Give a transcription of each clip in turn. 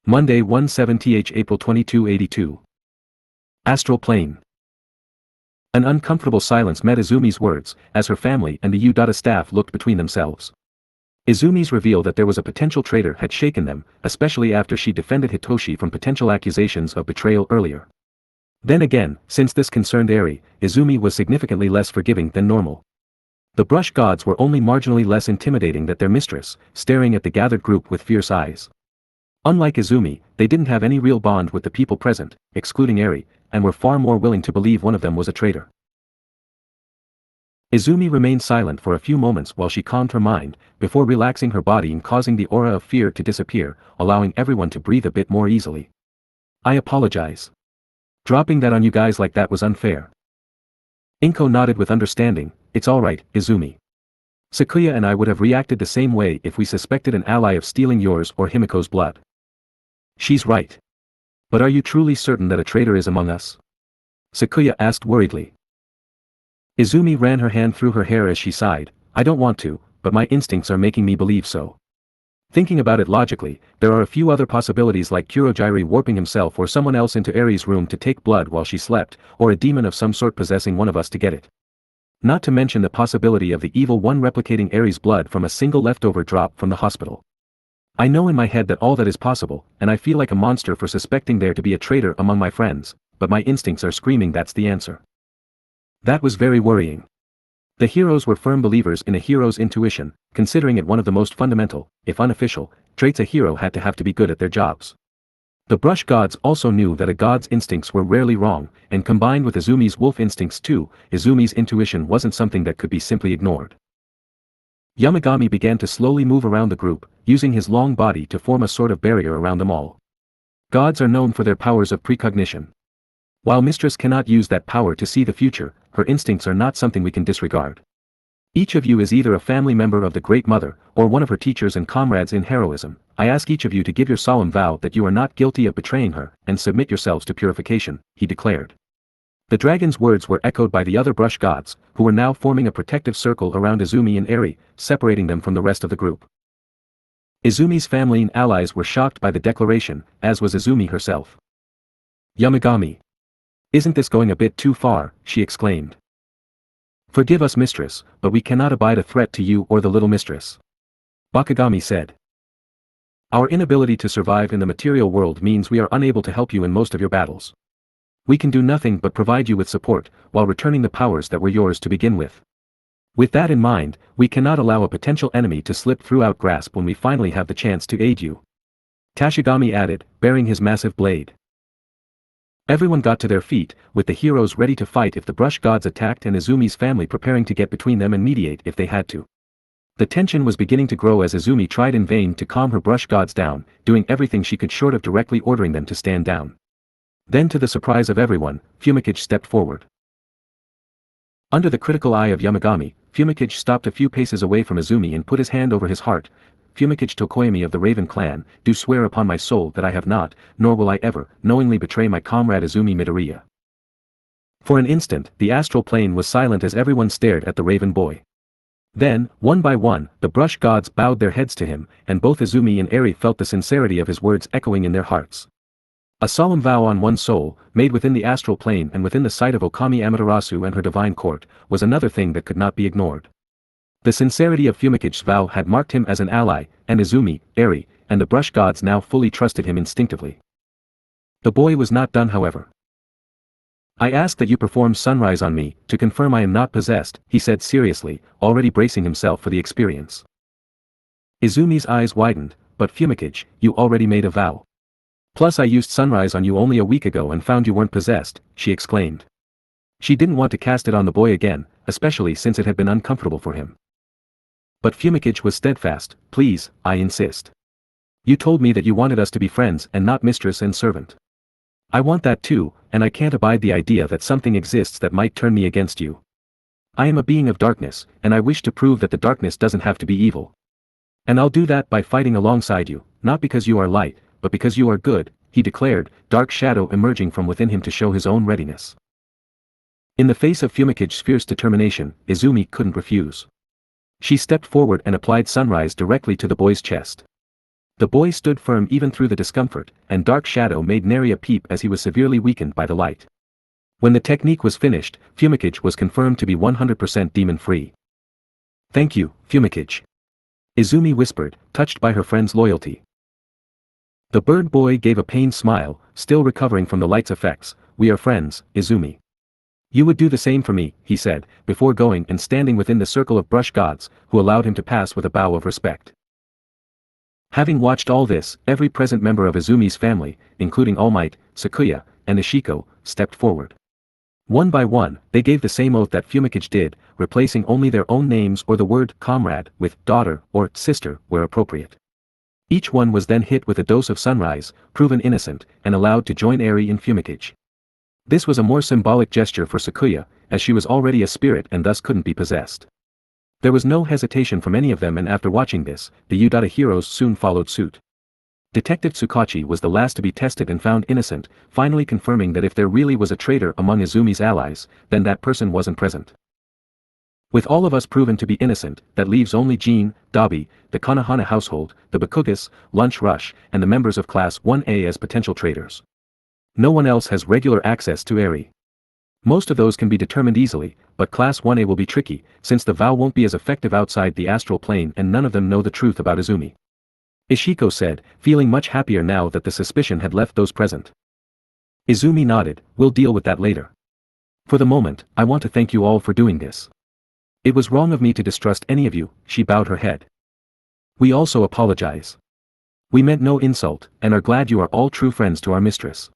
Monday 17th April 2282. Astral Plane. An uncomfortable silence met Izumi's words, as her family and the U. Staff looked between themselves. Izumi's reveal that there was a potential traitor had shaken them, especially after she defended Hitoshi from potential accusations of betrayal earlier. Then again, since this concerned Eri, Izumi was significantly less forgiving than normal. The brush gods were only marginally less intimidating than their mistress, staring at the gathered group with fierce eyes. Unlike Izumi, they didn't have any real bond with the people present, excluding Eri, and were far more willing to believe one of them was a traitor. Izumi remained silent for a few moments while she calmed her mind, before relaxing her body and causing the aura of fear to disappear, allowing everyone to breathe a bit more easily. I apologize. Dropping that on you guys like that was unfair. Inko nodded with understanding. It's alright, Izumi. Sakuya and I would have reacted the same way if we suspected an ally of stealing yours or Himiko's blood. She's right. But are you truly certain that a traitor is among us? Sakuya asked worriedly. Izumi ran her hand through her hair as she sighed. I don't want to, but my instincts are making me believe so. Thinking about it logically, there are a few other possibilities like Kurogiri warping himself or someone else into Eri's room to take blood while she slept, or a demon of some sort possessing one of us to get it. Not to mention the possibility of the evil one replicating Eri's blood from a single leftover drop from the hospital. I know in my head that all that is possible, and I feel like a monster for suspecting there to be a traitor among my friends, but my instincts are screaming that's the answer. That was very worrying. The heroes were firm believers in a hero's intuition, considering it one of the most fundamental, if unofficial, traits a hero had to have to be good at their jobs. The brush gods also knew that a god's instincts were rarely wrong, and combined with Izumi's wolf instincts too, Izumi's intuition wasn't something that could be simply ignored. Yamagami began to slowly move around the group, using his long body to form a sort of barrier around them all. Gods are known for their powers of precognition. While Mistress cannot use that power to see the future, her instincts are not something we can disregard. Each of you is either a family member of the Great Mother, or one of her teachers and comrades in heroism. I ask each of you to give your solemn vow that you are not guilty of betraying her, and submit yourselves to purification, he declared. The dragon's words were echoed by the other brush gods, who were now forming a protective circle around Izumi and Eri, separating them from the rest of the group. Izumi's family and allies were shocked by the declaration, as was Izumi herself. Yamagami. Isn't this going a bit too far, she exclaimed. Forgive us, mistress, but we cannot abide a threat to you or the little mistress. Bakugami said. Our inability to survive in the material world means we are unable to help you in most of your battles. We can do nothing but provide you with support, while returning the powers that were yours to begin with. With that in mind, we cannot allow a potential enemy to slip through our grasp when we finally have the chance to aid you. Tashigami added, bearing his massive blade. Everyone got to their feet, with the heroes ready to fight if the brush gods attacked and Izumi's family preparing to get between them and mediate if they had to. The tension was beginning to grow as Izumi tried in vain to calm her brush gods down, doing everything she could short of directly ordering them to stand down. Then to the surprise of everyone, Fumikage stepped forward. Under the critical eye of Yamagami, Fumikage stopped a few paces away from Izumi and put his hand over his heart. Fumikage Tokoyami of the Raven clan, do swear upon my soul that I have not, nor will I ever, knowingly betray my comrade Izumi Midoriya. For an instant, the astral plane was silent as everyone stared at the Raven boy. Then, one by one, the brush gods bowed their heads to him, and both Izumi and Eri felt the sincerity of his words echoing in their hearts. A solemn vow on one's soul, made within the astral plane and within the sight of OkamiAmaterasu and her divine court, was another thing that could not be ignored. The sincerity of Fumikage's vow had marked him as an ally, and Izumi, Eri, and the brush gods now fully trusted him instinctively. The boy was not done, however. I ask that you perform sunrise on me, to confirm I am not possessed, he said seriously, already bracing himself for the experience. Izumi's eyes widened, but Fumikage, you already made a vow. Plus I used sunrise on you only a week ago and found you weren't possessed, she exclaimed. She didn't want to cast it on the boy again, especially since it had been uncomfortable for him. But Fumikage was steadfast. Please, I insist. You told me that you wanted us to be friends and not mistress and servant. I want that too, and I can't abide the idea that something exists that might turn me against you. I am a being of darkness, and I wish to prove that the darkness doesn't have to be evil. And I'll do that by fighting alongside you, not because you are light, but because you are good, he declared, dark shadow emerging from within him to show his own readiness. In the face of Fumikage's fierce determination, Izumi couldn't refuse. She stepped forward and applied sunrise directly to the boy's chest. The boy stood firm even through the discomfort, and dark shadow made nary a peep as he was severely weakened by the light. When the technique was finished, Fumikage was confirmed to be 100% demon-free. "Thank you, Fumikage," Izumi whispered, touched by her friend's loyalty. The bird boy gave a pained smile, still recovering from the light's effects. "We are friends, Izumi. You would do the same for me," he said, before going and standing within the circle of brush gods, who allowed him to pass with a bow of respect. Having watched all this, every present member of Izumi's family, including All Might, Sakuya, and Ishiko, stepped forward. One by one, they gave the same oath that Fumikage did, replacing only their own names or the word comrade with daughter or sister where appropriate. Each one was then hit with a dose of sunrise, proven innocent, and allowed to join Eri in Fumikage. This was a more symbolic gesture for Sakuya, as she was already a spirit and thus couldn't be possessed. There was no hesitation from any of them, and after watching this, the Yudata heroes soon followed suit. Detective Tsukachi was the last to be tested and found innocent, finally confirming that if there really was a traitor among Izumi's allies, then that person wasn't present. With all of us proven to be innocent, that leaves only Jean, Dabi, the Konohana household, the Bakugas, Lunch Rush, and the members of Class 1A as potential traitors. No one else has regular access to Eri. Most of those can be determined easily, but Class 1A will be tricky, since the vow won't be as effective outside the astral plane and none of them know the truth about Izumi. Ishiko said, feeling much happier now that the suspicion had left those present. Izumi nodded. "We'll deal with that later. For the moment, I want to thank you all for doing this. It was wrong of me to distrust any of you," she bowed her head. "We also apologize. We meant no insult, and are glad you are all true friends to our mistress,"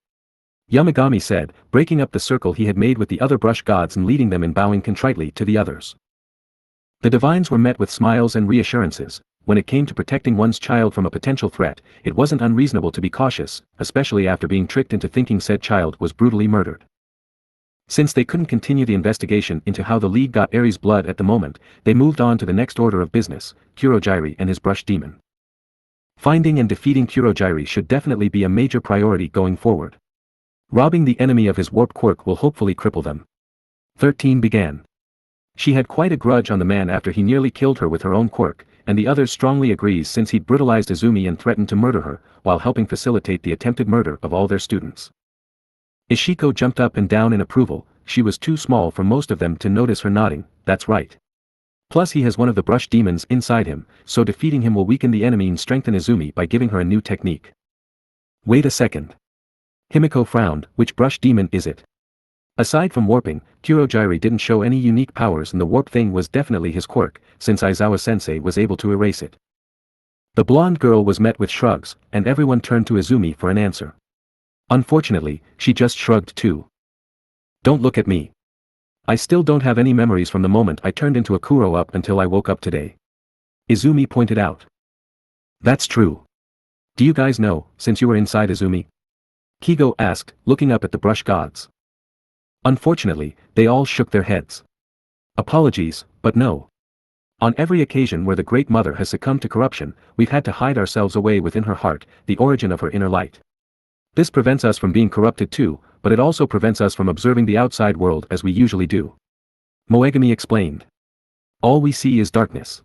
Yamagami said, breaking up the circle he had made with the other brush gods and leading them in bowing contritely to the others. The divines were met with smiles and reassurances. When it came to protecting one's child from a potential threat, it wasn't unreasonable to be cautious, especially after being tricked into thinking said child was brutally murdered. Since they couldn't continue the investigation into how the League got Eri's blood at the moment, they moved on to the next order of business, Kurogiri and his brush demon. Finding and defeating Kurogiri should definitely be a major priority going forward. Robbing the enemy of his warp quirk will hopefully cripple them. 13 began. She had quite a grudge on the man after he nearly killed her with her own quirk, and the others strongly agrees since he'd brutalized Izumi and threatened to murder her, while helping facilitate the attempted murder of all their students. Ishiko jumped up and down in approval. She was too small for most of them to notice her nodding. "That's right. Plus he has one of the brush demons inside him, so defeating him will weaken the enemy and strengthen Izumi by giving her a new technique." "Wait a second." Himiko frowned. "Which brush demon is it?" Aside from warping, Kurogiri didn't show any unique powers, and the warp thing was definitely his quirk, since Aizawa-sensei was able to erase it. The blonde girl was met with shrugs, and everyone turned to Izumi for an answer. Unfortunately, she just shrugged too. "Don't look at me. I still don't have any memories from the moment I turned into a Kuro up until I woke up today," Izumi pointed out. "That's true. Do you guys know, since you were inside Izumi?" Kigo asked, looking up at the brush gods. Unfortunately, they all shook their heads. "Apologies, but no. On every occasion where the Great Mother has succumbed to corruption, we've had to hide ourselves away within her heart, the origin of her inner light. This prevents us from being corrupted too, but it also prevents us from observing the outside world as we usually do," Moegami explained. "All we see is darkness."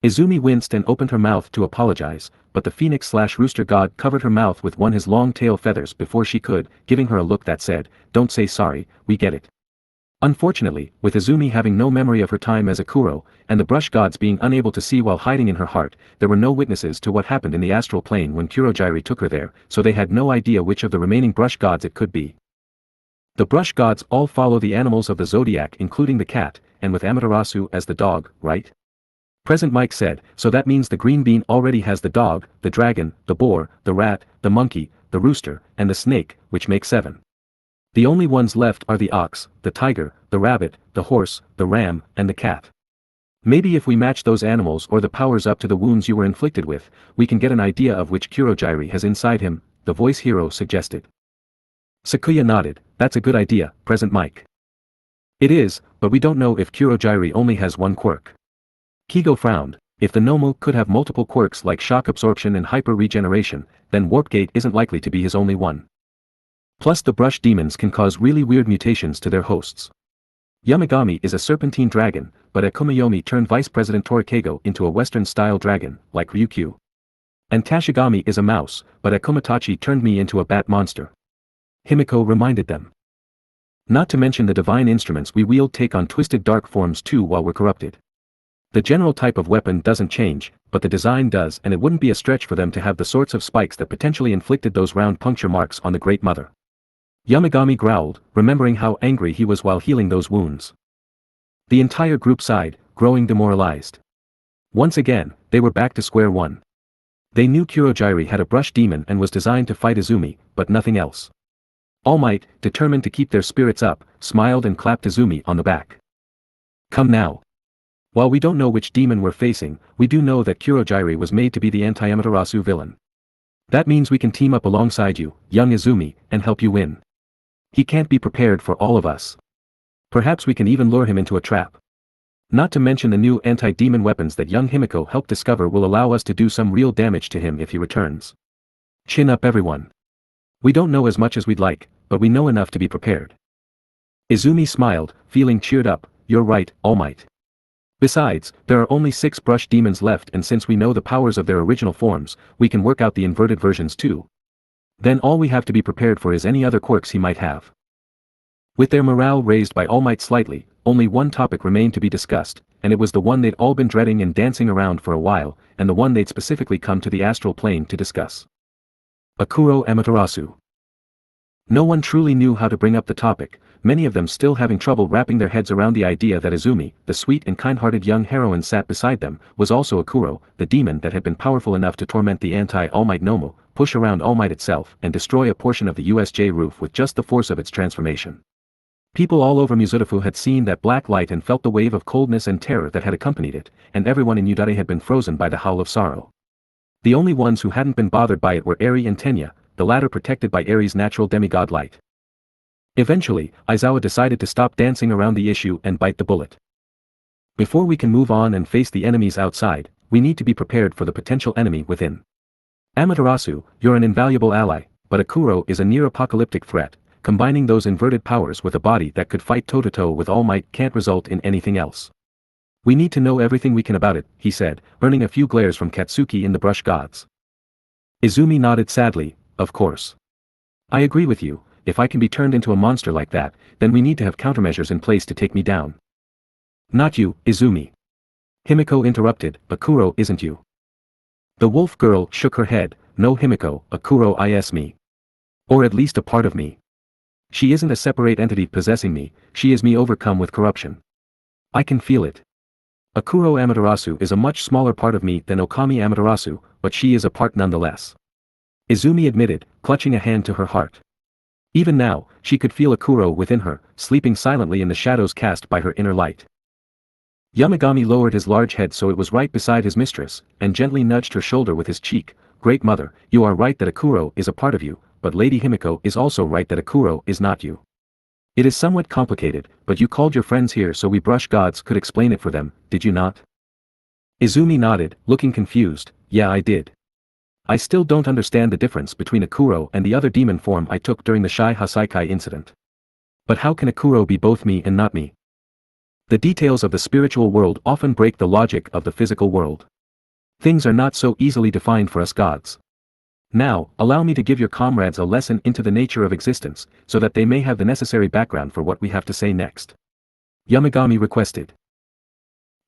Izumi winced and opened her mouth to apologize, but the phoenix/rooster god covered her mouth with one of his long tail feathers before she could, giving her a look that said, "Don't say sorry, we get it." Unfortunately, with Izumi having no memory of her time as a Kuro, and the brush gods being unable to see while hiding in her heart, there were no witnesses to what happened in the astral plane when Kurogiri took her there, so they had no idea which of the remaining brush gods it could be. The brush gods all follow the animals of the zodiac, including the cat, and with Amaterasu as the dog, right? Present Mike said, "So that means the green bean already has the dog, the dragon, the boar, the rat, the monkey, the rooster, and the snake, which makes 7. The only ones left are the ox, the tiger, the rabbit, the horse, the ram, and the cat. Maybe if we match those animals or the powers up to the wounds you were inflicted with, we can get an idea of which Kurogiri has inside him," the voice hero suggested. Sakuya nodded. "That's a good idea, Present Mike." "It is, but we don't know if Kurogiri only has one quirk." Kigo frowned. "If the Nomu could have multiple quirks like shock absorption and hyper regeneration, then Warpgate isn't likely to be his only one. Plus the brush demons can cause really weird mutations to their hosts. Yamagami is a serpentine dragon, but Akumayomi turned Vice President Torikego into a Western-style dragon, like Ryukyu. And Tashigami is a mouse, but Akomatachi turned me into a bat monster. Himiko reminded them. Not to mention the divine instruments we wield take on twisted dark forms too while we're corrupted. The general type of weapon doesn't change, but the design does, and it wouldn't be a stretch for them to have the sorts of spikes that potentially inflicted those round puncture marks on the Great Mother. Yamagami growled, remembering how angry he was while healing those wounds. The entire group sighed, growing demoralized. Once again, they were back to square one. They knew Kurogiri had a brush demon and was designed to fight Izumi, but nothing else. All Might, determined to keep their spirits up, smiled and clapped Izumi on the back. Come now. While we don't know which demon we're facing, we do know that Kurogiri was made to be the anti-Amaterasu villain. That means we can team up alongside you, young Izumi, and help you win. He can't be prepared for all of us. Perhaps we can even lure him into a trap. Not to mention the new anti-demon weapons that young Himiko helped discover will allow us to do some real damage to him if he returns. Chin up everyone. We don't know as much as we'd like, but we know enough to be prepared. Izumi smiled, feeling cheered up. You're right, All Might. Besides, there are only 6 brush demons left, and since we know the powers of their original forms, we can work out the inverted versions too. Then all we have to be prepared for is any other quirks he might have. With their morale raised by All Might slightly, only one topic remained to be discussed, and it was the one they'd all been dreading and dancing around for a while, and the one they'd specifically come to the astral plane to discuss. Akuro Amaterasu. No one truly knew how to bring up the topic, many of them still having trouble wrapping their heads around the idea that Izumi, the sweet and kind-hearted young heroine sat beside them, was also Akuro, the demon that had been powerful enough to torment the anti-All Might Nomu, push around All Might itself, and destroy a portion of the USJ roof with just the force of its transformation. People all over Muzudafu had seen that black light and felt the wave of coldness and terror that had accompanied it, and everyone in Udare had been frozen by the howl of sorrow. The only ones who hadn't been bothered by it were Eri and Tenya, the latter protected by Eri's natural demigod light. Eventually, Aizawa decided to stop dancing around the issue and bite the bullet. Before we can move on and face the enemies outside, we need to be prepared for the potential enemy within. Amaterasu, you're an invaluable ally, but Akuro is a near-apocalyptic threat. Combining those inverted powers with a body that could fight toe-to-toe with All Might can't result in anything else. We need to know everything we can about it, he said, earning a few glares from Katsuki in the Brush Gods. Izumi nodded sadly, of course. I agree with you, if I can be turned into a monster like that, then we need to have countermeasures in place to take me down. Not you, Izumi. Himiko interrupted, Akuro isn't you. The wolf girl shook her head, no Himiko, Akuro is me. Or at least a part of me. She isn't a separate entity possessing me, she is me overcome with corruption. I can feel it. Akuro Amaterasu is a much smaller part of me than Okami Amaterasu, but she is a part nonetheless. Izumi admitted, clutching a hand to her heart. Even now, she could feel Akuro within her, sleeping silently in the shadows cast by her inner light. Yamagami lowered his large head so it was right beside his mistress, and gently nudged her shoulder with his cheek. Great Mother, you are right that Akuro is a part of you, but Lady Himiko is also right that Akuro is not you. It is somewhat complicated, but you called your friends here so we Brush Gods could explain it for them, did you not? Izumi nodded, looking confused, yeah I did. I still don't understand the difference between Akuro and the other demon form I took during the Shai Hasaikai incident. But how can Akuro be both me and not me? The details of the spiritual world often break the logic of the physical world. Things are not so easily defined for us gods. Now, allow me to give your comrades a lesson into the nature of existence, so that they may have the necessary background for what we have to say next. Yamagami requested.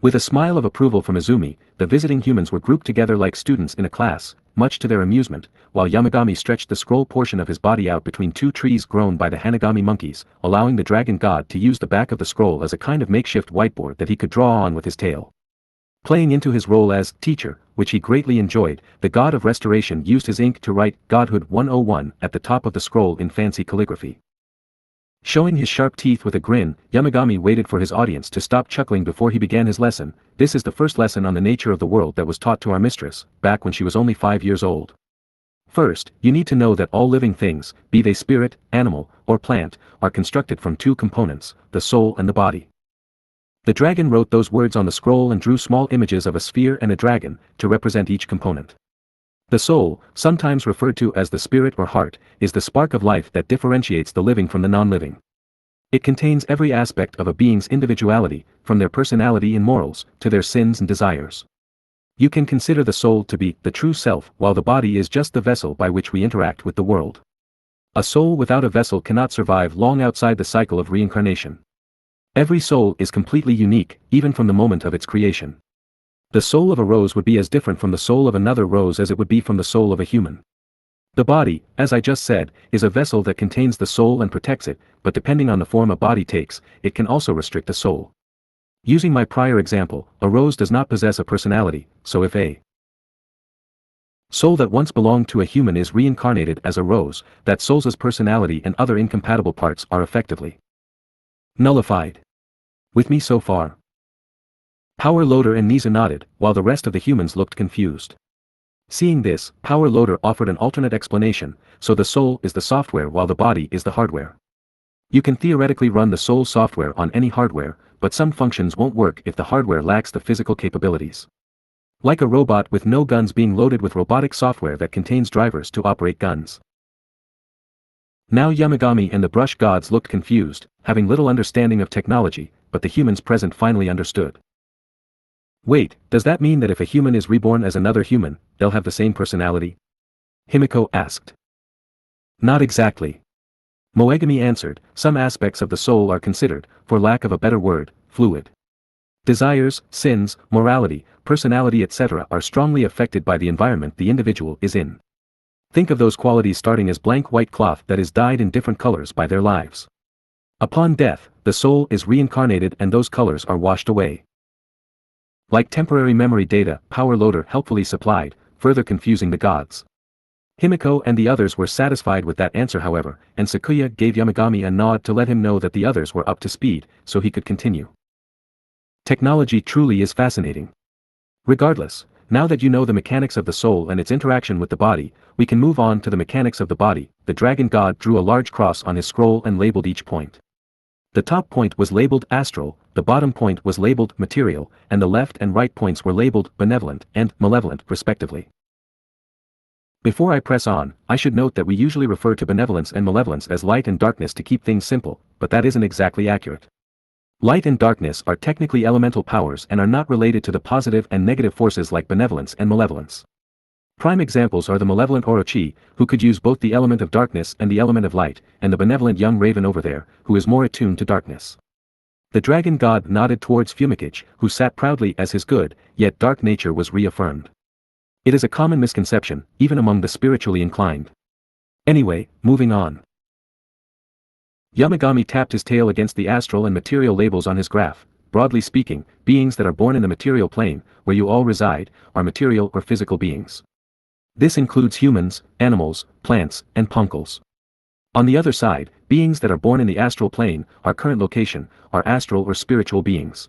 With a smile of approval from Izumi, the visiting humans were grouped together like students in a class, much to their amusement, while Yamagami stretched the scroll portion of his body out between 2 trees grown by the Hanagami monkeys, allowing the dragon god to use the back of the scroll as a kind of makeshift whiteboard that he could draw on with his tail. Playing into his role as teacher, which he greatly enjoyed, the god of restoration used his ink to write Godhood 101 at the top of the scroll in fancy calligraphy. Showing his sharp teeth with a grin, Yamagami waited for his audience to stop chuckling before he began his lesson. This is the first lesson on the nature of the world that was taught to our mistress, back when she was only 5 years old. First, you need to know that all living things, be they spirit, animal, or plant, are constructed from 2 components, the soul and the body. The dragon wrote those words on the scroll and drew small images of a sphere and a dragon, to represent each component. The soul, sometimes referred to as the spirit or heart, is the spark of life that differentiates the living from the non-living. It contains every aspect of a being's individuality, from their personality and morals, to their sins and desires. You can consider the soul to be the true self, while the body is just the vessel by which we interact with the world. A soul without a vessel cannot survive long outside the cycle of reincarnation. Every soul is completely unique, even from the moment of its creation. The soul of a rose would be as different from the soul of another rose as it would be from the soul of a human. The body, as I just said, is a vessel that contains the soul and protects it, but depending on the form a body takes, it can also restrict the soul. Using my prior example, a rose does not possess a personality, so if a soul that once belonged to a human is reincarnated as a rose, that soul's personality and other incompatible parts are effectively nullified. With me so far? Power Loader and Niza nodded, while the rest of the humans looked confused. Seeing this, Power Loader offered an alternate explanation, so the soul is the software while the body is the hardware. You can theoretically run the soul software on any hardware, but some functions won't work if the hardware lacks the physical capabilities. Like a robot with no guns being loaded with robotic software that contains drivers to operate guns. Now Yamagami and the brush gods looked confused, having little understanding of technology, but the humans present finally understood. Wait, does that mean that if a human is reborn as another human, they'll have the same personality? Himiko asked. Not exactly. Moegami answered, some aspects of the soul are considered, for lack of a better word, fluid. Desires, sins, morality, personality etc. are strongly affected by the environment the individual is in. Think of those qualities starting as blank white cloth that is dyed in different colors by their lives. Upon death, the soul is reincarnated and those colors are washed away. Like temporary memory data, Power Loader helpfully supplied, further confusing the gods. Himiko and the others were satisfied with that answer however, and Sakuya gave Yamagami a nod to let him know that the others were up to speed, so he could continue. Technology truly is fascinating. Regardless, now that you know the mechanics of the soul and its interaction with the body, we can move on to the mechanics of the body. The dragon god drew a large cross on his scroll and labeled each point. The top point was labeled astral, the bottom point was labeled material, and the left and right points were labeled benevolent and malevolent respectively. Before I press on, I should note that we usually refer to benevolence and malevolence as light and darkness to keep things simple, but that isn't exactly accurate. Light and darkness are technically elemental powers and are not related to the positive and negative forces like benevolence and malevolence. Prime examples are the malevolent Orochi, who could use both the element of darkness and the element of light, and the benevolent young raven over there, who is more attuned to darkness. The dragon god nodded towards Fumikage, who sat proudly as his good, yet dark nature was reaffirmed. It is a common misconception, even among the spiritually inclined. Anyway, moving on. Yamagami tapped his tail against the astral and material labels on his graph. Broadly speaking, beings that are born in the material plane, where you all reside, are material or physical beings. This includes humans, animals, plants, and puncles. On the other side, beings that are born in the astral plane, our current location, are astral or spiritual beings.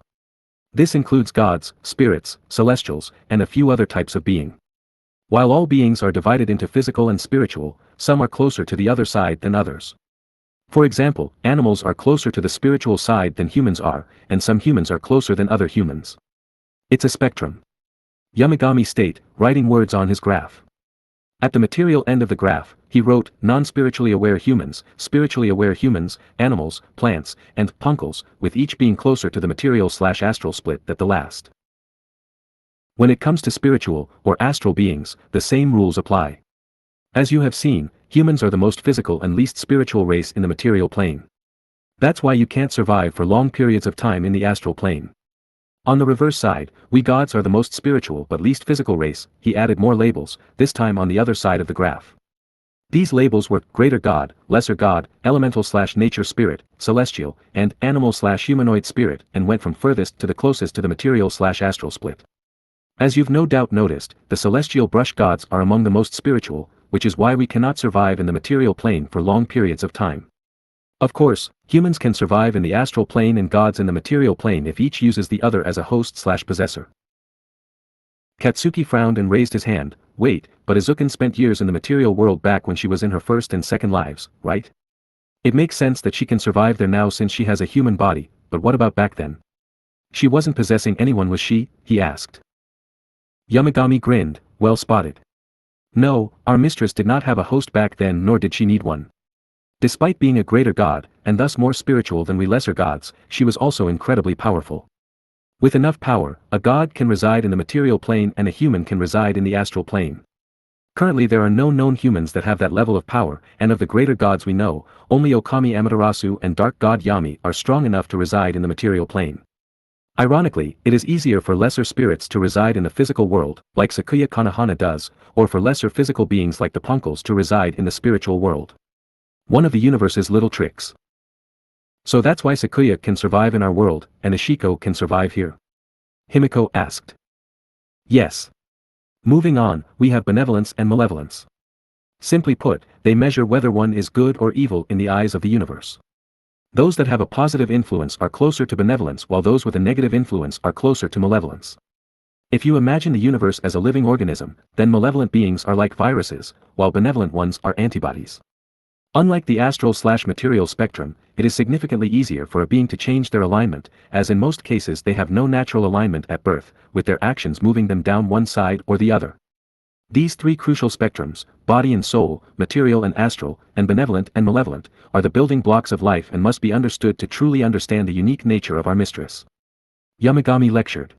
This includes gods, spirits, celestials, and a few other types of being. While all beings are divided into physical and spiritual, some are closer to the other side than others. For example, animals are closer to the spiritual side than humans are, and some humans are closer than other humans. It's a spectrum. Yamagami stated, writing words on his graph. At the material end of the graph, he wrote, non-spiritually aware humans, spiritually aware humans, animals, plants, and puncles, with each being closer to the material/astral split than the last. When it comes to spiritual, or astral beings, the same rules apply. As you have seen, humans are the most physical and least spiritual race in the material plane. That's why you can't survive for long periods of time in the astral plane. On the reverse side, we gods are the most spiritual but least physical race. He added more labels, this time on the other side of the graph. These labels were greater god, lesser god, elemental/nature spirit, celestial, and animal/humanoid spirit, and went from furthest to the closest to the material/astral split. As you've no doubt noticed, the celestial brush gods are among the most spiritual, which is why we cannot survive in the material plane for long periods of time. Of course, humans can survive in the astral plane and gods in the material plane if each uses the other as a host/possessor. Katsuki frowned and raised his hand. Wait, but Izuken spent years in the material world back when she was in her first and second lives, right? It makes sense that she can survive there now since she has a human body, but what about back then? She wasn't possessing anyone, was she? He asked. Yamagami grinned, well spotted. No, our mistress did not have a host back then, nor did she need one. Despite being a greater god, and thus more spiritual than we lesser gods, she was also incredibly powerful. With enough power, a god can reside in the material plane and a human can reside in the astral plane. Currently there are no known humans that have that level of power, and of the greater gods we know, only Okami Amaterasu and dark god Yami are strong enough to reside in the material plane. Ironically, it is easier for lesser spirits to reside in the physical world, like Sakuya Kanahana does, or for lesser physical beings like the Punkles to reside in the spiritual world. One of the universe's little tricks. So that's why Sakuya can survive in our world, and Ishiko can survive here? Himiko asked. Yes. Moving on, we have benevolence and malevolence. Simply put, they measure whether one is good or evil in the eyes of the universe. Those that have a positive influence are closer to benevolence while those with a negative influence are closer to malevolence. If you imagine the universe as a living organism, then malevolent beings are like viruses, while benevolent ones are antibodies. Unlike the astral/material spectrum, it is significantly easier for a being to change their alignment, as in most cases they have no natural alignment at birth, with their actions moving them down one side or the other. These three crucial spectrums, body and soul, material and astral, and benevolent and malevolent, are the building blocks of life and must be understood to truly understand the unique nature of our mistress. Yamagami lectured.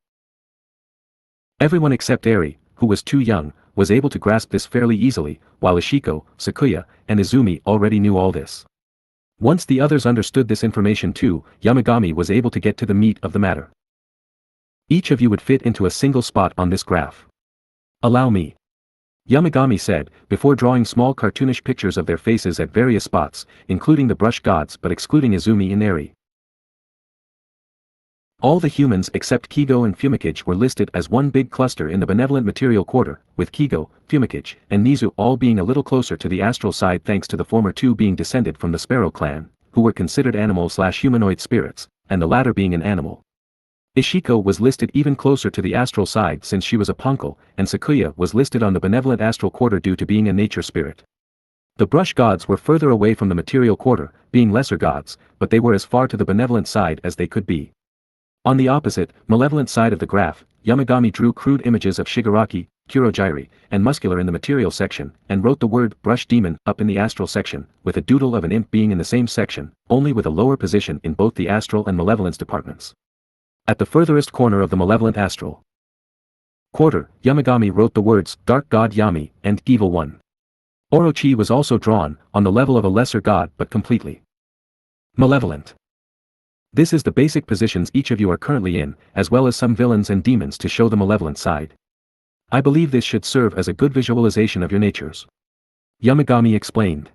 Everyone except Eri, who was too young, was able to grasp this fairly easily, while Ishiko, Sakuya, and Izumi already knew all this. Once the others understood this information too, Yamagami was able to get to the meat of the matter. Each of you would fit into a single spot on this graph. Allow me. Yamagami said, before drawing small cartoonish pictures of their faces at various spots, including the brush gods but excluding Izumi and Eri. All the humans except Kigo and Fumikage were listed as one big cluster in the benevolent material quarter, with Kigo, Fumikage, and Nizu all being a little closer to the astral side thanks to the former two being descended from the Sparrow clan, who were considered animal/humanoid spirits, and the latter being an animal. Ishiko was listed even closer to the astral side since she was a punkle, and Sakuya was listed on the benevolent astral quarter due to being a nature spirit. The brush gods were further away from the material quarter, being lesser gods, but they were as far to the benevolent side as they could be. On the opposite, malevolent side of the graph, Yamagami drew crude images of Shigaraki, Kurogiri, and Muscular in the material section, and wrote the word brush demon up in the astral section, with a doodle of an imp being in the same section, only with a lower position in both the astral and malevolence departments. At the furthest corner of the malevolent astral quarter, Yamagami wrote the words Dark God Yami and Evil One. Orochi was also drawn, on the level of a lesser god but completely malevolent. This is the basic positions each of you are currently in, as well as some villains and demons to show the malevolent side. I believe this should serve as a good visualization of your natures. Yamagami explained.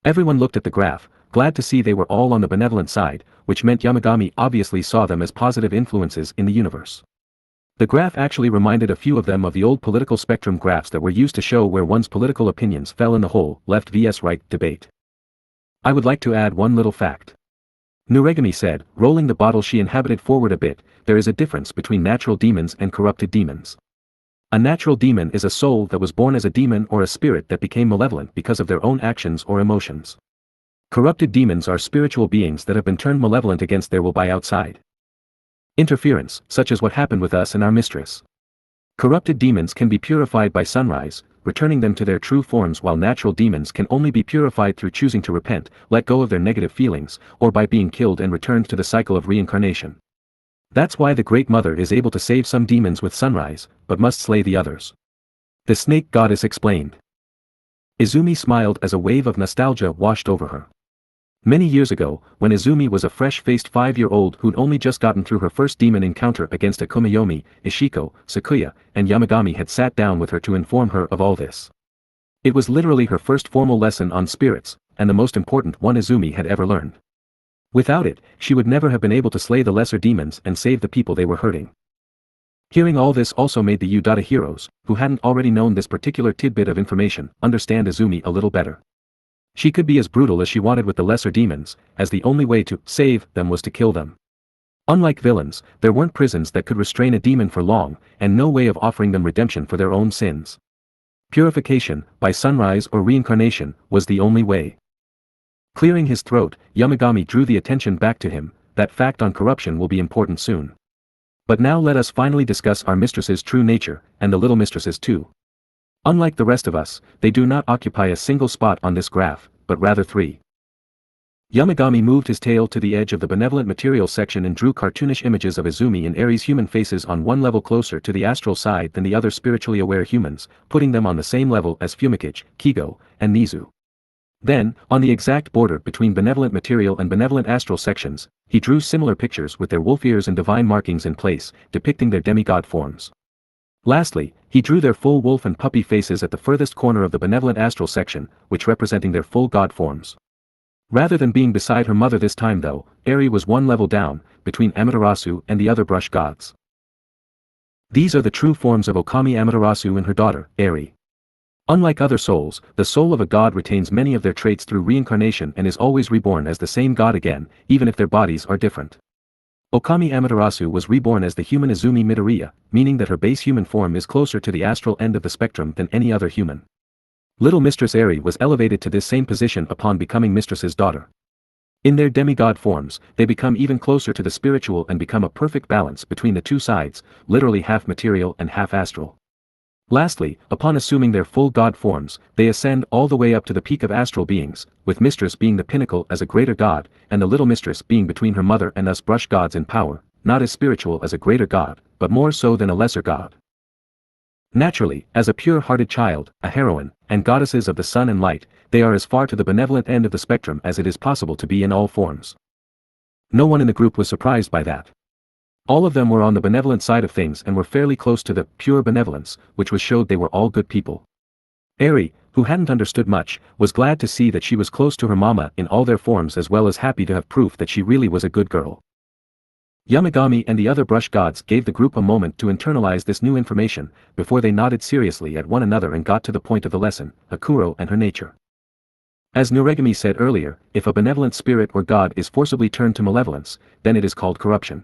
Everyone looked at the graph, glad to see they were all on the benevolent side, which meant Yamagami obviously saw them as positive influences in the universe. The graph actually reminded a few of them of the old political spectrum graphs that were used to show where one's political opinions fell in the whole left vs right debate. I would like to add one little fact. Nuregami said, rolling the bottle she inhabited forward a bit, there is a difference between natural demons and corrupted demons. A natural demon is a soul that was born as a demon or a spirit that became malevolent because of their own actions or emotions. Corrupted demons are spiritual beings that have been turned malevolent against their will by outside interference, such as what happened with us and our mistress. Corrupted demons can be purified by sunrise, returning them to their true forms, while natural demons can only be purified through choosing to repent, let go of their negative feelings, or by being killed and returned to the cycle of reincarnation. That's why the Great Mother is able to save some demons with sunrise, but must slay the others. The snake goddess explained. Izumi smiled as a wave of nostalgia washed over her. Many years ago, when Izumi was a fresh-faced 5-year-old who'd only just gotten through her first demon encounter against a Kumayomi, Ishiko, Sakuya, and Yamagami had sat down with her to inform her of all this. It was literally her first formal lesson on spirits, and the most important one Izumi had ever learned. Without it, she would never have been able to slay the lesser demons and save the people they were hurting. Hearing all this also made the Udata heroes, who hadn't already known this particular tidbit of information, understand Izumi a little better. She could be as brutal as she wanted with the lesser demons, as the only way to save them was to kill them. Unlike villains, there weren't prisons that could restrain a demon for long, and no way of offering them redemption for their own sins. Purification, by sunrise or reincarnation, was the only way. Clearing his throat, Yamagami drew the attention back to him. That fact on corruption will be important soon. But now let us finally discuss our mistress's true nature, and the little mistresses too. Unlike the rest of us, they do not occupy a single spot on this graph, but rather 3. Yamagami moved his tail to the edge of the benevolent material section and drew cartoonish images of Izumi and Eri's human faces on one level closer to the astral side than the other spiritually aware humans, putting them on the same level as Fumikichi, Kigo, and Nizu. Then, on the exact border between benevolent material and benevolent astral sections, he drew similar pictures with their wolf ears and divine markings in place, depicting their demigod forms. Lastly, he drew their full wolf and puppy faces at the furthest corner of the benevolent astral section, which representing their full god forms. Rather than being beside her mother this time though, Eri was one level down, between Amaterasu and the other brush gods. These are the true forms of OkamiHeroAmaterasu and her daughter, Eri. Unlike other souls, the soul of a god retains many of their traits through reincarnation and is always reborn as the same god again, even if their bodies are different. OkamiHeroAmaterasu was reborn as the human Izumi Midoriya, meaning that her base human form is closer to the astral end of the spectrum than any other human. Little Mistress Eri was elevated to this same position upon becoming Mistress's daughter. In their demigod forms, they become even closer to the spiritual and become a perfect balance between the two sides, literally half material and half astral. Lastly, upon assuming their full god forms, they ascend all the way up to the peak of astral beings, with Mistress being the pinnacle as a greater god, and the little Mistress being between her mother and us brush gods in power, not as spiritual as a greater god, but more so than a lesser god. Naturally, as a pure-hearted child, a heroine, and goddesses of the sun and light, they are as far to the benevolent end of the spectrum as it is possible to be in all forms. No one in the group was surprised by that. All of them were on the benevolent side of things and were fairly close to the pure benevolence, which showed they were all good people. Eri, who hadn't understood much, was glad to see that she was close to her mama in all their forms as well as happy to have proof that she really was a good girl. Yamagami and the other brush gods gave the group a moment to internalize this new information, before they nodded seriously at one another and got to the point of the lesson, Akuro and her nature. As Nuregami said earlier, if a benevolent spirit or god is forcibly turned to malevolence, then it is called corruption.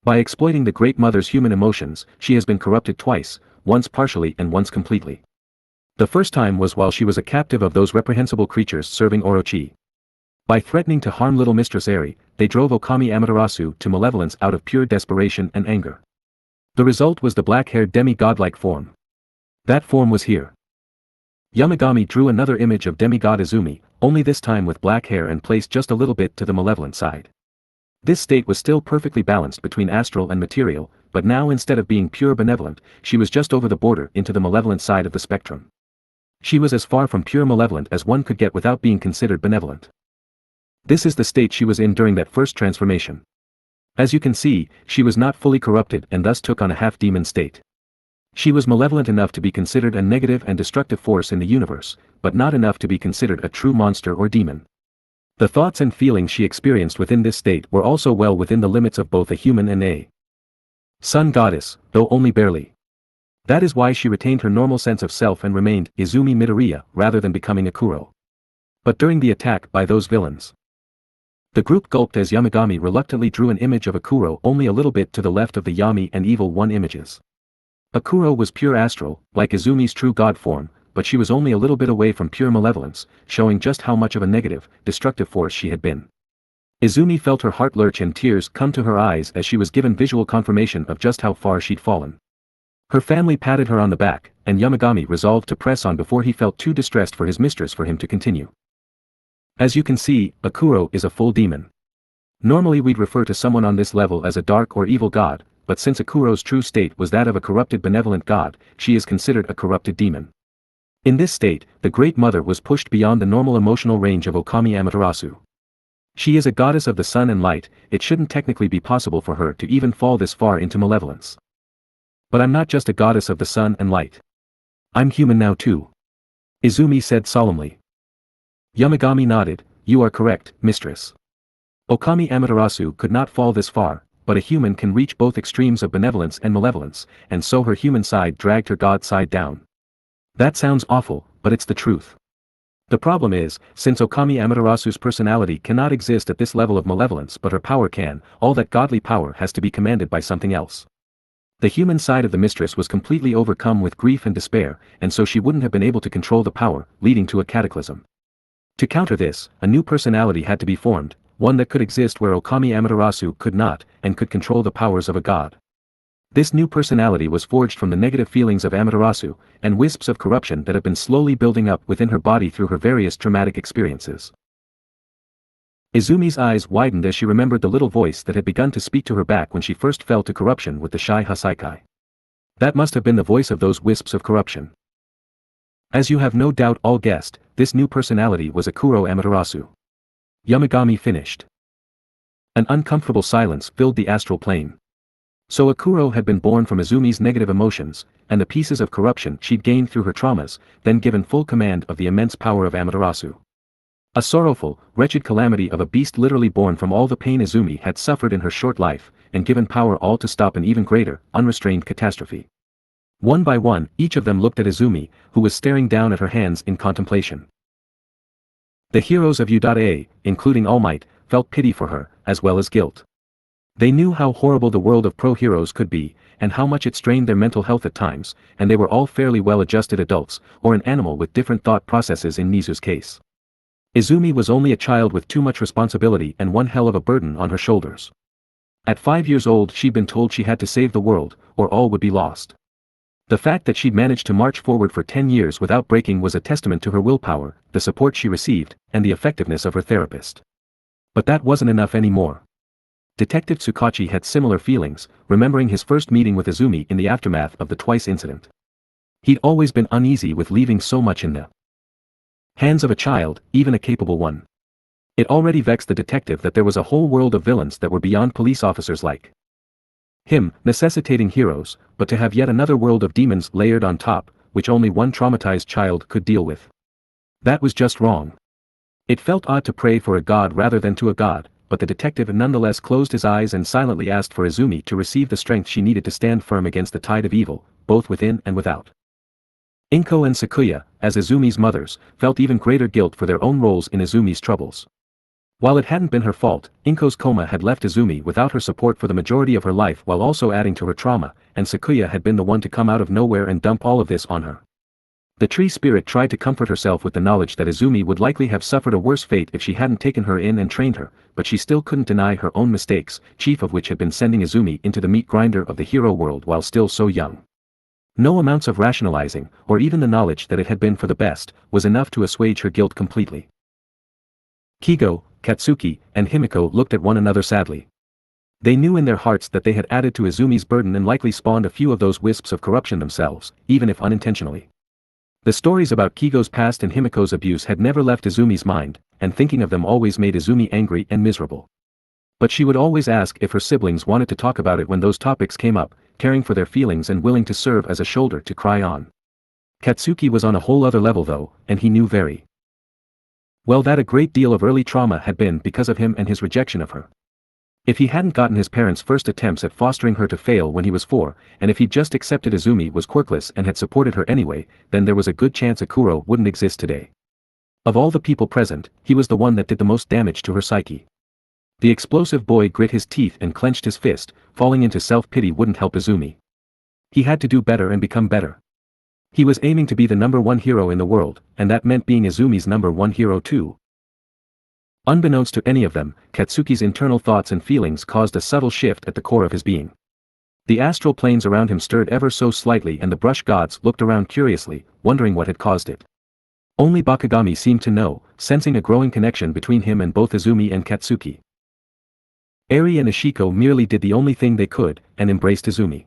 By exploiting the Great Mother's human emotions, she has been corrupted twice, once partially and once completely. The first time was while she was a captive of those reprehensible creatures serving Orochi. By threatening to harm little Mistress Eri, they drove OkamiHeroAmaterasu to malevolence out of pure desperation and anger. The result was the black-haired demi-godlike form. That form was here. Yamagami drew another image of demigod Izumi, only this time with black hair and placed just a little bit to the malevolent side. This state was still perfectly balanced between astral and material, but now instead of being pure benevolent, she was just over the border into the malevolent side of the spectrum. She was as far from pure malevolent as one could get without being considered benevolent. This is the state she was in during that first transformation. As you can see, she was not fully corrupted and thus took on a half-demon state. She was malevolent enough to be considered a negative and destructive force in the universe, but not enough to be considered a true monster or demon. The thoughts and feelings she experienced within this state were also well within the limits of both a human and a sun goddess, though only barely. That is why she retained her normal sense of self and remained Izumi Midoriya rather than becoming Akuro. But during the attack by those villains, the group gulped as Yamagami reluctantly drew an image of Akuro only a little bit to the left of the Yami and Evil One images. Akuro was pure astral, like Izumi's true god form, but she was only a little bit away from pure malevolence, showing just how much of a negative, destructive force she had been. Izumi felt her heart lurch and tears come to her eyes as she was given visual confirmation of just how far she'd fallen. Her family patted her on the back, and Yamagami resolved to press on before he felt too distressed for his mistress for him to continue. As you can see, Akuro is a full demon. Normally we'd refer to someone on this level as a dark or evil god, but since Akuro's true state was that of a corrupted benevolent god, she is considered a corrupted demon. In this state, the Great Mother was pushed beyond the normal emotional range of OkamiHeroAmaterasu. She is a goddess of the sun and light, it shouldn't technically be possible for her to even fall this far into malevolence. But I'm not just a goddess of the sun and light. I'm human now too. Izumi said solemnly. Yamagami nodded, you are correct, mistress. OkamiHeroAmaterasu could not fall this far, but a human can reach both extremes of benevolence and malevolence, and so her human side dragged her god side down. That sounds awful, but it's the truth. The problem is, since OkamiHeroAmaterasu's personality cannot exist at this level of malevolence but her power can, all that godly power has to be commanded by something else. The human side of the mistress was completely overcome with grief and despair, and so she wouldn't have been able to control the power, leading to a cataclysm. To counter this, a new personality had to be formed, one that could exist where OkamiHeroAmaterasu could not, and could control the powers of a god. This new personality was forged from the negative feelings of Amaterasu, and wisps of corruption that have been slowly building up within her body through her various traumatic experiences. Izumi's eyes widened as she remembered the little voice that had begun to speak to her back when she first fell to corruption with the shy Hasaikai. That must have been the voice of those wisps of corruption. As you have no doubt all guessed, this new personality was Akuro Amaterasu. Yamagami finished. An uncomfortable silence filled the astral plane. So Akuro had been born from Izumi's negative emotions, and the pieces of corruption she'd gained through her traumas, then given full command of the immense power of Amaterasu. A sorrowful, wretched calamity of a beast literally born from all the pain Izumi had suffered in her short life, and given power all to stop an even greater, unrestrained catastrophe. One by one, each of them looked at Izumi, who was staring down at her hands in contemplation. The heroes of U.A, including All Might, felt pity for her, as well as guilt. They knew how horrible the world of pro-heroes could be, and how much it strained their mental health at times, and they were all fairly well-adjusted adults, or an animal with different thought processes in Nizu's case. Izumi was only a child with too much responsibility and one hell of a burden on her shoulders. At 5 years old she'd been told she had to save the world, or all would be lost. The fact that she'd managed to march forward for 10 years without breaking was a testament to her willpower, the support she received, and the effectiveness of her therapist. But that wasn't enough anymore. Detective Tsukachi had similar feelings, remembering his first meeting with Izumi in the aftermath of the Twice incident. He'd always been uneasy with leaving so much in the hands of a child, even a capable one. It already vexed the detective that there was a whole world of villains that were beyond police officers like him, necessitating heroes, but to have yet another world of demons layered on top, which only one traumatized child could deal with. That was just wrong. It felt odd to pray for a god rather than to a god, but the detective nonetheless closed his eyes and silently asked for Izumi to receive the strength she needed to stand firm against the tide of evil, both within and without. Inko and Sakuya, as Izumi's mothers, felt even greater guilt for their own roles in Izumi's troubles. While it hadn't been her fault, Inko's coma had left Izumi without her support for the majority of her life while also adding to her trauma, and Sakuya had been the one to come out of nowhere and dump all of this on her. The tree spirit tried to comfort herself with the knowledge that Izumi would likely have suffered a worse fate if she hadn't taken her in and trained her, but she still couldn't deny her own mistakes, chief of which had been sending Izumi into the meat grinder of the hero world while still so young. No amounts of rationalizing, or even the knowledge that it had been for the best, was enough to assuage her guilt completely. Kigo, Katsuki, and Himiko looked at one another sadly. They knew in their hearts that they had added to Izumi's burden and likely spawned a few of those wisps of corruption themselves, even if unintentionally. The stories about Kigo's past and Himiko's abuse had never left Izumi's mind, and thinking of them always made Izumi angry and miserable. But she would always ask if her siblings wanted to talk about it when those topics came up, caring for their feelings and willing to serve as a shoulder to cry on. Katsuki was on a whole other level though, and he knew very well that a great deal of early trauma had been because of him and his rejection of her. If he hadn't gotten his parents' first attempts at fostering her to fail when he was 4, and if he'd just accepted Izumi was quirkless and had supported her anyway, then there was a good chance Akuro wouldn't exist today. Of all the people present, he was the one that did the most damage to her psyche. The explosive boy grit his teeth and clenched his fist, falling into self-pity wouldn't help Izumi. He had to do better and become better. He was aiming to be the #1 hero in the world, and that meant being Izumi's #1 hero too. Unbeknownst to any of them, Katsuki's internal thoughts and feelings caused a subtle shift at the core of his being. The astral planes around him stirred ever so slightly and the brush gods looked around curiously, wondering what had caused it. Only Bakugami seemed to know, sensing a growing connection between him and both Izumi and Katsuki. Eri and Ishiko merely did the only thing they could, and embraced Izumi.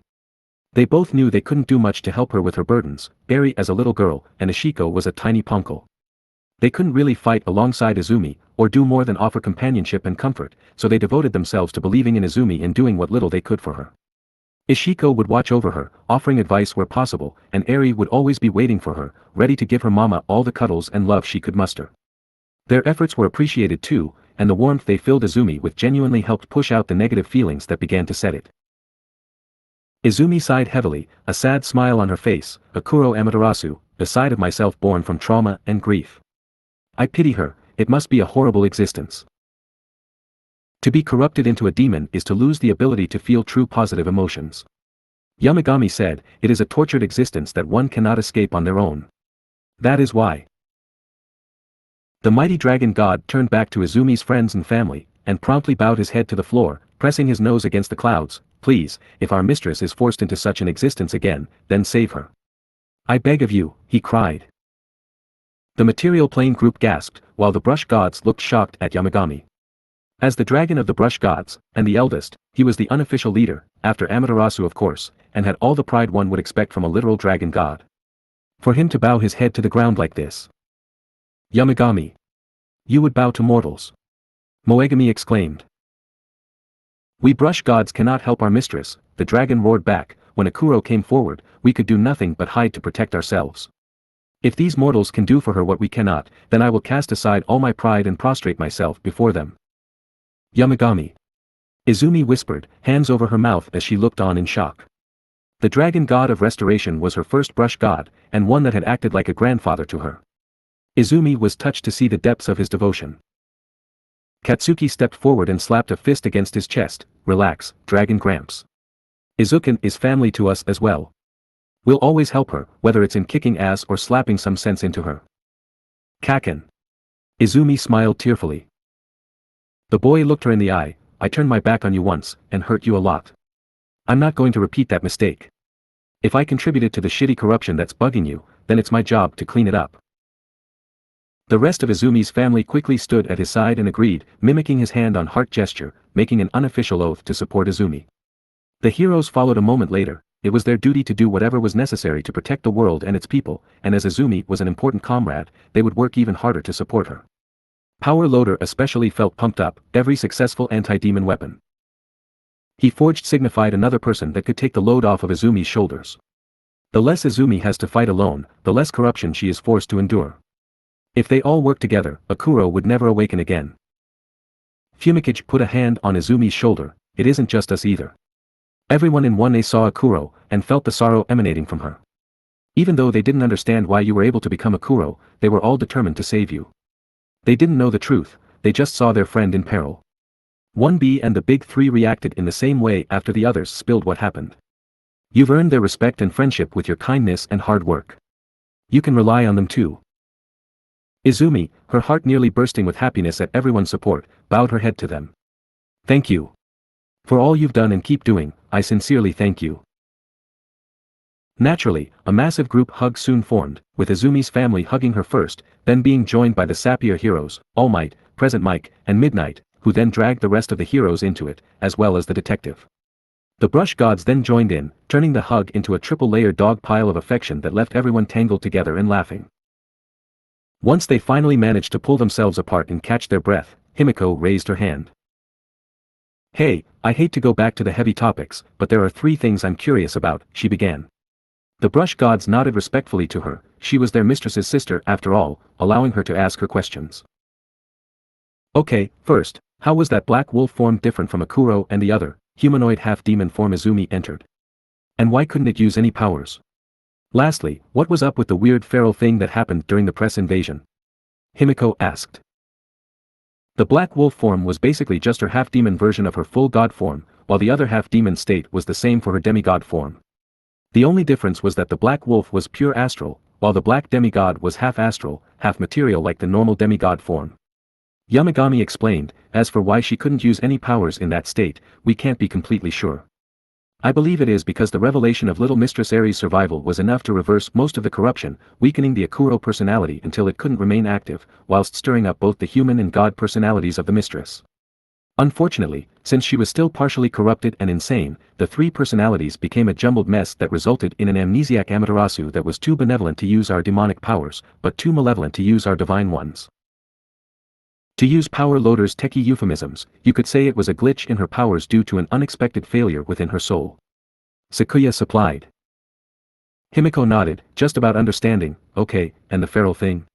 They both knew they couldn't do much to help her with her burdens, Eri as a little girl, and Ishiko was a tiny punkle. They couldn't really fight alongside Izumi, or do more than offer companionship and comfort, so they devoted themselves to believing in Izumi and doing what little they could for her. Ishiko would watch over her, offering advice where possible, and Eri would always be waiting for her, ready to give her mama all the cuddles and love she could muster. Their efforts were appreciated too, and the warmth they filled Izumi with genuinely helped push out the negative feelings that began to set it. Izumi sighed heavily, a sad smile on her face. Akuro Amaterasu, the side of myself born from trauma and grief. I pity her, it must be a horrible existence. To be corrupted into a demon is to lose the ability to feel true positive emotions. Yamagami said, it is a tortured existence that one cannot escape on their own. That is why. The mighty dragon god turned back to Izumi's friends and family, and promptly bowed his head to the floor, pressing his nose against the clouds. Please, if our mistress is forced into such an existence again, then save her. I beg of you, he cried. The material plane group gasped, while the brush gods looked shocked at Yamagami. As the dragon of the brush gods, and the eldest, he was the unofficial leader, after Amaterasu of course, and had all the pride one would expect from a literal dragon god. For him to bow his head to the ground like this. Yamagami. You would bow to mortals. Moegami exclaimed. We brush gods cannot help our mistress, the dragon roared back. When Akuro came forward, we could do nothing but hide to protect ourselves. If these mortals can do for her what we cannot, then I will cast aside all my pride and prostrate myself before them. Yamagami. Izumi whispered, hands over her mouth as she looked on in shock. The dragon god of restoration was her first brush god, and one that had acted like a grandfather to her. Izumi was touched to see the depths of his devotion. Katsuki stepped forward and slapped a fist against his chest. Relax, Dragon Gramps. Izuken is family to us as well. We'll always help her, whether it's in kicking ass or slapping some sense into her. Kaken. Izumi smiled tearfully. The boy looked her in the eye. I turned my back on you once, and hurt you a lot. I'm not going to repeat that mistake. If I contributed to the shitty corruption that's bugging you, then it's my job to clean it up. The rest of Izumi's family quickly stood at his side and agreed, mimicking his hand on heart gesture, making an unofficial oath to support Izumi. The heroes followed a moment later. It was their duty to do whatever was necessary to protect the world and its people, and as Izumi was an important comrade, they would work even harder to support her. Power Loader especially felt pumped up. Every successful anti-demon weapon he forged signified another person that could take the load off of Izumi's shoulders. The less Izumi has to fight alone, the less corruption she is forced to endure. If they all work together, Akuro would never awaken again. Fumikage put a hand on Izumi's shoulder. It isn't just us either. Everyone in 1A saw Akuro, and felt the sorrow emanating from her. Even though they didn't understand why you were able to become Akuro, they were all determined to save you. They didn't know the truth, they just saw their friend in peril. 1B and the Big Three reacted in the same way after the others spilled what happened. You've earned their respect and friendship with your kindness and hard work. You can rely on them too. Izumi, her heart nearly bursting with happiness at everyone's support, bowed her head to them. Thank you. For all you've done and keep doing, I sincerely thank you. Naturally, a massive group hug soon formed, with Izumi's family hugging her first, then being joined by the sappier heroes, All Might, Present Mike, and Midnight, who then dragged the rest of the heroes into it, as well as the detective. The brush gods then joined in, turning the hug into a triple-layered dog pile of affection that left everyone tangled together and laughing. Once they finally managed to pull themselves apart and catch their breath, Himiko raised her hand. Hey, I hate to go back to the heavy topics, but there are 3 things I'm curious about, she began. The brush gods nodded respectfully to her. She was their mistress's sister after all, allowing her to ask her questions. Okay, first, how was that black wolf form different from Akuro and the other, humanoid half-demon form Izumi entered? And why couldn't it use any powers? Lastly, what was up with the weird feral thing that happened during the press invasion? Himiko asked. The black wolf form was basically just her half-demon version of her full god form, while the other half-demon state was the same for her demigod form. The only difference was that the black wolf was pure astral, while the black demigod was half astral, half material like the normal demigod form. Yamagami explained, as for why she couldn't use any powers in that state, we can't be completely sure. I believe it is because the revelation of Little Mistress Aries' survival was enough to reverse most of the corruption, weakening the Akuro personality until it couldn't remain active, whilst stirring up both the human and god personalities of the mistress. Unfortunately, since she was still partially corrupted and insane, the 3 personalities became a jumbled mess that resulted in an amnesiac Amaterasu that was too benevolent to use our demonic powers, but too malevolent to use our divine ones. To use Power Loader's techie euphemisms, you could say it was a glitch in her powers due to an unexpected failure within her soul. Sakuya supplied. Himiko nodded, just about understanding. Okay, and the feral thing?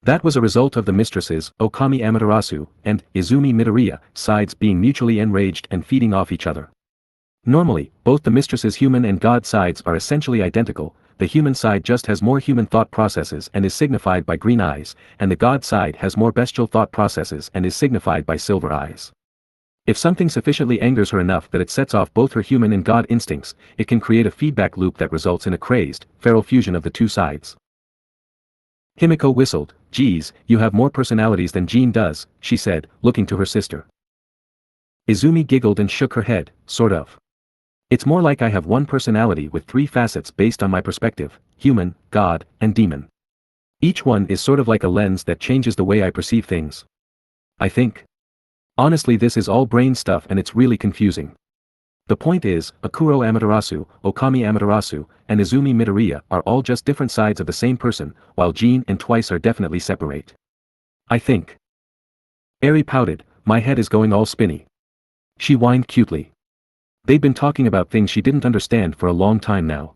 That was a result of the mistresses, OkamiHeroAmaterasu, and Izumi Midoriya, sides being mutually enraged and feeding off each other. Normally, both the mistress's human and god sides are essentially identical. The human side just has more human thought processes and is signified by green eyes, and the god side has more bestial thought processes and is signified by silver eyes. If something sufficiently angers her enough that it sets off both her human and god instincts, it can create a feedback loop that results in a crazed, feral fusion of the 2 sides. Himiko whistled. Geez, you have more personalities than Jean does, she said, looking to her sister. Izumi giggled and shook her head, sort of. It's more like I have one personality with 3 facets based on my perspective, human, god, and demon. Each one is sort of like a lens that changes the way I perceive things. I think. Honestly, this is all brain stuff and it's really confusing. The point is, Akuro Amaterasu, Okami Amaterasu, and Izumi Midoriya are all just different sides of the same person, while Jean and Twice are definitely separate. I think. Eri pouted, my head is going all spinny. She whined cutely. They'd been talking about things she didn't understand for a long time now.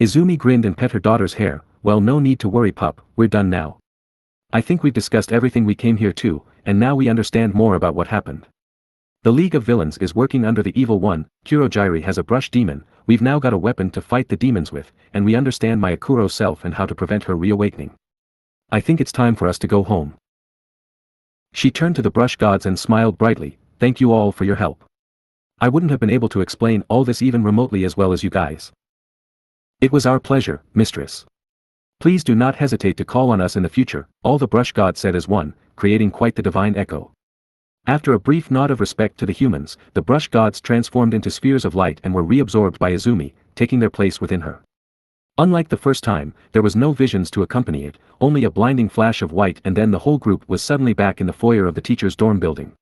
Izumi grinned and pet her daughter's hair, well, no need to worry, pup, we're done now. I think we've discussed everything we came here to, and now we understand more about what happened. The League of Villains is working under the Evil One, Kurojiiri has a brush demon, we've now got a weapon to fight the demons with, and we understand my Akuro self and how to prevent her reawakening. I think it's time for us to go home. She turned to the brush gods and smiled brightly, thank you all for your help. I wouldn't have been able to explain all this even remotely as well as you guys. It was our pleasure, mistress. Please do not hesitate to call on us in the future, all the brush gods said as one, creating quite the divine echo. After a brief nod of respect to the humans, the brush gods transformed into spheres of light and were reabsorbed by Izumi, taking their place within her. Unlike the first time, there was no visions to accompany it, only a blinding flash of white, and then the whole group was suddenly back in the foyer of the teacher's dorm building.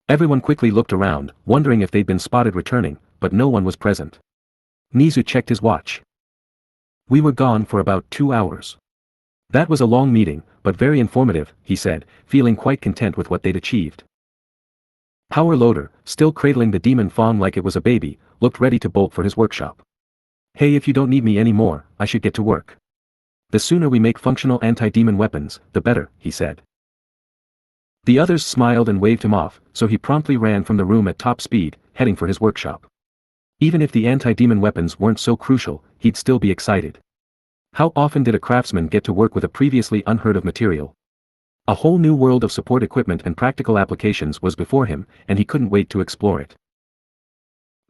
Everyone quickly looked around, wondering if they'd been spotted returning, but no one was present. Nizu checked his watch. We were gone for about 2 hours. That was a long meeting, but very informative, he said, feeling quite content with what they'd achieved. Power Loader, still cradling the demon fawn like it was a baby, looked ready to bolt for his workshop. Hey, if you don't need me anymore, I should get to work. The sooner we make functional anti-demon weapons, the better, he said. The others smiled and waved him off, so he promptly ran from the room at top speed, heading for his workshop. Even if the anti-demon weapons weren't so crucial, he'd still be excited. How often did a craftsman get to work with a previously unheard of material? A whole new world of support equipment and practical applications was before him, and he couldn't wait to explore it.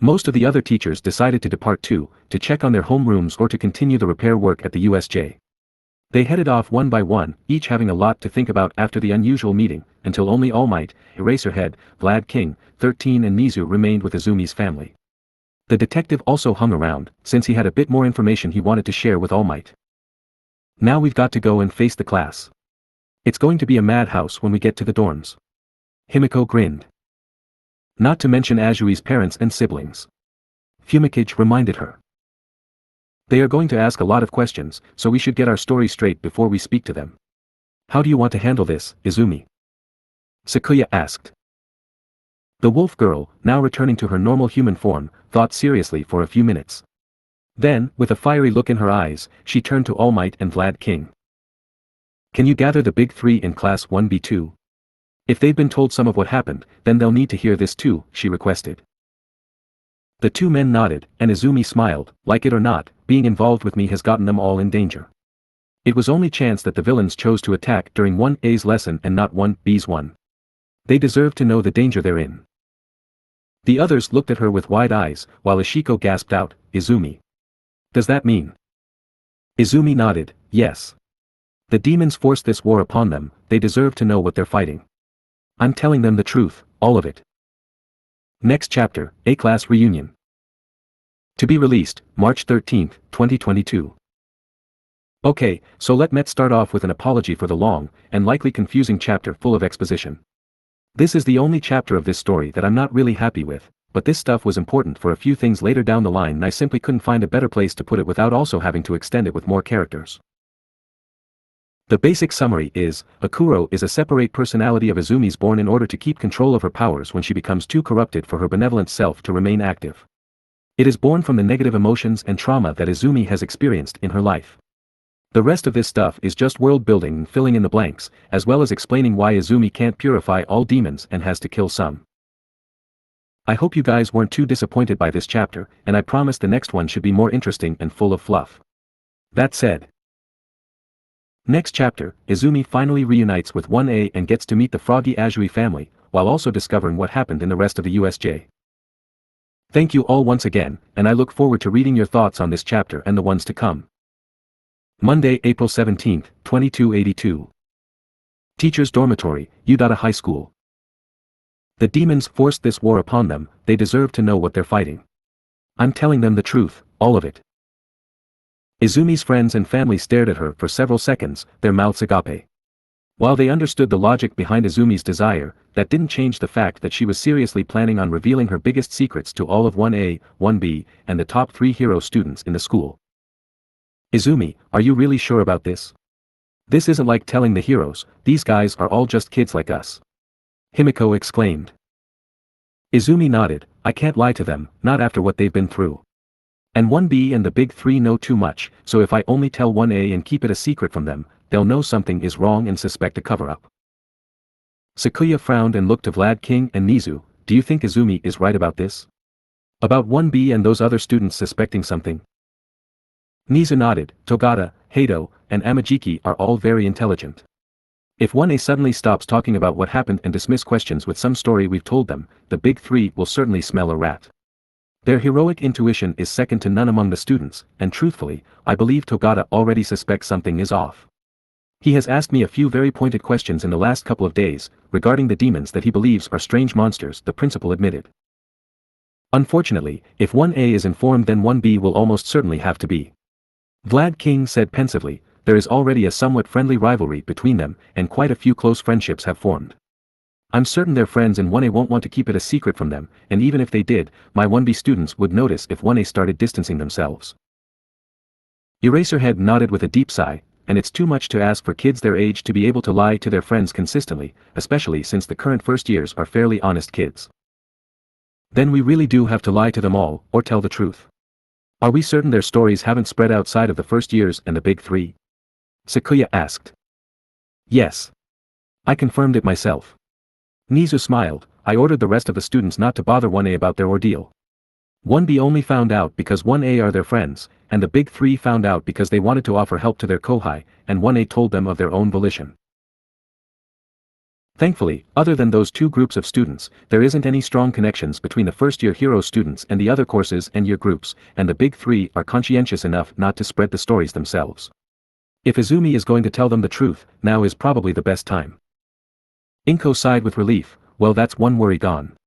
Most of the other teachers decided to depart too, to check on their homerooms or to continue the repair work at the USJ. They headed off one by one, each having a lot to think about after the unusual meeting, until only All Might, Eraserhead, Vlad King, 13 and Nizu remained with Izumi's family. The detective also hung around, since he had a bit more information he wanted to share with All Might. Now we've got to go and face the class. It's going to be a madhouse when we get to the dorms. Himiko grinned. Not to mention Azui's parents and siblings. Fumikage reminded her. They are going to ask a lot of questions, so we should get our story straight before we speak to them. How do you want to handle this, Izumi? Sakuya asked. The wolf girl, now returning to her normal human form, thought seriously for a few minutes. Then, with a fiery look in her eyes, she turned to All Might and Vlad King. Can you gather the big three in class 1B2? If they've been told some of what happened, then they'll need to hear this too, she requested. The two men nodded, and Izumi smiled, like it or not, being involved with me has gotten them all in danger. It was only chance that the villains chose to attack during 1A's lesson and not 1B's one. They deserve to know the danger they're in. The others looked at her with wide eyes, while Ishiko gasped out, Izumi. Does that mean? Izumi nodded, yes. The demons forced this war upon them, they deserve to know what they're fighting. I'm telling them the truth, all of it. Next chapter, A-Class Reunion. To be released, March 13, 2022. Okay, so let's start off with an apology for the long, and likely confusing chapter full of exposition. This is the only chapter of this story that I'm not really happy with, but this stuff was important for a few things later down the line and I simply couldn't find a better place to put it without also having to extend it with more characters. The basic summary is, Akuro is a separate personality of Izumi's born in order to keep control of her powers when she becomes too corrupted for her benevolent self to remain active. It is born from the negative emotions and trauma that Izumi has experienced in her life. The rest of this stuff is just world building and filling in the blanks, as well as explaining why Izumi can't purify all demons and has to kill some. I hope you guys weren't too disappointed by this chapter, and I promise the next one should be more interesting and full of fluff. That said, next chapter, Izumi finally reunites with 1A and gets to meet the Froggy Azui family, while also discovering what happened in the rest of the USJ. Thank you all once again, and I look forward to reading your thoughts on this chapter and the ones to come. Monday, April 17, 2282. Teacher's Dormitory, Udata High School. The demons forced this war upon them, they deserve to know what they're fighting. I'm telling them the truth, all of it. Izumi's friends and family stared at her for several seconds, their mouths agape. While they understood the logic behind Izumi's desire, that didn't change the fact that she was seriously planning on revealing her biggest secrets to all of 1A, 1B, and the top 3 hero students in the school. Izumi, are you really sure about this? This isn't like telling the heroes, these guys are all just kids like us. Himiko exclaimed. Izumi nodded, I can't lie to them, not after what they've been through. And 1B and the big 3 know too much, so if I only tell 1A and keep it a secret from them, they'll know something is wrong and suspect a cover-up. Sakuya frowned and looked to Vlad King and Nizu, do you think Izumi is right about this? About 1B and those other students suspecting something? Nizu nodded, Togata, Hato, and Amajiki are all very intelligent. If 1A suddenly stops talking about what happened and dismiss questions with some story we've told them, the big 3 will certainly smell a rat. Their heroic intuition is second to none among the students, and truthfully, I believe Togata already suspects something is off. He has asked me a few very pointed questions in the last couple of days, regarding the demons that he believes are strange monsters, the principal admitted. Unfortunately, if 1A is informed then 1B will almost certainly have to be. Vlad King said pensively, there is already a somewhat friendly rivalry between them, and quite a few close friendships have formed. I'm certain their friends in 1A won't want to keep it a secret from them, and even if they did, my 1B students would notice if 1A started distancing themselves. Eraserhead nodded with a deep sigh, and it's too much to ask for kids their age to be able to lie to their friends consistently, especially since the current first years are fairly honest kids. Then we really do have to lie to them all, or tell the truth. Are we certain their stories haven't spread outside of the first years and the big 3? Sakuya asked. Yes. I confirmed it myself. Nizu smiled, I ordered the rest of the students not to bother 1A about their ordeal. 1B only found out because 1A are their friends, and the big 3 found out because they wanted to offer help to their kōhei, and 1A told them of their own volition. Thankfully, other than those 2 groups of students, there isn't any strong connections between the first-year hero students and the other courses and year groups, and the big 3 are conscientious enough not to spread the stories themselves. If Izumi is going to tell them the truth, now is probably the best time. Inko sighed with relief, well that's one worry gone.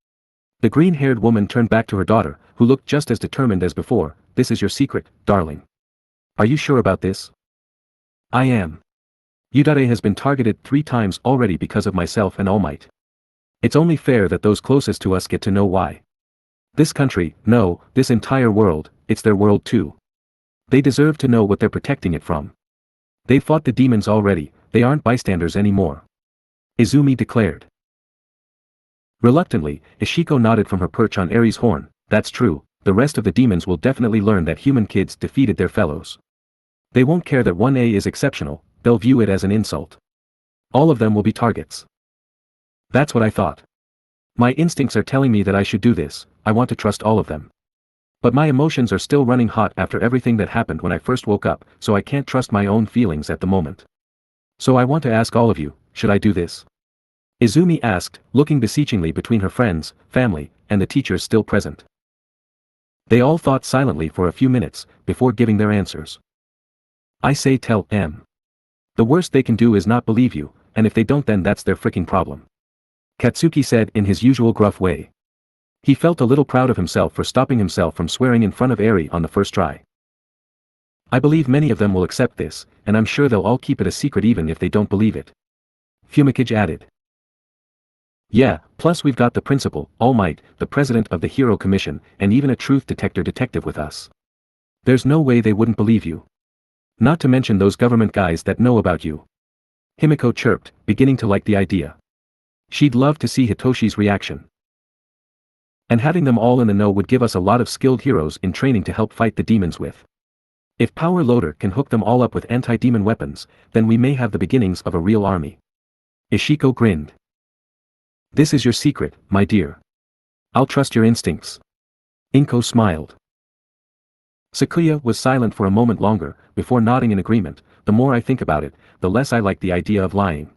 The green-haired woman turned back to her daughter, who looked just as determined as before, this is your secret, darling. Are you sure about this? I am. Yudare has been targeted 3 times already because of myself and All Might. It's only fair that those closest to us get to know why. This country, no, this entire world, it's their world too. They deserve to know what they're protecting it from. They've fought the demons already, they aren't bystanders anymore. Izumi declared. Reluctantly, Ishiko nodded from her perch on Aries' horn, that's true, the rest of the demons will definitely learn that human kids defeated their fellows. They won't care that 1A is exceptional, they'll view it as an insult. All of them will be targets. That's what I thought. My instincts are telling me that I should do this, I want to trust all of them. But my emotions are still running hot after everything that happened when I first woke up, so I can't trust my own feelings at the moment. So I want to ask all of you, should I do this? Izumi asked, looking beseechingly between her friends, family, and the teachers still present. They all thought silently for a few minutes, before giving their answers. I say tell M. The worst they can do is not believe you, and if they don't then that's their freaking problem. Katsuki said in his usual gruff way. He felt a little proud of himself for stopping himself from swearing in front of Eri on the first try. I believe many of them will accept this, and I'm sure they'll all keep it a secret even if they don't believe it. Fumikage added. Yeah, plus we've got the principal, All Might, the president of the Hero Commission, and even a truth detector detective with us. There's no way they wouldn't believe you. Not to mention those government guys that know about you. Himiko chirped, beginning to like the idea. She'd love to see Hitoshi's reaction. And having them all in the know would give us a lot of skilled heroes in training to help fight the demons with. If Power Loader can hook them all up with anti-demon weapons, then we may have the beginnings of a real army. Ishiko grinned. This is your secret, my dear. I'll trust your instincts. Inko smiled. Sakuya was silent for a moment longer, before nodding in agreement, the more I think about it, the less I like the idea of lying.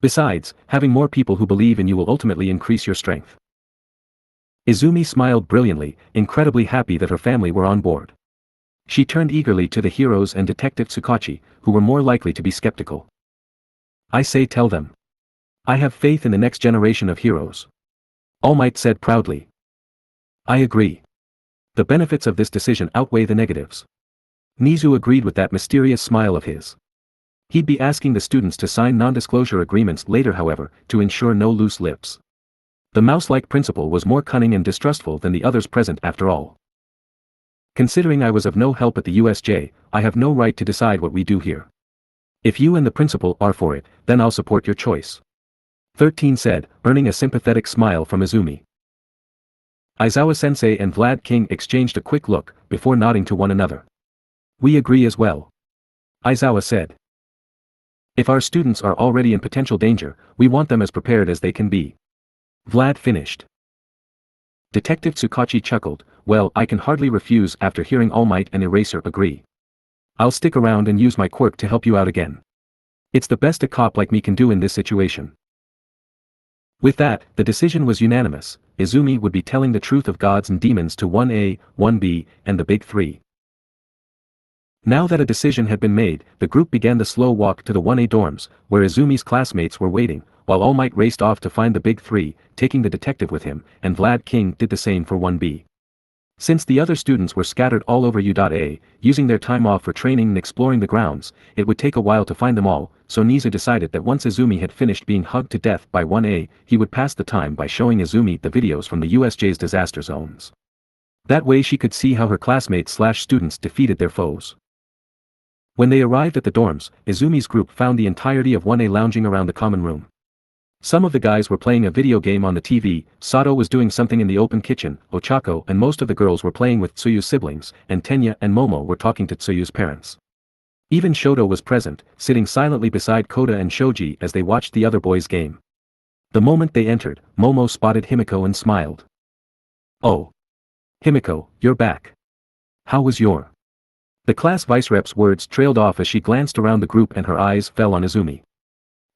Besides, having more people who believe in you will ultimately increase your strength. Izumi smiled brilliantly, incredibly happy that her family were on board. She turned eagerly to the heroes and Detective Tsukachi, who were more likely to be skeptical. I say tell them. I have faith in the next generation of heroes. All Might said proudly. I agree. The benefits of this decision outweigh the negatives. Nizu agreed with that mysterious smile of his. He'd be asking the students to sign non-disclosure agreements later however, to ensure no loose lips. The mouse-like principal was more cunning and distrustful than the others present after all. Considering I was of no help at the USJ, I have no right to decide what we do here. If you and the principal are for it, then I'll support your choice. 13 said, earning a sympathetic smile from Izumi. Aizawa-sensei and Vlad King exchanged a quick look, before nodding to one another. We agree as well. Aizawa said. If our students are already in potential danger, we want them as prepared as they can be. Vlad finished. Detective Tsukachi chuckled, well, I can hardly refuse after hearing All Might and Eraser agree. I'll stick around and use my quirk to help you out again. It's the best a cop like me can do in this situation. With that, the decision was unanimous. Izumi would be telling the truth of gods and demons to 1A, 1B, and the Big Three. Now that a decision had been made, the group began the slow walk to the 1A dorms, where Izumi's classmates were waiting, while All Might raced off to find the Big Three, taking the detective with him, and Vlad King did the same for 1B. Since the other students were scattered all over U.A, using their time off for training and exploring the grounds, it would take a while to find them all, so Nizu decided that once Izumi had finished being hugged to death by 1A, he would pass the time by showing Izumi the videos from the USJ's disaster zones. That way she could see how her classmates/students defeated their foes. When they arrived at the dorms, Izumi's group found the entirety of 1A lounging around the common room. Some of the guys were playing a video game on the TV, Sato was doing something in the open kitchen, Ochako and most of the girls were playing with Tsuyu's siblings, and Tenya and Momo were talking to Tsuyu's parents. Even Shoto was present, sitting silently beside Kota and Shoji as they watched the other boys' game. The moment they entered, Momo spotted Himiko and smiled. Oh. Himiko, you're back. How was your... The class vice-rep's words trailed off as she glanced around the group and her eyes fell on Izumi.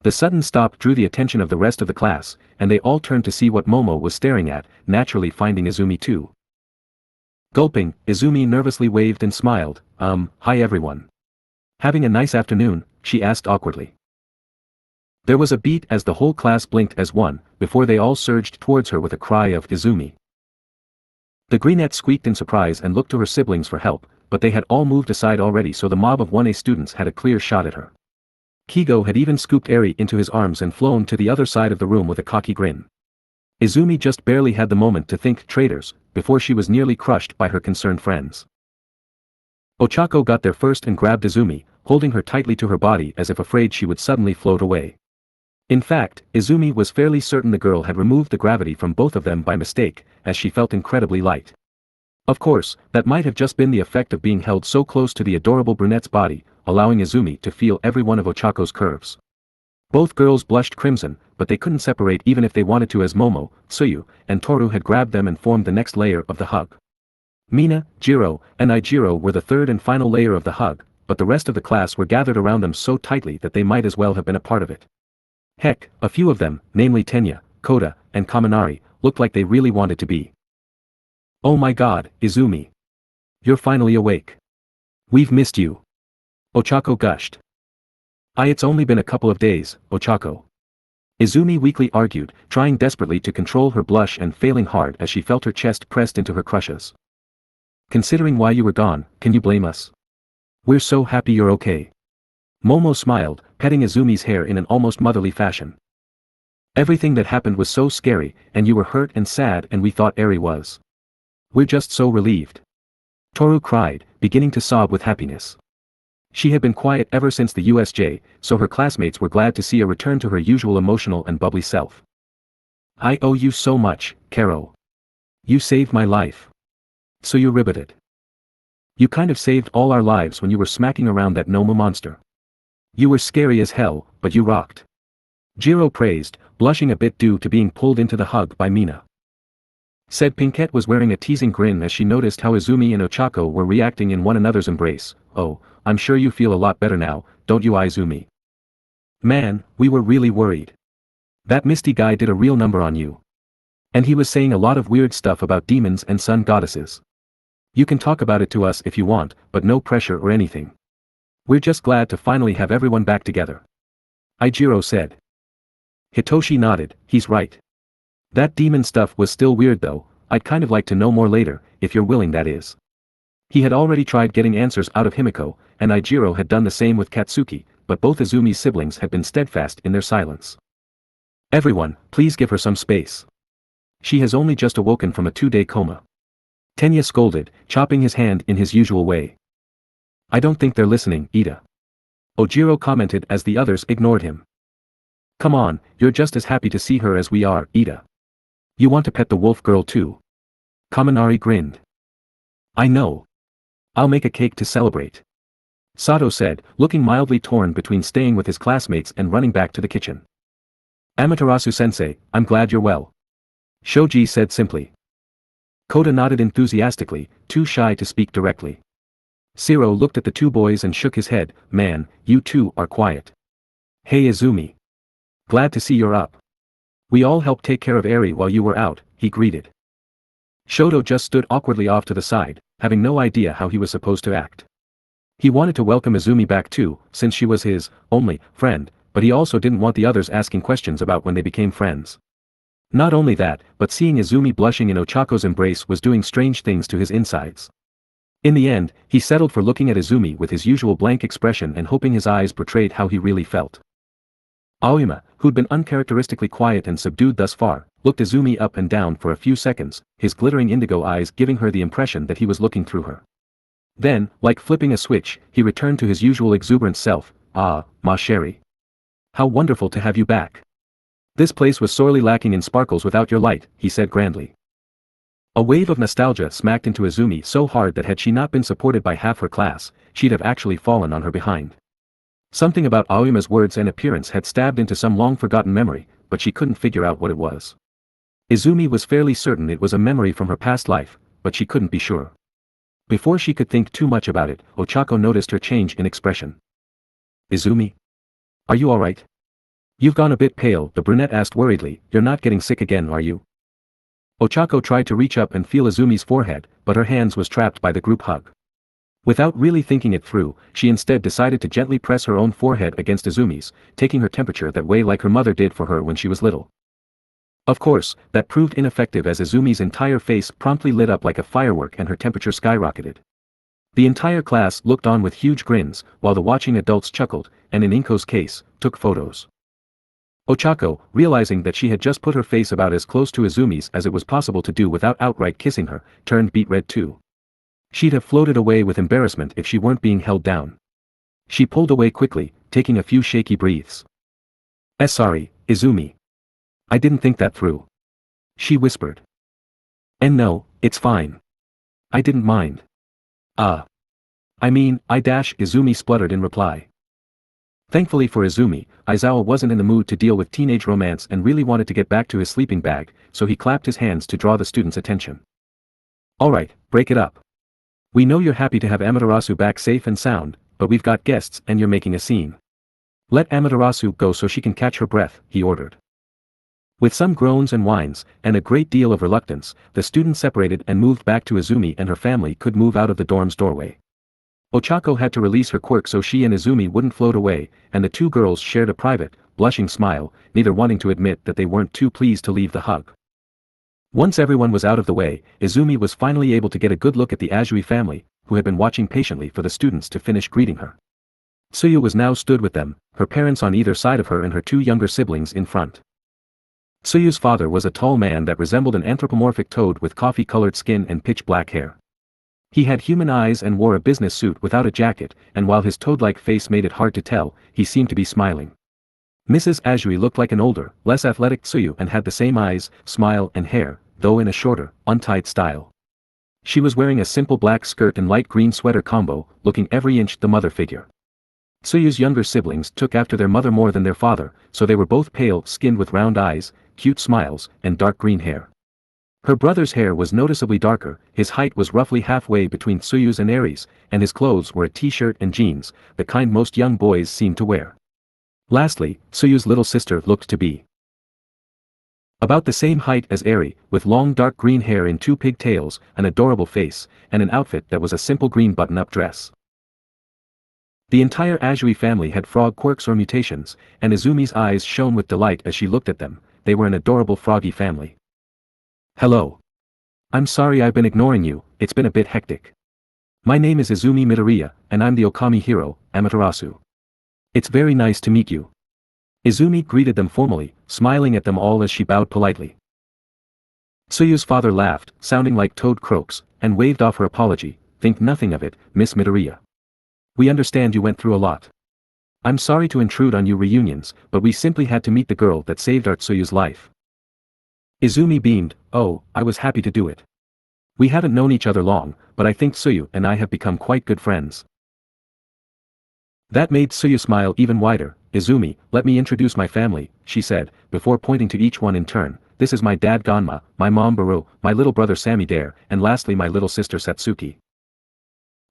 The sudden stop drew the attention of the rest of the class, and they all turned to see what Momo was staring at, naturally finding Izumi too. Gulping, Izumi nervously waved and smiled, hi everyone. Having a nice afternoon, she asked awkwardly. There was a beat as the whole class blinked as one, before they all surged towards her with a cry of Izumi. The greenette squeaked in surprise and looked to her siblings for help, but they had all moved aside already so the mob of 1A students had a clear shot at her. Kigo had even scooped Eri into his arms and flown to the other side of the room with a cocky grin. Izumi just barely had the moment to think traitors, before she was nearly crushed by her concerned friends. Ochako got there first and grabbed Izumi, holding her tightly to her body as if afraid she would suddenly float away. In fact, Izumi was fairly certain the girl had removed the gravity from both of them by mistake, as she felt incredibly light. Of course, that might have just been the effect of being held so close to the adorable brunette's body, allowing Izumi to feel every one of Ochako's curves. Both girls blushed crimson, but they couldn't separate even if they wanted to as Momo, Tsuyu, and Toru had grabbed them and formed the next layer of the hug. Mina, Jiro, and Ijiro were the third and final layer of the hug, but the rest of the class were gathered around them so tightly that they might as well have been a part of it. Heck, a few of them, namely Tenya, Kota, and Kaminari, looked like they really wanted to be. Oh my god, Izumi. You're finally awake. We've missed you. Ochako gushed. It's only been a couple of days, Ochako. Izumi weakly argued, trying desperately to control her blush and failing hard as she felt her chest pressed into her crush's. Considering why you were gone, can you blame us? We're so happy you're okay. Momo smiled, petting Izumi's hair in an almost motherly fashion. Everything that happened was so scary, and you were hurt and sad and we thought Eri was. We're just so relieved. Toru cried, beginning to sob with happiness. She had been quiet ever since the USJ, so her classmates were glad to see a return to her usual emotional and bubbly self. I owe you so much, Karo. You saved my life. So you riveted. You kind of saved all our lives when you were smacking around that Nomu monster. You were scary as hell, but you rocked. Jiro praised, blushing a bit due to being pulled into the hug by Mina. Said Pinkette was wearing a teasing grin as she noticed how Izumi and Ochako were reacting in one another's embrace. Oh, I'm sure you feel a lot better now, don't you Izumi? Man, we were really worried. That Misty guy did a real number on you. And he was saying a lot of weird stuff about demons and sun goddesses. You can talk about it to us if you want, but no pressure or anything. We're just glad to finally have everyone back together. Ijiro said. Hitoshi nodded, he's right. That demon stuff was still weird though, I'd kind of like to know more later, if you're willing that is. He had already tried getting answers out of Himiko, and Ijiro had done the same with Katsuki, but both Izumi's siblings had been steadfast in their silence. Everyone, please give her some space. She has only just awoken from a 2-day coma. Tenya scolded, chopping his hand in his usual way. I don't think they're listening, Ida. Ojiro commented as the others ignored him. Come on, you're just as happy to see her as we are, Ida. You want to pet the wolf girl too? Kaminari grinned. I know. I'll make a cake to celebrate. Sato said, looking mildly torn between staying with his classmates and running back to the kitchen. Amaterasu-sensei, I'm glad you're well. Shoji said simply. Koda nodded enthusiastically, too shy to speak directly. Shiro looked at the two boys and shook his head, man, you two are quiet. Hey Izumi. Glad to see you're up. We all helped take care of Eri while you were out, he greeted. Shoto just stood awkwardly off to the side, having no idea how he was supposed to act. He wanted to welcome Izumi back too, since she was his only friend, but he also didn't want the others asking questions about when they became friends. Not only that, but seeing Izumi blushing in Ochako's embrace was doing strange things to his insides. In the end, he settled for looking at Izumi with his usual blank expression and hoping his eyes portrayed how he really felt. Aoyama, who'd been uncharacteristically quiet and subdued thus far, looked Izumi up and down for a few seconds, his glittering indigo eyes giving her the impression that he was looking through her. Then, like flipping a switch, he returned to his usual exuberant self, ah, ma chérie. How wonderful to have you back. This place was sorely lacking in sparkles without your light, he said grandly. A wave of nostalgia smacked into Izumi so hard that had she not been supported by half her class, she'd have actually fallen on her behind. Something about Aoyama's words and appearance had stabbed into some long-forgotten memory, but she couldn't figure out what it was. Izumi was fairly certain it was a memory from her past life, but she couldn't be sure. Before she could think too much about it, Ochako noticed her change in expression. Izumi? Are you alright? You've gone a bit pale, the brunette asked worriedly, you're not getting sick again, are you? Ochako tried to reach up and feel Izumi's forehead, but her hands was trapped by the group hug. Without really thinking it through, she instead decided to gently press her own forehead against Izumi's, taking her temperature that way like her mother did for her when she was little. Of course, that proved ineffective as Izumi's entire face promptly lit up like a firework and her temperature skyrocketed. The entire class looked on with huge grins, while the watching adults chuckled, and in Inko's case, took photos. Ochako, realizing that she had just put her face about as close to Izumi's as it was possible to do without outright kissing her, turned beet red too. She'd have floated away with embarrassment if she weren't being held down. She pulled away quickly, taking a few shaky breaths. Sorry, Izumi. I didn't think that through. She whispered. And no, it's fine. I didn't mind. Izumi spluttered in reply. Thankfully for Izumi, Aizawa wasn't in the mood to deal with teenage romance and really wanted to get back to his sleeping bag, so he clapped his hands to draw the students' attention. Alright, break it up. We know you're happy to have Amaterasu back safe and sound, but we've got guests and you're making a scene. Let Amaterasu go so she can catch her breath, he ordered. With some groans and whines, and a great deal of reluctance, the students separated and moved back to Izumi and her family could move out of the dorm's doorway. Ochako had to release her quirk so she and Izumi wouldn't float away, and the two girls shared a private, blushing smile, neither wanting to admit that they weren't too pleased to leave the hug. Once everyone was out of the way, Izumi was finally able to get a good look at the Azui family, who had been watching patiently for the students to finish greeting her. Tsuyu was now stood with them, her parents on either side of her and her two younger siblings in front. Tsuyu's father was a tall man that resembled an anthropomorphic toad with coffee-colored skin and pitch-black hair. He had human eyes and wore a business suit without a jacket, and while his toad-like face made it hard to tell, he seemed to be smiling. Mrs. Azui looked like an older, less athletic Tsuyu and had the same eyes, smile and hair, though in a shorter, untied style. She was wearing a simple black skirt and light green sweater combo, looking every inch the mother figure. Tsuyu's younger siblings took after their mother more than their father, so they were both pale-skinned with round eyes, cute smiles, and dark green hair. Her brother's hair was noticeably darker, his height was roughly halfway between Tsuyu's and Eri's, and his clothes were a t-shirt and jeans, the kind most young boys seemed to wear. Lastly, Tsuyu's little sister looked to be about the same height as Eri, with long dark green hair in two pigtails, an adorable face, and an outfit that was a simple green button-up dress. The entire Azui family had frog quirks or mutations, and Izumi's eyes shone with delight as she looked at them. They were an adorable froggy family. Hello. I'm sorry I've been ignoring you, it's been a bit hectic. My name is Izumi Midoriya, and I'm the Okami hero, Amaterasu. It's very nice to meet you. Izumi greeted them formally, smiling at them all as she bowed politely. Tsuyu's father laughed, sounding like toad croaks, and waved off her apology. Think nothing of it, Miss Midoriya. We understand you went through a lot. I'm sorry to intrude on you reunions, but we simply had to meet the girl that saved our Tsuyu's life. Izumi beamed. Oh, I was happy to do it. We haven't known each other long, but I think Tsuyu and I have become quite good friends. That made Tsuyu smile even wider. Izumi, let me introduce my family, she said, before pointing to each one in turn. This is my dad Ganma, my mom Baru, my little brother Sammy Dare, and lastly my little sister Satsuki.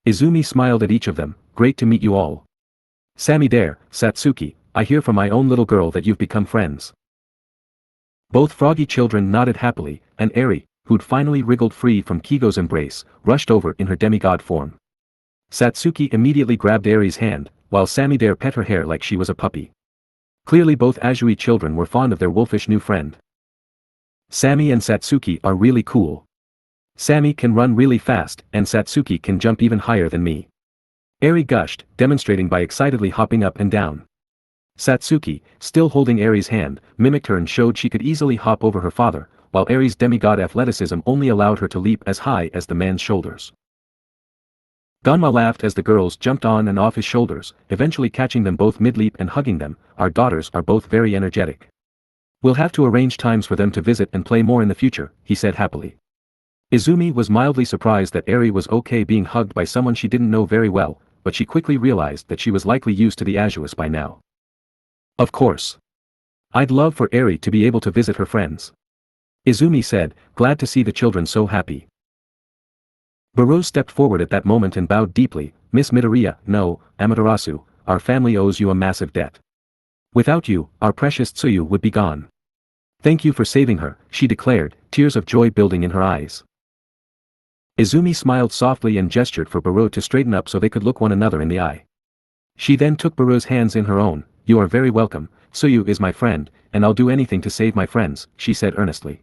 Izumi smiled at each of them. Great to meet you all. Sammy Dare, Satsuki, I hear from my own little girl that you've become friends. Both froggy children nodded happily, and Eri, who'd finally wriggled free from Kigo's embrace, rushed over in her demigod form. Satsuki immediately grabbed Eri's hand, while Sammy Dare pet her hair like she was a puppy. Clearly both Azui children were fond of their wolfish new friend. Sammy and Satsuki are really cool. Sammy can run really fast, and Satsuki can jump even higher than me. Eri gushed, demonstrating by excitedly hopping up and down. Satsuki, still holding Eri's hand, mimicked her and showed she could easily hop over her father, while Eri's demigod athleticism only allowed her to leap as high as the man's shoulders. Ganma laughed as the girls jumped on and off his shoulders, eventually catching them both mid-leap and hugging them. Our daughters are both very energetic. We'll have to arrange times for them to visit and play more in the future, he said happily. Izumi was mildly surprised that Eri was okay being hugged by someone she didn't know very well, but she quickly realized that she was likely used to the Azuis by now. Of course. I'd love for Eri to be able to visit her friends. Izumi said, glad to see the children so happy. Baru stepped forward at that moment and bowed deeply. Miss Midoriya, no, Amaterasu, our family owes you a massive debt. Without you, our precious Tsuyu would be gone. Thank you for saving her, she declared, tears of joy building in her eyes. Izumi smiled softly and gestured for Baru to straighten up so they could look one another in the eye. She then took Baru's hands in her own. You are very welcome, Tsuyu is my friend, and I'll do anything to save my friends, she said earnestly.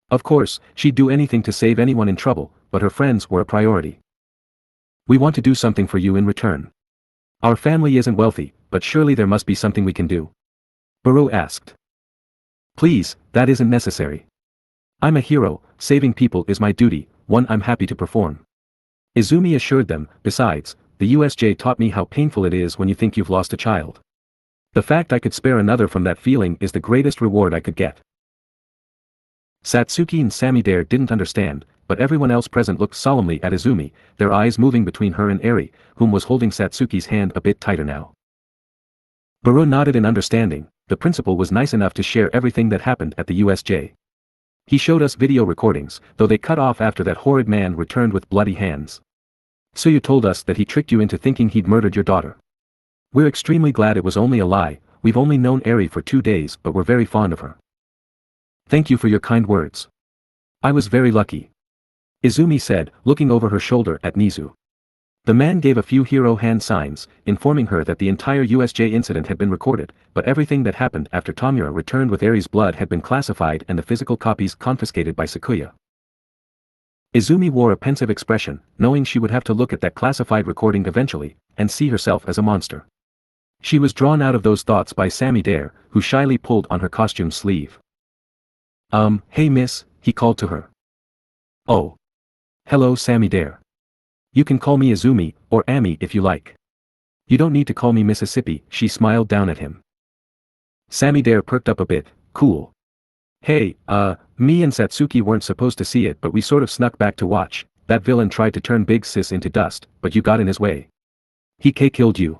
Of course, she'd do anything to save anyone in trouble, but her friends were a priority. We want to do something for you in return. Our family isn't wealthy, but surely there must be something we can do. Baru asked. Please, that isn't necessary. I'm a hero, saving people is my duty, one I'm happy to perform. Izumi assured them, besides, the USJ taught me how painful it is when you think you've lost a child. The fact I could spare another from that feeling is the greatest reward I could get. Satsuki and Sammy Dare didn't understand, but everyone else present looked solemnly at Izumi, their eyes moving between her and Eri, whom was holding Satsuki's hand a bit tighter now. Baru nodded in understanding. The principal was nice enough to share everything that happened at the USJ. He showed us video recordings, though they cut off after that horrid man returned with bloody hands. Tsuyu told us that he tricked you into thinking he'd murdered your daughter. We're extremely glad it was only a lie. We've only known Eri for 2 days but we're very fond of her. Thank you for your kind words. I was very lucky. Izumi said, looking over her shoulder at Nizu. The man gave a few hero hand signs, informing her that the entire USJ incident had been recorded, but everything that happened after Tamura returned with Eri's blood had been classified and the physical copies confiscated by Sakuya. Izumi wore a pensive expression, knowing she would have to look at that classified recording eventually, and see herself as a monster. She was drawn out of those thoughts by Sammy Dare, who shyly pulled on her costume sleeve. Hey miss, he called to her. Oh. Hello Sammy Dare. You can call me Izumi, or Ami if you like. You don't need to call me Mississippi, she smiled down at him. Sammy Dare perked up a bit, cool. Hey, me and Satsuki weren't supposed to see it but we sort of snuck back to watch. That villain tried to turn Big Sis into dust, but you got in his way. He killed you.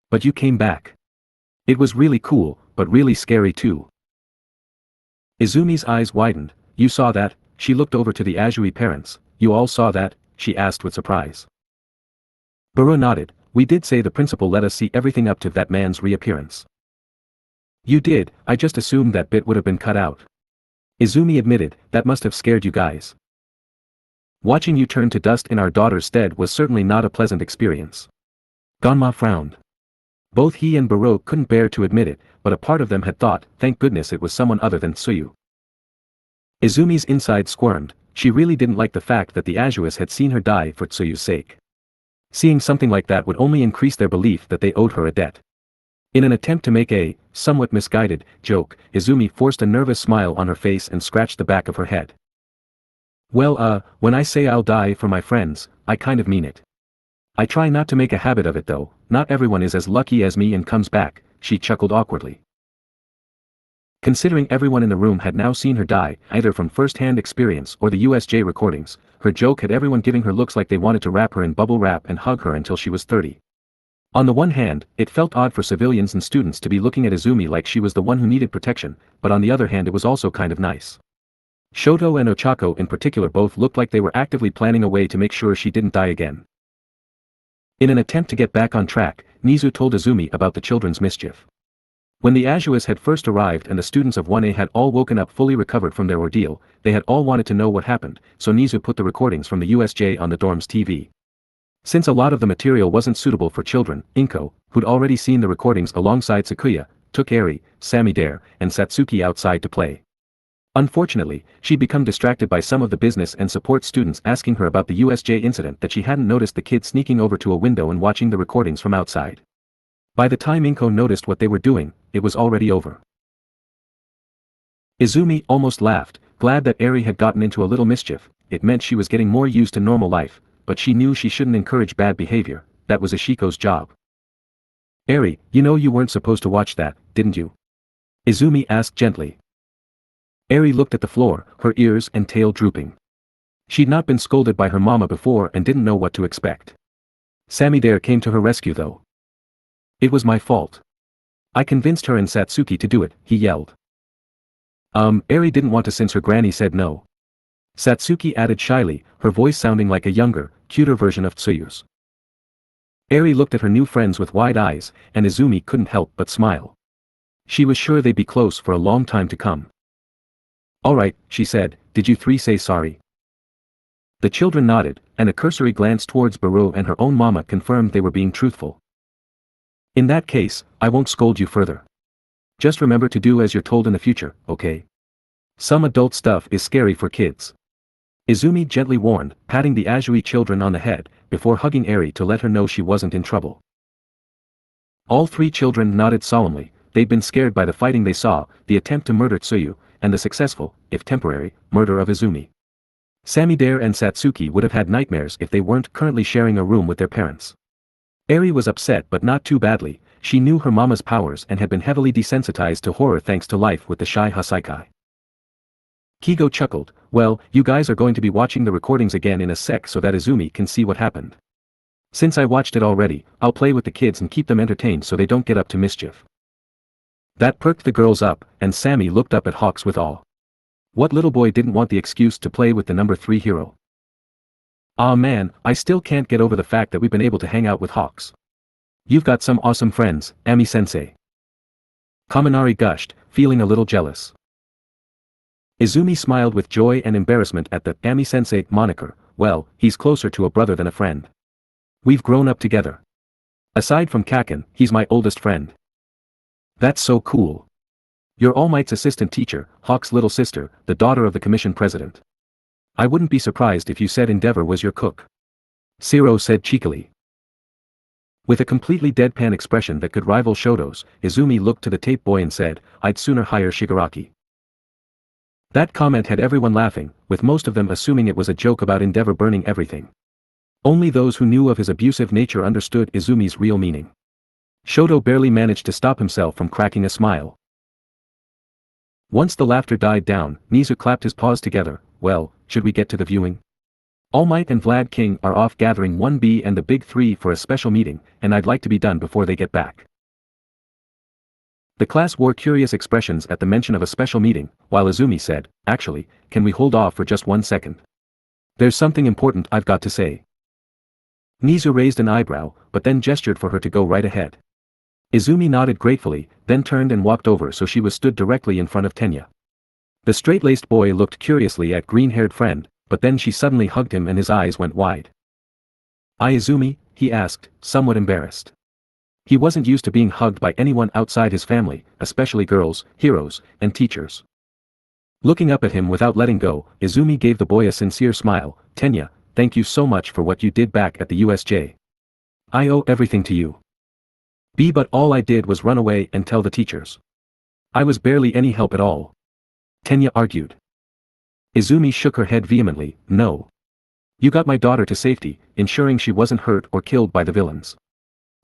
But you came back. It was really cool, but really scary too. Izumi's eyes widened. You saw that? She looked over to the Azui parents. You all saw that? She asked with surprise. Baru nodded. We did say the principal let us see everything up to that man's reappearance. You did, I just assumed that bit would have been cut out. Izumi admitted, that must have scared you guys. Watching you turn to dust in our daughter's stead was certainly not a pleasant experience. Ganma frowned. Both he and Baru couldn't bear to admit it, but a part of them had thought, thank goodness it was someone other than Tsuyu. Izumi's inside squirmed. She really didn't like the fact that the Azuis had seen her die for Tsuyu's sake. Seeing something like that would only increase their belief that they owed her a debt. In an attempt to make a, somewhat misguided, joke, Izumi forced a nervous smile on her face and scratched the back of her head. Well, when I say I'll die for my friends, I kind of mean it. I try not to make a habit of it though, not everyone is as lucky as me and comes back, she chuckled awkwardly. Considering everyone in the room had now seen her die, either from first-hand experience or the USJ recordings, her joke had everyone giving her looks like they wanted to wrap her in bubble wrap and hug her until she was 30. On the one hand, it felt odd for civilians and students to be looking at Izumi like she was the one who needed protection, but on the other hand it was also kind of nice. Shoto and Ochako in particular both looked like they were actively planning a way to make sure she didn't die again. In an attempt to get back on track, Nizu told Izumi about the children's mischief. When the Azuas had first arrived and the students of 1A had all woken up fully recovered from their ordeal, they had all wanted to know what happened, so Nizu put the recordings from the USJ on the dorm's TV. Since a lot of the material wasn't suitable for children, Inko, who'd already seen the recordings alongside Sakuya, took Eri, Samidare, and Satsuki outside to play. Unfortunately, she'd become distracted by some of the business and support students asking her about the USJ incident that she hadn't noticed the kids sneaking over to a window and watching the recordings from outside. By the time Inko noticed what they were doing, it was already over. Izumi almost laughed, glad that Eri had gotten into a little mischief. It meant she was getting more used to normal life, but she knew she shouldn't encourage bad behavior. That was Ishiko's job. Eri, you know you weren't supposed to watch that, didn't you? Izumi asked gently. Eri looked at the floor, her ears and tail drooping. She'd not been scolded by her mama before and didn't know what to expect. Samidare came to her rescue though. It was my fault. I convinced her and Satsuki to do it, he yelled. Eri didn't want to since her granny said no. Satsuki added shyly, her voice sounding like a younger, cuter version of Tsuyu's. Eri looked at her new friends with wide eyes, and Izumi couldn't help but smile. She was sure they'd be close for a long time to come. Alright, she said, did you three say sorry? The children nodded, and a cursory glance towards Baru and her own mama confirmed they were being truthful. In that case, I won't scold you further. Just remember to do as you're told in the future, okay? Some adult stuff is scary for kids. Izumi gently warned, patting the Azui children on the head, before hugging Eri to let her know she wasn't in trouble. All three children nodded solemnly. They'd been scared by the fighting they saw, the attempt to murder Tsuyu, and the successful, if temporary, murder of Izumi. Samidare and Satsuki would have had nightmares if they weren't currently sharing a room with their parents. Eri was upset but not too badly. She knew her mama's powers and had been heavily desensitized to horror thanks to life with the Shy Hasaikai. Kigo chuckled, well, you guys are going to be watching the recordings again in a sec so that Izumi can see what happened. Since I watched it already, I'll play with the kids and keep them entertained so they don't get up to mischief. That perked the girls up, and Sammy looked up at Hawks with awe. What little boy didn't want the excuse to play with the number 3 hero? Aw man, I still can't get over the fact that we've been able to hang out with Hawks. You've got some awesome friends, Ami-sensei. Kaminari gushed, feeling a little jealous. Izumi smiled with joy and embarrassment at the Ami-sensei moniker. Well, he's closer to a brother than a friend. We've grown up together. Aside from Kaken, he's my oldest friend. That's so cool. You're All Might's assistant teacher, Hawk's little sister, the daughter of the commission president. I wouldn't be surprised if you said Endeavor was your cook. Shiro said cheekily. With a completely deadpan expression that could rival Shoto's, Izumi looked to the tape boy and said, I'd sooner hire Shigaraki. That comment had everyone laughing, with most of them assuming it was a joke about Endeavor burning everything. Only those who knew of his abusive nature understood Izumi's real meaning. Shoto barely managed to stop himself from cracking a smile. Once the laughter died down, Nizu clapped his paws together. Well, should we get to the viewing? All Might and Vlad King are off gathering 1B and the Big 3 for a special meeting, and I'd like to be done before they get back. The class wore curious expressions at the mention of a special meeting, while Izumi said, actually, can we hold off for just 1 second? There's something important I've got to say. Nizu raised an eyebrow, but then gestured for her to go right ahead. Izumi nodded gratefully, then turned and walked over so she was stood directly in front of Tenya. The straight-laced boy looked curiously at green-haired friend, but then she suddenly hugged him and his eyes went wide. Izumi, he asked, somewhat embarrassed. He wasn't used to being hugged by anyone outside his family, especially girls, heroes, and teachers. Looking up at him without letting go, Izumi gave the boy a sincere smile. Tenya, thank you so much for what you did back at the USJ. I owe everything to you. But all I did was run away and tell the teachers. I was barely any help at all. Tenya argued. Izumi shook her head vehemently, no. You got my daughter to safety, ensuring she wasn't hurt or killed by the villains.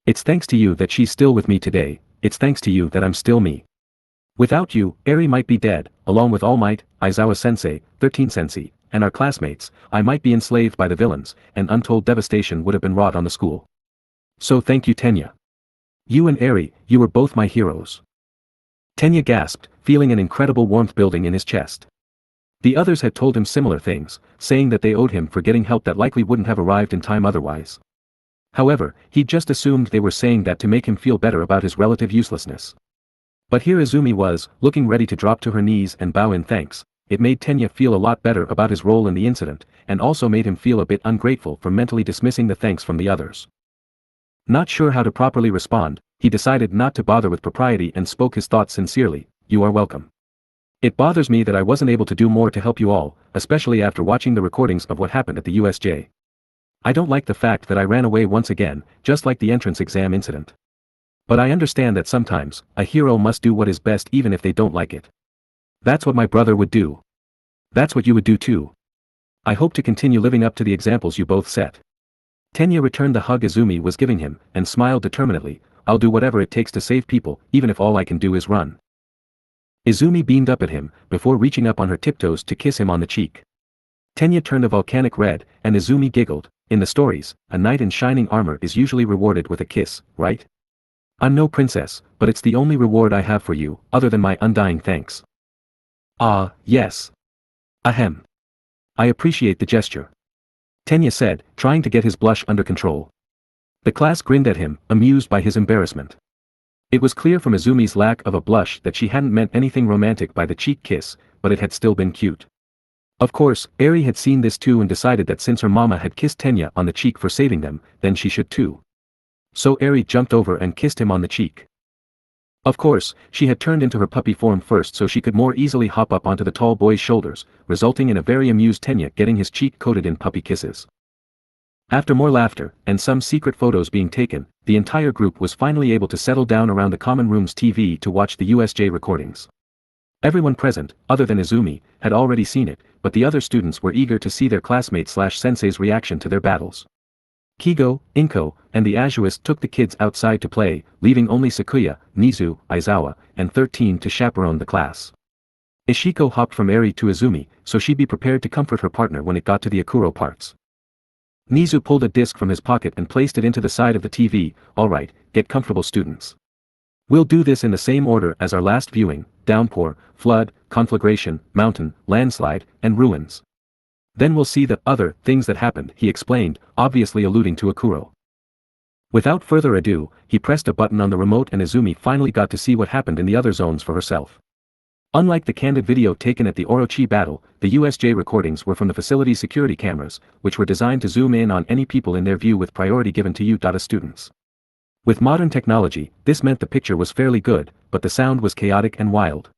It's thanks to you that she's still with me today, it's thanks to you that I'm still me. Without you, Eri might be dead, along with All Might, Aizawa-sensei, 13 sensei, and our classmates. I might be enslaved by the villains, and untold devastation would have been wrought on the school. So thank you, Tenya. You and Eri, you were both my heroes. Tenya gasped, feeling an incredible warmth building in his chest. The others had told him similar things, saying that they owed him for getting help that likely wouldn't have arrived in time otherwise. However, he'd just assumed they were saying that to make him feel better about his relative uselessness. But here Izumi was, looking ready to drop to her knees and bow in thanks. It made Tenya feel a lot better about his role in the incident, and also made him feel a bit ungrateful for mentally dismissing the thanks from the others. Not sure how to properly respond, he decided not to bother with propriety and spoke his thoughts sincerely. You are welcome. It bothers me that I wasn't able to do more to help you all, especially after watching the recordings of what happened at the USJ. I don't like the fact that I ran away once again, just like the entrance exam incident. But I understand that sometimes, a hero must do what is best even if they don't like it. That's what my brother would do. That's what you would do too. I hope to continue living up to the examples you both set. Tenya returned the hug Izumi was giving him, and smiled determinedly. I'll do whatever it takes to save people, even if all I can do is run. Izumi beamed up at him, before reaching up on her tiptoes to kiss him on the cheek. Tenya turned a volcanic red, and Izumi giggled. In the stories, a knight in shining armor is usually rewarded with a kiss, right? I'm no princess, but it's the only reward I have for you, other than my undying thanks. Ah, yes. Ahem. I appreciate the gesture. Tenya said, trying to get his blush under control. The class grinned at him, amused by his embarrassment. It was clear from Izumi's lack of a blush that she hadn't meant anything romantic by the cheek kiss, but it had still been cute. Of course, Eri had seen this too and decided that since her mama had kissed Tenya on the cheek for saving them, then she should too. So Eri jumped over and kissed him on the cheek. Of course, she had turned into her puppy form first so she could more easily hop up onto the tall boy's shoulders, resulting in a very amused Tenya getting his cheek coated in puppy kisses. After more laughter, and some secret photos being taken, the entire group was finally able to settle down around the common room's TV to watch the USJ recordings. Everyone present, other than Izumi, had already seen it, but the other students were eager to see their classmate/sensei's reaction to their battles. Kigo, Inko, and the Azuist took the kids outside to play, leaving only Sakuya, Nizu, Aizawa, and 13 to chaperone the class. Ishiko hopped from Eri to Izumi, so she'd be prepared to comfort her partner when it got to the Akuro parts. Nizu pulled a disc from his pocket and placed it into the side of the TV. Alright, get comfortable students. We'll do this in the same order as our last viewing: downpour, flood, conflagration, mountain, landslide, and ruins. Then we'll see the other things that happened, he explained, obviously alluding to Akuro. Without further ado, he pressed a button on the remote and Izumi finally got to see what happened in the other zones for herself. Unlike the candid video taken at the Orochi battle, the USJ recordings were from the facility's security cameras, which were designed to zoom in on any people in their view with priority given to Utada students. With modern technology, this meant the picture was fairly good, but the sound was chaotic and wild.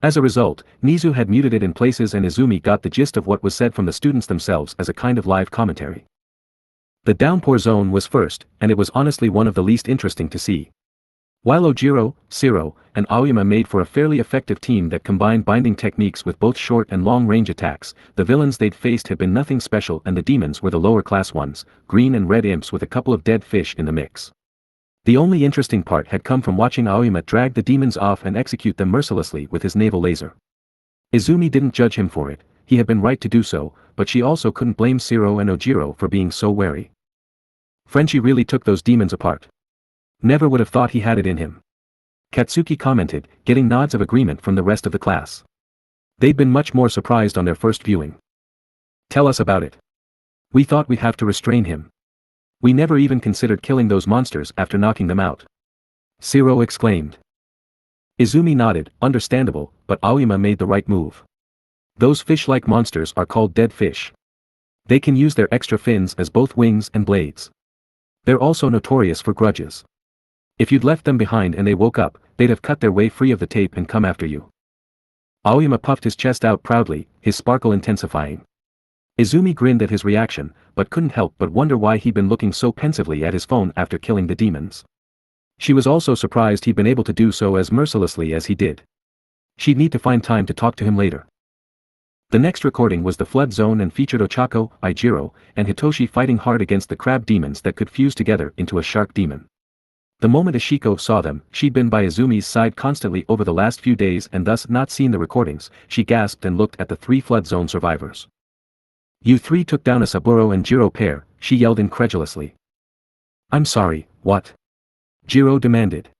As a result, Nizu had muted it in places and Izumi got the gist of what was said from the students themselves as a kind of live commentary. The downpour zone was first, and it was honestly one of the least interesting to see. While Ojiro, Shiro, and Aoyama made for a fairly effective team that combined binding techniques with both short and long-range attacks, the villains they'd faced had been nothing special and the demons were the lower-class ones, green and red imps with a couple of dead fish in the mix. The only interesting part had come from watching Aoyama drag the demons off and execute them mercilessly with his naval laser. Izumi didn't judge him for it, he had been right to do so, but she also couldn't blame Shiro and Ojiro for being so wary. Frenchie really took those demons apart. Never would have thought he had it in him. Katsuki commented, getting nods of agreement from the rest of the class. They'd been much more surprised on their first viewing. Tell us about it. We thought we'd have to restrain him. We never even considered killing those monsters after knocking them out. Shiro exclaimed. Izumi nodded, understandable, but Aoyama made the right move. Those fish-like monsters are called dead fish. They can use their extra fins as both wings and blades. They're also notorious for grudges. If you'd left them behind and they woke up, they'd have cut their way free of the tape and come after you. Aoyama puffed his chest out proudly, his sparkle intensifying. Izumi grinned at his reaction, but couldn't help but wonder why he'd been looking so pensively at his phone after killing the demons. She was also surprised he'd been able to do so as mercilessly as he did. She'd need to find time to talk to him later. The next recording was the flood zone and featured Ochako, Ijiro, and Hitoshi fighting hard against the crab demons that could fuse together into a shark demon. The moment Ashiko saw them, she'd been by Izumi's side constantly over the last few days and thus not seen the recordings. She gasped and looked at the 3 flood zone survivors. "You 3 took down a Saburo and Jiro pair," she yelled incredulously. "I'm sorry, what?" Jiro demanded.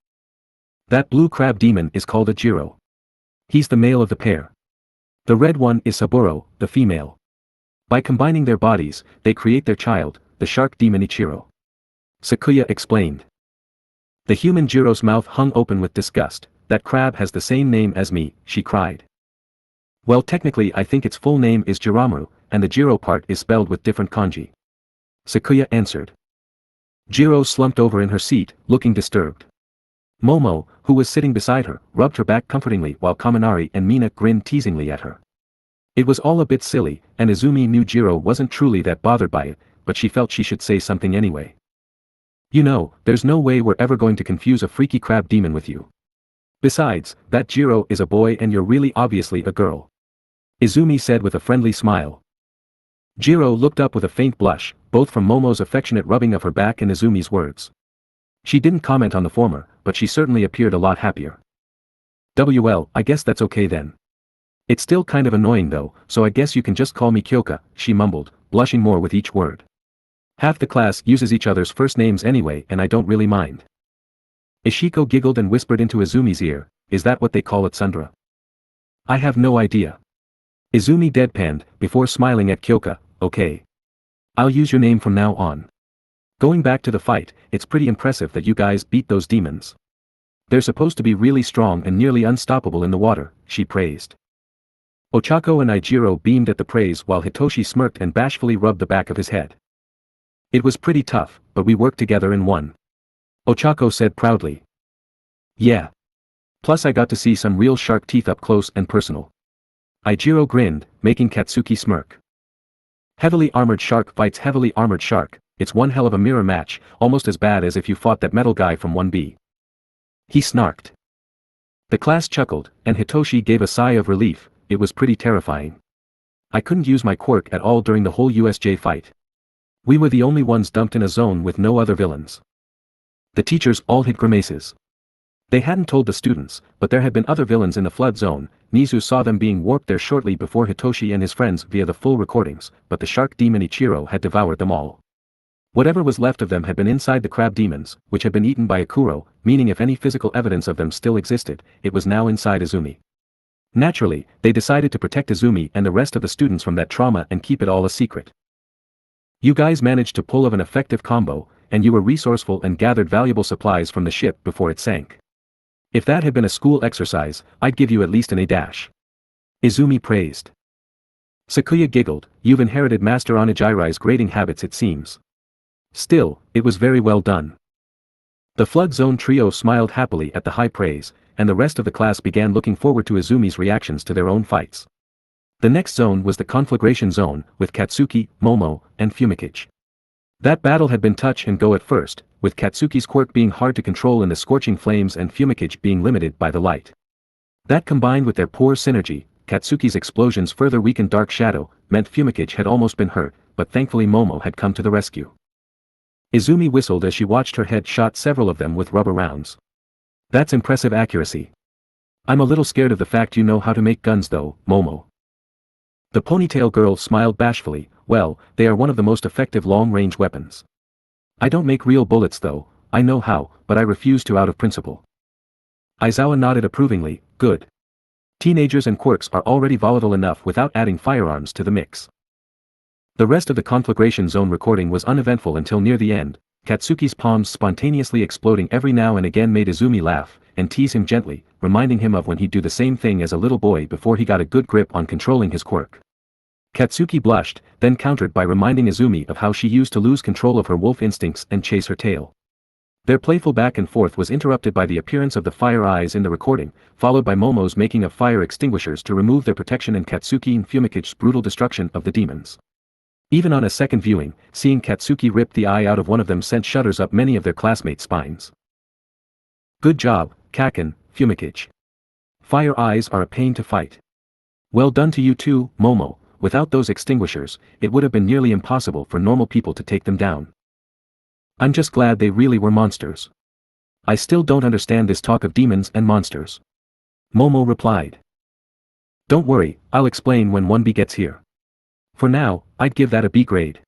"That blue crab demon is called a Jiro. He's the male of the pair. The red one is Saburo, the female. By combining their bodies, they create their child, the shark demon Ichiro." Sakuya explained. The human Jiro's mouth hung open with disgust. "That crab has the same name as me," she cried. "Well, technically I think its full name is Jiramu, and the Jiro part is spelled with different kanji," Sakuya answered. Jiro slumped over in her seat, looking disturbed. Momo, who was sitting beside her, rubbed her back comfortingly while Kaminari and Mina grinned teasingly at her. It was all a bit silly, and Izumi knew Jiro wasn't truly that bothered by it, but she felt she should say something anyway. "You know, there's no way we're ever going to confuse a freaky crab demon with you. Besides, that Jiro is a boy and you're really obviously a girl," Izumi said with a friendly smile. Jiro looked up with a faint blush, both from Momo's affectionate rubbing of her back and Izumi's words. She didn't comment on the former, but she certainly appeared a lot happier. "Well, I guess that's okay then. It's still kind of annoying though, so I guess you can just call me Kyoka," she mumbled, blushing more with each word. "Half the class uses each other's first names anyway and I don't really mind." Ishiko giggled and whispered into Izumi's ear, "Is that what they call it, Sundra?" "I have no idea." Izumi deadpanned, before smiling at Kyoka. "Okay. I'll use your name from now on. Going back to the fight, it's pretty impressive that you guys beat those demons. They're supposed to be really strong and nearly unstoppable in the water," she praised. Ochako and Ijiro beamed at the praise while Hitoshi smirked and bashfully rubbed the back of his head. "It was pretty tough, but we worked together and won," Ochako said proudly. "Yeah. Plus I got to see some real shark teeth up close and personal." Ijiro grinned, making Katsuki smirk. "Heavily armored shark fights heavily armored shark. It's one hell of a mirror match, almost as bad as if you fought that metal guy from 1B. He snarked. The class chuckled, and Hitoshi gave a sigh of relief. It was pretty terrifying. I couldn't use my quirk at all during the whole USJ fight. We were the only ones dumped in a zone with no other villains. The teachers all hid grimaces. They hadn't told the students, but there had been other villains in the flood zone. Nizu saw them being warped there shortly before Hitoshi and his friends via the full recordings, but the shark demon Ichiro had devoured them all. Whatever was left of them had been inside the crab demons, which had been eaten by Akuro, meaning if any physical evidence of them still existed, it was now inside Izumi. Naturally, they decided to protect Izumi and the rest of the students from that trauma and keep it all a secret. "You guys managed to pull off an effective combo, and you were resourceful and gathered valuable supplies from the ship before it sank. If that had been a school exercise, I'd give you at least an A-. Izumi praised. Sakuya giggled. "You've inherited Master Onigiri's grading habits it seems. Still, it was very well done." The flood zone trio smiled happily at the high praise, and the rest of the class began looking forward to Izumi's reactions to their own fights. The next zone was the conflagration zone, with Katsuki, Momo, and Fumikichi. That battle had been touch and go at first, with Katsuki's quirk being hard to control in the scorching flames and Fumikichi being limited by the light. That combined with their poor synergy, Katsuki's explosions further weakened Dark Shadow, meant Fumikichi had almost been hurt, but thankfully Momo had come to the rescue. Izumi whistled as she watched her head shot several of them with rubber rounds. "That's impressive accuracy. I'm a little scared of the fact you know how to make guns though, Momo." The ponytail girl smiled bashfully. "Well, they are one of the most effective long-range weapons. I don't make real bullets though, I know how, but I refuse to out of principle." Aizawa nodded approvingly. "Good. Teenagers and quirks are already volatile enough without adding firearms to the mix." The rest of the conflagration zone recording was uneventful until near the end. Katsuki's palms spontaneously exploding every now and again made Izumi laugh, and tease him gently, reminding him of when he'd do the same thing as a little boy before he got a good grip on controlling his quirk. Katsuki blushed, then countered by reminding Izumi of how she used to lose control of her wolf instincts and chase her tail. Their playful back and forth was interrupted by the appearance of the fire eyes in the recording, followed by Momo's making of fire extinguishers to remove their protection and Katsuki and Fumikichi's brutal destruction of the demons. Even on a second viewing, seeing Katsuki rip the eye out of one of them sent shudders up many of their classmates' spines. Good job, Kaken, Fumikage. Fire eyes are a pain to fight. Well done to you too, Momo. Without those extinguishers, it would have been nearly impossible for normal people to take them down. I'm just glad they really were monsters. I still don't understand this talk of demons and monsters. Momo replied. Don't worry, I'll explain when 1B gets here. For now, I'd give that a B grade.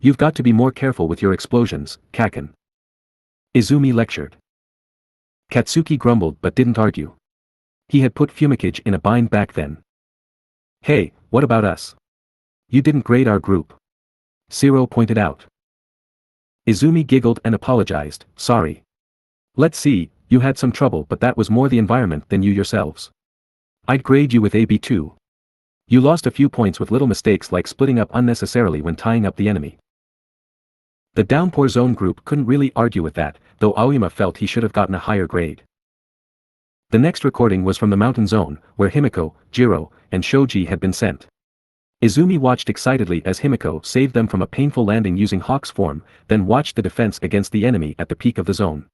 You've got to be more careful with your explosions, Kaken. Izumi lectured. Katsuki grumbled but didn't argue. He had put Fumikage in a bind back then. Hey, what about us? You didn't grade our group. Zero pointed out. Izumi giggled and apologized, sorry. Let's see, you had some trouble but that was more the environment than you yourselves. I'd grade you with a B too. You lost a few points with little mistakes like splitting up unnecessarily when tying up the enemy. The Downpour Zone group couldn't really argue with that, though Aoyama felt he should have gotten a higher grade. The next recording was from the Mountain Zone, where Himiko, Jiro, and Shoji had been sent. Izumi watched excitedly as Himiko saved them from a painful landing using Hawk's form, then watched the defense against the enemy at the peak of the zone.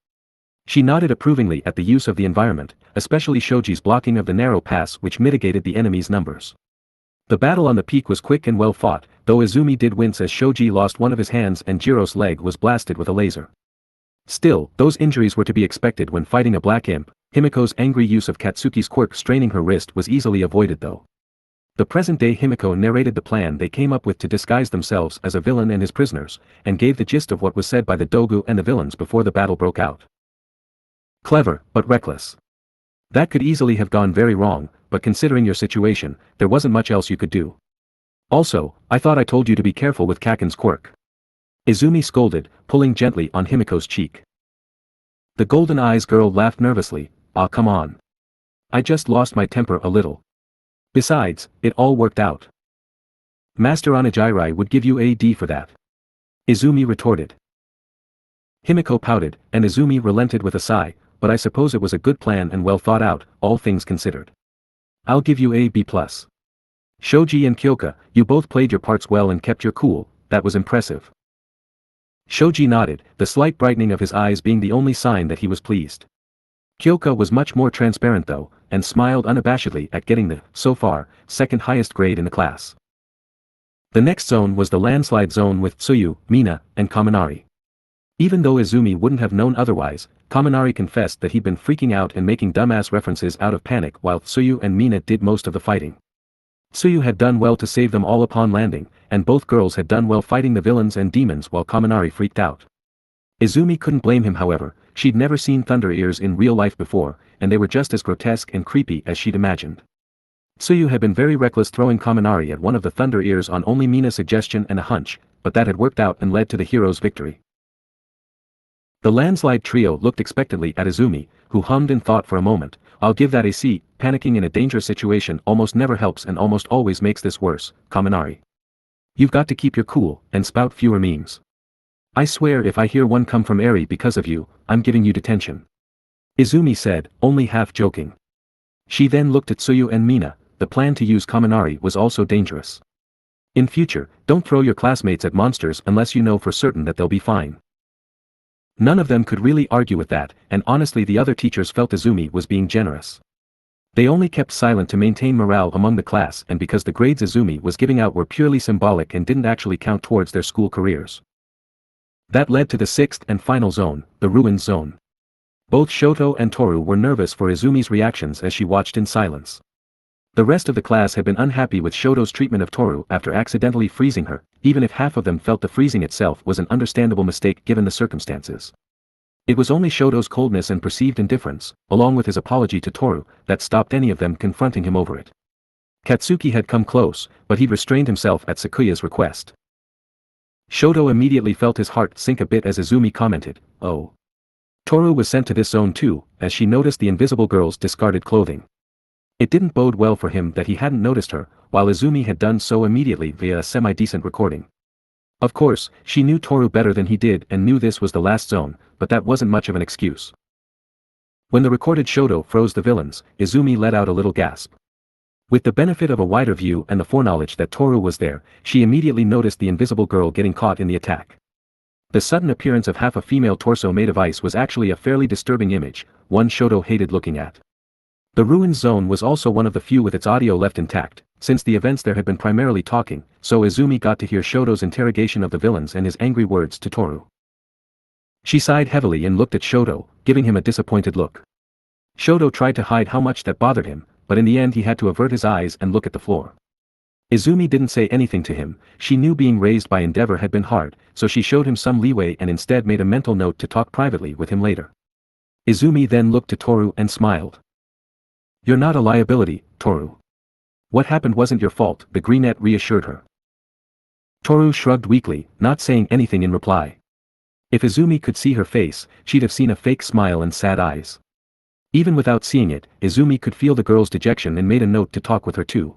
She nodded approvingly at the use of the environment, especially Shoji's blocking of the narrow pass which mitigated the enemy's numbers. The battle on the peak was quick and well fought, though Izumi did wince as Shoji lost one of his hands and Jiro's leg was blasted with a laser. Still, those injuries were to be expected when fighting a black imp. Himiko's angry use of Katsuki's quirk straining her wrist was easily avoided though. The present-day Himiko narrated the plan they came up with to disguise themselves as a villain and his prisoners, and gave the gist of what was said by the Dogu and the villains before the battle broke out. Clever, but reckless. That could easily have gone very wrong, but considering your situation, there wasn't much else you could do. Also, I thought I told you to be careful with Kaken's quirk. Izumi scolded, pulling gently on Himiko's cheek. The golden eyes girl laughed nervously, ah come on. I just lost my temper a little. Besides, it all worked out. Master Onijirai would give you a D for that. Izumi retorted. Himiko pouted, and Izumi relented with a sigh, but I suppose it was a good plan and well thought out, all things considered. I'll give you a B+. Shoji and Kyoka, you both played your parts well and kept your cool, that was impressive. Shoji nodded, the slight brightening of his eyes being the only sign that he was pleased. Kyoka was much more transparent though, and smiled unabashedly at getting the, so far, second highest grade in the class. The next zone was the landslide zone with Tsuyu, Mina, and Kaminari. Even though Izumi wouldn't have known otherwise, Kaminari confessed that he'd been freaking out and making dumbass references out of panic while Tsuyu and Mina did most of the fighting. Tsuyu had done well to save them all upon landing, and both girls had done well fighting the villains and demons while Kaminari freaked out. Izumi couldn't blame him however, she'd never seen thunder ears in real life before, and they were just as grotesque and creepy as she'd imagined. Tsuyu had been very reckless throwing Kaminari at one of the thunder ears on only Mina's suggestion and a hunch, but that had worked out and led to the hero's victory. The landslide trio looked expectantly at Izumi, who hummed and thought for a moment, I'll give that a C, panicking in a dangerous situation almost never helps and almost always makes this worse, Kaminari. You've got to keep your cool, and spout fewer memes. I swear if I hear one come from Eri because of you, I'm giving you detention. Izumi said, only half joking. She then looked at Tsuyu and Mina, the plan to use Kaminari was also dangerous. In future, don't throw your classmates at monsters unless you know for certain that they'll be fine. None of them could really argue with that, and honestly the other teachers felt Izumi was being generous. They only kept silent to maintain morale among the class and because the grades Izumi was giving out were purely symbolic and didn't actually count towards their school careers. That led to the sixth and final zone, the Ruins Zone. Both Shoto and Toru were nervous for Izumi's reactions as she watched in silence. The rest of the class had been unhappy with Shoto's treatment of Toru after accidentally freezing her, even if half of them felt the freezing itself was an understandable mistake given the circumstances. It was only Shoto's coldness and perceived indifference, along with his apology to Toru, that stopped any of them confronting him over it. Katsuki had come close, but he'd restrained himself at Sakuya's request. Shoto immediately felt his heart sink a bit as Izumi commented, oh. Toru was sent to this zone too, as she noticed the invisible girl's discarded clothing. It didn't bode well for him that he hadn't noticed her, while Izumi had done so immediately via a semi-decent recording. Of course, she knew Toru better than he did and knew this was the last zone, but that wasn't much of an excuse. When the recorded Shoto froze the villains, Izumi let out a little gasp. With the benefit of a wider view and the foreknowledge that Toru was there, she immediately noticed the invisible girl getting caught in the attack. The sudden appearance of half a female torso made of ice was actually a fairly disturbing image, one Shoto hated looking at. The ruins zone was also one of the few with its audio left intact, since the events there had been primarily talking, so Izumi got to hear Shoto's interrogation of the villains and his angry words to Toru. She sighed heavily and looked at Shoto, giving him a disappointed look. Shoto tried to hide how much that bothered him, but in the end he had to avert his eyes and look at the floor. Izumi didn't say anything to him. She knew being raised by Endeavor had been hard, so she showed him some leeway and instead made a mental note to talk privately with him later. Izumi then looked to Toru and smiled. "You're not a liability, Toru. What happened wasn't your fault," the greenette reassured her. Toru shrugged weakly, not saying anything in reply. If Izumi could see her face, she'd have seen a fake smile and sad eyes. Even without seeing it, Izumi could feel the girl's dejection and made a note to talk with her too.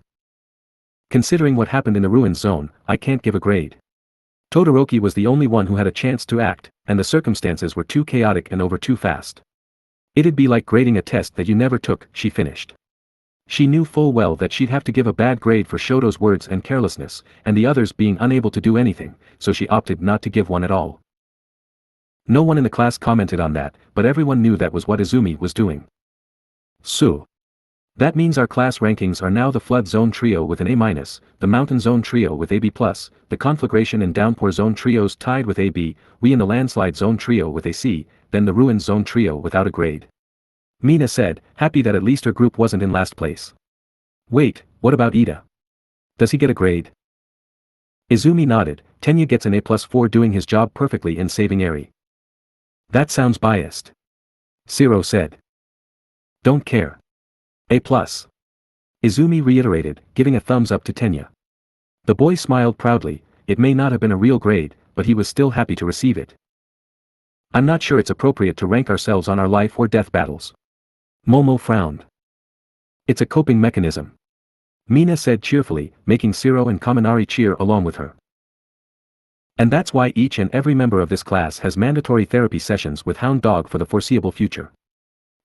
"Considering what happened in the ruins zone, I can't give a grade. Todoroki was the only one who had a chance to act, and the circumstances were too chaotic and over too fast. It'd be like grading a test that you never took," she finished. She knew full well that she'd have to give a bad grade for Shoto's words and carelessness, and the others being unable to do anything, so she opted not to give one at all. No one in the class commented on that, but everyone knew that was what Izumi was doing. "So. That means our class rankings are now the Flood Zone Trio with an A-, the Mountain Zone Trio with AB+, the Conflagration and Downpour Zone Trios tied with AB, we in the Landslide Zone Trio with a C, then the Ruins Zone Trio without a grade," Mina said, happy that at least her group wasn't in last place. "Wait, what about Ida? Does he get a grade?" Izumi nodded. Tenya gets an A+ for doing his job perfectly in saving Eri. "That sounds biased," Shiro said. "Don't care. A+. Izumi reiterated, giving a thumbs up to Tenya. The boy smiled proudly. It may not have been a real grade, but he was still happy to receive it. "I'm not sure it's appropriate to rank ourselves on our life or death battles." Momo frowned. "It's a coping mechanism," Mina said cheerfully, making Shiro and Kaminari cheer along with her. "And that's why each and every member of this class has mandatory therapy sessions with Hound Dog for the foreseeable future,"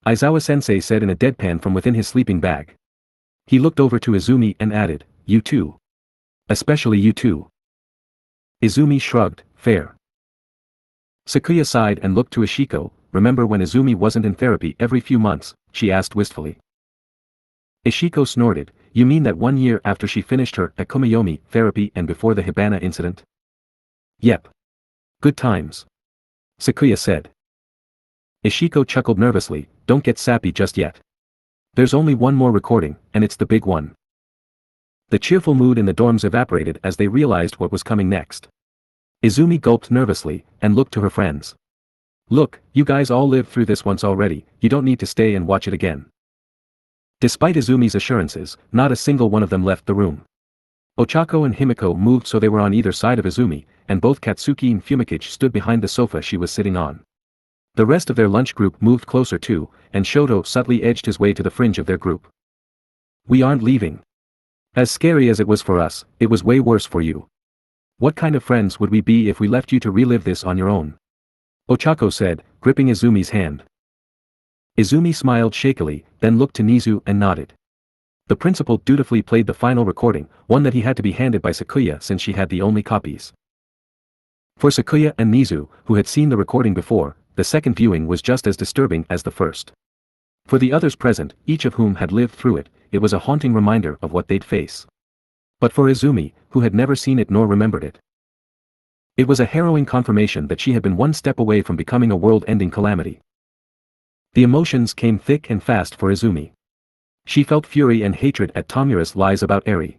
Aizawa-sensei said in a deadpan from within his sleeping bag. He looked over to Izumi and added, "You too. Especially you too." Izumi shrugged, "Fair." Sakuya sighed and looked to Ishiko. "Remember when Izumi wasn't in therapy every few months?" she asked wistfully. Ishiko snorted. "You mean that 1 year after she finished her Akumayomi therapy and before the Hibana incident?" "Yep. Good times," Sakuya said. Ishiko chuckled nervously. "Don't get sappy just yet. There's only one more recording, and it's the big one." The cheerful mood in the dorms evaporated as they realized what was coming next. Izumi gulped nervously, and looked to her friends. "Look, you guys all lived through this once already, you don't need to stay and watch it again." Despite Izumi's assurances, not a single one of them left the room. Ochako and Himiko moved so they were on either side of Izumi, and both Katsuki and Fumikichi stood behind the sofa she was sitting on. The rest of their lunch group moved closer too, and Shoto subtly edged his way to the fringe of their group. "We aren't leaving. As scary as it was for us, it was way worse for you. What kind of friends would we be if we left you to relive this on your own?" Ochako said, gripping Izumi's hand. Izumi smiled shakily, then looked to Nizu and nodded. The principal dutifully played the final recording, one that he had to be handed by Sakuya since she had the only copies. For Sakuya and Nizu, who had seen the recording before, the second viewing was just as disturbing as the first. For the others present, each of whom had lived through it, it was a haunting reminder of what they'd face. But for Izumi, who had never seen it nor remembered it, it was a harrowing confirmation that she had been one step away from becoming a world-ending calamity. The emotions came thick and fast for Izumi. She felt fury and hatred at Tomura's lies about Eri.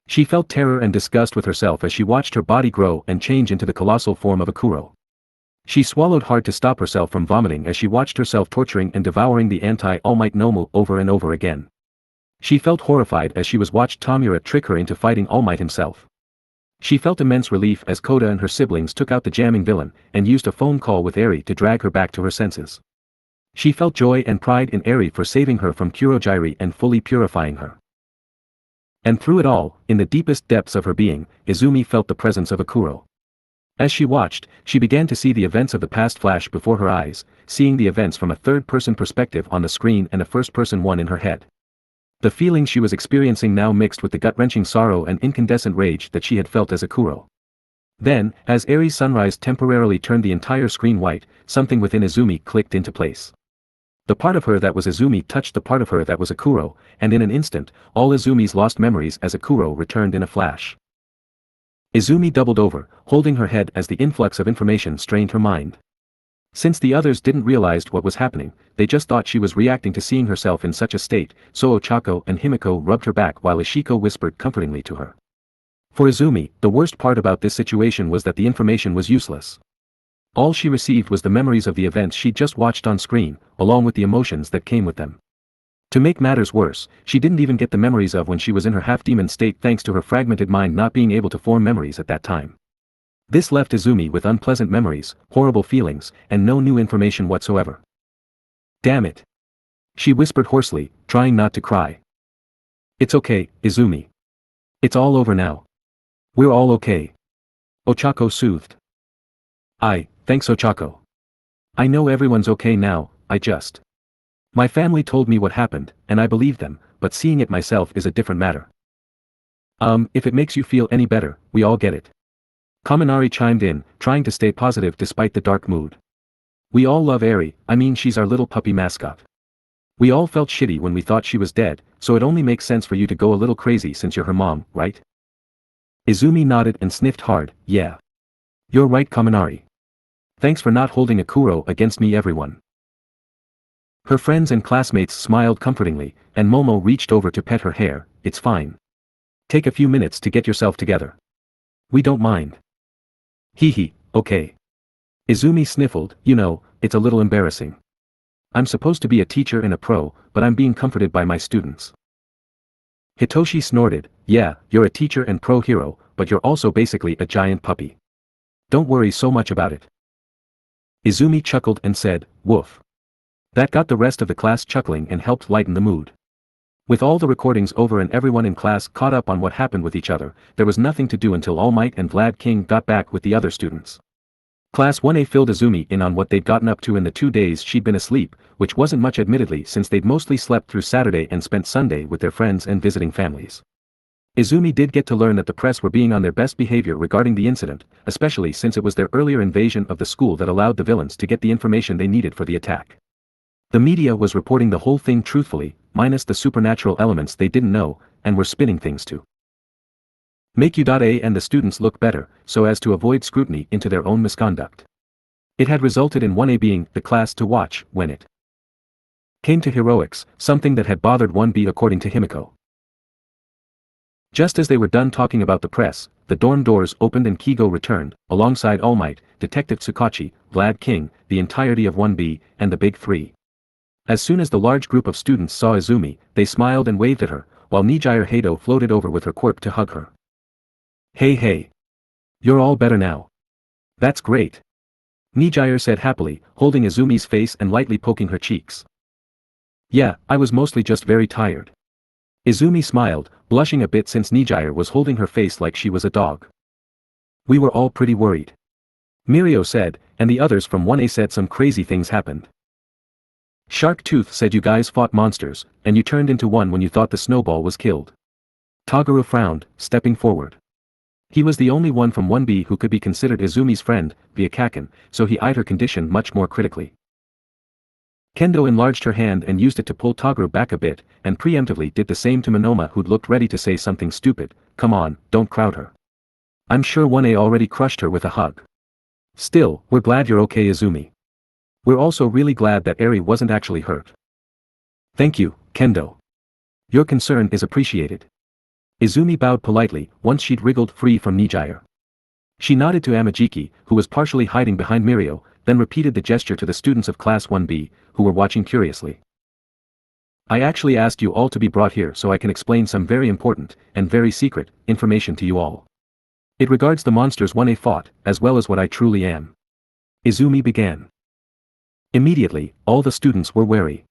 She felt terror and disgust with herself as she watched her body grow and change into the colossal form of a Kuro. She swallowed hard to stop herself from vomiting as she watched herself torturing and devouring the anti-All Might Nomu over and over again. She felt horrified as she watched Tomura trick her into fighting All Might himself. She felt immense relief as Koda and her siblings took out the jamming villain and used a phone call with Eri to drag her back to her senses. She felt joy and pride in Eri for saving her from Kurojiiri and fully purifying her. And through it all, in the deepest depths of her being, Izumi felt the presence of a Kuro. As she watched, she began to see the events of the past flash before her eyes, seeing the events from a third-person perspective on the screen and a first-person one in her head. The feelings she was experiencing now mixed with the gut-wrenching sorrow and incandescent rage that she had felt as a Kuro. Then, as Eri's sunrise temporarily turned the entire screen white, something within Izumi clicked into place. The part of her that was Izumi touched the part of her that was Akuro, and in an instant, all Izumi's lost memories as Akuro returned in a flash. Izumi doubled over, holding her head as the influx of information strained her mind. Since the others didn't realize what was happening, they just thought she was reacting to seeing herself in such a state, so Ochako and Himiko rubbed her back while Ishiko whispered comfortingly to her. For Izumi, the worst part about this situation was that the information was useless. All she received was the memories of the events she'd just watched on screen, along with the emotions that came with them. To make matters worse, she didn't even get the memories of when she was in her half-demon state thanks to her fragmented mind not being able to form memories at that time. This left Izumi with unpleasant memories, horrible feelings, and no new information whatsoever. Damn it! She whispered hoarsely, trying not to cry. It's okay, Izumi. It's all over now. We're all okay. Ochako soothed. Thanks Ochako. I know everyone's okay now, My family told me what happened, and I believed them, but seeing it myself is a different matter. If it makes you feel any better, we all get it. Kaminari chimed in, trying to stay positive despite the dark mood. We all love Eri, she's our little puppy mascot. We all felt shitty when we thought she was dead, so it only makes sense for you to go a little crazy since you're her mom, right? Izumi nodded and sniffed hard, yeah. You're right Kaminari. Thanks for not holding Akuro against me everyone. Her friends and classmates smiled comfortingly, and Momo reached over to pet her hair. It's fine. Take a few minutes to get yourself together. We don't mind. Hee, okay. Izumi sniffled, it's a little embarrassing. I'm supposed to be a teacher and a pro, but I'm being comforted by my students. Hitoshi snorted, yeah, you're a teacher and pro hero, but you're also basically a giant puppy. Don't worry so much about it. Izumi chuckled and said, woof. That got the rest of the class chuckling and helped lighten the mood. With all the recordings over and everyone in class caught up on what happened with each other, there was nothing to do until All Might and Vlad King got back with the other students. Class 1A filled Izumi in on what they'd gotten up to in the 2 days she'd been asleep, which wasn't much admittedly since they'd mostly slept through Saturday and spent Sunday with their friends and visiting families. Izumi did get to learn that the press were being on their best behavior regarding the incident, especially since it was their earlier invasion of the school that allowed the villains to get the information they needed for the attack. The media was reporting the whole thing truthfully, minus the supernatural elements they didn't know, and were spinning things to make U.A and the students look better, so as to avoid scrutiny into their own misconduct. It had resulted in 1A being the class to watch when it came to heroics, something that had bothered 1B according to Himiko. Just as they were done talking about the press, the dorm doors opened and Kigo returned, alongside All Might, Detective Tsukachi, Vlad King, the entirety of 1B, and the Big Three. As soon as the large group of students saw Izumi, they smiled and waved at her, while Nijire Hado floated over with her quirk to hug her. Hey. You're all better now. That's great. Nijire said happily, holding Izumi's face and lightly poking her cheeks. Yeah, I was mostly just very tired. Izumi smiled, blushing a bit since Nijire was holding her face like she was a dog. We were all pretty worried. Mirio said, and the others from 1A said some crazy things happened. Shark Tooth said you guys fought monsters, and you turned into one when you thought the snowball was killed. Toguro frowned, stepping forward. He was the only one from 1B who could be considered Izumi's friend, via Kaken, so he eyed her condition much more critically. Kendo enlarged her hand and used it to pull Toguro back a bit, and preemptively did the same to Monoma who'd looked ready to say something stupid. Come on, don't crowd her. I'm sure 1A already crushed her with a hug. Still, we're glad you're okay Izumi. We're also really glad that Eri wasn't actually hurt. Thank you, Kendo. Your concern is appreciated. Izumi bowed politely, once she'd wriggled free from Nijire. She nodded to Amajiki, who was partially hiding behind Mirio, then repeated the gesture to the students of Class 1B, who were watching curiously. I actually asked you all to be brought here so I can explain some very important, and very secret, information to you all. It regards the monsters 1A fought, as well as what I truly am. Izumi began. Immediately, all the students were wary.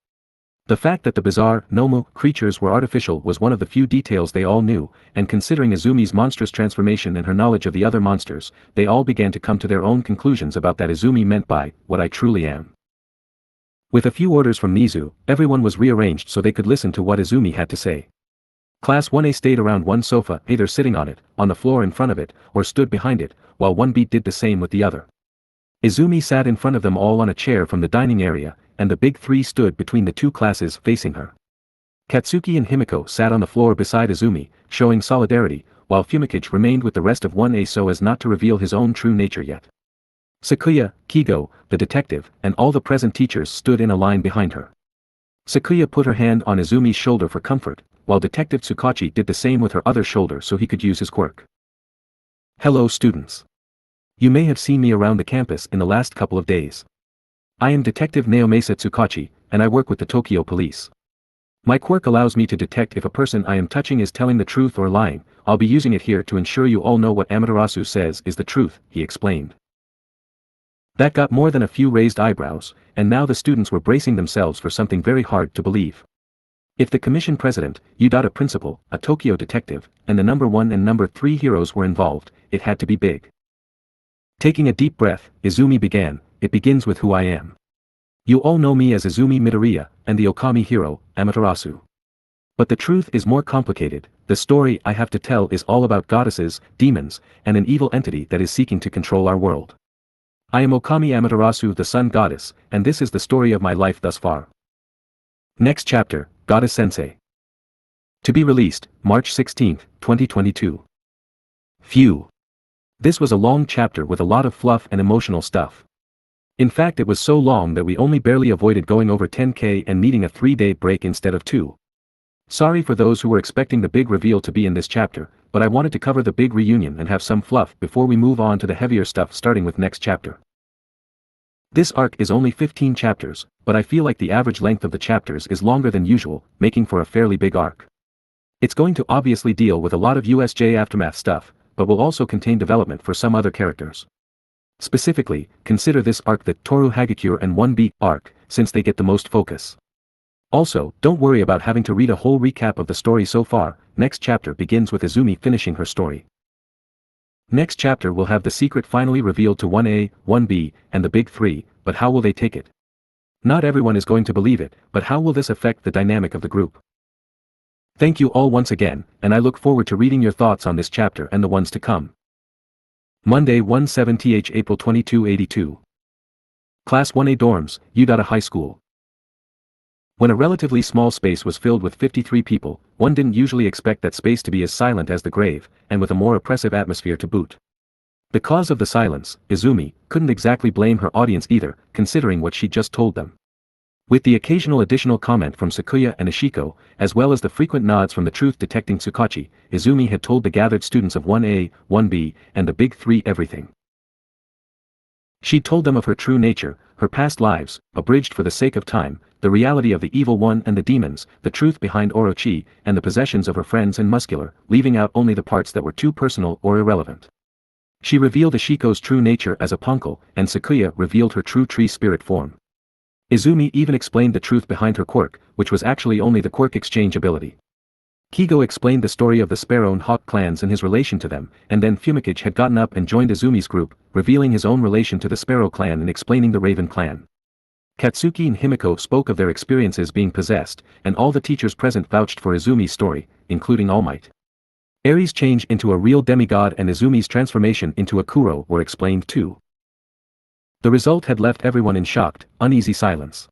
The fact that the bizarre, Nomu, creatures were artificial was one of the few details they all knew, and considering Izumi's monstrous transformation and her knowledge of the other monsters, they all began to come to their own conclusions about that Izumi meant by, what I truly am. With a few orders from Nizu, everyone was rearranged so they could listen to what Izumi had to say. Class 1A stayed around one sofa, either sitting on it, on the floor in front of it, or stood behind it, while 1B did the same with the other. Izumi sat in front of them all on a chair from the dining area, and the big three stood between the two classes facing her. Katsuki and Himiko sat on the floor beside Izumi, showing solidarity, while Fumikichi remained with the rest of 1A so as not to reveal his own true nature yet. Sakuya, Kigo, the detective, and all the present teachers stood in a line behind her. Sakuya put her hand on Izumi's shoulder for comfort, while Detective Tsukachi did the same with her other shoulder so he could use his quirk. Hello students. You may have seen me around the campus in the last couple of days. I am Detective Naomasa Tsukachi, and I work with the Tokyo Police. My quirk allows me to detect if a person I am touching is telling the truth or lying. I'll be using it here to ensure you all know what Amaterasu says is the truth, he explained. That got more than a few raised eyebrows, and now the students were bracing themselves for something very hard to believe. If the commission president, a principal, a Tokyo detective, and the number 1 and number 3 heroes were involved, it had to be big. Taking a deep breath, Izumi began, it begins with who I am. You all know me as Izumi Midoriya, and the Okami hero, Amaterasu. But the truth is more complicated. The story I have to tell is all about goddesses, demons, and an evil entity that is seeking to control our world. I am Okami Amaterasu, the sun goddess, and this is the story of my life thus far. Next chapter, Goddess Sensei. To be released, March 16, 2022. Phew. This was a long chapter with a lot of fluff and emotional stuff. In fact, it was so long that we only barely avoided going over 10K and needing a 3-day break instead of 2. Sorry for those who were expecting the big reveal to be in this chapter, but I wanted to cover the big reunion and have some fluff before we move on to the heavier stuff starting with next chapter. This arc is only 15 chapters, but I feel like the average length of the chapters is longer than usual, making for a fairly big arc. It's going to obviously deal with a lot of USJ aftermath stuff, but will also contain development for some other characters. Specifically, consider this arc the Toru Hagakure and 1B arc, since they get the most focus. Also, don't worry about having to read a whole recap of the story so far. Next chapter begins with Izumi finishing her story. Next chapter will have the secret finally revealed to 1A, 1B, and the big 3, but how will they take it? Not everyone is going to believe it, but how will this affect the dynamic of the group? Thank you all once again, and I look forward to reading your thoughts on this chapter and the ones to come. Monday 1/7th April 2282. Class 1A dorms, Udata High School. When a relatively small space was filled with 53 people, one didn't usually expect that space to be as silent as the grave, and with a more oppressive atmosphere to boot. Because of the silence, Izumi couldn't exactly blame her audience either, considering what she just told them. With the occasional additional comment from Sakuya and Ishiko, as well as the frequent nods from the truth-detecting Tsukachi, Izumi had told the gathered students of 1A, 1B, and the big 3 everything. She told them of her true nature, her past lives, abridged for the sake of time, the reality of the evil one and the demons, the truth behind Orochi, and the possessions of her friends and muscular, leaving out only the parts that were too personal or irrelevant. She revealed Ishiko's true nature as a punkle, and Sakuya revealed her true tree spirit form. Izumi even explained the truth behind her quirk, which was actually only the quirk exchange ability. Kigo explained the story of the Sparrow and Hawk clans and his relation to them, and then Fumikichi had gotten up and joined Izumi's group, revealing his own relation to the Sparrow clan and explaining the Raven clan. Katsuki and Himiko spoke of their experiences being possessed, and all the teachers present vouched for Izumi's story, including All Might. Aries' change into a real demigod and Izumi's transformation into a Kuro were explained too. The result had left everyone in shocked, uneasy silence.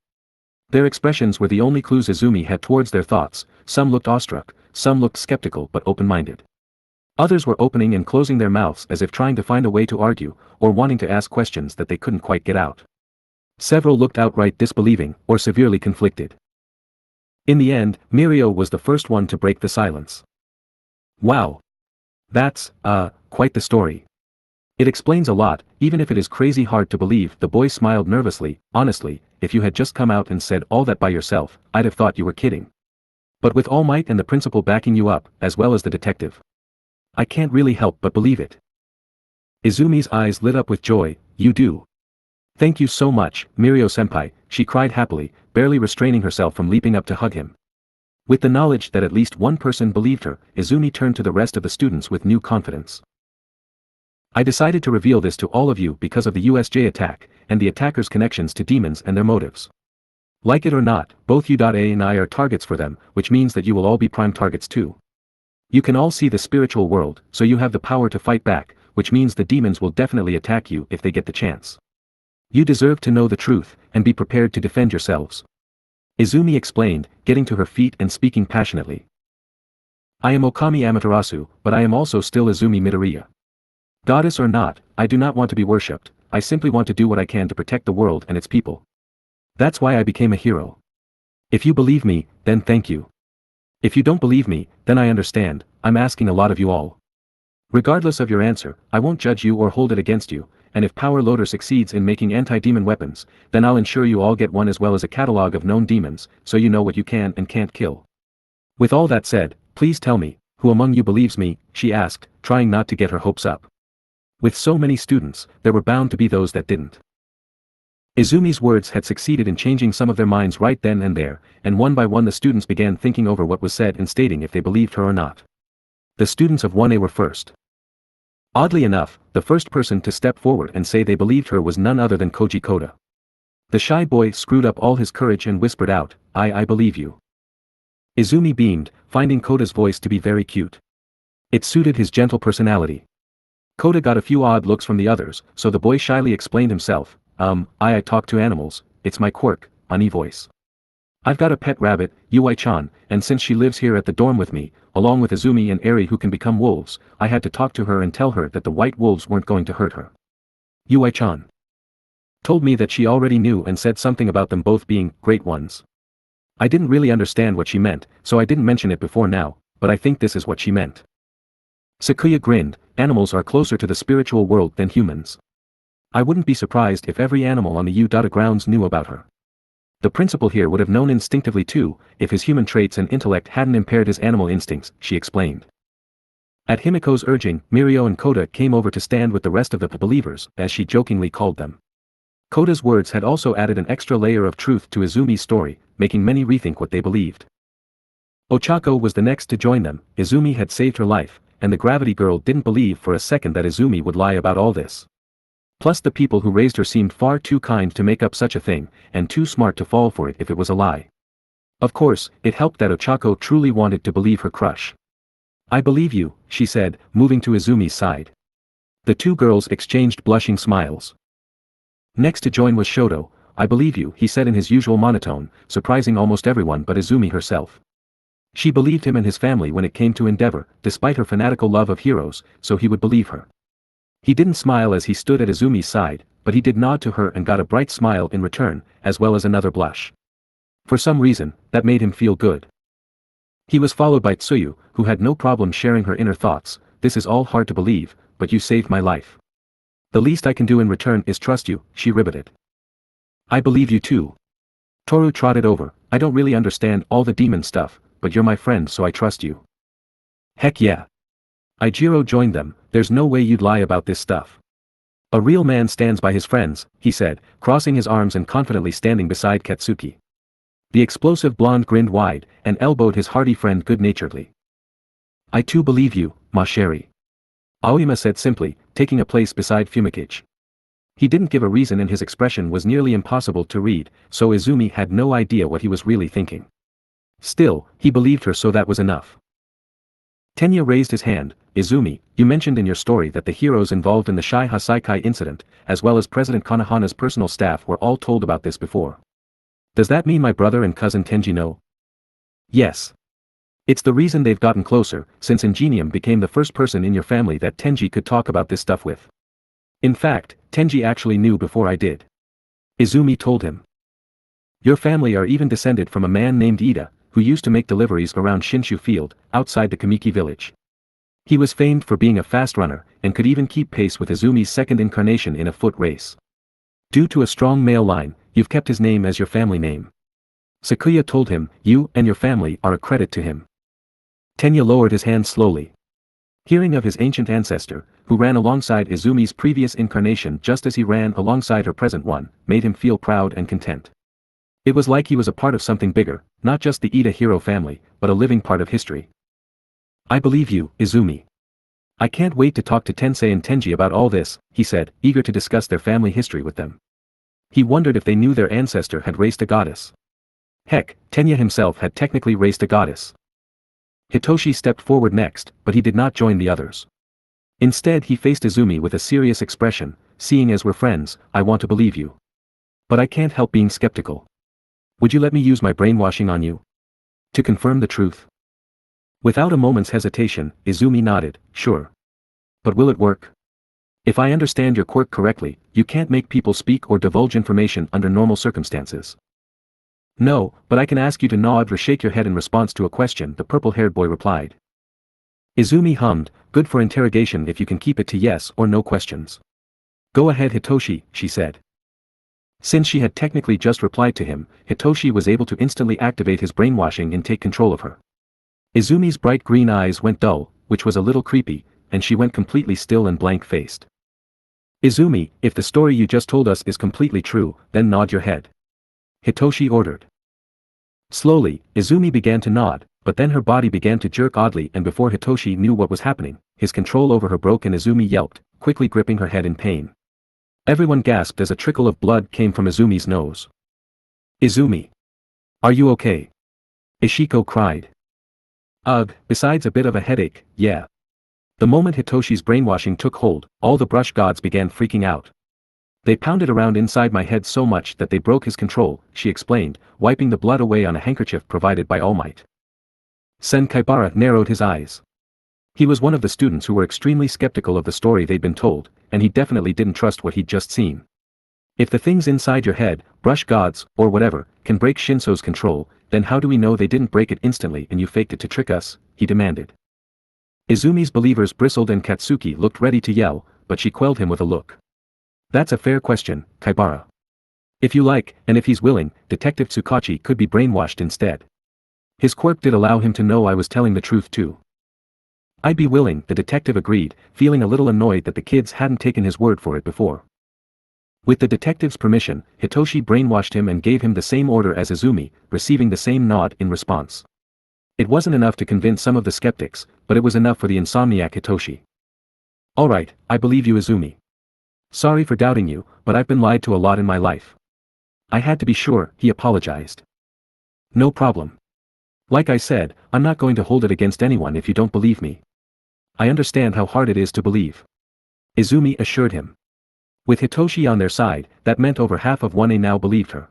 Their expressions were the only clues Izumi had towards their thoughts. Some looked awestruck, some looked skeptical but open-minded. Others were opening and closing their mouths as if trying to find a way to argue, or wanting to ask questions that they couldn't quite get out. Several looked outright disbelieving, or severely conflicted. In the end, Mirio was the first one to break the silence. Wow. That's, quite the story. It explains a lot, even if it is crazy hard to believe. The boy smiled nervously. Honestly, if you had just come out and said all that by yourself, I'd have thought you were kidding. But with All Might and the principal backing you up, as well as the detective, I can't really help but believe it. Izumi's eyes lit up with joy. You do. Thank you so much, Mirio-senpai, she cried happily, barely restraining herself from leaping up to hug him. With the knowledge that at least one person believed her, Izumi turned to the rest of the students with new confidence. I decided to reveal this to all of you because of the USJ attack, and the attackers' connections to demons and their motives. Like it or not, both U.A and I are targets for them, which means that you will all be prime targets too. You can all see the spiritual world, so you have the power to fight back, which means the demons will definitely attack you if they get the chance. You deserve to know the truth, and be prepared to defend yourselves. Izumi explained, getting to her feet and speaking passionately. I am OkamiHeroAmaterasu, but I am also still Izumi Midoriya. Goddess or not, I do not want to be worshipped, I simply want to do what I can to protect the world and its people. That's why I became a hero. If you believe me, then thank you. If you don't believe me, then I understand, I'm asking a lot of you all. Regardless of your answer, I won't judge you or hold it against you, and if Power Loader succeeds in making anti-demon weapons, then I'll ensure you all get one as well as a catalog of known demons, so you know what you can and can't kill. With all that said, please tell me, who among you believes me, she asked, trying not to get her hopes up. With so many students, there were bound to be those that didn't. Izumi's words had succeeded in changing some of their minds right then and there, and one by one the students began thinking over what was said and stating if they believed her or not. The students of 1A were first. Oddly enough, the first person to step forward and say they believed her was none other than Koji Koda. The shy boy screwed up all his courage and whispered out, I believe you. Izumi beamed, finding Koda's voice to be very cute. It suited his gentle personality. Koda got a few odd looks from the others, so the boy shyly explained himself, I talk to animals, it's my quirk, Ani voice. I've got a pet rabbit, Yui-chan, and since she lives here at the dorm with me, along with Izumi and Eri who can become wolves, I had to talk to her and tell her that the white wolves weren't going to hurt her. Yui-chan told me that she already knew and said something about them both being great ones. I didn't really understand what she meant, so I didn't mention it before now, but I think this is what she meant. Sakuya grinned, animals are closer to the spiritual world than humans. I wouldn't be surprised if every animal on the U-Data grounds knew about her. The principal here would have known instinctively too, if his human traits and intellect hadn't impaired his animal instincts, she explained. At Himiko's urging, Mirio and Koda came over to stand with the rest of the believers, as she jokingly called them. Koda's words had also added an extra layer of truth to Izumi's story, making many rethink what they believed. Ochako was the next to join them. Izumi had saved her life, and the gravity girl didn't believe for a second that Izumi would lie about all this. Plus the people who raised her seemed far too kind to make up such a thing, and too smart to fall for it if it was a lie. Of course, it helped that Ochako truly wanted to believe her crush. I believe you, she said, moving to Izumi's side. The two girls exchanged blushing smiles. Next to join was Shoto. I believe you, he said in his usual monotone, surprising almost everyone but Izumi herself. She believed him and his family when it came to Endeavor, despite her fanatical love of heroes, so he would believe her. He didn't smile as he stood at Izumi's side, but he did nod to her and got a bright smile in return, as well as another blush. For some reason, that made him feel good. He was followed by Tsuyu, who had no problem sharing her inner thoughts. This is all hard to believe, but you saved my life. The least I can do in return is trust you, she riveted. I believe you too. Toru trotted over, I don't really understand all the demon stuff, but you're my friend so I trust you. Heck yeah. Ijiro joined them, there's no way you'd lie about this stuff. A real man stands by his friends, he said, crossing his arms and confidently standing beside Katsuki. The explosive blonde grinned wide, and elbowed his hearty friend good-naturedly. I too believe you, ma chérie. Aoyama said simply, taking a place beside Fumikichi. He didn't give a reason and his expression was nearly impossible to read, so Izumi had no idea what he was really thinking. Still, he believed her so that was enough. Tenya raised his hand, Izumi, you mentioned in your story that the heroes involved in the Shai Hasaikai incident, as well as President Konohana's personal staff were all told about this before. Does that mean my brother and cousin Tenji know? Yes. It's the reason they've gotten closer, since Ingenium became the first person in your family that Tenji could talk about this stuff with. In fact, Tenji actually knew before I did. Izumi told him. Your family are even descended from a man named Ida, who used to make deliveries around Shinshu Field, outside the Kamiki village. He was famed for being a fast runner, and could even keep pace with Izumi's second incarnation in a foot race. Due to a strong male line, you've kept his name as your family name. Sakuya told him, you and your family are a credit to him. Tenya lowered his hand slowly. Hearing of his ancient ancestor, who ran alongside Izumi's previous incarnation just as he ran alongside her present one, made him feel proud and content. It was like he was a part of something bigger, not just the Ida hero family, but a living part of history. I believe you, Izumi. I can't wait to talk to Tensei and Tenji about all this, he said, eager to discuss their family history with them. He wondered if they knew their ancestor had raised a goddess. Heck, Tenya himself had technically raised a goddess. Hitoshi stepped forward next, but he did not join the others. Instead he faced Izumi with a serious expression, seeing as we're friends, I want to believe you. But I can't help being skeptical. Would you let me use my brainwashing on you? To confirm the truth? Without a moment's hesitation, Izumi nodded, sure. But will it work? If I understand your quirk correctly, you can't make people speak or divulge information under normal circumstances. No, but I can ask you to nod or shake your head in response to a question, the purple-haired boy replied. Izumi hummed, good for interrogation if you can keep it to yes or no questions. Go ahead Hitoshi, she said. Since she had technically just replied to him, Hitoshi was able to instantly activate his brainwashing and take control of her. Izumi's bright green eyes went dull, which was a little creepy, and she went completely still and blank-faced. Izumi, if the story you just told us is completely true, then nod your head. Hitoshi ordered. Slowly, Izumi began to nod, but then her body began to jerk oddly and before Hitoshi knew what was happening, his control over her broke and Izumi yelped, quickly gripping her head in pain. Everyone gasped as a trickle of blood came from Izumi's nose. Izumi. Are you okay? Ishiko cried. Ugh, besides a bit of a headache, yeah. The moment Hitoshi's brainwashing took hold, all the brush gods began freaking out. They pounded around inside my head so much that they broke his control, she explained, wiping the blood away on a handkerchief provided by All Might. Senkaibara narrowed his eyes. He was one of the students who were extremely skeptical of the story they'd been told, and he definitely didn't trust what he'd just seen. If the things inside your head, brush gods, or whatever, can break Shinso's control, then how do we know they didn't break it instantly and you faked it to trick us, he demanded. Izumi's believers bristled and Katsuki looked ready to yell, but she quelled him with a look. That's a fair question, Kaibara. If you like, and if he's willing, Detective Tsukachi could be brainwashed instead. His quirk did allow him to know I was telling the truth too. I'd be willing, the detective agreed, feeling a little annoyed that the kids hadn't taken his word for it before. With the detective's permission, Hitoshi brainwashed him and gave him the same order as Izumi, receiving the same nod in response. It wasn't enough to convince some of the skeptics, but it was enough for the insomniac Hitoshi. Alright, I believe you Izumi. Sorry for doubting you, but I've been lied to a lot in my life. I had to be sure, he apologized. No problem. Like I said, I'm not going to hold it against anyone if you don't believe me. I understand how hard it is to believe. Izumi assured him. With Hitoshi on their side, that meant over half of 1A now believed her.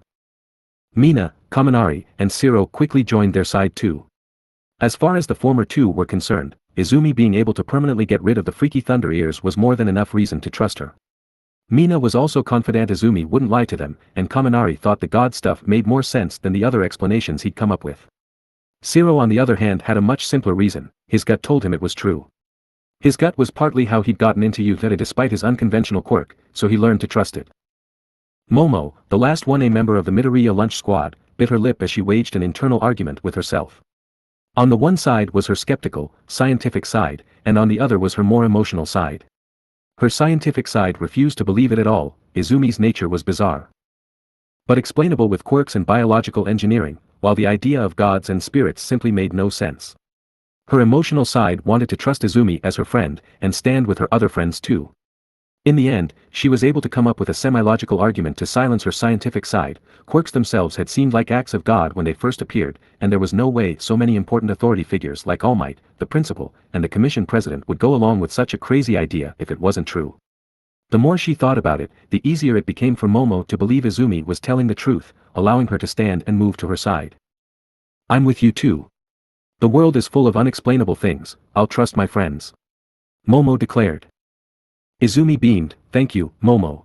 Mina, Kaminari, and Shiro quickly joined their side too. As far as the former two were concerned, Izumi being able to permanently get rid of the freaky thunder ears was more than enough reason to trust her. Mina was also confident Izumi wouldn't lie to them, and Kaminari thought the god stuff made more sense than the other explanations he'd come up with. Shiro on the other hand had a much simpler reason, his gut told him it was true. His gut was partly how he'd gotten into Yuteta despite his unconventional quirk, so he learned to trust it. Momo, the last 1A member of the Midoriya lunch squad, bit her lip as she waged an internal argument with herself. On the one side was her skeptical, scientific side, and on the other was her more emotional side. Her scientific side refused to believe it at all, Izumi's nature was bizarre. But explainable with quirks and biological engineering, while the idea of gods and spirits simply made no sense. Her emotional side wanted to trust Izumi as her friend, and stand with her other friends too. In the end, she was able to come up with a semi-logical argument to silence her scientific side. Quirks themselves had seemed like acts of God when they first appeared, and there was no way so many important authority figures like All Might, the principal, and the commission president would go along with such a crazy idea if it wasn't true. The more she thought about it, the easier it became for Momo to believe Izumi was telling the truth, allowing her to stand and move to her side. I'm with you too. The world is full of unexplainable things, I'll trust my friends. Momo declared. Izumi beamed, thank you, Momo.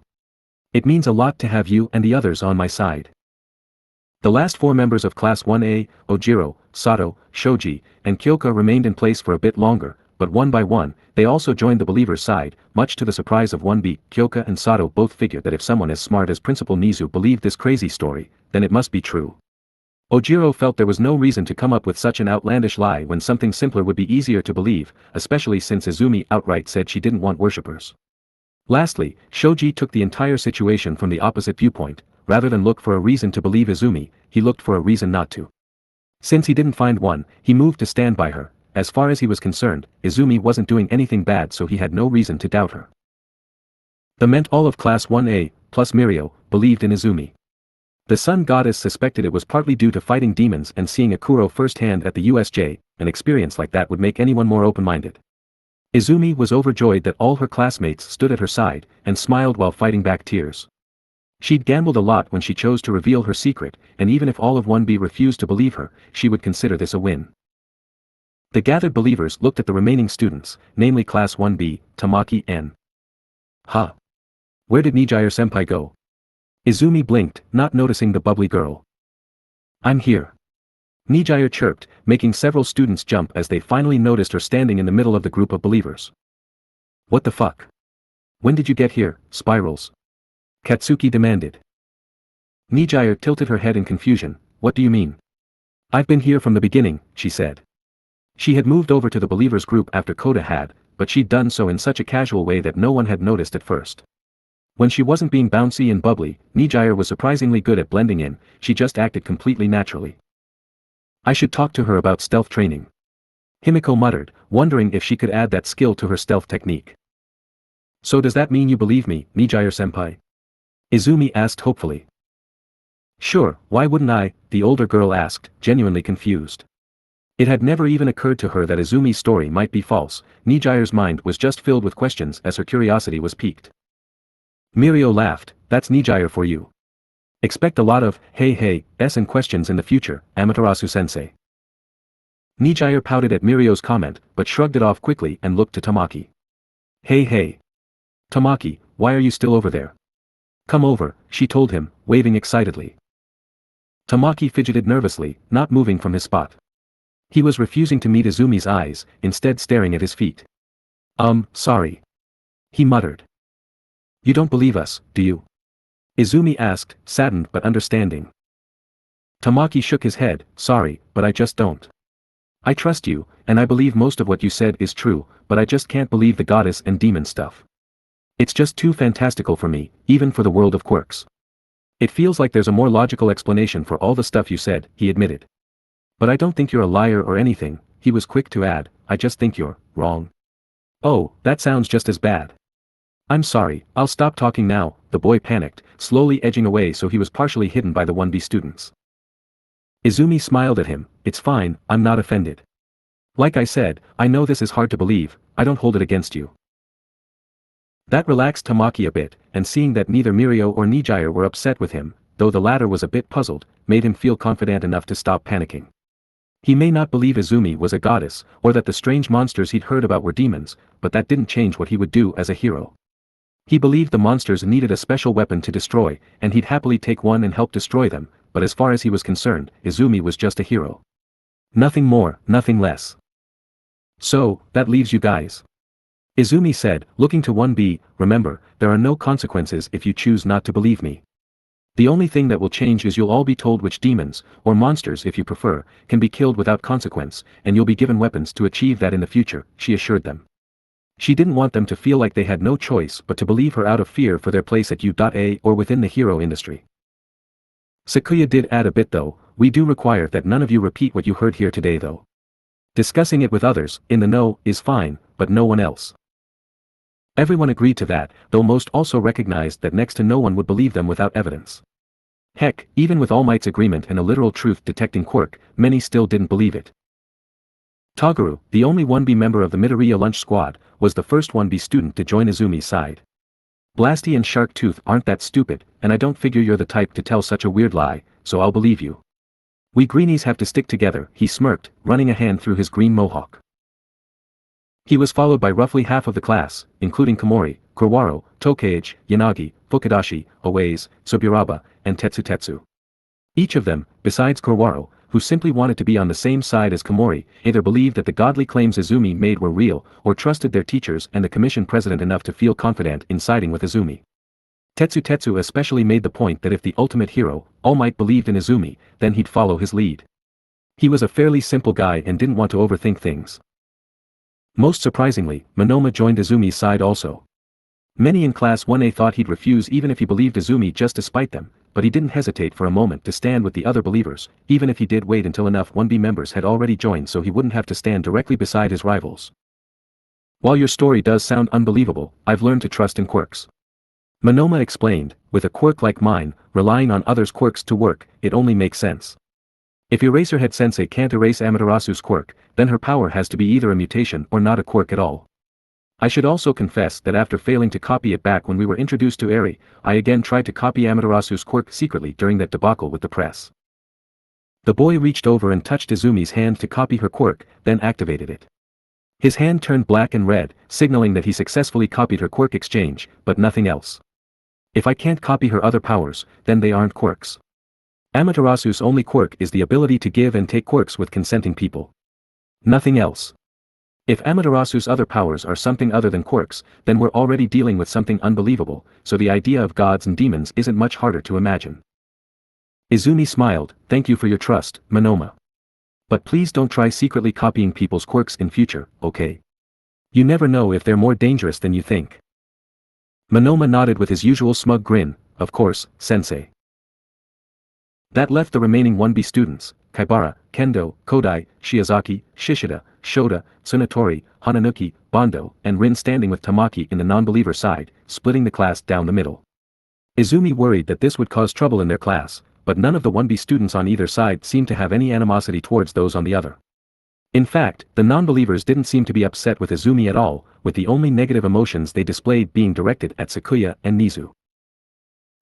It means a lot to have you and the others on my side. The last 4 members of Class 1A, Ojiro, Sato, Shoji, and Kyoka remained in place for a bit longer, but one by one, they also joined the believers' side, much to the surprise of 1B. Kyoka and Sato both figured that if someone as smart as Principal Nizu believed this crazy story, then it must be true. Ojiro felt there was no reason to come up with such an outlandish lie when something simpler would be easier to believe, especially since Izumi outright said she didn't want worshippers. Lastly, Shoji took the entire situation from the opposite viewpoint. Rather than look for a reason to believe Izumi, he looked for a reason not to. Since he didn't find one, he moved to stand by her. As far as he was concerned, Izumi wasn't doing anything bad, so he had no reason to doubt her. That meant all of Class 1A, plus Mirio, believed in Izumi. The sun goddess suspected it was partly due to fighting demons and seeing Akuro firsthand at the USJ. An experience like that would make anyone more open-minded. Izumi was overjoyed that all her classmates stood at her side and smiled while fighting back tears. She'd gambled a lot when she chose to reveal her secret, and even if all of 1B refused to believe her, she would consider this a win. The gathered believers looked at the remaining students, namely Class 1B, Tamaki and Ha. Where did Nijire-senpai go? Izumi blinked, not noticing the bubbly girl. I'm here. Nijire chirped, making several students jump as they finally noticed her standing in the middle of the group of believers. What the fuck? When did you get here, Spirals? Katsuki demanded. Nijire tilted her head in confusion. What do you mean? I've been here from the beginning, she said. She had moved over to the believers group after Koda had, but she'd done so in such a casual way that no one had noticed at first. When she wasn't being bouncy and bubbly, Nijire was surprisingly good at blending in, she just acted completely naturally. I should talk to her about stealth training. Himiko muttered, wondering if she could add that skill to her stealth technique. So does that mean you believe me, Nijire-senpai? Izumi asked hopefully. Sure, why wouldn't I? The older girl asked, genuinely confused. It had never even occurred to her that Izumi's story might be false. Nijire's mind was just filled with questions as her curiosity was piqued. Mirio laughed, that's Nijire for you. Expect a lot of, hey, and questions in the future, Amaterasu-sensei. Nijire pouted at Mirio's comment, but shrugged it off quickly and looked to Tamaki. Hey. Tamaki, why are you still over there? Come over, she told him, waving excitedly. Tamaki fidgeted nervously, not moving from his spot. He was refusing to meet Izumi's eyes, instead staring at his feet. Sorry. He muttered. You don't believe us, do you? Izumi asked, saddened but understanding. Tamaki shook his head, sorry, but I just don't. I trust you, and I believe most of what you said is true, but I just can't believe the goddess and demon stuff. It's just too fantastical for me, even for the world of quirks. It feels like there's a more logical explanation for all the stuff you said, he admitted. But I don't think you're a liar or anything, he was quick to add, I just think you're wrong. Oh, that sounds just as bad. I'm sorry, I'll stop talking now, the boy panicked, slowly edging away so he was partially hidden by the 1B students. Izumi smiled at him, it's fine, I'm not offended. Like I said, I know this is hard to believe, I don't hold it against you. That relaxed Tamaki a bit, and seeing that neither Mirio or Nijire were upset with him, though the latter was a bit puzzled, made him feel confident enough to stop panicking. He may not believe Izumi was a goddess, or that the strange monsters he'd heard about were demons, but that didn't change what he would do as a hero. He believed the monsters needed a special weapon to destroy, and he'd happily take one and help destroy them, but as far as he was concerned, Izumi was just a hero. Nothing more, nothing less. So, that leaves you guys. Izumi said, looking to 1B, remember, there are no consequences if you choose not to believe me. The only thing that will change is you'll all be told which demons, or monsters if you prefer, can be killed without consequence, and you'll be given weapons to achieve that in the future, she assured them. She didn't want them to feel like they had no choice but to believe her out of fear for their place at U.A or within the hero industry. Sakuya did add a bit though, we do require that none of you repeat what you heard here today though. Discussing it with others, in the know, is fine, but no one else. Everyone agreed to that, though most also recognized that next to no one would believe them without evidence. Heck, even with All Might's agreement and a literal truth-detecting quirk, many still didn't believe it. Toguru, the only 1B member of the Midoriya lunch squad, was the first 1B student to join Izumi's side. Blasty and Shark Tooth aren't that stupid, and I don't figure you're the type to tell such a weird lie, so I'll believe you. We greenies have to stick together, he smirked, running a hand through his green mohawk. He was followed by roughly half of the class, including Komori, Kurwaro, Tokage, Yanagi, Fukudashi, Owaze, Tsuburaba, and Tetsu. Each of them, besides Kurwaro, who simply wanted to be on the same side as Komori, either believed that the godly claims Izumi made were real, or trusted their teachers and the commission president enough to feel confident in siding with Izumi. Tetsu especially made the point that if the ultimate hero, All Might, believed in Izumi, then he'd follow his lead. He was a fairly simple guy and didn't want to overthink things. Most surprisingly, Monoma joined Izumi's side also. Many in Class 1A thought he'd refuse even if he believed Izumi just to spite them, but he didn't hesitate for a moment to stand with the other believers, even if he did wait until enough 1B members had already joined so he wouldn't have to stand directly beside his rivals. While your story does sound unbelievable, I've learned to trust in quirks. Monoma explained, with a quirk like mine, relying on others' quirks to work, it only makes sense. If Eraserhead Sensei can't erase Amaterasu's quirk, then her power has to be either a mutation or not a quirk at all. I should also confess that after failing to copy it back when we were introduced to Eri, I again tried to copy Amaterasu's quirk secretly during that debacle with the press. The boy reached over and touched Izumi's hand to copy her quirk, then activated it. His hand turned black and red, signaling that he successfully copied her quirk exchange, but nothing else. If I can't copy her other powers, then they aren't quirks. Amaterasu's only quirk is the ability to give and take quirks with consenting people. Nothing else. If Amaterasu's other powers are something other than quirks, then we're already dealing with something unbelievable, so the idea of gods and demons isn't much harder to imagine. Izumi smiled, "Thank you for your trust, Monoma. But please don't try secretly copying people's quirks in future, okay? You never know if they're more dangerous than you think." Monoma nodded with his usual smug grin, "Of course, sensei." That left the remaining 1B students, Kaibara, Kendo, Kodai, Shiozaki, Shishida, Shota, Tsunatori, Hananuki, Bondo, and Rin standing with Tamaki in the non-believer side, splitting the class down the middle. Izumi worried that this would cause trouble in their class, but none of the 1B students on either side seemed to have any animosity towards those on the other. In fact, the non-believers didn't seem to be upset with Izumi at all, with the only negative emotions they displayed being directed at Sakuya and Nizu.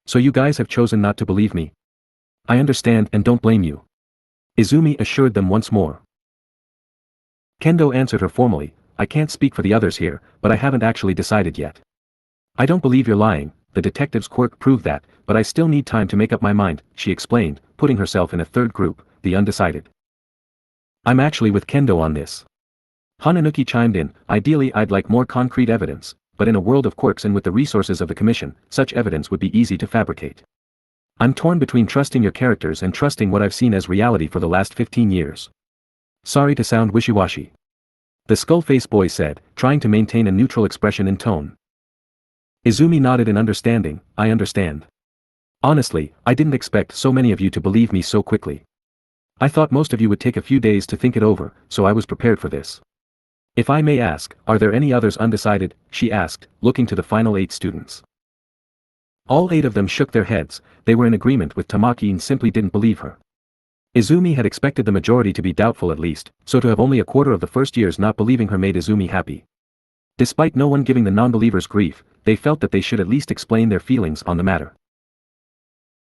"So you guys have chosen not to believe me? I understand and don't blame you," Izumi assured them once more. Kendo answered her formally, "I can't speak for the others here, but I haven't actually decided yet. I don't believe you're lying, the detective's quirk proved that, but I still need time to make up my mind," she explained, putting herself in a third group, the undecided. "I'm actually with Kendo on this." Hananuki chimed in, "Ideally I'd like more concrete evidence, but in a world of quirks and with the resources of the commission, such evidence would be easy to fabricate. I'm torn between trusting your characters and trusting what I've seen as reality for the last 15 years. Sorry to sound wishy-washy," the skull-faced boy said, trying to maintain a neutral expression and tone. Izumi nodded in understanding, "I understand. Honestly, I didn't expect so many of you to believe me so quickly. I thought most of you would take a few days to think it over, so I was prepared for this. If I may ask, are there any others undecided?" she asked, looking to the final 8 students. All 8 of them shook their heads, they were in agreement with Tamaki and simply didn't believe her. Izumi had expected the majority to be doubtful at least, so to have only a quarter of the first years not believing her made Izumi happy. Despite no one giving the non-believers grief, they felt that they should at least explain their feelings on the matter.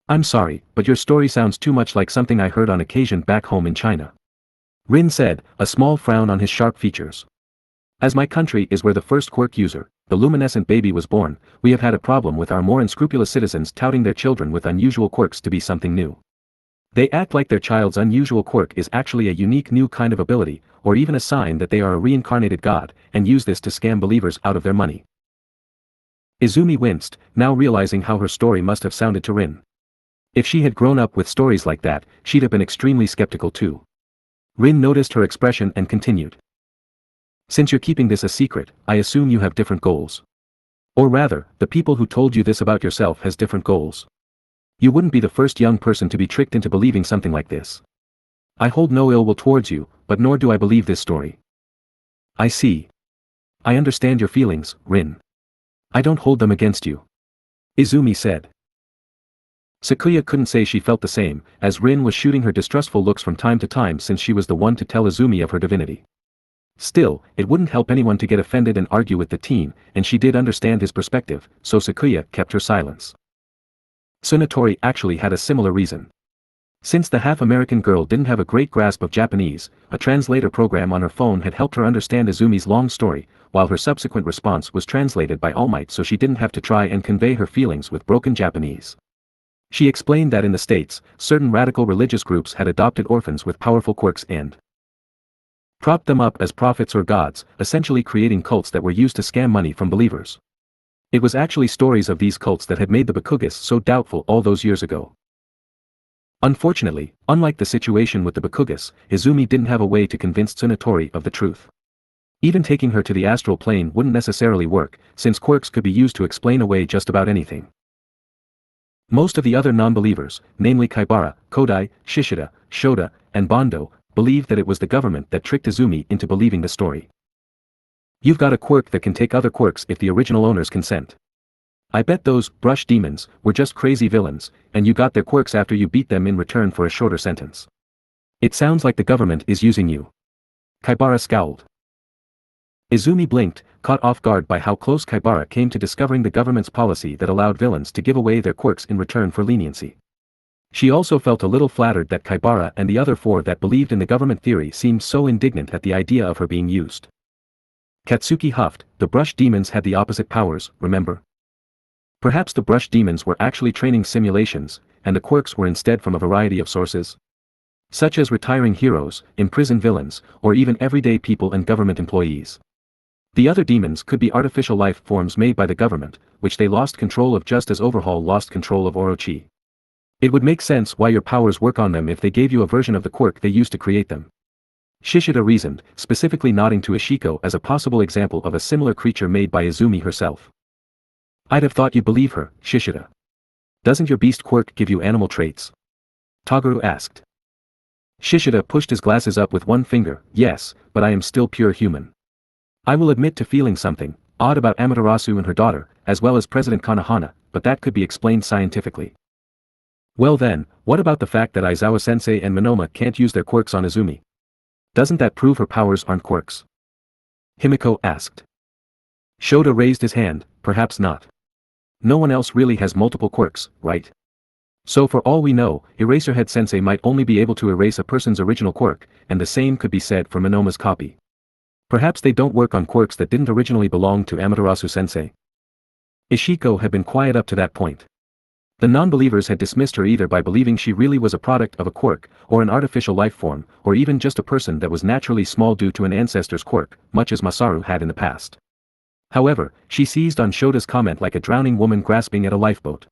"I'm sorry, but your story sounds too much like something I heard on occasion back home in China," Rin said, a small frown on his sharp features. "As my country is where the first quirk user, the luminescent baby, was born, we have had a problem with our more unscrupulous citizens touting their children with unusual quirks to be something new. They act like their child's unusual quirk is actually a unique new kind of ability, or even a sign that they are a reincarnated god, and use this to scam believers out of their money." Izumi winced, now realizing how her story must have sounded to Rin. If she had grown up with stories like that, she'd have been extremely skeptical too. Rin noticed her expression and continued. "Since you're keeping this a secret, I assume you have different goals. Or rather, the people who told you this about yourself has different goals. You wouldn't be the first young person to be tricked into believing something like this. I hold no ill will towards you, but nor do I believe this story." "I see. I understand your feelings, Rin. I don't hold them against you," Izumi said. Sakuya couldn't say she felt the same, as Rin was shooting her distrustful looks from time to time since she was the one to tell Izumi of her divinity. Still, it wouldn't help anyone to get offended and argue with the teen, and she did understand his perspective, so Sakuya kept her silence. Tsunatori actually had a similar reason. Since the half-American girl didn't have a great grasp of Japanese, a translator program on her phone had helped her understand Izumi's long story, while her subsequent response was translated by All Might so she didn't have to try and convey her feelings with broken Japanese. She explained that in the States, certain radical religious groups had adopted orphans with powerful quirks and propped them up as prophets or gods, essentially creating cults that were used to scam money from believers. It was actually stories of these cults that had made the Bakugas so doubtful all those years ago. Unfortunately, unlike the situation with the Bakugas, Izumi didn't have a way to convince Tsunatori of the truth. Even taking her to the astral plane wouldn't necessarily work, since quirks could be used to explain away just about anything. Most of the other non-believers, namely Kaibara, Kodai, Shishida, Shota, and Bondo, believed that it was the government that tricked Izumi into believing the story. "You've got a quirk that can take other quirks if the original owners consent. I bet those brush demons were just crazy villains, and you got their quirks after you beat them in return for a shorter sentence. It sounds like the government is using you. Kaibara scowled. Izumi blinked, caught off guard by how close Kaibara came to discovering the government's policy that allowed villains to give away their quirks in return for leniency. She also felt a little flattered that Kaibara and the other four that believed in the government theory seemed so indignant at the idea of her being used. Katsuki huffed, the brush demons had the opposite powers, remember? Perhaps the brush demons were actually training simulations, and the quirks were instead from a variety of sources. Such as retiring heroes, imprisoned villains, or even everyday people and government employees. The other demons could be artificial life forms made by the government, which they lost control of just as Overhaul lost control of Orochi. It would make sense why your powers work on them if they gave you a version of the quirk they used to create them. Shishida reasoned, specifically nodding to Ishiko as a possible example of a similar creature made by Izumi herself. I'd have thought you'd believe her, Shishida. Doesn't your beast quirk give you animal traits? Toguru asked. Shishida pushed his glasses up with one finger, yes, but I am still pure human. I will admit to feeling something odd about Amaterasu and her daughter, as well as President Kanahana, but that could be explained scientifically. Well then, what about the fact that Aizawa-sensei and Monoma can't use their quirks on Izumi? Doesn't that prove her powers aren't quirks? Himiko asked. Shoda raised his hand, perhaps not. No one else really has multiple quirks, right? So for all we know, Eraserhead Sensei might only be able to erase a person's original quirk, and the same could be said for Monoma's copy. Perhaps they don't work on quirks that didn't originally belong to Amaterasu Sensei. Ishiko had been quiet up to that point. The non-believers had dismissed her either by believing she really was a product of a quirk, or an artificial life form, or even just a person that was naturally small due to an ancestor's quirk, much as Masaru had in the past. However, she seized on Shoda's comment like a drowning woman grasping at a lifeboat.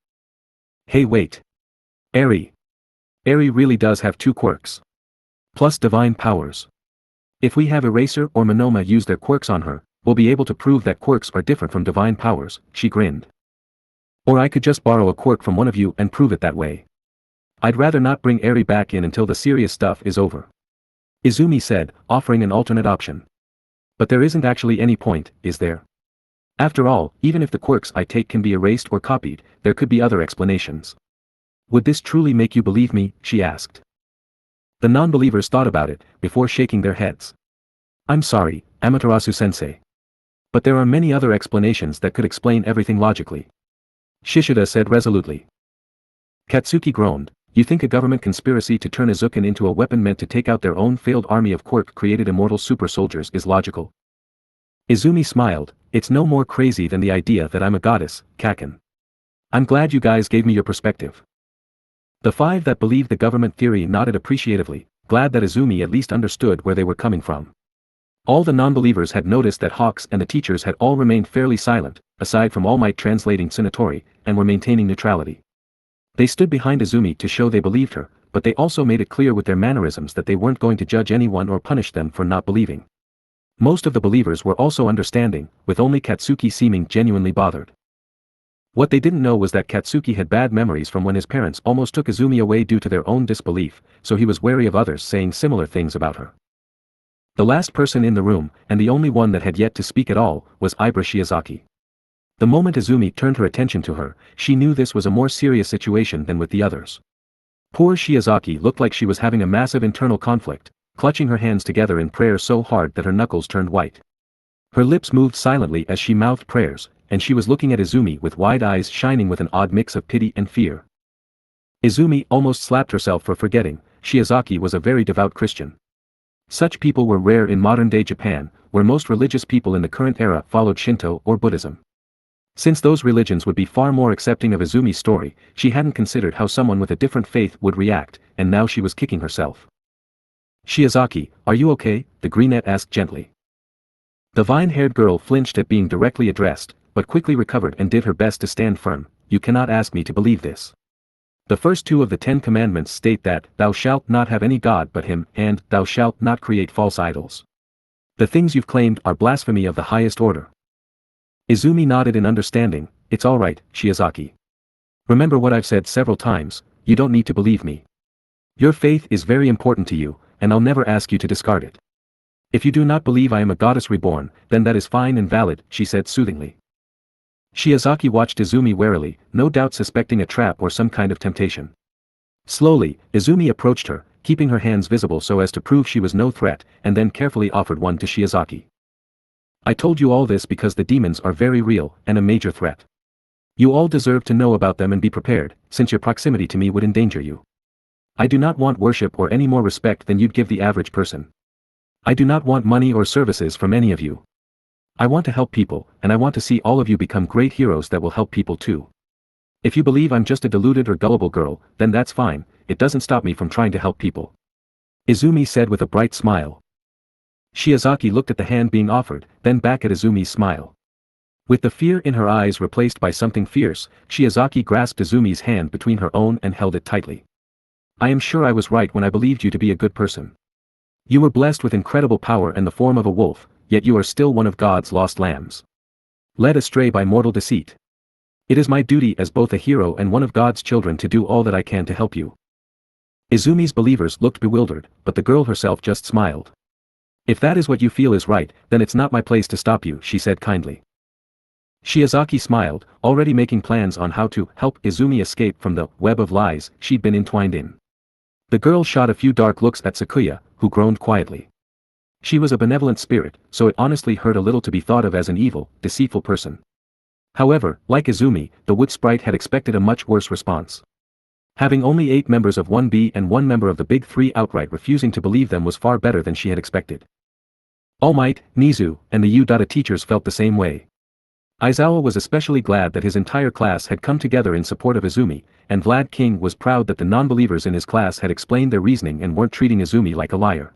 Hey wait. Eri. Eri really does have two quirks. Plus divine powers. If we have Eraser or Monoma use their quirks on her, we'll be able to prove that quirks are different from divine powers, she grinned. Or I could just borrow a quirk from one of you and prove it that way. I'd rather not bring Eri back in until the serious stuff is over. Izumi said, offering an alternate option. But there isn't actually any point, is there? After all, even if the quirks I take can be erased or copied, there could be other explanations. Would this truly make you believe me? She asked. The non-believers thought about it, before shaking their heads. I'm sorry, Amaterasu-sensei. But there are many other explanations that could explain everything logically. Shishida said resolutely. Katsuki groaned, you think a government conspiracy to turn Izuken into a weapon meant to take out their own failed army of quirk-created immortal super soldiers is logical? Izumi smiled, it's no more crazy than the idea that I'm a goddess, Kaken. I'm glad you guys gave me your perspective. The five that believed the government theory nodded appreciatively, glad that Izumi at least understood where they were coming from. All the non-believers had noticed that Hawks and the teachers had all remained fairly silent, aside from All Might translating Tsunatori, and were maintaining neutrality. They stood behind Izumi to show they believed her, but they also made it clear with their mannerisms that they weren't going to judge anyone or punish them for not believing. Most of the believers were also understanding, with only Katsuki seeming genuinely bothered. What they didn't know was that Katsuki had bad memories from when his parents almost took Izumi away due to their own disbelief, so he was wary of others saying similar things about her. The last person in the room, and the only one that had yet to speak at all, was Ibra Shiozaki. The moment Izumi turned her attention to her, she knew this was a more serious situation than with the others. Poor Shiozaki looked like she was having a massive internal conflict, clutching her hands together in prayer so hard that her knuckles turned white. Her lips moved silently as she mouthed prayers, and she was looking at Izumi with wide eyes shining with an odd mix of pity and fear. Izumi almost slapped herself for forgetting, Shiozaki was a very devout Christian. Such people were rare in modern-day Japan, where most religious people in the current era followed Shinto or Buddhism. Since those religions would be far more accepting of Izumi's story, she hadn't considered how someone with a different faith would react, and now she was kicking herself. Shiozaki, are you okay? The brunette asked gently. The vine-haired girl flinched at being directly addressed, but quickly recovered and did her best to stand firm. You cannot ask me to believe this. The first two of the 10 commandments state that, thou shalt not have any god but him, and, thou shalt not create false idols. The things you've claimed are blasphemy of the highest order. Izumi nodded in understanding, it's alright, Shiozaki. Remember what I've said several times, you don't need to believe me. Your faith is very important to you, and I'll never ask you to discard it. If you do not believe I am a goddess reborn, then that is fine and valid, she said soothingly. Shiozaki watched Izumi warily, no doubt suspecting a trap or some kind of temptation. Slowly, Izumi approached her, keeping her hands visible so as to prove she was no threat, and then carefully offered one to Shiozaki. I told you all this because the demons are very real, and a major threat. You all deserve to know about them and be prepared, since your proximity to me would endanger you. I do not want worship or any more respect than you'd give the average person. I do not want money or services from any of you. I want to help people, and I want to see all of you become great heroes that will help people too. If you believe I'm just a deluded or gullible girl, then that's fine, it doesn't stop me from trying to help people. Izumi said with a bright smile. Shiozaki looked at the hand being offered, then back at Izumi's smile. With the fear in her eyes replaced by something fierce, Shiozaki grasped Izumi's hand between her own and held it tightly. I am sure I was right when I believed you to be a good person. You were blessed with incredible power and the form of a wolf, yet you are still one of God's lost lambs. Led astray by mortal deceit. It is my duty as both a hero and one of God's children to do all that I can to help you. Izumi's believers looked bewildered, but the girl herself just smiled. If that is what you feel is right, then it's not my place to stop you, she said kindly. Shiozaki smiled, already making plans on how to help Izumi escape from the web of lies she'd been entwined in. The girl shot a few dark looks at Sakuya, who groaned quietly. She was a benevolent spirit, so it honestly hurt a little to be thought of as an evil, deceitful person. However, like Izumi, the wood sprite had expected a much worse response. Having only 8 members of 1B and 1 member of the Big Three outright refusing to believe them was far better than she had expected. All Might, Nizu, and the U. teachers felt the same way. Aizawa was especially glad that his entire class had come together in support of Izumi, and Vlad King was proud that the non-believers in his class had explained their reasoning and weren't treating Izumi like a liar.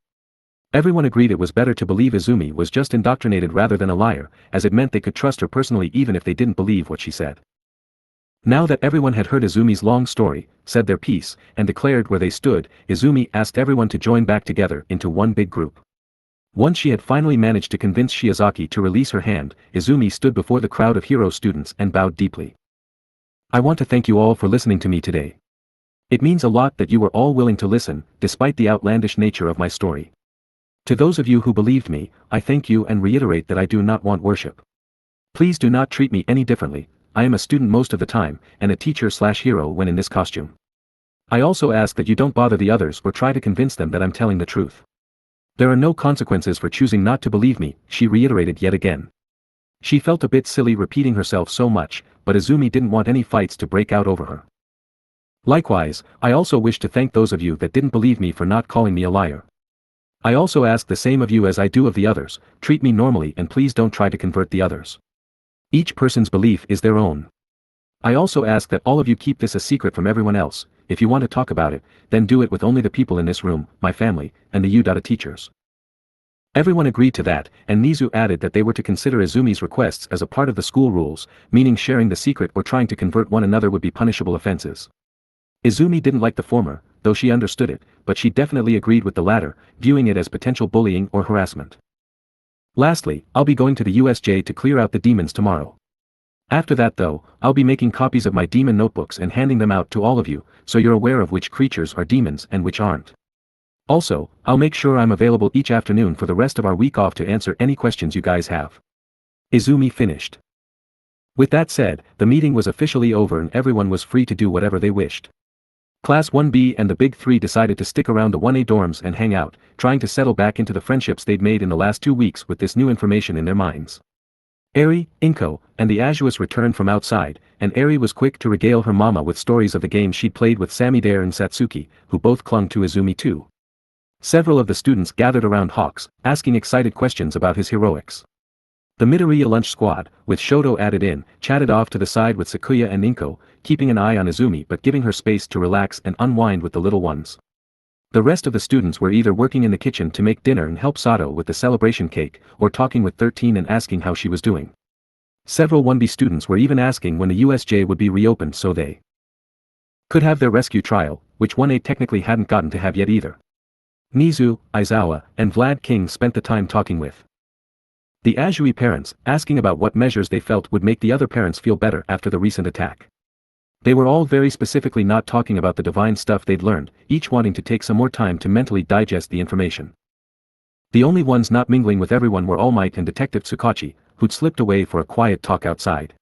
Everyone agreed it was better to believe Izumi was just indoctrinated rather than a liar, as it meant they could trust her personally even if they didn't believe what she said. Now that everyone had heard Izumi's long story, said their piece, and declared where they stood, Izumi asked everyone to join back together into one big group. Once she had finally managed to convince Shiozaki to release her hand, Izumi stood before the crowd of hero students and bowed deeply. I want to thank you all for listening to me today. It means a lot that you were all willing to listen, despite the outlandish nature of my story. To those of you who believed me, I thank you and reiterate that I do not want worship. Please do not treat me any differently, I am a student most of the time, and a teacher/hero when in this costume. I also ask that you don't bother the others or try to convince them that I'm telling the truth. There are no consequences for choosing not to believe me, she reiterated yet again. She felt a bit silly repeating herself so much, but Izumi didn't want any fights to break out over her. Likewise, I also wish to thank those of you that didn't believe me for not calling me a liar. I also ask the same of you as I do of the others, treat me normally and please don't try to convert the others. Each person's belief is their own. I also ask that all of you keep this a secret from everyone else. If you want to talk about it, then do it with only the people in this room, my family, and the U. teachers. Everyone agreed to that, and Nizu added that they were to consider Izumi's requests as a part of the school rules, meaning sharing the secret or trying to convert one another would be punishable offenses. Izumi didn't like the former, though she understood it, but she definitely agreed with the latter, viewing it as potential bullying or harassment. Lastly, I'll be going to the USJ to clear out the demons tomorrow. After that though, I'll be making copies of my demon notebooks and handing them out to all of you, so you're aware of which creatures are demons and which aren't. Also, I'll make sure I'm available each afternoon for the rest of our week off to answer any questions you guys have. Izumi finished. With that said, the meeting was officially over and everyone was free to do whatever they wished. Class 1B and the Big Three decided to stick around the 1A dorms and hang out, trying to settle back into the friendships they'd made in the last 2 weeks with this new information in their minds. Eri, Inko, and the Azuis returned from outside, and Eri was quick to regale her mama with stories of the games she'd played with Samidare and Satsuki, who both clung to Izumi too. Several of the students gathered around Hawks, asking excited questions about his heroics. The Midoriya lunch squad, with Shoto added in, chatted off to the side with Sakuya and Inko, keeping an eye on Izumi but giving her space to relax and unwind with the little ones. The rest of the students were either working in the kitchen to make dinner and help Sato with the celebration cake, or talking with 13 and asking how she was doing. Several 1B students were even asking when the USJ would be reopened so they could have their rescue trial, which 1A technically hadn't gotten to have yet either. Nizu, Aizawa, and Vlad King spent the time talking with the Azui parents, asking about what measures they felt would make the other parents feel better after the recent attack. They were all very specifically not talking about the divine stuff they'd learned, each wanting to take some more time to mentally digest the information. The only ones not mingling with everyone were All Might and Detective Tsukachi, who'd slipped away for a quiet talk outside.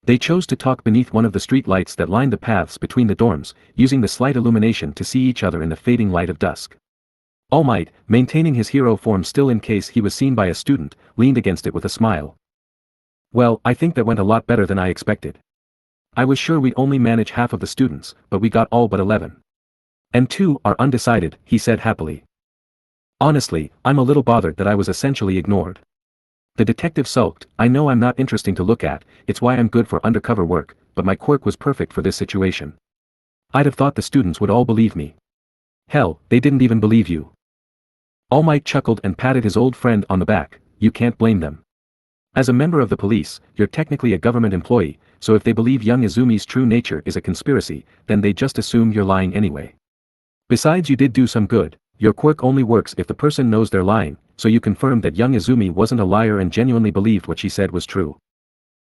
They chose to talk beneath one of the street lights that lined the paths between the dorms, using the slight illumination to see each other in the fading light of dusk. All Might, maintaining his hero form still in case he was seen by a student, leaned against it with a smile. Well, I think that went a lot better than I expected. I was sure we'd only manage half of the students, but we got all but 11. And 2 are undecided, he said happily. Honestly, I'm a little bothered that I was essentially ignored. The detective sulked. I know I'm not interesting to look at, it's why I'm good for undercover work, but my quirk was perfect for this situation. I'd have thought the students would all believe me. Hell, they didn't even believe you. All Might chuckled and patted his old friend on the back. You can't blame them. As a member of the police, you're technically a government employee, so if they believe young Izumi's true nature is a conspiracy, then they just assume you're lying anyway. Besides, you did do some good. Your quirk only works if the person knows they're lying, so you confirmed that young Izumi wasn't a liar and genuinely believed what she said was true.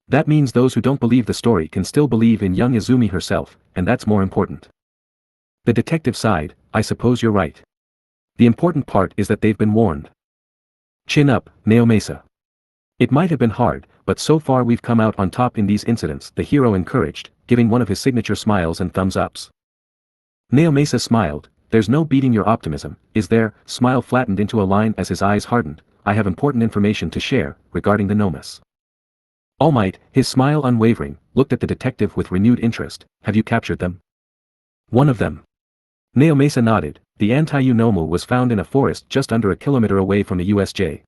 That means those who don't believe the story can still believe in young Izumi herself, and that's more important. The detective sighed. I suppose you're right. The important part is that they've been warned. Chin up, Naomesa. It might have been hard, but so far we've come out on top in these incidents, the hero encouraged, giving one of his signature smiles and thumbs ups. Naomesa smiled. There's no beating your optimism, is there? Smile flattened into a line as his eyes hardened. I have important information to share, regarding the Nomus. All Might, his smile unwavering, looked at the detective with renewed interest. Have you captured them? One of them. Naomesa nodded. The anti-Unomu was found in a forest just under a kilometer away from the USJ.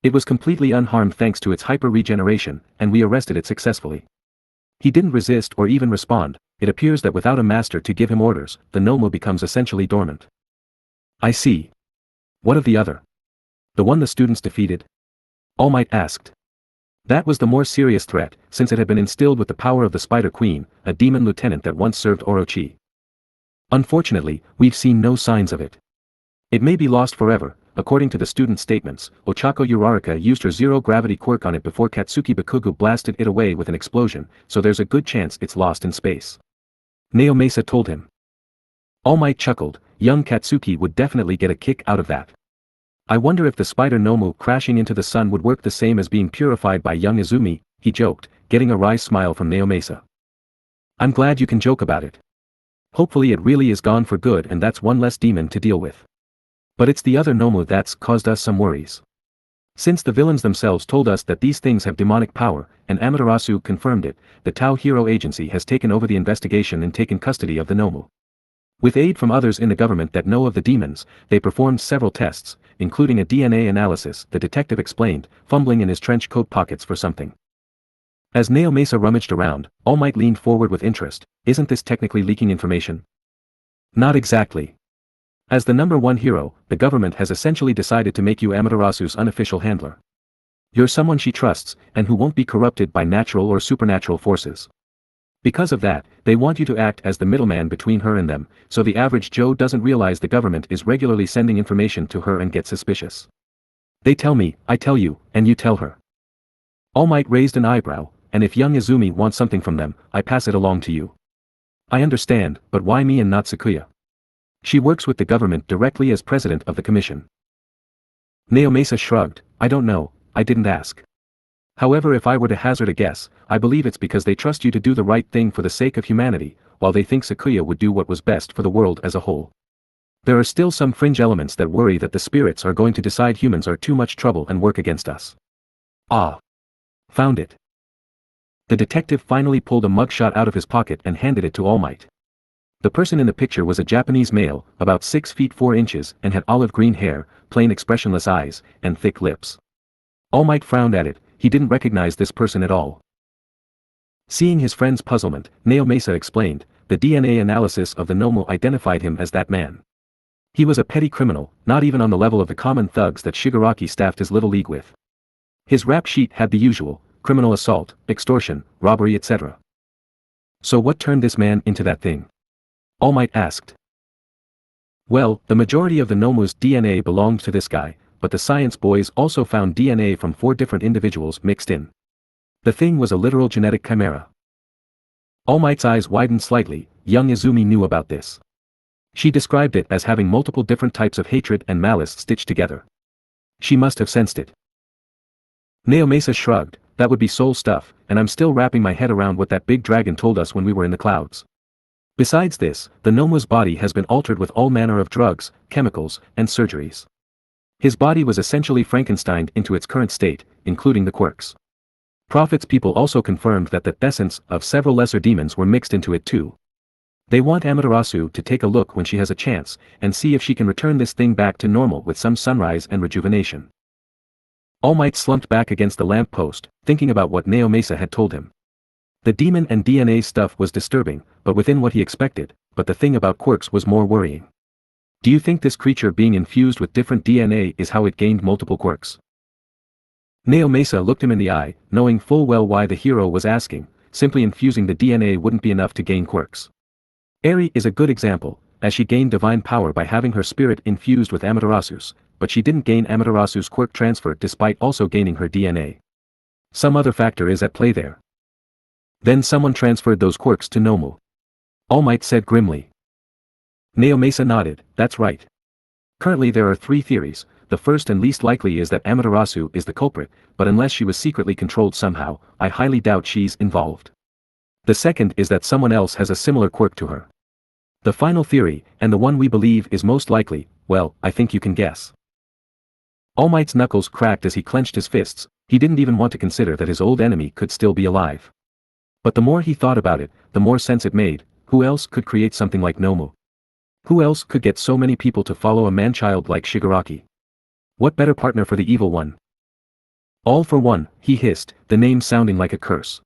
It was completely unharmed thanks to its hyper-regeneration, and we arrested it successfully. He didn't resist or even respond. It appears that without a master to give him orders, the Nomu becomes essentially dormant. I see. What of the other? The one the students defeated? All Might asked. That was the more serious threat, since it had been instilled with the power of the Spider Queen, a demon lieutenant that once served Orochi. Unfortunately, we've seen no signs of it. It may be lost forever. According to the student statements, Ochako Uraraka used her zero-gravity quirk on it before Katsuki Bakugo blasted it away with an explosion, so there's a good chance it's lost in space. Naomesa told him. All Might chuckled. Young Katsuki would definitely get a kick out of that. I wonder if the spider Nomu crashing into the sun would work the same as being purified by young Izumi, he joked, getting a wry smile from Naomesa. I'm glad you can joke about it. Hopefully it really is gone for good and that's one less demon to deal with. But it's the other Nomu that's caused us some worries. Since the villains themselves told us that these things have demonic power, and Amaterasu confirmed it, the Tau Hero Agency has taken over the investigation and taken custody of the Nomu. With aid from others in the government that know of the demons, they performed several tests, including a DNA analysis, the detective explained, fumbling in his trench coat pockets for something. As Naomesa rummaged around, All Might leaned forward with interest. Isn't this technically leaking information? Not exactly. As the #1 hero, the government has essentially decided to make you Amaterasu's unofficial handler. You're someone she trusts, and who won't be corrupted by natural or supernatural forces. Because of that, they want you to act as the middleman between her and them, so the average Joe doesn't realize the government is regularly sending information to her and gets suspicious. They tell me, I tell you, and you tell her. All Might raised an eyebrow, and if young Izumi wants something from them, I pass it along to you. I understand, but why me and not Sakuya? She works with the government directly as president of the commission. Naomesa shrugged. I don't know, I didn't ask. However, if I were to hazard a guess, I believe it's because they trust you to do the right thing for the sake of humanity, while they think Sakuya would do what was best for the world as a whole. There are still some fringe elements that worry that the spirits are going to decide humans are too much trouble and work against us. Ah. Found it. The detective finally pulled a mugshot out of his pocket and handed it to All Might. The person in the picture was a Japanese male, about 6 feet 4 inches, and had olive green hair, plain expressionless eyes, and thick lips. All Might frowned at it. He didn't recognize this person at all. Seeing his friend's puzzlement, Naomesa explained, the DNA analysis of the Nomu identified him as that man. He was a petty criminal, not even on the level of the common thugs that Shigaraki staffed his little league with. His rap sheet had the usual, criminal assault, extortion, robbery, etc. So what turned this man into that thing? All Might asked. Well, the majority of the Nomu's DNA belonged to this guy, but the science boys also found DNA from 4 different individuals mixed in. The thing was a literal genetic chimera. All Might's eyes widened slightly. Young Izumi knew about this. She described it as having multiple different types of hatred and malice stitched together. She must have sensed it. Naomesa shrugged. that would be soul stuff, and I'm still wrapping my head around what that big dragon told us when we were in the clouds. Besides this, the Nomu's body has been altered with all manner of drugs, chemicals, and surgeries. His body was essentially Frankensteined into its current state, including the quirks. Prophet's people also confirmed that the essence of several lesser demons were mixed into it too. They want Amaterasu to take a look when she has a chance, and see if she can return this thing back to normal with some sunrise and rejuvenation. All Might slumped back against the lamp post, thinking about what Naomasa had told him. The demon and DNA stuff was disturbing, but within what he expected, but the thing about quirks was more worrying. Do you think this creature being infused with different DNA is how it gained multiple quirks? Naomasa looked him in the eye, knowing full well why the hero was asking. Simply infusing the DNA wouldn't be enough to gain quirks. Eri is a good example, as she gained divine power by having her spirit infused with Amaterasu's, but she didn't gain Amaterasu's quirk transfer despite also gaining her DNA. Some other factor is at play there. Then someone transferred those quirks to Nomu. All Might said grimly. Naomasa nodded, that's right. Currently there are 3 theories. The first and least likely is that Amaterasu is the culprit, but unless she was secretly controlled somehow, I highly doubt she's involved. The second is that someone else has a similar quirk to her. The final theory, and the one we believe is most likely, well, I think you can guess. All Might's knuckles cracked as he clenched his fists. He didn't even want to consider that his old enemy could still be alive. But the more he thought about it, the more sense it made. Who else could create something like Nomu? Who else could get so many people to follow a man-child like Shigaraki? What better partner for the evil one? All for one, he hissed, the name sounding like a curse.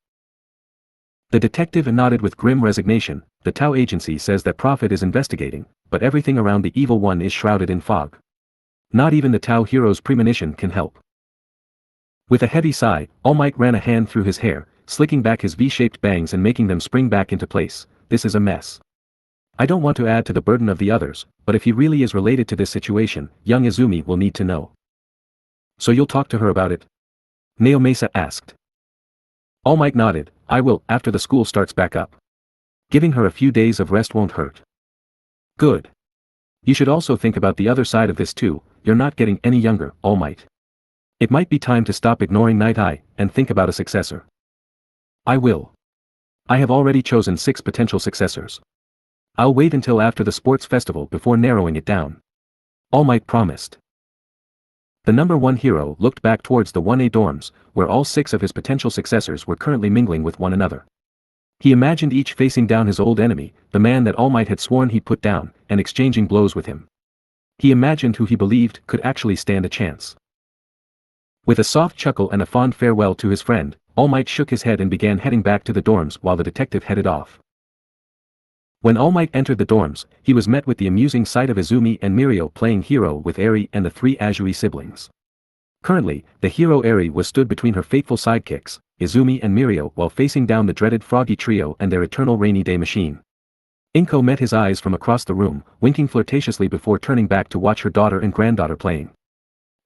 The detective nodded with grim resignation. The Tau agency says that Prophet is investigating, but everything around the evil one is shrouded in fog. Not even the Tau hero's premonition can help. With a heavy sigh, All Might ran a hand through his hair, slicking back his V-shaped bangs and making them spring back into place. This is a mess. I don't want to add to the burden of the others, but if he really is related to this situation, young Izumi will need to know. So you'll talk to her about it? Naomasa asked. All Might nodded, I will, after the school starts back up. Giving her a few days of rest won't hurt. Good. You should also think about the other side of this too, you're not getting any younger, All Might. It might be time to stop ignoring Night Eye, and think about a successor. I will. I have already chosen 6 potential successors. I'll wait until after the sports festival before narrowing it down. All Might promised. The number 1 hero looked back towards the 1A dorms, where all 6 of his potential successors were currently mingling with one another. He imagined each facing down his old enemy, the man that All Might had sworn he'd put down, and exchanging blows with him. He imagined who he believed could actually stand a chance. With a soft chuckle and a fond farewell to his friend, All Might shook his head and began heading back to the dorms while the detective headed off. When All Might entered the dorms, he was met with the amusing sight of Izumi and Mirio playing hero with Eri and the 3 Azui siblings. Currently, the hero Eri was stood between her faithful sidekicks, Izumi and Mirio, while facing down the dreaded Froggy Trio and their eternal rainy day machine. Inko met his eyes from across the room, winking flirtatiously before turning back to watch her daughter and granddaughter playing.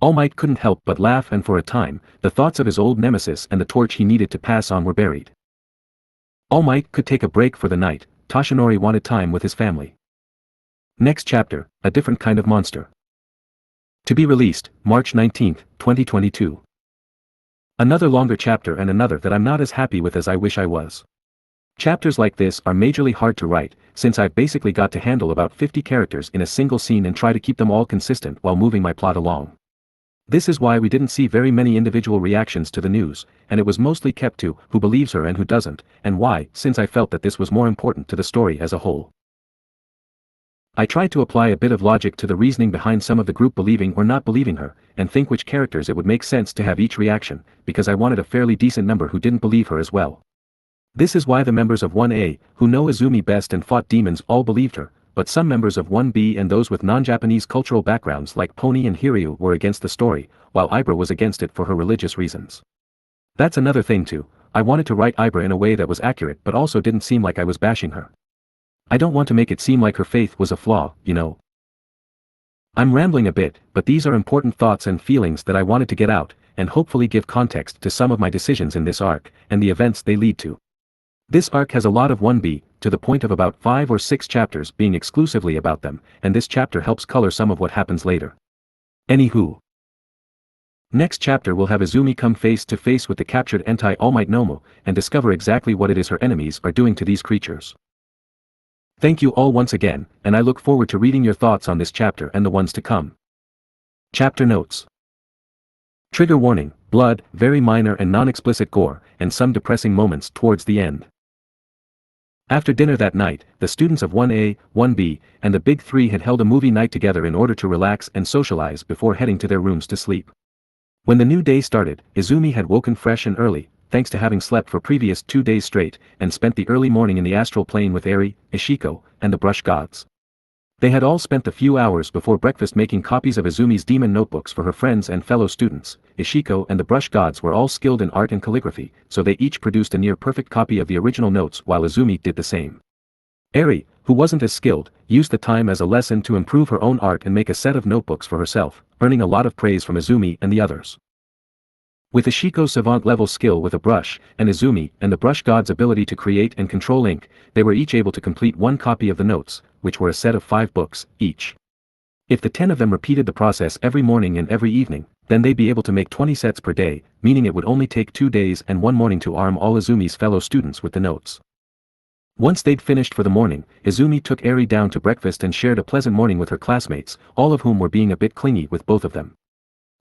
All Might couldn't help but laugh, and for a time, the thoughts of his old nemesis and the torch he needed to pass on were buried. All Might could take a break for the night. Toshinori wanted time with his family. Next chapter, a different kind of monster. To be released, March 19, 2022. Another longer chapter, and another that I'm not as happy with as I wish I was. Chapters like this are majorly hard to write, since I've basically got to handle about 50 characters in a single scene and try to keep them all consistent while moving my plot along. This is why we didn't see very many individual reactions to the news, and it was mostly kept to who believes her and who doesn't, and why, since I felt that this was more important to the story as a whole. I tried to apply a bit of logic to the reasoning behind some of the group believing or not believing her, and think which characters it would make sense to have each reaction, because I wanted a fairly decent number who didn't believe her as well. This is why the members of 1A, who know Izumi best and fought demons, all believed her, but some members of 1B and those with non-Japanese cultural backgrounds like Pony and Hiryu were against the story, while Ibra was against it for her religious reasons. That's another thing too, I wanted to write Ibra in a way that was accurate but also didn't seem like I was bashing her. I don't want to make it seem like her faith was a flaw, you know. I'm rambling a bit, but these are important thoughts and feelings that I wanted to get out, and hopefully give context to some of my decisions in this arc, and the events they lead to. This arc has a lot of 1B, to the point of about 5 or 6 chapters being exclusively about them, and this chapter helps color some of what happens later. Anywho. Next chapter will have Izumi come face to face with the captured All Might Nomu, and discover exactly what it is her enemies are doing to these creatures. Thank you all once again, and I look forward to reading your thoughts on this chapter and the ones to come. Chapter Notes. Trigger warning, blood, very minor and non-explicit gore, and some depressing moments towards the end. After dinner that night, the students of 1A, 1B, and the Big Three had held a movie night together in order to relax and socialize before heading to their rooms to sleep. When the new day started, Izumi had woken fresh and early, thanks to having slept for previous 2 days straight, and spent the early morning in the astral plane with Eri, Ishiko, and the brush gods. They had all spent the few hours before breakfast making copies of Izumi's demon notebooks for her friends and fellow students. Ishiko and the brush gods were all skilled in art and calligraphy, so they each produced a near-perfect copy of the original notes while Izumi did the same. Eri, who wasn't as skilled, used the time as a lesson to improve her own art and make a set of notebooks for herself, earning a lot of praise from Izumi and the others. With Ishiko's savant-level skill with a brush, and Izumi and the brush god's ability to create and control ink, they were each able to complete one copy of the notes, which were a set of 5 books, each. If the 10 of them repeated the process every morning and every evening, then they'd be able to make 20 sets per day, meaning it would only take 2 days and 1 morning to arm all Izumi's fellow students with the notes. Once they'd finished for the morning, Izumi took Eri down to breakfast and shared a pleasant morning with her classmates, all of whom were being a bit clingy with both of them.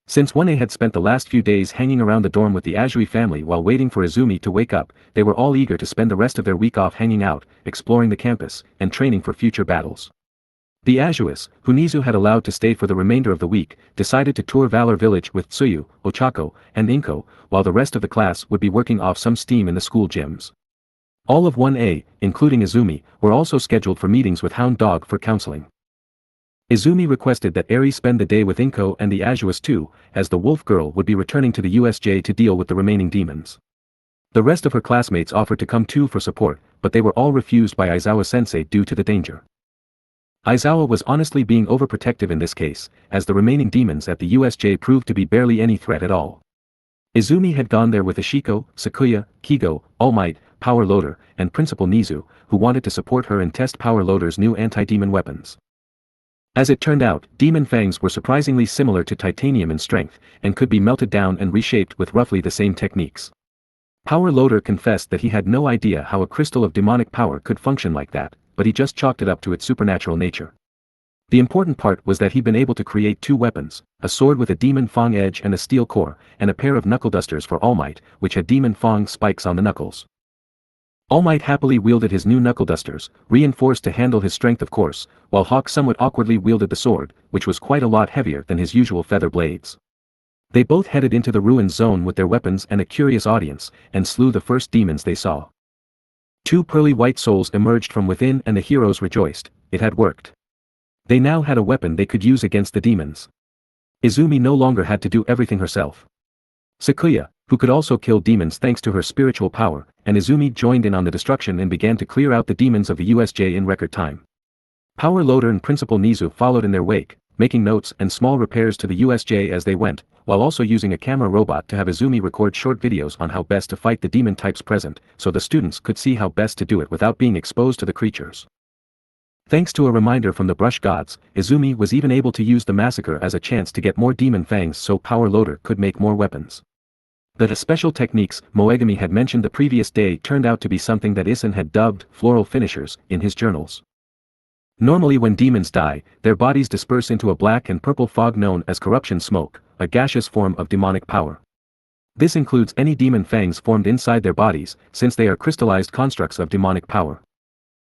Since 1A had spent the last few days hanging around the dorm with the Azui family while waiting for Izumi to wake up, they were all eager to spend the rest of their week off hanging out, exploring the campus, and training for future battles. The Azuis, who Nizu had allowed to stay for the remainder of the week, decided to tour Valor Village with Tsuyu, Ochako, and Inko, while the rest of the class would be working off some steam in the school gyms. All of 1A, including Izumi, were also scheduled for meetings with Hound Dog for counseling. Izumi requested that Eri spend the day with Inko and the Azuis too, as the wolf girl would be returning to the USJ to deal with the remaining demons. The rest of her classmates offered to come too for support, but they were all refused by Aizawa-sensei due to the danger. Aizawa was honestly being overprotective in this case, as the remaining demons at the USJ proved to be barely any threat at all. Izumi had gone there with Ishiko, Sakuya, Kigo, All Might, Power Loader, and Principal Nizu, who wanted to support her and test Power Loader's new anti-demon weapons. As it turned out, demon fangs were surprisingly similar to titanium in strength, and could be melted down and reshaped with roughly the same techniques. Power Loader confessed that he had no idea how a crystal of demonic power could function like that, but he just chalked it up to its supernatural nature. The important part was that he'd been able to create 2 weapons, a sword with a demon fang edge and a steel core, and a pair of knuckle dusters for All Might, which had demon fang spikes on the knuckles. All Might happily wielded his new knuckle dusters, reinforced to handle his strength of course, while Hawk somewhat awkwardly wielded the sword, which was quite a lot heavier than his usual feather blades. They both headed into the ruins zone with their weapons and a curious audience, and slew the first demons they saw. 2 pearly white souls emerged from within and the heroes rejoiced, it had worked. They now had a weapon they could use against the demons. Izumi no longer had to do everything herself. Sakuya, who could also kill demons thanks to her spiritual power, and Izumi joined in on the destruction and began to clear out the demons of the USJ in record time. Power Loader and Principal Nizu followed in their wake, making notes and small repairs to the USJ as they went, while also using a camera robot to have Izumi record short videos on how best to fight the demon types present, so the students could see how best to do it without being exposed to the creatures. Thanks to a reminder from the brush gods, Izumi was even able to use the massacre as a chance to get more demon fangs so Power Loader could make more weapons. The special techniques Moegami had mentioned the previous day turned out to be something that Issen had dubbed floral finishers in his journals. Normally when demons die, their bodies disperse into a black and purple fog known as corruption smoke, a gaseous form of demonic power. This includes any demon fangs formed inside their bodies, since they are crystallized constructs of demonic power.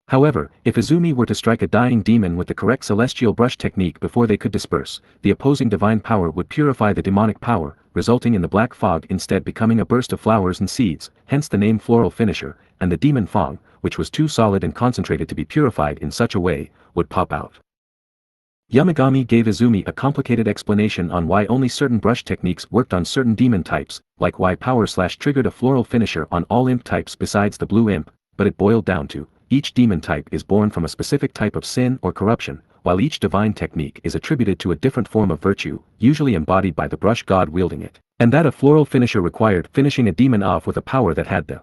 However, if Izumi were to strike a dying demon with the correct celestial brush technique before they could disperse, the opposing divine power would purify the demonic power, resulting in the black fog instead becoming a burst of flowers and seeds, hence the name floral finisher, and the demon fang, which was too solid and concentrated to be purified in such a way, would pop out. Yamagami gave Izumi a complicated explanation on why only certain brush techniques worked on certain demon types, like why Power Slash triggered a floral finisher on all imp types besides the blue imp, but it boiled down to, each demon type is born from a specific type of sin or corruption, while each divine technique is attributed to a different form of virtue, usually embodied by the brush god wielding it, and that a floral finisher required finishing a demon off with a power that had the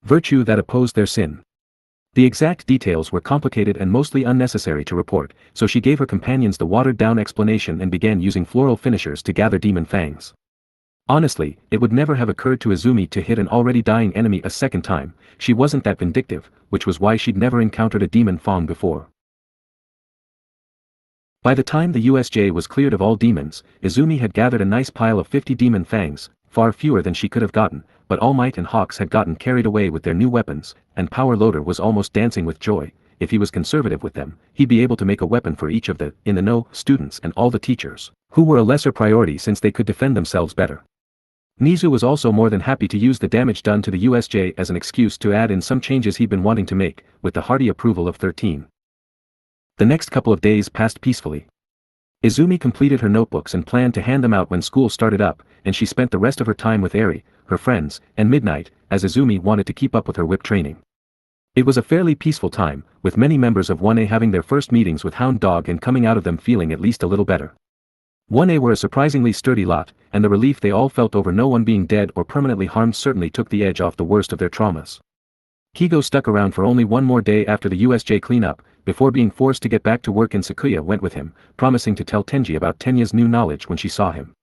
virtue that opposed their sin. The exact details were complicated and mostly unnecessary to report, so she gave her companions the watered-down explanation and began using floral finishers to gather demon fangs. Honestly, it would never have occurred to Izumi to hit an already dying enemy a second time. She wasn't that vindictive, which was why she'd never encountered a demon fawn before. By the time the USJ was cleared of all demons, Izumi had gathered a nice pile of 50 demon fangs, far fewer than she could have gotten, but All Might and Hawks had gotten carried away with their new weapons, and Power Loader was almost dancing with joy. If he was conservative with them, he'd be able to make a weapon for each of the in-the-know students and all the teachers, who were a lesser priority since they could defend themselves better. Nizu was also more than happy to use the damage done to the USJ as an excuse to add in some changes he'd been wanting to make, with the hearty approval of 13. The next couple of days passed peacefully. Izumi completed her notebooks and planned to hand them out when school started up, and she spent the rest of her time with Eri, her friends, and Midnight, as Izumi wanted to keep up with her whip training. It was a fairly peaceful time, with many members of 1A having their first meetings with Hound Dog and coming out of them feeling at least a little better. 1A were a surprisingly sturdy lot, and the relief they all felt over no one being dead or permanently harmed certainly took the edge off the worst of their traumas. Kigo stuck around for only one more day after the USJ cleanup, before being forced to get back to work, and Sakuya went with him, promising to tell Tenji about Tenya's new knowledge when she saw him.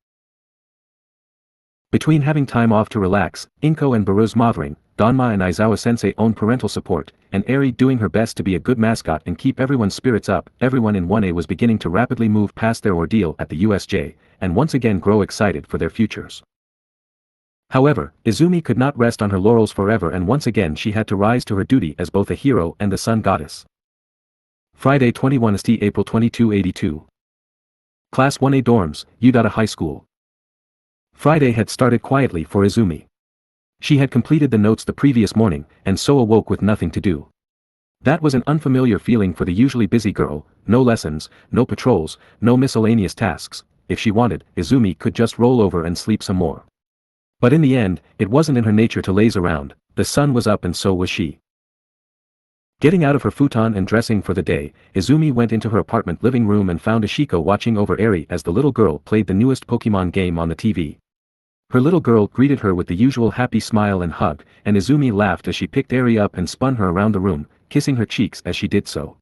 Between having time off to relax, Inko and Baru's mothering, Donma and Aizawa-sensei owned parental support, and Eri doing her best to be a good mascot and keep everyone's spirits up, everyone in 1A was beginning to rapidly move past their ordeal at the USJ, and once again grow excited for their futures. However, Izumi could not rest on her laurels forever, and once again she had to rise to her duty as both a hero and the sun goddess. Friday 21 St. April 2282. Class 1A Dorms, Udata High School. Friday had started quietly for Izumi. She had completed the notes the previous morning, and so awoke with nothing to do. That was an unfamiliar feeling for the usually busy girl. No lessons, no patrols, no miscellaneous tasks. If she wanted, Izumi could just roll over and sleep some more. But in the end, it wasn't in her nature to laze around. The sun was up and so was she. Getting out of her futon and dressing for the day, Izumi went into her apartment living room and found Ashiko watching over Eri as the little girl played the newest Pokemon game on the TV. Her little girl greeted her with the usual happy smile and hug, and Izumi laughed as she picked Eri up and spun her around the room, kissing her cheeks as she did so.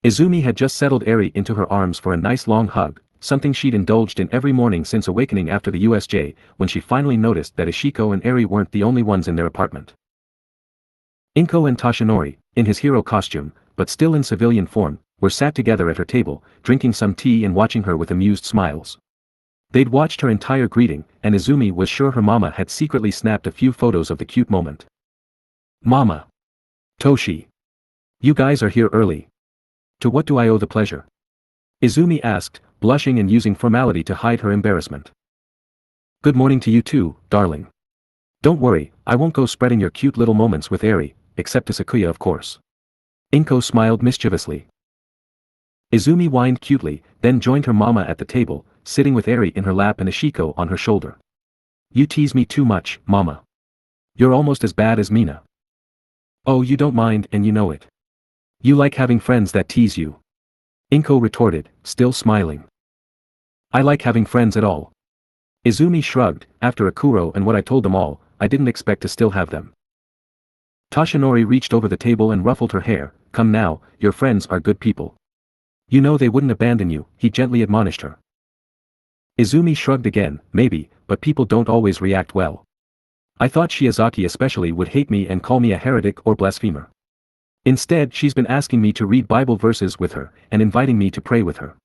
Izumi had just settled Eri into her arms for a nice long hug, something she'd indulged in every morning since awakening after the USJ, when she finally noticed that Ashiko and Eri weren't the only ones in their apartment. Inko and Toshinori, in his hero costume, but still in civilian form, were sat together at her table, drinking some tea and watching her with amused smiles. They'd watched her entire greeting, and Izumi was sure her mama had secretly snapped a few photos of the cute moment. Mama. Toshi. You guys are here early. To what do I owe the pleasure? Izumi asked, blushing and using formality to hide her embarrassment. Good morning to you too, darling. Don't worry, I won't go spreading your cute little moments with Eri, except to Sakuya of course. Inko smiled mischievously. Izumi whined cutely, then joined her mama at the table, sitting with Eri in her lap and Ashiko on her shoulder. You tease me too much, mama. You're almost as bad as Mina. Oh, you don't mind, and you know it. You like having friends that tease you. Inko retorted, still smiling. I like having friends at all. Izumi shrugged. After Akuro and what I told them all, I didn't expect to still have them. Toshinori reached over the table and ruffled her hair. Come now, your friends are good people. You know they wouldn't abandon you, he gently admonished her. Izumi shrugged again. Maybe, but people don't always react well. I thought Shiozaki especially would hate me and call me a heretic or blasphemer. Instead, she's been asking me to read Bible verses with her, and inviting me to pray with her.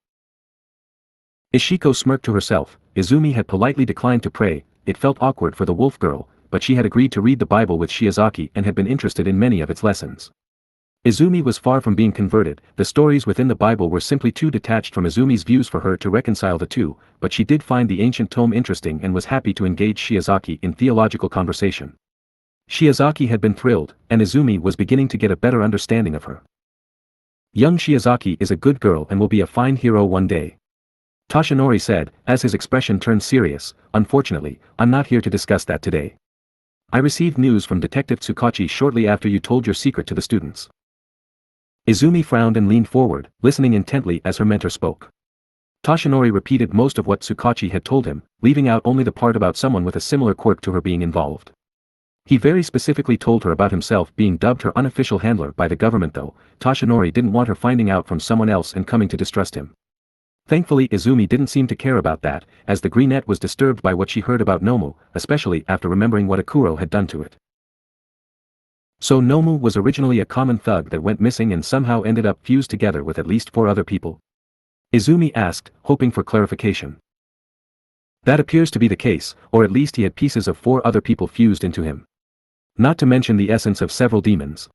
Ishiko smirked to herself. Izumi had politely declined to pray. It felt awkward for the wolf girl, but she had agreed to read the Bible with Shiozaki and had been interested in many of its lessons. Izumi was far from being converted. The stories within the Bible were simply too detached from Izumi's views for her to reconcile the two, but she did find the ancient tome interesting and was happy to engage Shiozaki in theological conversation. Shiozaki had been thrilled, and Izumi was beginning to get a better understanding of her. Young Shiozaki is a good girl and will be a fine hero one day. Toshinori said, as his expression turned serious. Unfortunately, I'm not here to discuss that today. I received news from Detective Tsukachi shortly after you told your secret to the students. Izumi frowned and leaned forward, listening intently as her mentor spoke. Toshinori repeated most of what Tsukachi had told him, leaving out only the part about someone with a similar quirk to her being involved. He very specifically told her about himself being dubbed her unofficial handler by the government though. Toshinori didn't want her finding out from someone else and coming to distrust him. Thankfully Izumi didn't seem to care about that, as the greenette was disturbed by what she heard about Nomu, especially after remembering what Akuro had done to it. So Nomu was originally a common thug that went missing and somehow ended up fused together with at least 4 other people? Izumi asked, hoping for clarification. That appears to be the case, or at least he had pieces of 4 other people fused into him. Not to mention the essence of several demons.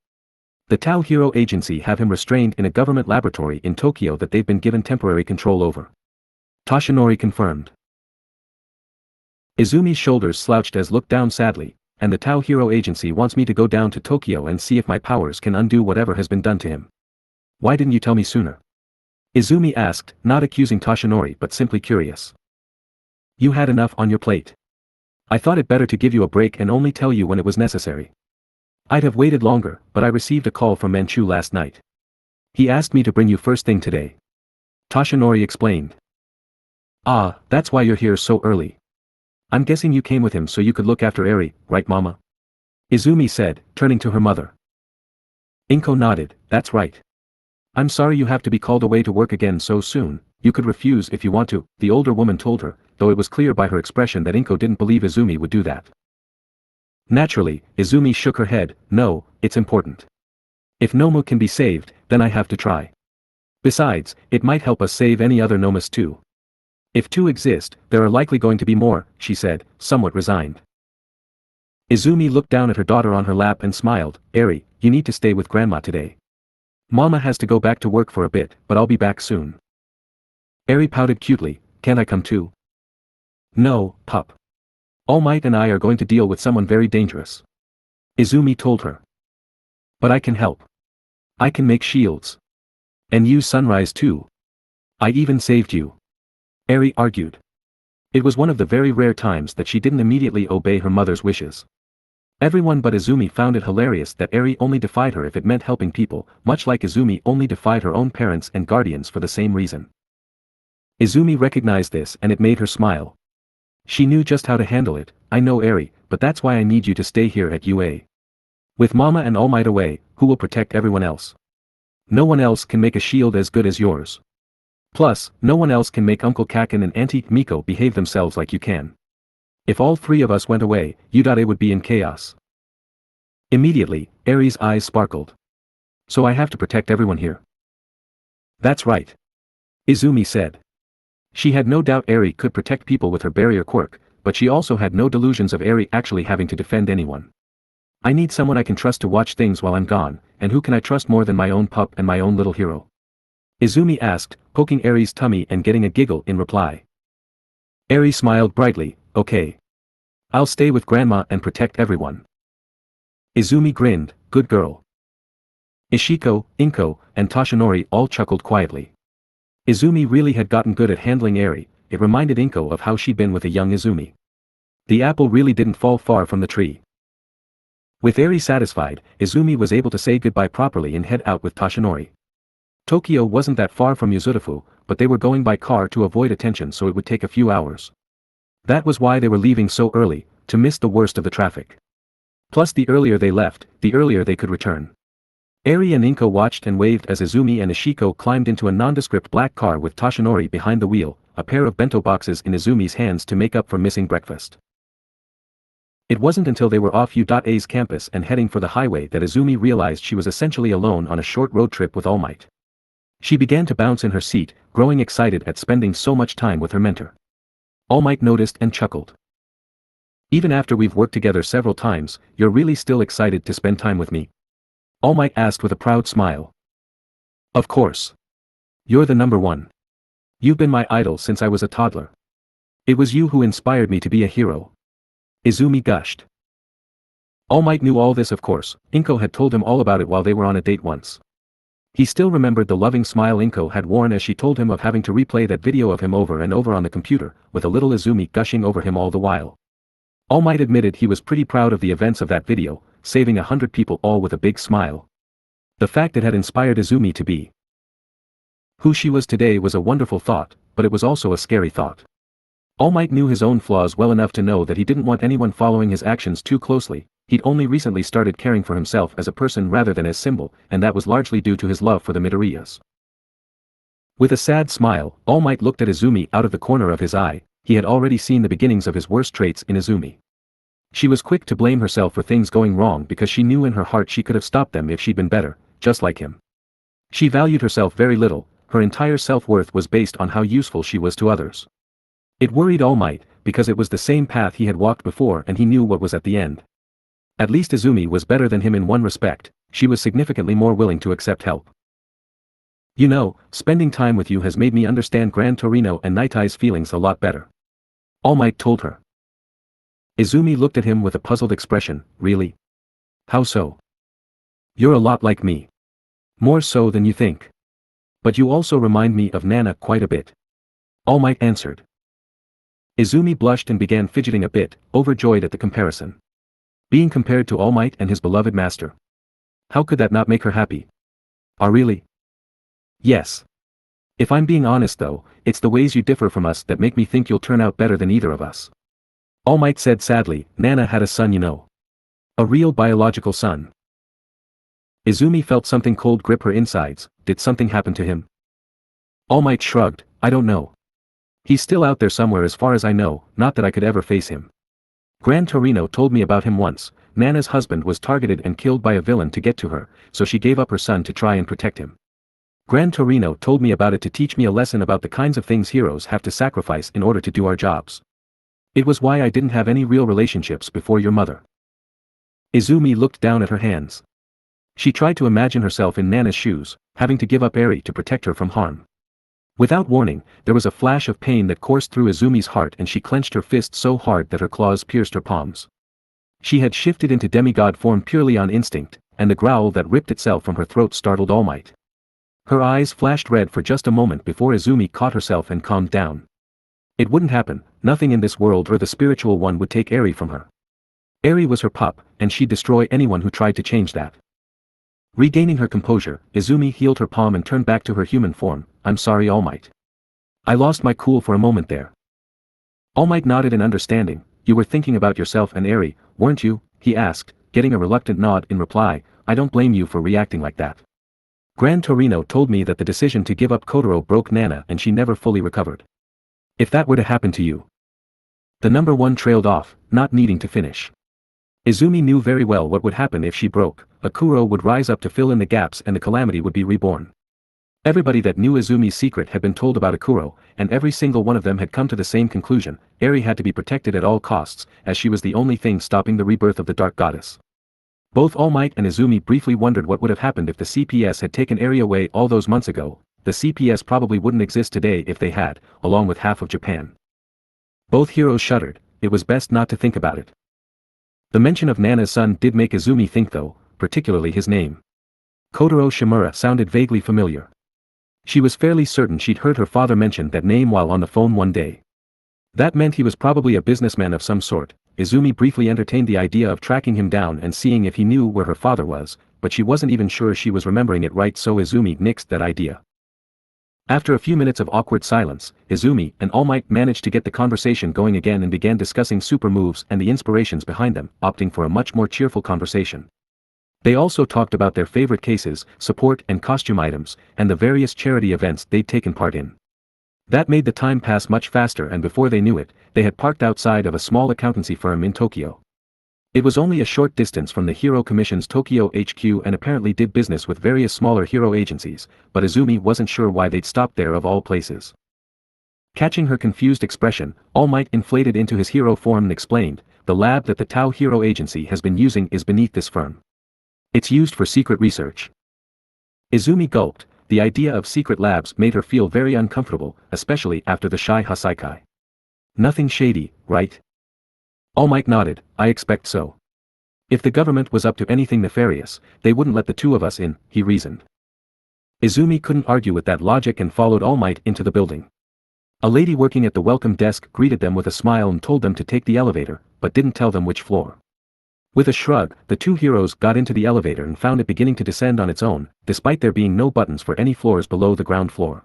The Tao Hero Agency have him restrained in a government laboratory in Tokyo that they've been given temporary control over. Toshinori confirmed. Izumi's shoulders slouched as looked down sadly, and the Tao Hero Agency wants me to go down to Tokyo and see if my powers can undo whatever has been done to him. Why didn't you tell me sooner? Izumi asked, not accusing Toshinori but simply curious. You had enough on your plate. I thought it better to give you a break and only tell you when it was necessary. I'd have waited longer, but I received a call from Manchu last night. He asked me to bring you first thing today. Toshinori explained. Ah, that's why you're here so early. I'm guessing you came with him so you could look after Eri, right mama? Izumi said, turning to her mother. Inko nodded, that's right. I'm sorry you have to be called away to work again so soon, you could refuse if you want to, the older woman told her, though it was clear by her expression that Inko didn't believe Izumi would do that. Naturally, Izumi shook her head, no, it's important. If Nomu can be saved, then I have to try. Besides, it might help us save any other Nomus too. If 2 exist, there are likely going to be more, she said, somewhat resigned. Izumi looked down at her daughter on her lap and smiled, Eri, you need to stay with Grandma today. Mama has to go back to work for a bit, but I'll be back soon. Eri pouted cutely, can't I come too? No, pup. All Might and I are going to deal with someone very dangerous. Izumi told her. But I can help. I can make shields. And use sunrise too. I even saved you. Eri argued. It was one of the very rare times that she didn't immediately obey her mother's wishes. Everyone but Izumi found it hilarious that Eri only defied her if it meant helping people, much like Izumi only defied her own parents and guardians for the same reason. Izumi recognized this and it made her smile. She knew just how to handle it, I know Eri, but that's why I need you to stay here at UA. With Mama and All Might away, who will protect everyone else? No one else can make a shield as good as yours. Plus, no one else can make Uncle Kaken and Auntie Miko behave themselves like you can. If all 3 of us went away, Udade would be in chaos. Immediately, Eri's eyes sparkled. So I have to protect everyone here. That's right. Izumi said. She had no doubt Eri could protect people with her barrier quirk, but she also had no delusions of Eri actually having to defend anyone. I need someone I can trust to watch things while I'm gone, and who can I trust more than my own pup and my own little hero? Izumi asked, poking Eri's tummy and getting a giggle in reply. Eri smiled brightly, okay. I'll stay with Grandma and protect everyone. Izumi grinned, good girl. Ishiko, Inko, and Toshinori all chuckled quietly. Izumi really had gotten good at handling Eri, it reminded Inko of how she'd been with a young Izumi. The apple really didn't fall far from the tree. With Eri satisfied, Izumi was able to say goodbye properly and head out with Toshinori. Tokyo wasn't that far from Yuzurifu, but they were going by car to avoid attention so it would take a few hours. That was why they were leaving so early, to miss the worst of the traffic. Plus the earlier they left, the earlier they could return. Eri and Inko watched and waved as Izumi and Ishiko climbed into a nondescript black car with Toshinori behind the wheel, a pair of bento boxes in Izumi's hands to make up for missing breakfast. It wasn't until they were off U.A's campus and heading for the highway that Izumi realized she was essentially alone on a short road trip with All Might. She began to bounce in her seat, growing excited at spending so much time with her mentor. All Might noticed and chuckled. Even after we've worked together several times, you're really still excited to spend time with me? All Might asked with a proud smile. Of course. You're the number one. You've been my idol since I was a toddler. It was you who inspired me to be a hero. Izumi gushed. All Might knew all this of course, Inko had told him all about it while they were on a date once. He still remembered the loving smile Inko had worn as she told him of having to replay that video of him over and over on the computer, with a little Izumi gushing over him all the while. All Might admitted he was pretty proud of the events of that video, saving 100 people all with a big smile. The fact it had inspired Izumi to be who she was today was a wonderful thought, but it was also a scary thought. All Might knew his own flaws well enough to know that he didn't want anyone following his actions too closely. He'd only recently started caring for himself as a person rather than as symbol, and that was largely due to his love for the Midoriyas. With a sad smile, All Might looked at Izumi out of the corner of his eye. He had already seen the beginnings of his worst traits in Izumi. She was quick to blame herself for things going wrong because she knew in her heart she could have stopped them if she'd been better, just like him. She valued herself very little, her entire self-worth was based on how useful she was to others. It worried All Might, because it was the same path he had walked before and he knew what was at the end. At least Izumi was better than him in one respect, she was significantly more willing to accept help. You know, spending time with you has made me understand Gran Torino and Nightai's feelings a lot better. All Might told her. Izumi looked at him with a puzzled expression. Really? How so? You're a lot like me. More so than you think. But you also remind me of Nana quite a bit. All Might answered. Izumi blushed and began fidgeting a bit, overjoyed at the comparison. Being compared to All Might and his beloved master. How could that not make her happy? Ah, really? Yes. If I'm being honest though, it's the ways you differ from us that make me think you'll turn out better than either of us. All Might said sadly. Nana had a son, you know. A real biological son. Izumi felt something cold grip her insides. Did something happen to him? All Might shrugged. I don't know. He's still out there somewhere as far as I know, not that I could ever face him. Gran Torino told me about him once. Nana's husband was targeted and killed by a villain to get to her, so she gave up her son to try and protect him. Gran Torino told me about it to teach me a lesson about the kinds of things heroes have to sacrifice in order to do our jobs. It was why I didn't have any real relationships before your mother. Izumi looked down at her hands. She tried to imagine herself in Nana's shoes, having to give up Eri to protect her from harm. Without warning, there was a flash of pain that coursed through Izumi's heart and she clenched her fist so hard that her claws pierced her palms. She had shifted into demigod form purely on instinct, and the growl that ripped itself from her throat startled All Might. Her eyes flashed red for just a moment before Izumi caught herself and calmed down. It wouldn't happen, nothing in this world or the spiritual one would take Eri from her. Eri was her pup, and she'd destroy anyone who tried to change that. Regaining her composure, Izumi healed her palm and turned back to her human form. I'm sorry, All Might. I lost my cool for a moment there. All Might nodded in understanding. You were thinking about yourself and Eri, weren't you? He asked, getting a reluctant nod in reply. I don't blame you for reacting like that. Gran Torino told me that the decision to give up Kotaro broke Nana and she never fully recovered. If that were to happen to you. The number one trailed off, not needing to finish. Izumi knew very well what would happen if she broke. Akuro would rise up to fill in the gaps and the calamity would be reborn. Everybody that knew Izumi's secret had been told about Akuro, and every single one of them had come to the same conclusion. Eri had to be protected at all costs, as she was the only thing stopping the rebirth of the Dark Goddess. Both All Might and Izumi briefly wondered what would have happened if the CPS had taken Eri away all those months ago. The CPS probably wouldn't exist today if they had, along with half of Japan. Both heroes shuddered. It was best not to think about it. The mention of Nana's son did make Izumi think though, particularly his name. Kotaro Shimura sounded vaguely familiar. She was fairly certain she'd heard her father mention that name while on the phone one day. That meant he was probably a businessman of some sort. Izumi briefly entertained the idea of tracking him down and seeing if he knew where her father was, but she wasn't even sure she was remembering it right, so Izumi nixed that idea. After a few minutes of awkward silence, Izumi and All Might managed to get the conversation going again and began discussing super moves and the inspirations behind them, opting for a much more cheerful conversation. They also talked about their favorite cases, support and costume items, and the various charity events they'd taken part in. That made the time pass much faster, and before they knew it, they had parked outside of a small accountancy firm in Tokyo. It was only a short distance from the Hero Commission's Tokyo HQ and apparently did business with various smaller hero agencies, but Izumi wasn't sure why they'd stopped there of all places. Catching her confused expression, All Might inflated into his hero form and explained, the lab that the Tau Hero Agency has been using is beneath this firm. It's used for secret research. Izumi gulped. The idea of secret labs made her feel very uncomfortable, especially after the Shai Hasaikai. Nothing shady, right? All Might nodded. I expect so. If the government was up to anything nefarious, they wouldn't let the two of us in, he reasoned. Izumi couldn't argue with that logic and followed All Might into the building. A lady working at the welcome desk greeted them with a smile and told them to take the elevator, but didn't tell them which floor. With a shrug, the two heroes got into the elevator and found it beginning to descend on its own, despite there being no buttons for any floors below the ground floor.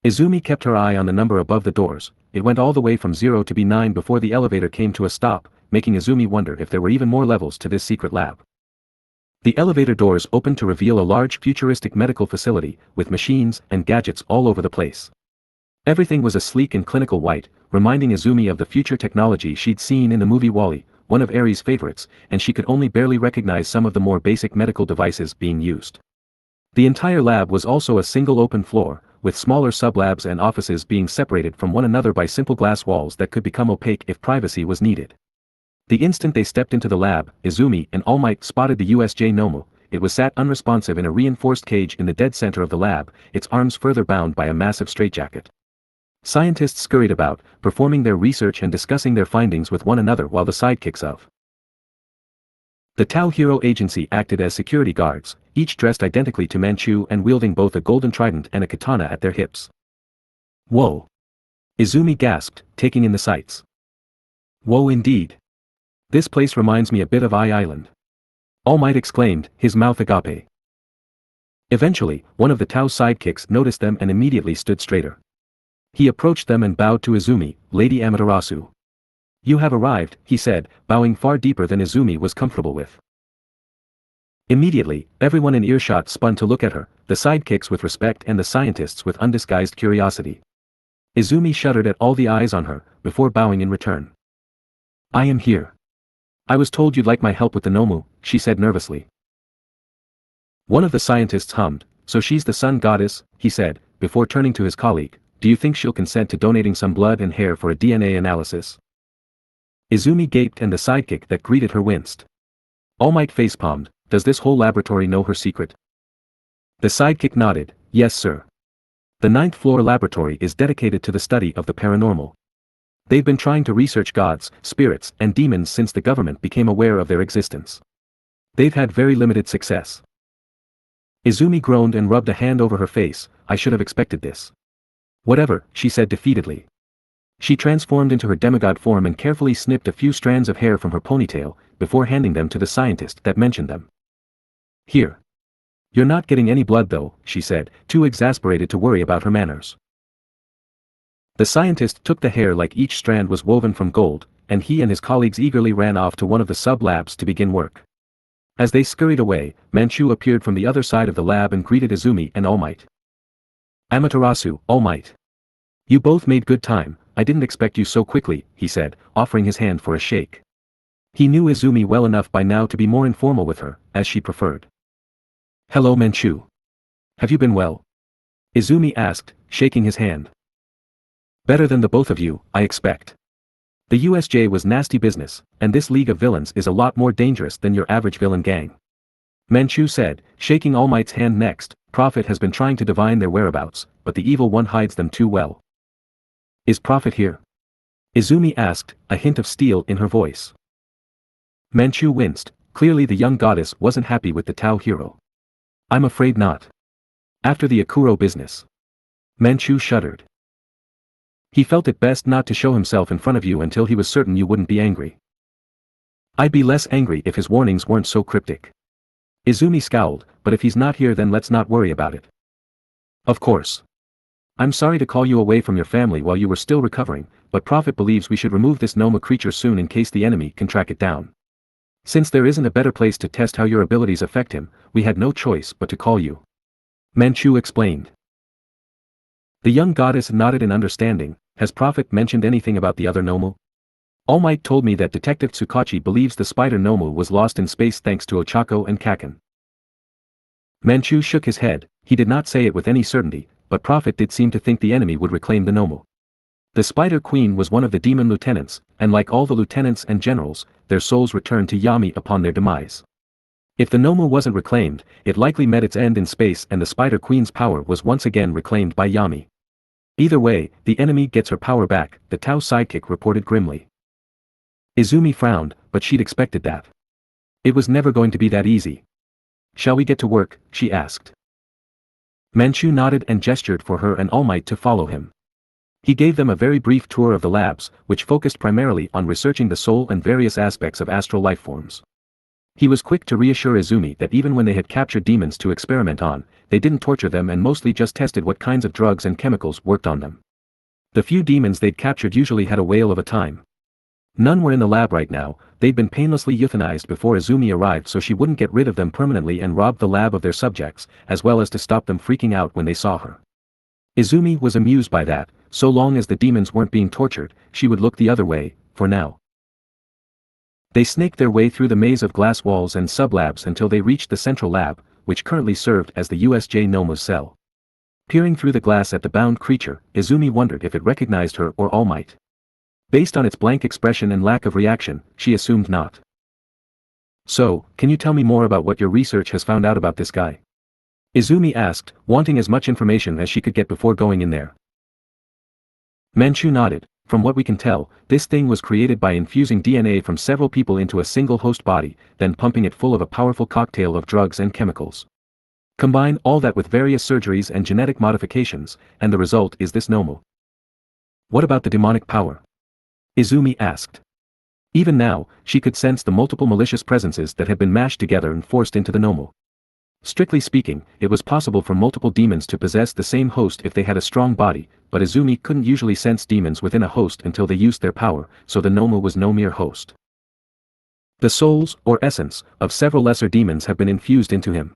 Izumi kept her eye on the number above the doors. It went all the way from 0 to B9 before the elevator came to a stop, making Izumi wonder if there were even more levels to this secret lab. The elevator doors opened to reveal a large futuristic medical facility, with machines and gadgets all over the place. Everything was a sleek and clinical white, reminding Izumi of the future technology she'd seen in the movie WALL-E, one of Ari's favorites, and she could only barely recognize some of the more basic medical devices being used. The entire lab was also a single open floor, with smaller sublabs and offices being separated from one another by simple glass walls that could become opaque if privacy was needed. The instant they stepped into the lab, Izumi and All Might spotted the USJ Nomu. It was sat unresponsive in a reinforced cage in the dead center of the lab, its arms further bound by a massive straitjacket. Scientists scurried about, performing their research and discussing their findings with one another while the sidekicks of the Tau Hero Agency acted as security guards, each dressed identically to Manchu and wielding both a golden trident and a katana at their hips. Whoa! Izumi gasped, taking in the sights. Whoa indeed! This place reminds me a bit of Island. All Might exclaimed, his mouth agape. Eventually, one of the Tau's sidekicks noticed them and immediately stood straighter. He approached them and bowed to Izumi, Lady Amaterasu. You have arrived, he said, bowing far deeper than Izumi was comfortable with. Immediately, everyone in earshot spun to look at her, the sidekicks with respect and the scientists with undisguised curiosity. Izumi shuddered at all the eyes on her, before bowing in return. I am here. I was told you'd like my help with the Nomu, she said nervously. One of the scientists hummed, so she's the sun goddess, he said, before turning to his colleague. Do you think she'll consent to donating some blood and hair for a DNA analysis? Izumi gaped and the sidekick that greeted her winced. All Might facepalmed. Does this whole laboratory know her secret? The sidekick nodded, yes sir. The 9th floor laboratory is dedicated to the study of the paranormal. They've been trying to research gods, spirits, and demons since the government became aware of their existence. They've had very limited success. Izumi groaned and rubbed a hand over her face. I should have expected this. Whatever, she said defeatedly. She transformed into her demigod form and carefully snipped a few strands of hair from her ponytail, before handing them to the scientist that mentioned them. Here. You're not getting any blood though, she said, too exasperated to worry about her manners. The scientist took the hair like each strand was woven from gold, and he and his colleagues eagerly ran off to one of the sub-labs to begin work. As they scurried away, Manchu appeared from the other side of the lab and greeted Izumi and All Might. Amaterasu, All Might. You both made good time, I didn't expect you so quickly, he said, offering his hand for a shake. He knew Izumi well enough by now to be more informal with her, as she preferred. Hello Manchu. Have you been well? Izumi asked, shaking his hand. Better than the both of you, I expect. The USJ was nasty business, and this league of villains is a lot more dangerous than your average villain gang. Manchu said, shaking All Might's hand next. Prophet has been trying to divine their whereabouts, but the evil one hides them too well. Is Prophet here? Izumi asked, a hint of steel in her voice. Manchu winced. Clearly the young goddess wasn't happy with the Tau hero. I'm afraid not. After the Akuro business. Manchu shuddered. He felt it best not to show himself in front of you until he was certain you wouldn't be angry. I'd be less angry if his warnings weren't so cryptic. Izumi scowled, but if he's not here then let's not worry about it. Of course. I'm sorry to call you away from your family while you were still recovering, but Prophet believes we should remove this Noma creature soon in case the enemy can track it down. Since there isn't a better place to test how your abilities affect him, we had no choice but to call you. Manchu explained. The young goddess nodded in understanding. Has Prophet mentioned anything about the other Nomu? All Might told me that Detective Tsukachi believes the spider Nomu was lost in space thanks to Ochako and Kaken. Manchu shook his head. He did not say it with any certainty, but Prophet did seem to think the enemy would reclaim the Nomu. The Spider Queen was one of the demon lieutenants, and like all the lieutenants and generals, their souls returned to Yami upon their demise. If the Nomu wasn't reclaimed, it likely met its end in space and the Spider Queen's power was once again reclaimed by Yami. Either way, the enemy gets her power back, the Tau sidekick reported grimly. Izumi frowned, but she'd expected that. It was never going to be that easy. Shall we get to work, she asked. Manchu nodded and gestured for her and All Might to follow him. He gave them a very brief tour of the labs, which focused primarily on researching the soul and various aspects of astral life forms. He was quick to reassure Izumi that even when they had captured demons to experiment on, they didn't torture them and mostly just tested what kinds of drugs and chemicals worked on them. The few demons they'd captured usually had a whale of a time. None were in the lab right now, they'd been painlessly euthanized before Izumi arrived so she wouldn't get rid of them permanently and rob the lab of their subjects, as well as to stop them freaking out when they saw her. Izumi was amused by that. So long as the demons weren't being tortured, she would look the other way, for now. They snaked their way through the maze of glass walls and sublabs until they reached the central lab, which currently served as the USJ Nomo's cell. Peering through the glass at the bound creature, Izumi wondered if it recognized her or All Might. Based on its blank expression and lack of reaction, she assumed not. So, can you tell me more about what your research has found out about this guy? Izumi asked, wanting as much information as she could get before going in there. Manchu nodded. From what we can tell, this thing was created by infusing DNA from several people into a single host body, then pumping it full of a powerful cocktail of drugs and chemicals. Combine all that with various surgeries and genetic modifications, and the result is this Nomu. What about the demonic power? Izumi asked. Even now, she could sense the multiple malicious presences that had been mashed together and forced into the Nomu. Strictly speaking, it was possible for multiple demons to possess the same host if they had a strong body, but Izumi couldn't usually sense demons within a host until they used their power, so the Nomu was no mere host. The souls, or essence, of several lesser demons have been infused into him.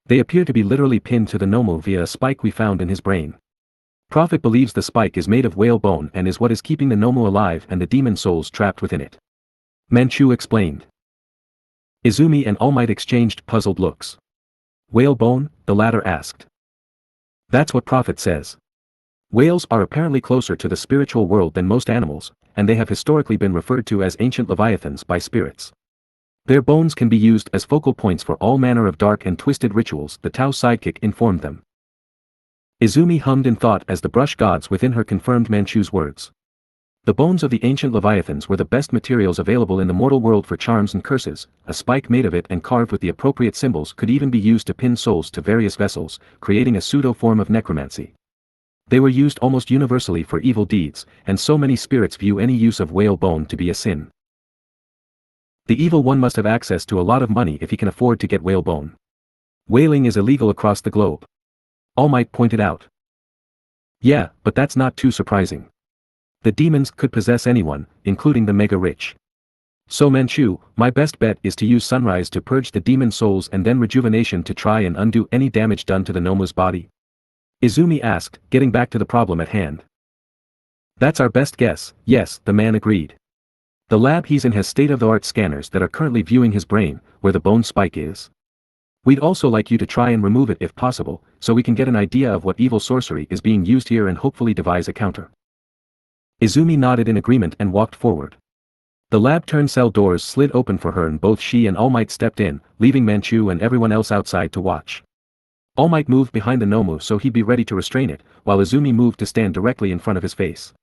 They appear to be literally pinned to the Nomu via a spike we found in his brain. Prophet believes the spike is made of whale bone and is what is keeping the Nomu alive and the demon souls trapped within it. Manchu explained. Izumi and All Might exchanged puzzled looks. Whale bone? The latter asked. That's what Prophet says. Whales are apparently closer to the spiritual world than most animals, and they have historically been referred to as ancient leviathans by spirits. Their bones can be used as focal points for all manner of dark and twisted rituals, the Tao sidekick informed them. Izumi hummed in thought as the brush gods within her confirmed Manchu's words. The bones of the ancient leviathans were the best materials available in the mortal world for charms and curses. A spike made of it and carved with the appropriate symbols could even be used to pin souls to various vessels, creating a pseudo-form of necromancy. They were used almost universally for evil deeds, and so many spirits view any use of whale bone to be a sin. The evil one must have access to a lot of money if he can afford to get whale bone. Whaling is illegal across the globe. All Might pointed out. Yeah, but that's not too surprising. The demons could possess anyone, including the mega-rich. So Manchu, my best bet is to use sunrise to purge the demon souls and then rejuvenation to try and undo any damage done to the Nomu's body? Izumi asked, getting back to the problem at hand. That's our best guess, yes, the man agreed. The lab he's in has state-of-the-art scanners that are currently viewing his brain, where the bone spike is. We'd also like you to try and remove it if possible, so we can get an idea of what evil sorcery is being used here and hopefully devise a counter. Izumi nodded in agreement and walked forward. The lab turn cell doors slid open for her and both she and All Might stepped in, leaving Manchu and everyone else outside to watch. All Might moved behind the Nomu so he'd be ready to restrain it, while Izumi moved to stand directly in front of his face.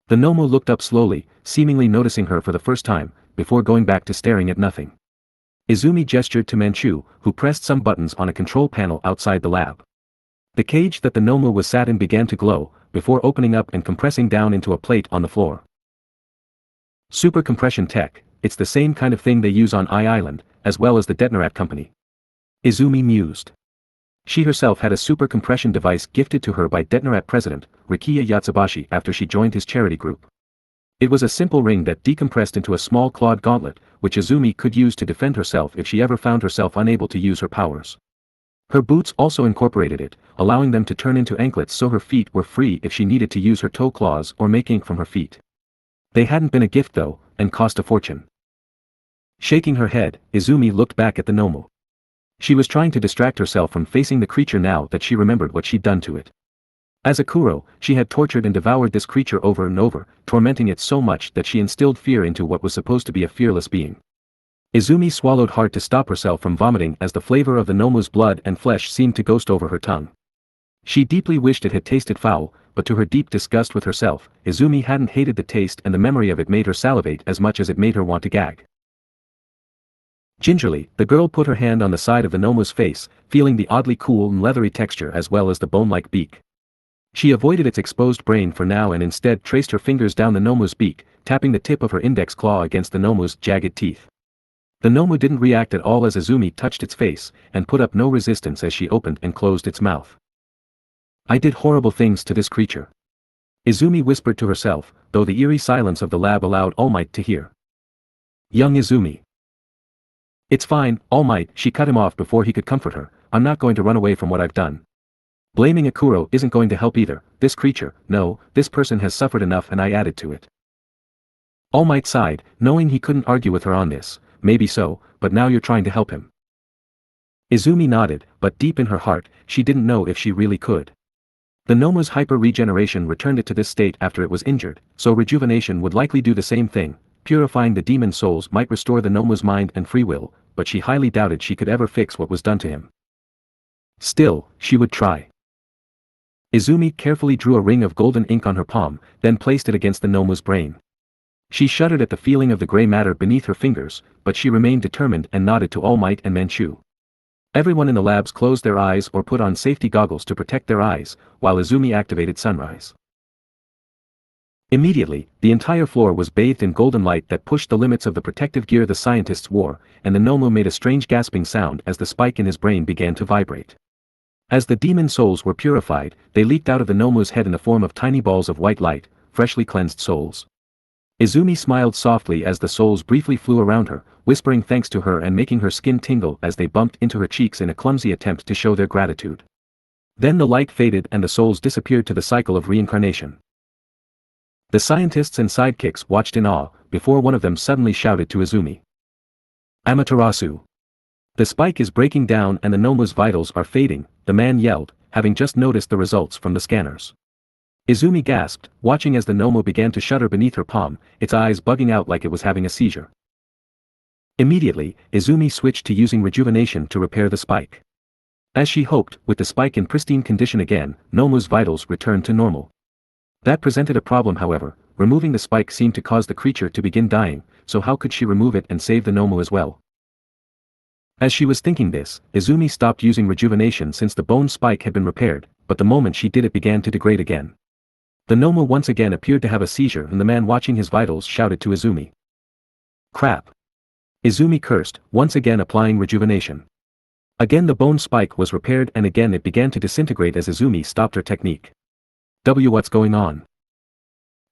The Nomu looked up slowly, seemingly noticing her for the first time, before going back to staring at nothing. Izumi gestured to Manchu, who pressed some buttons on a control panel outside the lab. The cage that the Nomu was sat in began to glow, before opening up and compressing down into a plate on the floor. Super compression tech, it's the same kind of thing they use on I-Island, as well as the Detonarat company. Izumi mused. She herself had a super compression device gifted to her by Detonarat president, Rikiya Yatsubashi, after she joined his charity group. It was a simple ring that decompressed into a small clawed gauntlet, which Izumi could use to defend herself if she ever found herself unable to use her powers. Her boots also incorporated it, allowing them to turn into anklets so her feet were free if she needed to use her toe claws or make ink from her feet. They hadn't been a gift though, and cost a fortune. Shaking her head, Izumi looked back at the Nomu. She was trying to distract herself from facing the creature now that she remembered what she'd done to it. As a Kuro, she had tortured and devoured this creature over and over, tormenting it so much that she instilled fear into what was supposed to be a fearless being. Izumi swallowed hard to stop herself from vomiting as the flavor of the Nomu's blood and flesh seemed to ghost over her tongue. She deeply wished it had tasted foul, but to her deep disgust with herself, Izumi hadn't hated the taste and the memory of it made her salivate as much as it made her want to gag. Gingerly, the girl put her hand on the side of the Nomu's face, feeling the oddly cool and leathery texture as well as the bone-like beak. She avoided its exposed brain for now and instead traced her fingers down the Nomu's beak, tapping the tip of her index claw against the Nomu's jagged teeth. The Nomu didn't react at all as Izumi touched its face, and put up no resistance as she opened and closed its mouth. I did horrible things to this creature. Izumi whispered to herself, though the eerie silence of the lab allowed All Might to hear. Young Izumi. It's fine, All Might, she cut him off before he could comfort her, I'm not going to run away from what I've done. Blaming Akuro isn't going to help either, this creature, no, this person has suffered enough and I added to it. All Might sighed, knowing he couldn't argue with her on this, maybe so, but now you're trying to help him. Izumi nodded, but deep in her heart, she didn't know if she really could. The Nomu's hyper-regeneration returned it to this state after it was injured, so rejuvenation would likely do the same thing. Purifying the demon souls might restore the Nomu's mind and free will, but she highly doubted she could ever fix what was done to him. Still, she would try. Izumi carefully drew a ring of golden ink on her palm, then placed it against the Nomu's brain. She shuddered at the feeling of the gray matter beneath her fingers, but she remained determined and nodded to All Might and Manchu. Everyone in the labs closed their eyes or put on safety goggles to protect their eyes, while Izumi activated Sunrise. Immediately, the entire floor was bathed in golden light that pushed the limits of the protective gear the scientists wore, and the Nomu made a strange gasping sound as the spike in his brain began to vibrate. As the demon souls were purified, they leaped out of the Nomu's head in the form of tiny balls of white light, freshly cleansed souls. Izumi smiled softly as the souls briefly flew around her, whispering thanks to her and making her skin tingle as they bumped into her cheeks in a clumsy attempt to show their gratitude. Then the light faded and the souls disappeared to the cycle of reincarnation. The scientists and sidekicks watched in awe, before one of them suddenly shouted to Izumi. Amaterasu. The spike is breaking down and the Nomu's vitals are fading, the man yelled, having just noticed the results from the scanners. Izumi gasped, watching as the Nomu began to shudder beneath her palm, its eyes bugging out like it was having a seizure. Immediately, Izumi switched to using rejuvenation to repair the spike. As she hoped, with the spike in pristine condition again, Nomu's vitals returned to normal. That presented a problem however, removing the spike seemed to cause the creature to begin dying, so how could she remove it and save the Nomu as well? As she was thinking this, Izumi stopped using rejuvenation since the bone spike had been repaired, but the moment she did it began to degrade again. The Nomu once again appeared to have a seizure and the man watching his vitals shouted to Izumi. Crap. Izumi cursed, once again applying rejuvenation. Again the bone spike was repaired and again it began to disintegrate as Izumi stopped her technique. What's going on?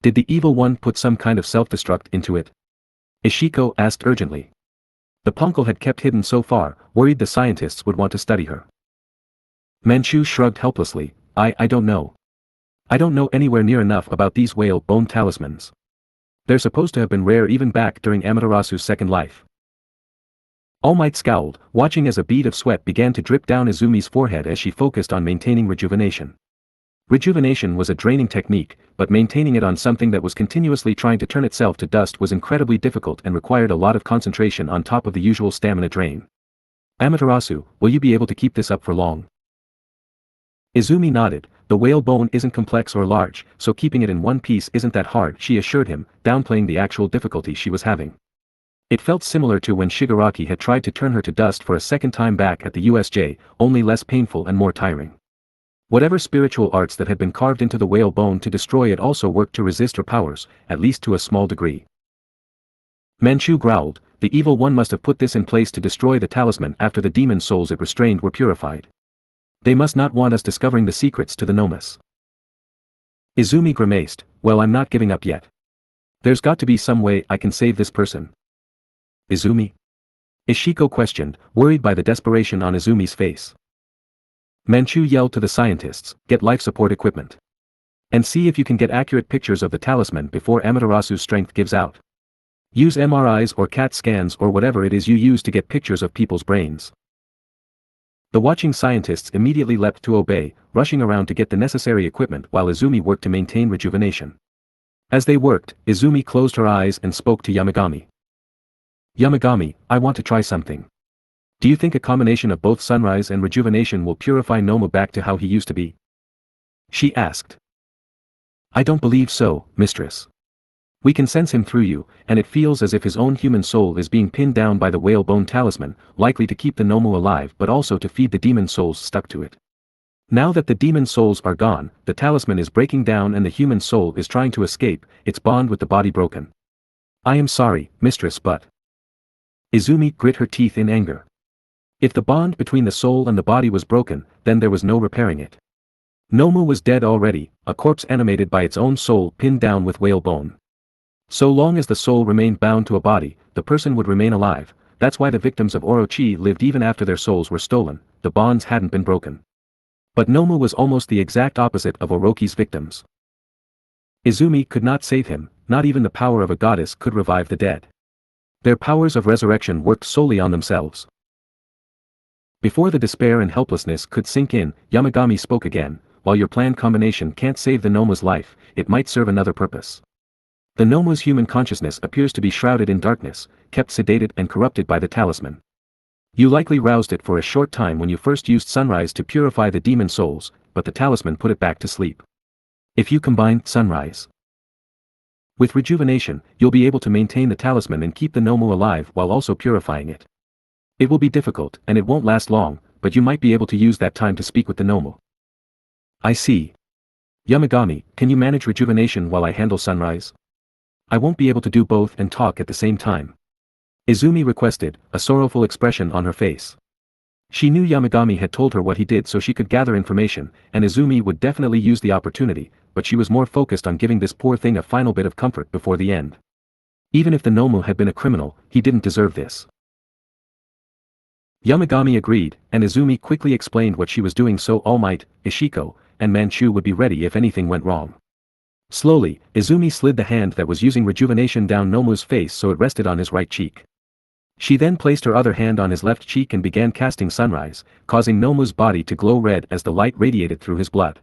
Did the evil one put some kind of self-destruct into it? Ishiko asked urgently. The punkle had kept hidden so far, worried the scientists would want to study her. Manchu shrugged helplessly, I don't know. I don't know anywhere near enough about these whale bone talismans. They're supposed to have been rare even back during Amaterasu's second life. All Might scowled, watching as a bead of sweat began to drip down Izumi's forehead as she focused on maintaining rejuvenation. Rejuvenation was a draining technique, but maintaining it on something that was continuously trying to turn itself to dust was incredibly difficult and required a lot of concentration on top of the usual stamina drain. Amaterasu, will you be able to keep this up for long? Izumi nodded, the whale bone isn't complex or large, so keeping it in one piece isn't that hard, she assured him, downplaying the actual difficulty she was having. It felt similar to when Shigaraki had tried to turn her to dust for a second time back at the USJ, only less painful and more tiring. Whatever spiritual arts that had been carved into the whale bone to destroy it also worked to resist her powers, at least to a small degree. Manchu growled, the evil one must have put this in place to destroy the talisman after the demon souls it restrained were purified. They must not want us discovering the secrets to the Nomus. Izumi grimaced, well, I'm not giving up yet. There's got to be some way I can save this person. Izumi? Ishiko questioned, worried by the desperation on Izumi's face. Manchu yelled to the scientists, get life support equipment. And see if you can get accurate pictures of the talisman before Amaterasu's strength gives out. Use MRIs or CAT scans or whatever it is you use to get pictures of people's brains. The watching scientists immediately leapt to obey, rushing around to get the necessary equipment while Izumi worked to maintain rejuvenation. As they worked, Izumi closed her eyes and spoke to Yamagami. Yamagami, I want to try something. Do you think a combination of both sunrise and rejuvenation will purify Nomu back to how he used to be? She asked. I don't believe so, mistress. We can sense him through you, and it feels as if his own human soul is being pinned down by the whale bone talisman, likely to keep the Nomu alive but also to feed the demon souls stuck to it. Now that the demon souls are gone, the talisman is breaking down and the human soul is trying to escape, its bond with the body broken. I am sorry, mistress, but... Izumi grit her teeth in anger. If the bond between the soul and the body was broken, then there was no repairing it. Nomu was dead already, a corpse animated by its own soul pinned down with whale bone. So long as the soul remained bound to a body, the person would remain alive. That's why the victims of Orochi lived even after their souls were stolen, the bonds hadn't been broken. But Nomu was almost the exact opposite of Orochi's victims. Izumi could not save him, not even the power of a goddess could revive the dead. Their powers of resurrection worked solely on themselves. Before the despair and helplessness could sink in, Yamagami spoke again. While your planned combination can't save the Nomu's life, it might serve another purpose. The Nomu's human consciousness appears to be shrouded in darkness, kept sedated and corrupted by the talisman. You likely roused it for a short time when you first used Sunrise to purify the demon souls, but the talisman put it back to sleep. If you combine Sunrise with rejuvenation, you'll be able to maintain the talisman and keep the Nomu alive while also purifying it. It will be difficult and it won't last long, but you might be able to use that time to speak with the Nomu. I see. Yamagami, can you manage rejuvenation while I handle Sunrise? I won't be able to do both and talk at the same time. Izumi requested, a sorrowful expression on her face. She knew Yamagami had told her what he did so she could gather information, and Izumi would definitely use the opportunity, but she was more focused on giving this poor thing a final bit of comfort before the end. Even if the Nomu had been a criminal, he didn't deserve this. Yamagami agreed, and Izumi quickly explained what she was doing so All Might, Ishiko, and Manchu would be ready if anything went wrong. Slowly, Izumi slid the hand that was using rejuvenation down Nomu's face so it rested on his right cheek. She then placed her other hand on his left cheek and began casting Sunrise, causing Nomu's body to glow red as the light radiated through his blood.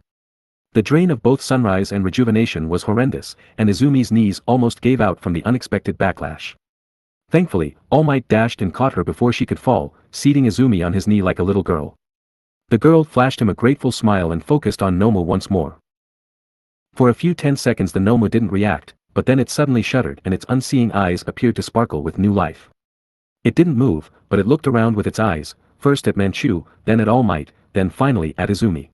The drain of both Sunrise and rejuvenation was horrendous, and Izumi's knees almost gave out from the unexpected backlash. Thankfully, All Might dashed and caught her before she could fall, seating Izumi on his knee like a little girl. The girl flashed him a grateful smile and focused on Nomu once more. For a few 10 seconds the Nomu didn't react, but then it suddenly shuddered and its unseeing eyes appeared to sparkle with new life. It didn't move, but it looked around with its eyes, first at Manchu, then at All Might, then finally at Izumi.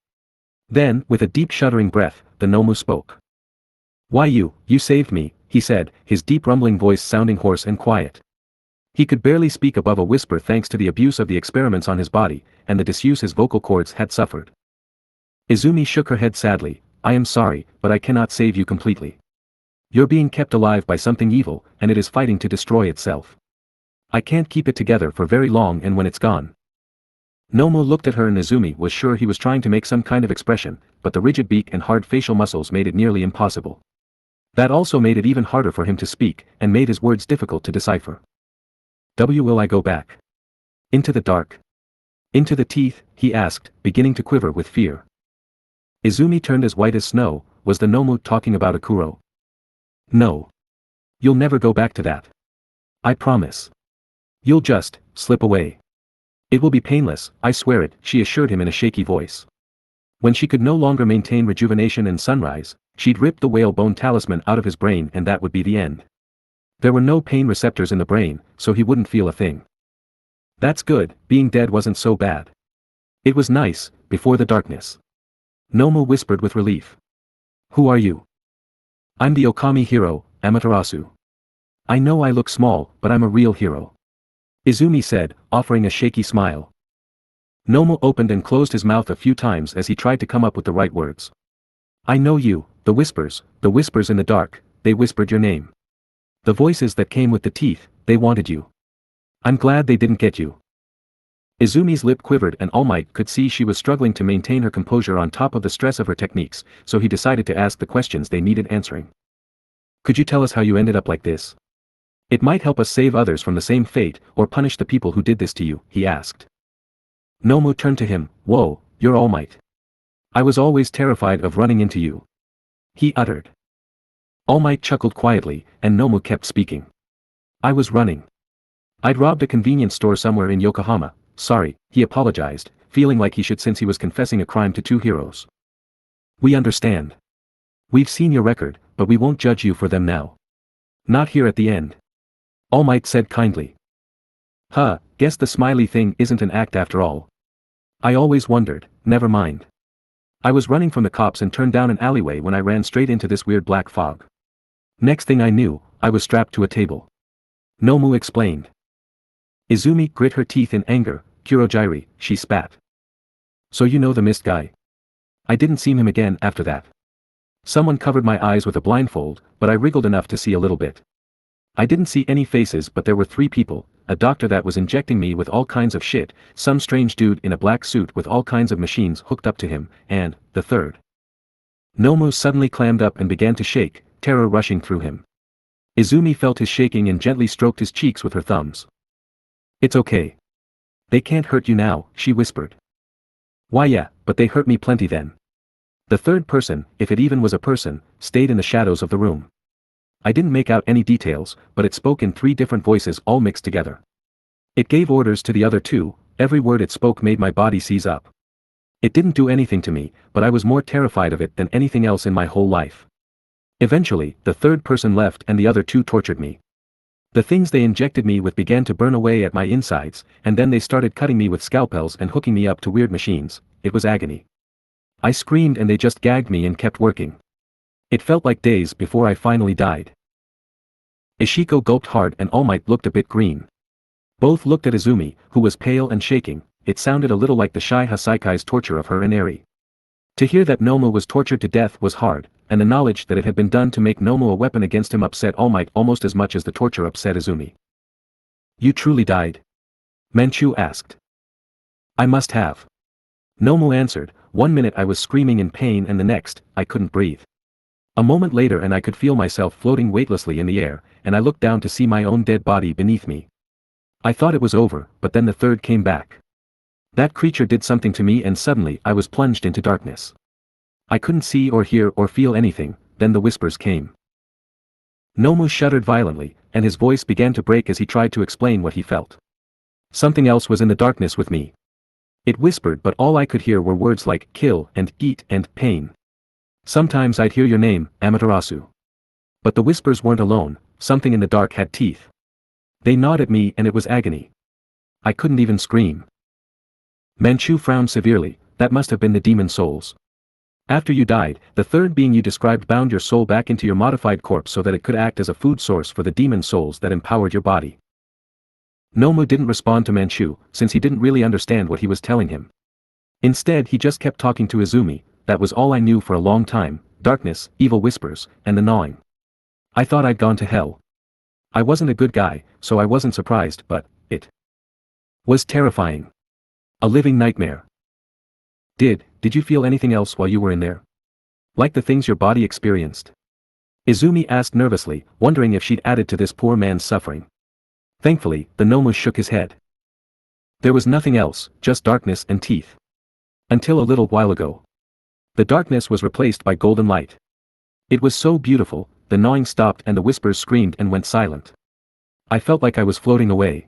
Then, with a deep shuddering breath, the Nomu spoke. "Why you saved me," he said, his deep rumbling voice sounding hoarse and quiet. He could barely speak above a whisper thanks to the abuse of the experiments on his body, and the disuse his vocal cords had suffered. Izumi shook her head sadly. "I am sorry, but I cannot save you completely. You're being kept alive by something evil, and it is fighting to destroy itself. I can't keep it together for very long and when it's gone." Nomu looked at her and Izumi was sure he was trying to make some kind of expression, but the rigid beak and hard facial muscles made it nearly impossible. That also made it even harder for him to speak, and made his words difficult to decipher. Will I go back? Into the dark? Into the teeth, he asked, beginning to quiver with fear. Izumi turned as white as snow. Was the Nomu talking about Akuro? No. You'll never go back to that. I promise. You'll just slip away. It will be painless, I swear it, she assured him in a shaky voice. When she could no longer maintain rejuvenation and Sunrise, she'd rip the whalebone talisman out of his brain and that would be the end. There were no pain receptors in the brain, so he wouldn't feel a thing. That's good, being dead wasn't so bad. It was nice, before the darkness. Nomu whispered with relief. Who are you? I'm the Okami hero, Amaterasu. I know I look small, but I'm a real hero. Izumi said, offering a shaky smile. Nomu opened and closed his mouth a few times as he tried to come up with the right words. I know you, the whispers in the dark, they whispered your name. The voices that came with the teeth, they wanted you. I'm glad they didn't get you. Izumi's lip quivered and All Might could see she was struggling to maintain her composure on top of the stress of her techniques, so he decided to ask the questions they needed answering. Could you tell us how you ended up like this? It might help us save others from the same fate, or punish the people who did this to you, he asked. Nomu turned to him. Whoa, you're All Might. I was always terrified of running into you. He uttered. All Might chuckled quietly, and Nomu kept speaking. I was running. I'd robbed a convenience store somewhere in Yokohama. Sorry, he apologized, feeling like he should since he was confessing a crime to two heroes. We understand. We've seen your record, but we won't judge you for them now. Not here at the end. All Might said kindly. Guess the smiley thing isn't an act after all. I always wondered, never mind. I was running from the cops and turned down an alleyway when I ran straight into this weird black fog. Next thing I knew, I was strapped to a table. Nomu explained. Izumi grit her teeth in anger. Kurojairi, she spat. So you know the mist guy? I didn't see him again after that. Someone covered my eyes with a blindfold, but I wriggled enough to see a little bit. I didn't see any faces, but there were 3 people, a doctor that was injecting me with all kinds of shit, some strange dude in a black suit with all kinds of machines hooked up to him, and, the third. Nomu suddenly clammed up and began to shake, terror rushing through him. Izumi felt his shaking and gently stroked his cheeks with her thumbs. "It's okay. They can't hurt you now," she whispered. "Why yeah, but they hurt me plenty then." The third person, if it even was a person, stayed in the shadows of the room. I didn't make out any details, but it spoke in 3 different voices all mixed together. It gave orders to the other 2, every word it spoke made my body seize up. It didn't do anything to me, but I was more terrified of it than anything else in my whole life. Eventually, the third person left and the other 2 tortured me. The things they injected me with began to burn away at my insides, and then they started cutting me with scalpels and hooking me up to weird machines. It was agony. I screamed and they just gagged me and kept working. It felt like days before I finally died. Ishiko gulped hard and All Might looked a bit green. Both looked at Izumi, who was pale and shaking. It sounded a little like the Shy Hasaikai's torture of her and Eri. To hear that Nomu was tortured to death was hard, and the knowledge that it had been done to make Nomu a weapon against him upset All Might almost as much as the torture upset Izumi. "You truly died?" Manchu asked. "I must have." Nomu answered, "1 minute I was screaming in pain and the next, I couldn't breathe. A moment later and I could feel myself floating weightlessly in the air, and I looked down to see my own dead body beneath me. I thought it was over, but then the third came back. That creature did something to me and suddenly I was plunged into darkness. I couldn't see or hear or feel anything, then the whispers came." Nomu shuddered violently, and his voice began to break as he tried to explain what he felt. "Something else was in the darkness with me. It whispered, but all I could hear were words like kill and eat and pain. Sometimes I'd hear your name, Amaterasu. But the whispers weren't alone, something in the dark had teeth. They gnawed at me and it was agony. I couldn't even scream." Manchu frowned severely. "That must have been the demon souls. After you died, the third being you described bound your soul back into your modified corpse so that it could act as a food source for the demon souls that empowered your body." Nomu didn't respond to Manchu, since he didn't really understand what he was telling him. Instead he just kept talking to Izumi. "That was all I knew for a long time, darkness, evil whispers, and the gnawing. I thought I'd gone to hell. I wasn't a good guy, so I wasn't surprised, but it was terrifying. A living nightmare." Did you feel anything else while you were in there? Like the things your body experienced?" Izumi asked nervously, wondering if she'd added to this poor man's suffering. Thankfully, the Nomu shook his head. "There was nothing else, just darkness and teeth. Until a little while ago. The darkness was replaced by golden light. It was so beautiful, the gnawing stopped and the whispers screamed and went silent. I felt like I was floating away.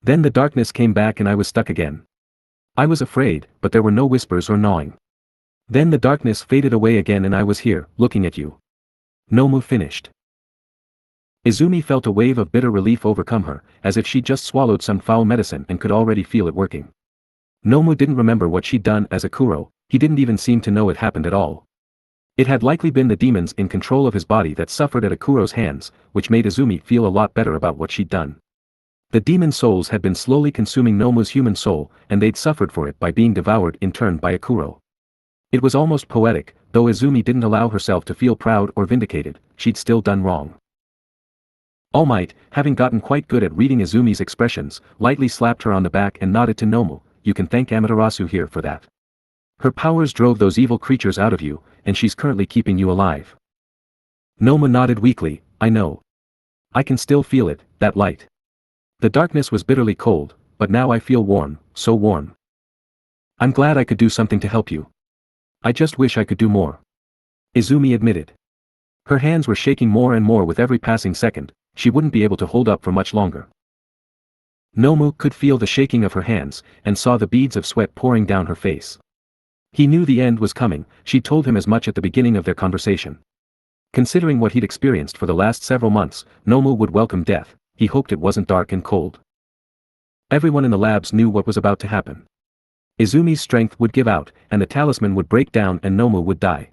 Then the darkness came back and I was stuck again. I was afraid, but there were no whispers or gnawing. Then the darkness faded away again and I was here, looking at you." Nomu finished. Izumi felt a wave of bitter relief overcome her, as if she'd just swallowed some foul medicine and could already feel it working. Nomu didn't remember what she'd done as a Kuro, he didn't even seem to know it happened at all. It had likely been the demons in control of his body that suffered at a Kuro's hands, which made Izumi feel a lot better about what she'd done. The demon souls had been slowly consuming Nomu's human soul, and they'd suffered for it by being devoured in turn by a Kuro. It was almost poetic, though Izumi didn't allow herself to feel proud or vindicated, she'd still done wrong. All Might, having gotten quite good at reading Izumi's expressions, lightly slapped her on the back and nodded to Nomu. "You can thank Amaterasu here for that. Her powers drove those evil creatures out of you, and she's currently keeping you alive." Nomu nodded weakly. "I know. I can still feel it, that light. The darkness was bitterly cold, but now I feel warm, so warm. I'm glad I could do something to help you. I just wish I could do more." Izumi admitted. Her hands were shaking more and more with every passing second. She wouldn't be able to hold up for much longer. Nomu could feel the shaking of her hands, and saw the beads of sweat pouring down her face. He knew the end was coming, she'd told him as much at the beginning of their conversation. Considering what he'd experienced for the last several months, Nomu would welcome death. He hoped it wasn't dark and cold. Everyone in the labs knew what was about to happen. Izumi's strength would give out, and the talisman would break down and Nomu would die.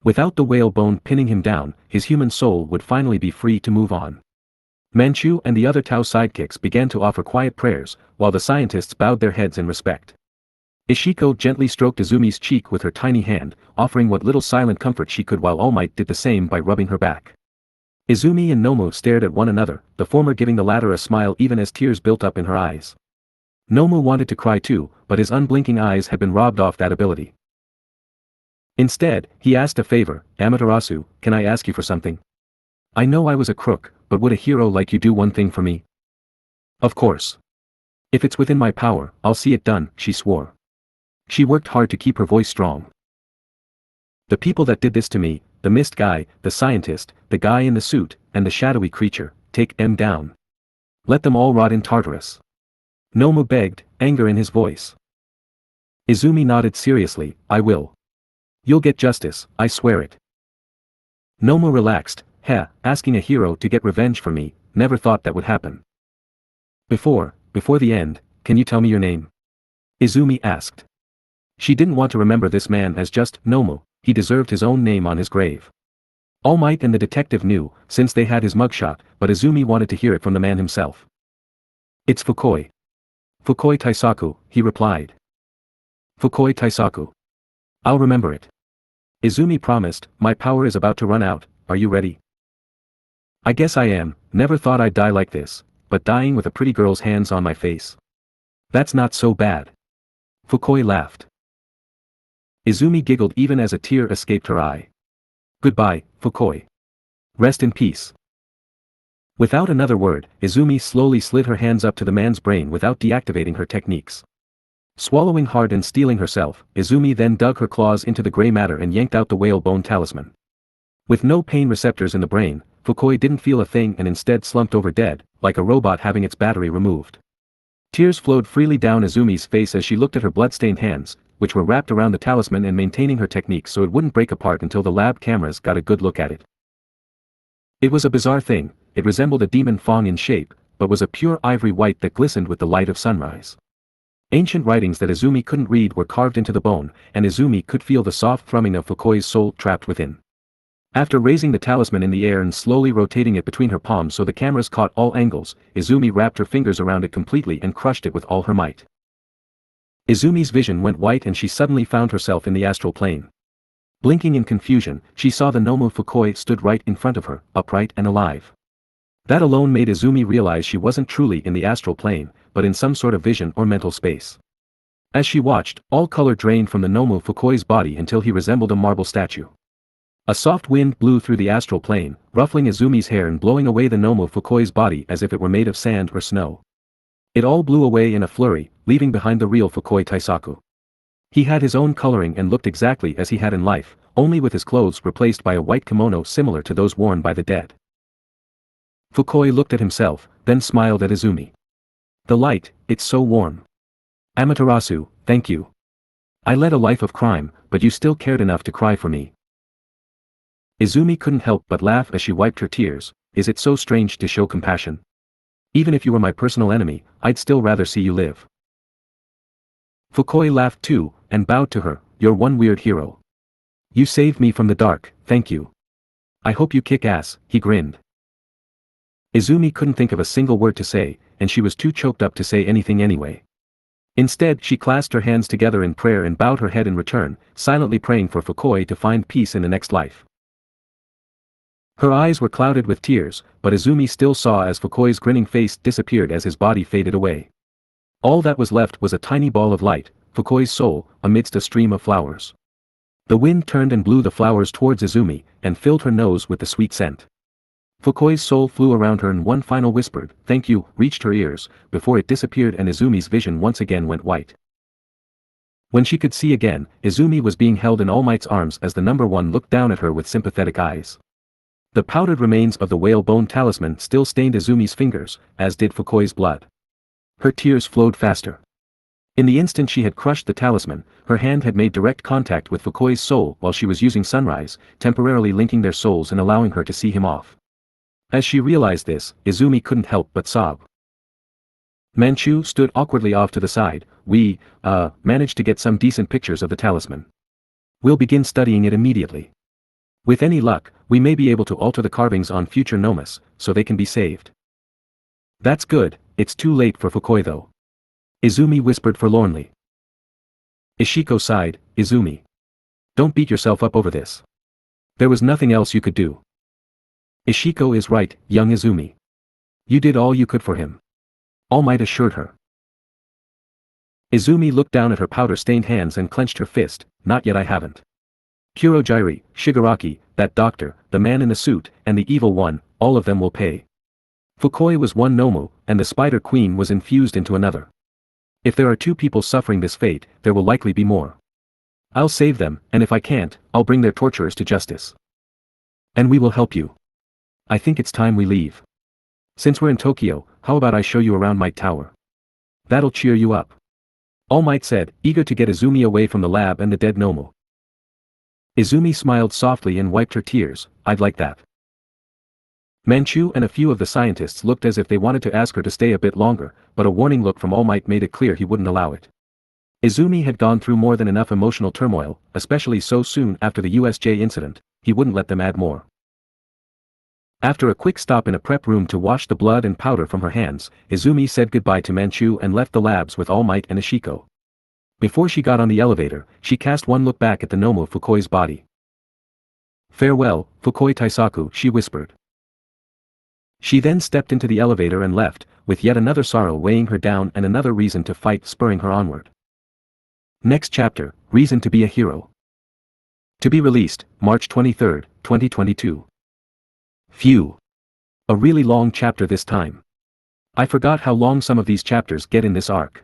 Without the whale bone pinning him down, his human soul would finally be free to move on. Manchu and the other Tau sidekicks began to offer quiet prayers, while the scientists bowed their heads in respect. Ishiko gently stroked Izumi's cheek with her tiny hand, offering what little silent comfort she could while All Might did the same by rubbing her back. Izumi and Nomu stared at one another, the former giving the latter a smile even as tears built up in her eyes. Nomu wanted to cry too, but his unblinking eyes had been robbed of that ability. Instead, he asked a favor, Amaterasu, can I ask you for something? I know I was a crook, but would a hero like you do one thing for me? Of course. If it's within my power, I'll see it done, she swore. She worked hard to keep her voice strong. The people that did this to me, the mist guy, the scientist, the guy in the suit, and the shadowy creature, take them down. Let them all rot in Tartarus. Nomu begged, anger in his voice. Izumi nodded seriously, I will. You'll get justice, I swear it. Nomu relaxed, asking a hero to get revenge for me, never thought that would happen. Before the end, can you tell me your name? Izumi asked. She didn't want to remember this man as just Nomu, he deserved his own name on his grave. All Might and the detective knew, since they had his mugshot, but Izumi wanted to hear it from the man himself. It's Fukui. Fukui Taisaku, he replied. Fukui Taisaku. I'll remember it. Izumi promised, my power is about to run out, are you ready? I guess I am, never thought I'd die like this, but dying with a pretty girl's hands on my face. That's not so bad. Fukui laughed. Izumi giggled even as a tear escaped her eye. Goodbye, Fukui. Rest in peace. Without another word, Izumi slowly slid her hands up to the man's brain without deactivating her techniques. Swallowing hard and steeling herself, Izumi then dug her claws into the gray matter and yanked out the whale bone talisman. With no pain receptors in the brain, Fukui didn't feel a thing and instead slumped over dead, like a robot having its battery removed. Tears flowed freely down Izumi's face as she looked at her blood-stained hands, which were wrapped around the talisman and maintaining her technique so it wouldn't break apart until the lab cameras got a good look at it. It was a bizarre thing, it resembled a demon fawn in shape, but was a pure ivory white that glistened with the light of sunrise. Ancient writings that Izumi couldn't read were carved into the bone, and Izumi could feel the soft thrumming of Fukui's soul trapped within. After raising the talisman in the air and slowly rotating it between her palms so the cameras caught all angles, Izumi wrapped her fingers around it completely and crushed it with all her might. Izumi's vision went white and she suddenly found herself in the astral plane. Blinking in confusion, she saw the Nomu Fukui stood right in front of her, upright and alive. That alone made Izumi realize she wasn't truly in the astral plane, but in some sort of vision or mental space. As she watched, all color drained from the Nomu Fukui's body until he resembled a marble statue. A soft wind blew through the astral plane, ruffling Izumi's hair and blowing away the Nomu Fukui's body as if it were made of sand or snow. It all blew away in a flurry, leaving behind the real Fukui Taisaku. He had his own coloring and looked exactly as he had in life, only with his clothes replaced by a white kimono similar to those worn by the dead. Fukui looked at himself, then smiled at Izumi. The light, it's so warm. Amaterasu, thank you. I led a life of crime, but you still cared enough to cry for me. Izumi couldn't help but laugh as she wiped her tears. Is it so strange to show compassion? Even if you were my personal enemy, I'd still rather see you live. Fukui laughed too, and bowed to her, you're one weird hero. You saved me from the dark, thank you. I hope you kick ass, he grinned. Izumi couldn't think of a single word to say, and she was too choked up to say anything anyway. Instead she clasped her hands together in prayer and bowed her head in return, silently praying for Fukui to find peace in the next life. Her eyes were clouded with tears, but Izumi still saw as Fukui's grinning face disappeared as his body faded away. All that was left was a tiny ball of light, Fukui's soul, amidst a stream of flowers. The wind turned and blew the flowers towards Izumi, and filled her nose with the sweet scent. Fukui's soul flew around her and one final whispered, thank you, reached her ears, before it disappeared and Izumi's vision once again went white. When she could see again, Izumi was being held in All Might's arms as the number one looked down at her with sympathetic eyes. The powdered remains of the whale bone talisman still stained Izumi's fingers, as did Fukui's blood. Her tears flowed faster. In the instant she had crushed the talisman, her hand had made direct contact with Fukui's soul while she was using Sunrise, temporarily linking their souls and allowing her to see him off. As she realized this, Izumi couldn't help but sob. Manchu stood awkwardly off to the side. We, managed to get some decent pictures of the talisman. We'll begin studying it immediately. With any luck, we may be able to alter the carvings on future nomas, so they can be saved. That's good, it's too late for Fukui though. Izumi whispered forlornly. Ishiko sighed. Izumi. Don't beat yourself up over this. There was nothing else you could do. Ishiko is right, young Izumi. You did all you could for him. All Might assured her. Izumi looked down at her powder-stained hands and clenched her fist. Not yet, I haven't. Kurojiiri, Shigaraki, that doctor, the man in the suit, and the evil one, all of them will pay. Fukui was one Nomu, and the Spider Queen was infused into another. If there are two people suffering this fate, there will likely be more. I'll save them, and if I can't, I'll bring their torturers to justice. And we will help you. I think it's time we leave. Since we're in Tokyo, how about I show you around Might Tower? That'll cheer you up. All Might said, eager to get Izumi away from the lab and the dead Nomu. Izumi smiled softly and wiped her tears. I'd like that. Manchu and a few of the scientists looked as if they wanted to ask her to stay a bit longer, but a warning look from All Might made it clear he wouldn't allow it. Izumi had gone through more than enough emotional turmoil, especially so soon after the USJ incident. He wouldn't let them add more. After a quick stop in a prep room to wash the blood and powder from her hands, Izumi said goodbye to Manchu and left the labs with All Might and Ishiko. Before she got on the elevator, she cast one look back at the Nomu Fukui's body. Farewell, Fukui Taisaku, she whispered. She then stepped into the elevator and left, with yet another sorrow weighing her down and another reason to fight spurring her onward. Next chapter, Reason to be a Hero. To be released, March 23, 2022. Phew. A really long chapter this time. I forgot how long some of these chapters get in this arc.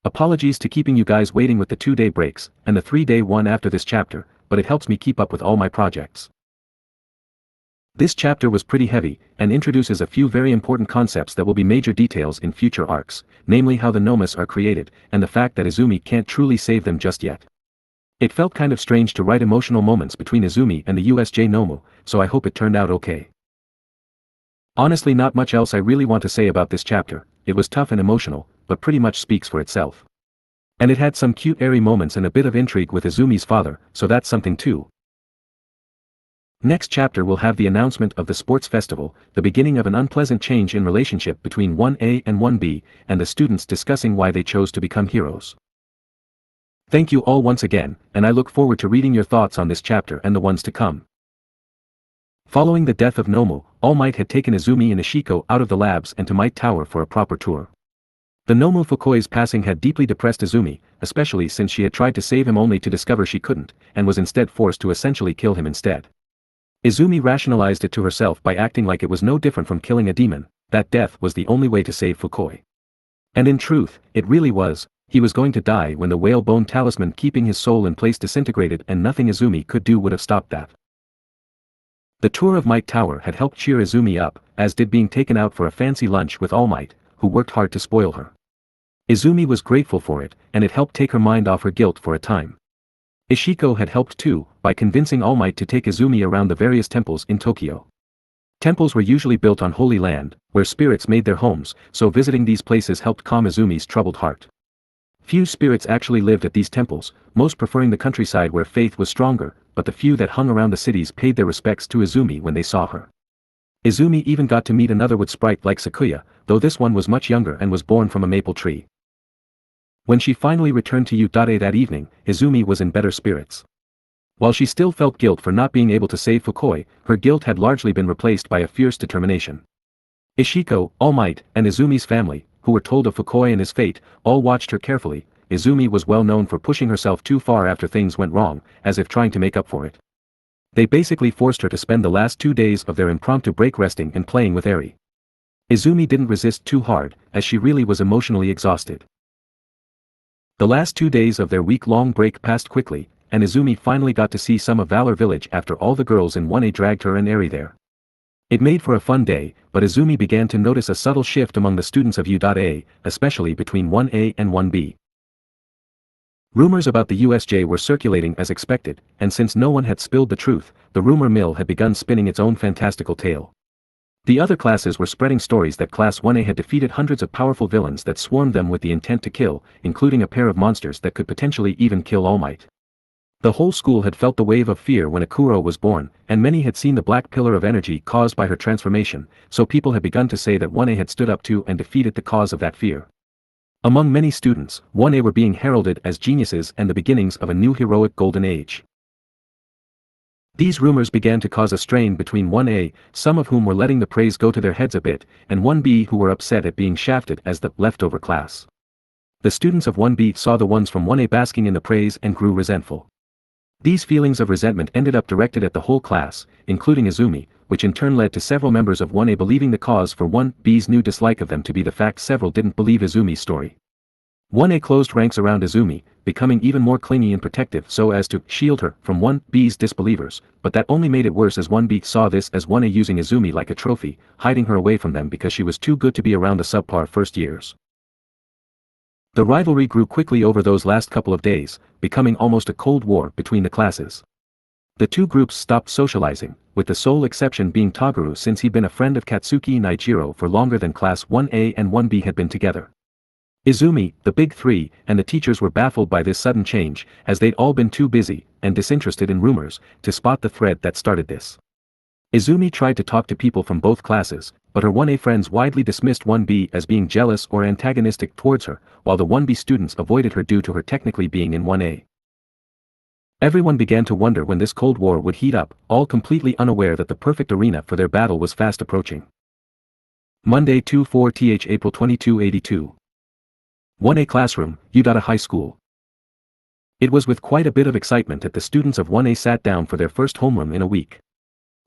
Apologies to keeping you guys waiting with the 2-day breaks, and the 3-day one after this chapter, but it helps me keep up with all my projects. This chapter was pretty heavy, and introduces a few very important concepts that will be major details in future arcs, namely how the Nomus are created, and the fact that Izumi can't truly save them just yet. It felt kind of strange to write emotional moments between Izumi and the USJ Nomu, so I hope it turned out okay. Honestly, not much else I really want to say about this chapter. It was tough and emotional, but pretty much speaks for itself. And it had some cute airy moments and a bit of intrigue with Izumi's father, so that's something too. Next chapter will have the announcement of the sports festival, the beginning of an unpleasant change in relationship between 1A and 1B, and the students discussing why they chose to become heroes. Thank you all once again, and I look forward to reading your thoughts on this chapter and the ones to come. Following the death of Nomu, All Might had taken Izumi and Ishiko out of the labs and to Might Tower for a proper tour. The Nomu Fukui's passing had deeply depressed Izumi, especially since she had tried to save him only to discover she couldn't, and was instead forced to essentially kill him instead. Izumi rationalized it to herself by acting like it was no different from killing a demon, that death was the only way to save Fukui. And in truth, it really was. He was going to die when the whale-bone talisman keeping his soul in place disintegrated, and nothing Izumi could do would have stopped that. The tour of Might Tower had helped cheer Izumi up, as did being taken out for a fancy lunch with All Might, who worked hard to spoil her. Izumi was grateful for it, and it helped take her mind off her guilt for a time. Ishiko had helped too, by convincing All Might to take Izumi around the various temples in Tokyo. Temples were usually built on holy land, where spirits made their homes, so visiting these places helped calm Izumi's troubled heart. Few spirits actually lived at these temples, most preferring the countryside where faith was stronger, but the few that hung around the cities paid their respects to Izumi when they saw her. Izumi even got to meet another wood sprite like Sakuya, though this one was much younger and was born from a maple tree. When she finally returned to Yutare that evening, Izumi was in better spirits. While she still felt guilt for not being able to save Fukui, her guilt had largely been replaced by a fierce determination. Ishiko, All Might, and Izumi's family, who were told of Fukui and his fate, all watched her carefully. Izumi was well known for pushing herself too far after things went wrong, as if trying to make up for it. They basically forced her to spend the last 2 days of their impromptu break resting and playing with Eri. Izumi didn't resist too hard, as she really was emotionally exhausted. The last 2 days of their week-long break passed quickly, and Izumi finally got to see some of Valor Village after all the girls in 1A dragged her and Eri there. It made for a fun day, but Izumi began to notice a subtle shift among the students of U.A, especially between 1A and 1B. Rumors about the USJ were circulating as expected, and since no one had spilled the truth, the rumor mill had begun spinning its own fantastical tale. The other classes were spreading stories that Class 1A had defeated hundreds of powerful villains that swarmed them with the intent to kill, including a pair of monsters that could potentially even kill All Might. The whole school had felt the wave of fear when Akuro was born, and many had seen the black pillar of energy caused by her transformation, so people had begun to say that 1A had stood up to and defeated the cause of that fear. Among many students, 1A were being heralded as geniuses and the beginnings of a new heroic golden age. These rumors began to cause a strain between 1A, some of whom were letting the praise go to their heads a bit, and 1B who were upset at being shafted as the leftover class. The students of 1B saw the ones from 1A basking in the praise and grew resentful. These feelings of resentment ended up directed at the whole class, including Izumi, which in turn led to several members of 1A believing the cause for 1B's new dislike of them to be the fact several didn't believe Izumi's story. 1A closed ranks around Izumi, becoming even more clingy and protective so as to shield her from 1B's disbelievers, but that only made it worse as 1B saw this as 1A using Izumi like a trophy, hiding her away from them because she was too good to be around the subpar first years. The rivalry grew quickly over those last couple of days, becoming almost a cold war between the classes. The two groups stopped socializing, with the sole exception being Toguru since he'd been a friend of Katsuki Nijiro for longer than Class 1A and 1B had been together. Izumi, the big three, and the teachers were baffled by this sudden change, as they'd all been too busy, and disinterested in rumors, to spot the thread that started this. Izumi tried to talk to people from both classes, but her 1A friends widely dismissed 1B as being jealous or antagonistic towards her, while the 1B students avoided her due to her technically being in 1A. Everyone began to wonder when this Cold War would heat up, all completely unaware that the perfect arena for their battle was fast approaching. Monday 2/4th April 2282. 1A Classroom, Udata High School. It was with quite a bit of excitement that the students of 1A sat down for their first homeroom in a week.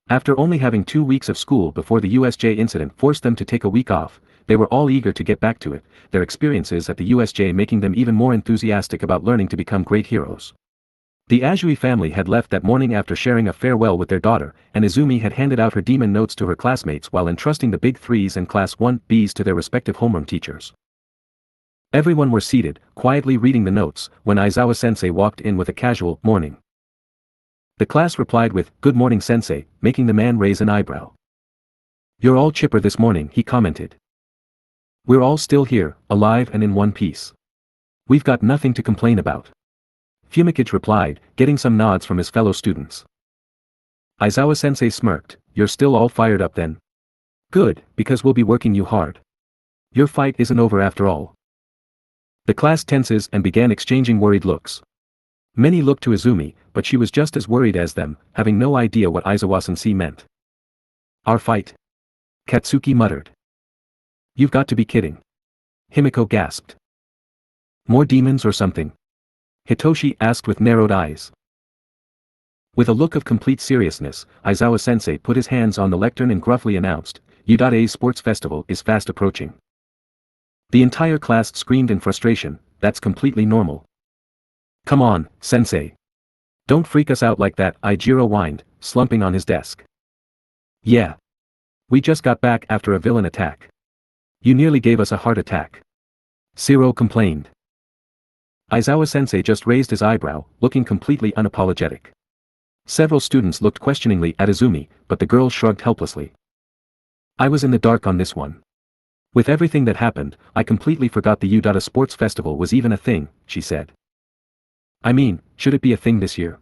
After only having 2 weeks of school before the USJ incident forced them to take a week off, they were all eager to get back to it, their experiences at the USJ making them even more enthusiastic about learning to become great heroes. The Azui family had left that morning after sharing a farewell with their daughter, and Izumi had handed out her demon notes to her classmates while entrusting the Big Threes and Class 1Bs to their respective homeroom teachers. Everyone were seated, quietly reading the notes, when Aizawa-sensei walked in with a casual morning. The class replied with, "Good morning, sensei," making the man raise an eyebrow. "You're all chipper this morning," he commented. "We're all still here, alive and in one piece. We've got nothing to complain about." Fumikage replied, getting some nods from his fellow students. Aizawa-sensei smirked, "You're still all fired up then? Good, because we'll be working you hard. Your fight isn't over after all." The class tenses and began exchanging worried looks. Many looked to Izumi, but she was just as worried as them, having no idea what Aizawa-sensei meant. "Our fight?" Katsuki muttered. "You've got to be kidding." Himiko gasped. "More demons or something?" Hitoshi asked with narrowed eyes. With a look of complete seriousness, Aizawa-sensei put his hands on the lectern and gruffly announced, "Udate's sports festival is fast approaching." The entire class screamed in frustration, "That's completely normal." "Come on, sensei. Don't freak us out like that," Ijiro whined, slumping on his desk. "Yeah. We just got back after a villain attack. You nearly gave us a heart attack." Shiro complained. Aizawa-sensei just raised his eyebrow, looking completely unapologetic. Several students looked questioningly at Izumi, but the girl shrugged helplessly. "I was in the dark on this one. With everything that happened, I completely forgot the Udata Sports Festival was even a thing," she said. "I mean, should it be a thing this year?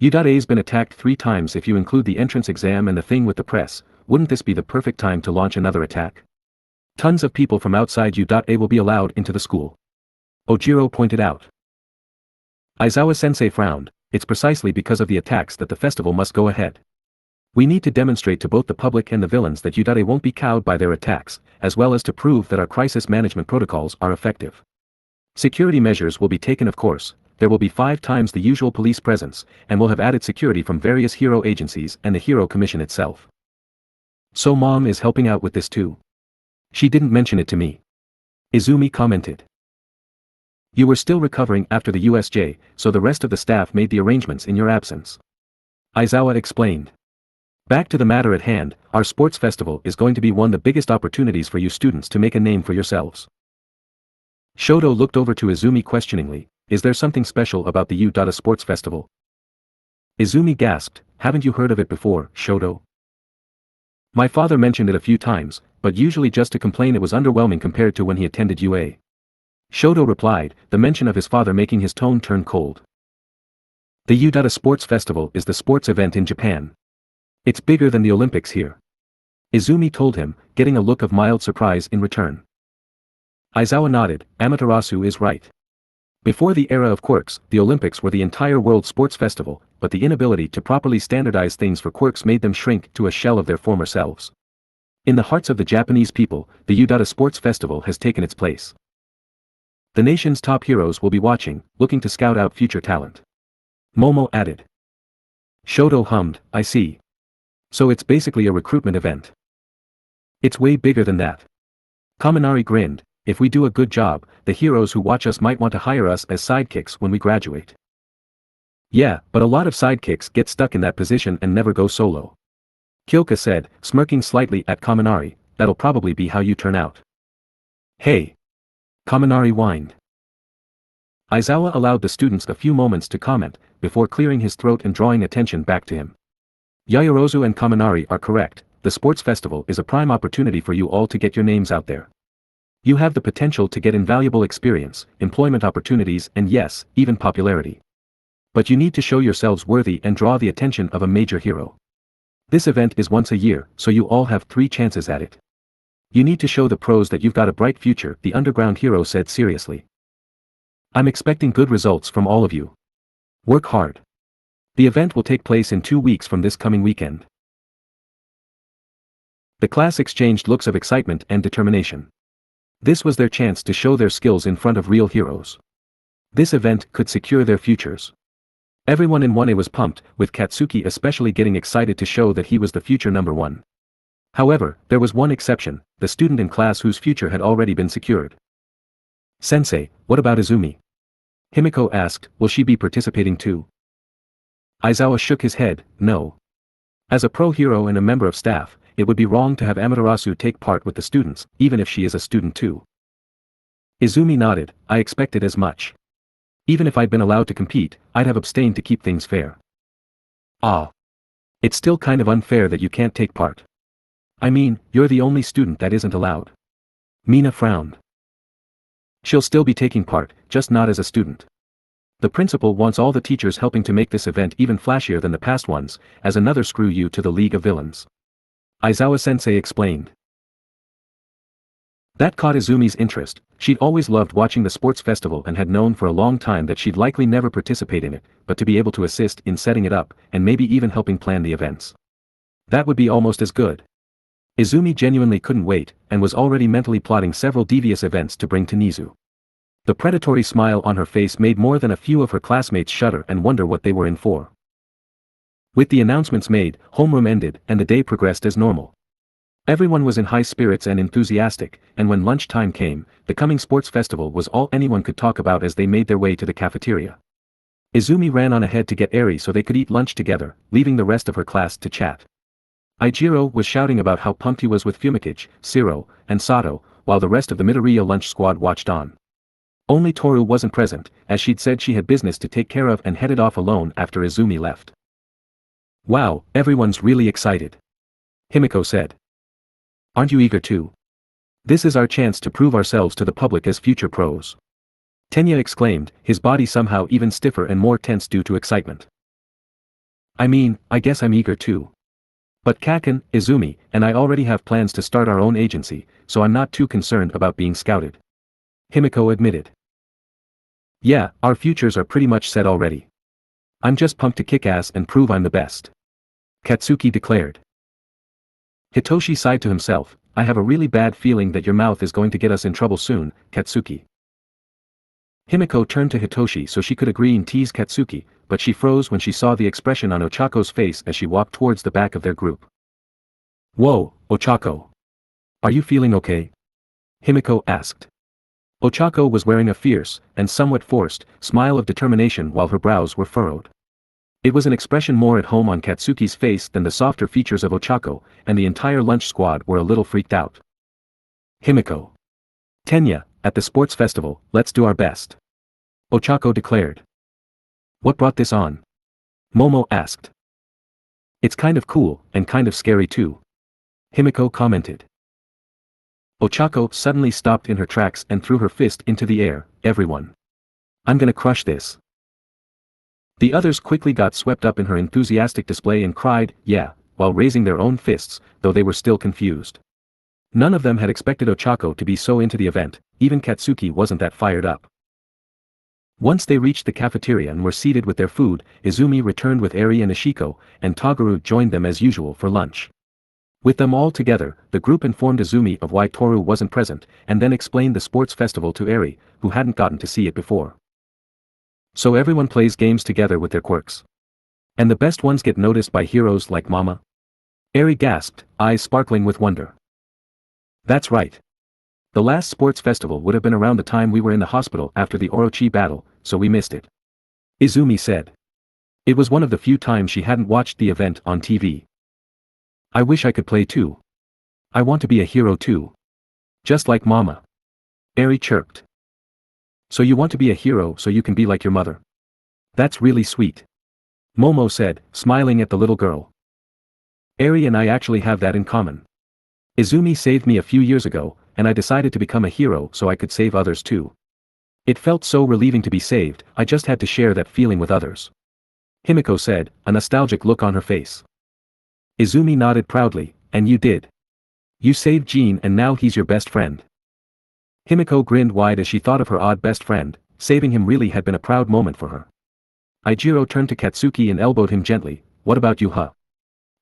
Udate's been attacked 3 times if you include the entrance exam and the thing with the press, wouldn't this be the perfect time to launch another attack? Tons of people from outside Udate will be allowed into the school." Ojiro pointed out. Aizawa-sensei frowned, "It's precisely because of the attacks that the festival must go ahead. We need to demonstrate to both the public and the villains that Udate won't be cowed by their attacks, as well as to prove that our crisis management protocols are effective. Security measures will be taken, of course. There will be 5 times the usual police presence, and we'll have added security from various hero agencies and the Hero Commission itself." "So Mom is helping out with this too? She didn't mention it to me." Izumi commented. "You were still recovering after the USJ, so the rest of the staff made the arrangements in your absence." Aizawa explained. "Back to the matter at hand, our sports festival is going to be one of the biggest opportunities for you students to make a name for yourselves." Shoto looked over to Izumi questioningly, "Is there something special about the Udata Sports Festival?" Izumi gasped, "Haven't you heard of it before, Shoto?" "My father mentioned it a few times, but usually just to complain it was underwhelming compared to when he attended UA. Shoto replied, the mention of his father making his tone turn cold. "The Udata Sports Festival is the sports event in Japan. It's bigger than the Olympics here." Izumi told him, getting a look of mild surprise in return. Aizawa nodded, Amaterasu is right. Before the era of quirks, the Olympics were the entire world sports festival, but the inability to properly standardize things for quirks made them shrink to a shell of their former selves. In the hearts of the Japanese people, the Yudata Sports Festival has taken its place. The nation's top heroes will be watching, looking to scout out future talent. Momo added. Shoto hummed, I see. So it's basically a recruitment event. It's way bigger than that. Kaminari grinned, if we do a good job, the heroes who watch us might want to hire us as sidekicks when we graduate. Yeah, but a lot of sidekicks get stuck in that position and never go solo. Kyoka said, smirking slightly at Kaminari, that'll probably be how you turn out. Hey! Kaminari whined. Aizawa allowed the students a few moments to comment, before clearing his throat and drawing attention back to him. Yaoyorozu and Kaminari are correct, the sports festival is a prime opportunity for you all to get your names out there. You have the potential to get invaluable experience, employment opportunities and yes, even popularity. But you need to show yourselves worthy and draw the attention of a major hero. This event is once a year, so you all have 3 chances at it. You need to show the pros that you've got a bright future, the underground hero said seriously. I'm expecting good results from all of you. Work hard. The event will take place in 2 weeks from this coming weekend. The class exchanged looks of excitement and determination. This was their chance to show their skills in front of real heroes. This event could secure their futures. Everyone in 1A was pumped, with Katsuki especially getting excited to show that he was the future number 1. However, there was one exception, the student in class whose future had already been secured. Sensei, what about Izumi? Himiko asked, will she be participating too? Aizawa shook his head, no. As a pro hero and a member of staff, it would be wrong to have Amaterasu take part with the students, even if she is a student too. Izumi nodded, I expected as much. Even if I'd been allowed to compete, I'd have abstained to keep things fair. Ah. It's still kind of unfair that you can't take part. I mean, you're the only student that isn't allowed. Mina frowned. She'll still be taking part, just not as a student. The principal wants all the teachers helping to make this event even flashier than the past ones, as another screw you to the League of Villains. Aizawa-sensei explained. That caught Izumi's interest, she'd always loved watching the sports festival and had known for a long time that she'd likely never participate in it, but to be able to assist in setting it up, and maybe even helping plan the events. That would be almost as good. Izumi genuinely couldn't wait, and was already mentally plotting several devious events to bring to Nizu. The predatory smile on her face made more than a few of her classmates shudder and wonder what they were in for. With the announcements made, homeroom ended and the day progressed as normal. Everyone was in high spirits and enthusiastic, and when lunchtime came, the coming sports festival was all anyone could talk about as they made their way to the cafeteria. Izumi ran on ahead to get Eri so they could eat lunch together, leaving the rest of her class to chat. Eijiro was shouting about how pumped he was with Fumikichi, Shiro, and Sato, while the rest of the Midoriya lunch squad watched on. Only Toru wasn't present, as she'd said she had business to take care of and headed off alone after Izumi left. Wow, everyone's really excited. Himiko said. Aren't you eager too? This is our chance to prove ourselves to the public as future pros. Tenya exclaimed, his body somehow even stiffer and more tense due to excitement. I mean, I guess I'm eager too. But Kaken, Izumi, and I already have plans to start our own agency, so I'm not too concerned about being scouted. Himiko admitted. Yeah, our futures are pretty much set already. I'm just pumped to kick ass and prove I'm the best. Katsuki declared. Hitoshi sighed to himself, I have a really bad feeling that your mouth is going to get us in trouble soon, Katsuki. Himiko turned to Hitoshi so she could agree and tease Katsuki, but she froze when she saw the expression on Ochako's face as she walked towards the back of their group. Whoa, Ochako. Are you feeling okay? Himiko asked. Ochako was wearing a fierce, and somewhat forced, smile of determination while her brows were furrowed. It was an expression more at home on Katsuki's face than the softer features of Ochako, and the entire lunch squad were a little freaked out. Himiko. Tenya, at the sports festival, let's do our best. Ochako declared. What brought this on? Momo asked. It's kind of cool, and kind of scary too. Himiko commented. Ochako suddenly stopped in her tracks and threw her fist into the air, everyone. I'm gonna crush this. The others quickly got swept up in her enthusiastic display and cried, yeah, while raising their own fists, though they were still confused. None of them had expected Ochako to be so into the event, even Katsuki wasn't that fired up. Once they reached the cafeteria and were seated with their food, Izumi returned with Eri and Ishiko, and Toguro joined them as usual for lunch. With them all together, the group informed Izumi of why Toru wasn't present, and then explained the sports festival to Eri, who hadn't gotten to see it before. So everyone plays games together with their quirks. And the best ones get noticed by heroes like Mama? Eri gasped, eyes sparkling with wonder. That's right. The last sports festival would have been around the time we were in the hospital after the Orochi battle, so we missed it. Izumi said. It was one of the few times she hadn't watched the event on TV. I wish I could play too. I want to be a hero too. Just like Mama. Eri chirped. So you want to be a hero so you can be like your mother? That's really sweet. Momo said, smiling at the little girl. Eri and I actually have that in common. Izumi saved me a few years ago, and I decided to become a hero so I could save others too. It felt so relieving to be saved, I just had to share that feeling with others. Himiko said, a nostalgic look on her face. Izumi nodded proudly, and you did. You saved Jean and now he's your best friend. Himiko grinned wide as she thought of her odd best friend, saving him really had been a proud moment for her. Ijiro turned to Katsuki and elbowed him gently, what about you, huh?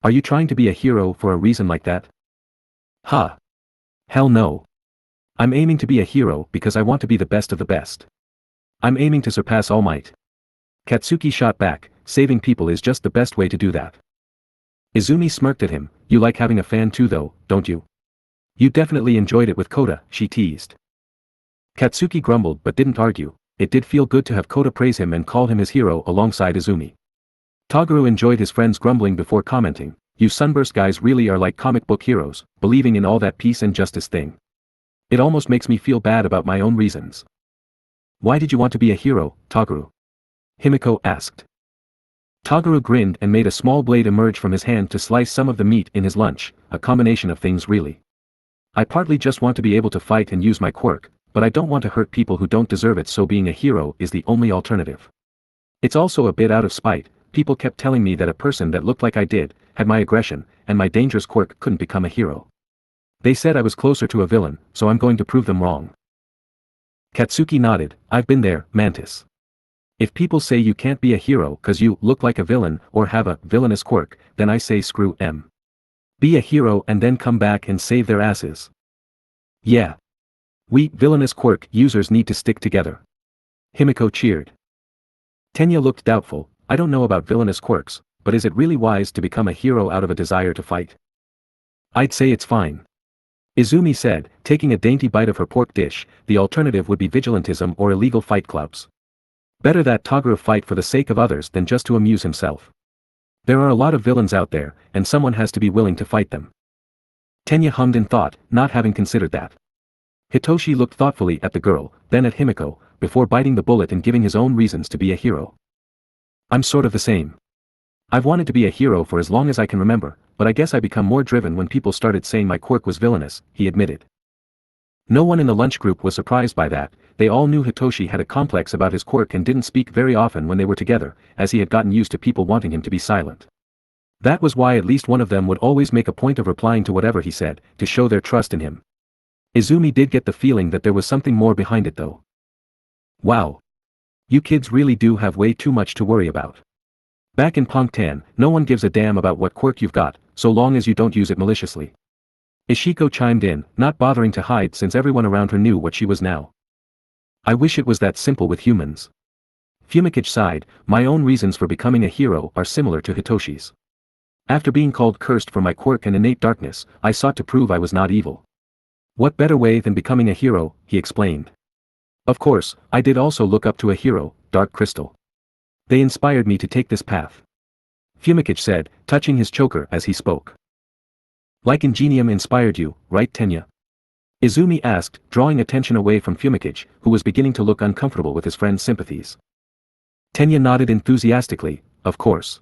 Are you trying to be a hero for a reason like that? Huh? Hell no. I'm aiming to be a hero because I want to be the best of the best. I'm aiming to surpass All Might. Katsuki shot back, saving people is just the best way to do that. Izumi smirked at him, you like having a fan too though, don't you? You definitely enjoyed it with Kota, she teased. Katsuki grumbled but didn't argue, it did feel good to have Kota praise him and call him his hero alongside Izumi. Toguro enjoyed his friend's grumbling before commenting, you sunburst guys really are like comic book heroes, believing in all that peace and justice thing. It almost makes me feel bad about my own reasons. Why did you want to be a hero, Toguro? Himiko asked. Toguro grinned and made a small blade emerge from his hand to slice some of the meat in his lunch, a combination of things really. I partly just want to be able to fight and use my quirk, but I don't want to hurt people who don't deserve it, so being a hero is the only alternative. It's also a bit out of spite, people kept telling me that a person that looked like I did, had my aggression, and my dangerous quirk couldn't become a hero. They said I was closer to a villain, so I'm going to prove them wrong. Katsuki nodded, I've been there, Mantis. If people say you can't be a hero cause you look like a villain or have a villainous quirk, then I say screw 'em. Be a hero and then come back and save their asses. Yeah. We villainous quirk users need to stick together. Himiko cheered. Tenya looked doubtful, I don't know about villainous quirks, but is it really wise to become a hero out of a desire to fight? I'd say it's fine. Izumi said, taking a dainty bite of her pork dish, the alternative would be vigilantism or illegal fight clubs. Better that Toguro fight for the sake of others than just to amuse himself. There are a lot of villains out there, and someone has to be willing to fight them. Tenya hummed in thought, not having considered that. Hitoshi looked thoughtfully at the girl, then at Himiko, before biting the bullet and giving his own reasons to be a hero. I'm sort of the same. I've wanted to be a hero for as long as I can remember, but I guess I become more driven when people started saying my quirk was villainous, he admitted. No one in the lunch group was surprised by that, they all knew Hitoshi had a complex about his quirk and didn't speak very often when they were together, as he had gotten used to people wanting him to be silent. That was why at least one of them would always make a point of replying to whatever he said, to show their trust in him. Izumi did get the feeling that there was something more behind it though. Wow. You kids really do have way too much to worry about. Back in Pongtan, no one gives a damn about what quirk you've got, so long as you don't use it maliciously. Ishiko chimed in, not bothering to hide since everyone around her knew what she was now. I wish it was that simple with humans. Fumikage sighed, my own reasons for becoming a hero are similar to Hitoshi's. After being called cursed for my quirk and innate darkness, I sought to prove I was not evil. What better way than becoming a hero, he explained. Of course, I did also look up to a hero, Dark Crystal. They inspired me to take this path. Fumikage said, touching his choker as he spoke. Like Ingenium inspired you, right Tenya? Izumi asked, drawing attention away from Fumikage, who was beginning to look uncomfortable with his friend's sympathies. Tenya nodded enthusiastically, of course.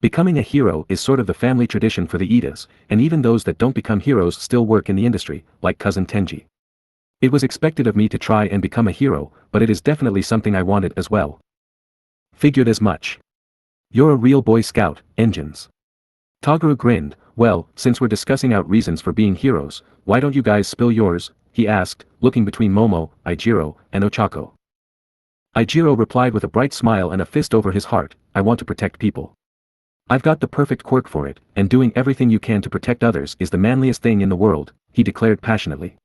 Becoming a hero is sort of the family tradition for the Idas, and even those that don't become heroes still work in the industry, like cousin Tenji. It was expected of me to try and become a hero, but it is definitely something I wanted as well. Figured as much. You're a real Boy Scout, engines. Toguro grinned, Well, since we're discussing out reasons for being heroes, why don't you guys spill yours, he asked, looking between Momo, Eijiro, and Ochako. Eijiro replied with a bright smile and a fist over his heart, I want to protect people. I've got the perfect quirk for it, and doing everything you can to protect others is the manliest thing in the world, he declared passionately.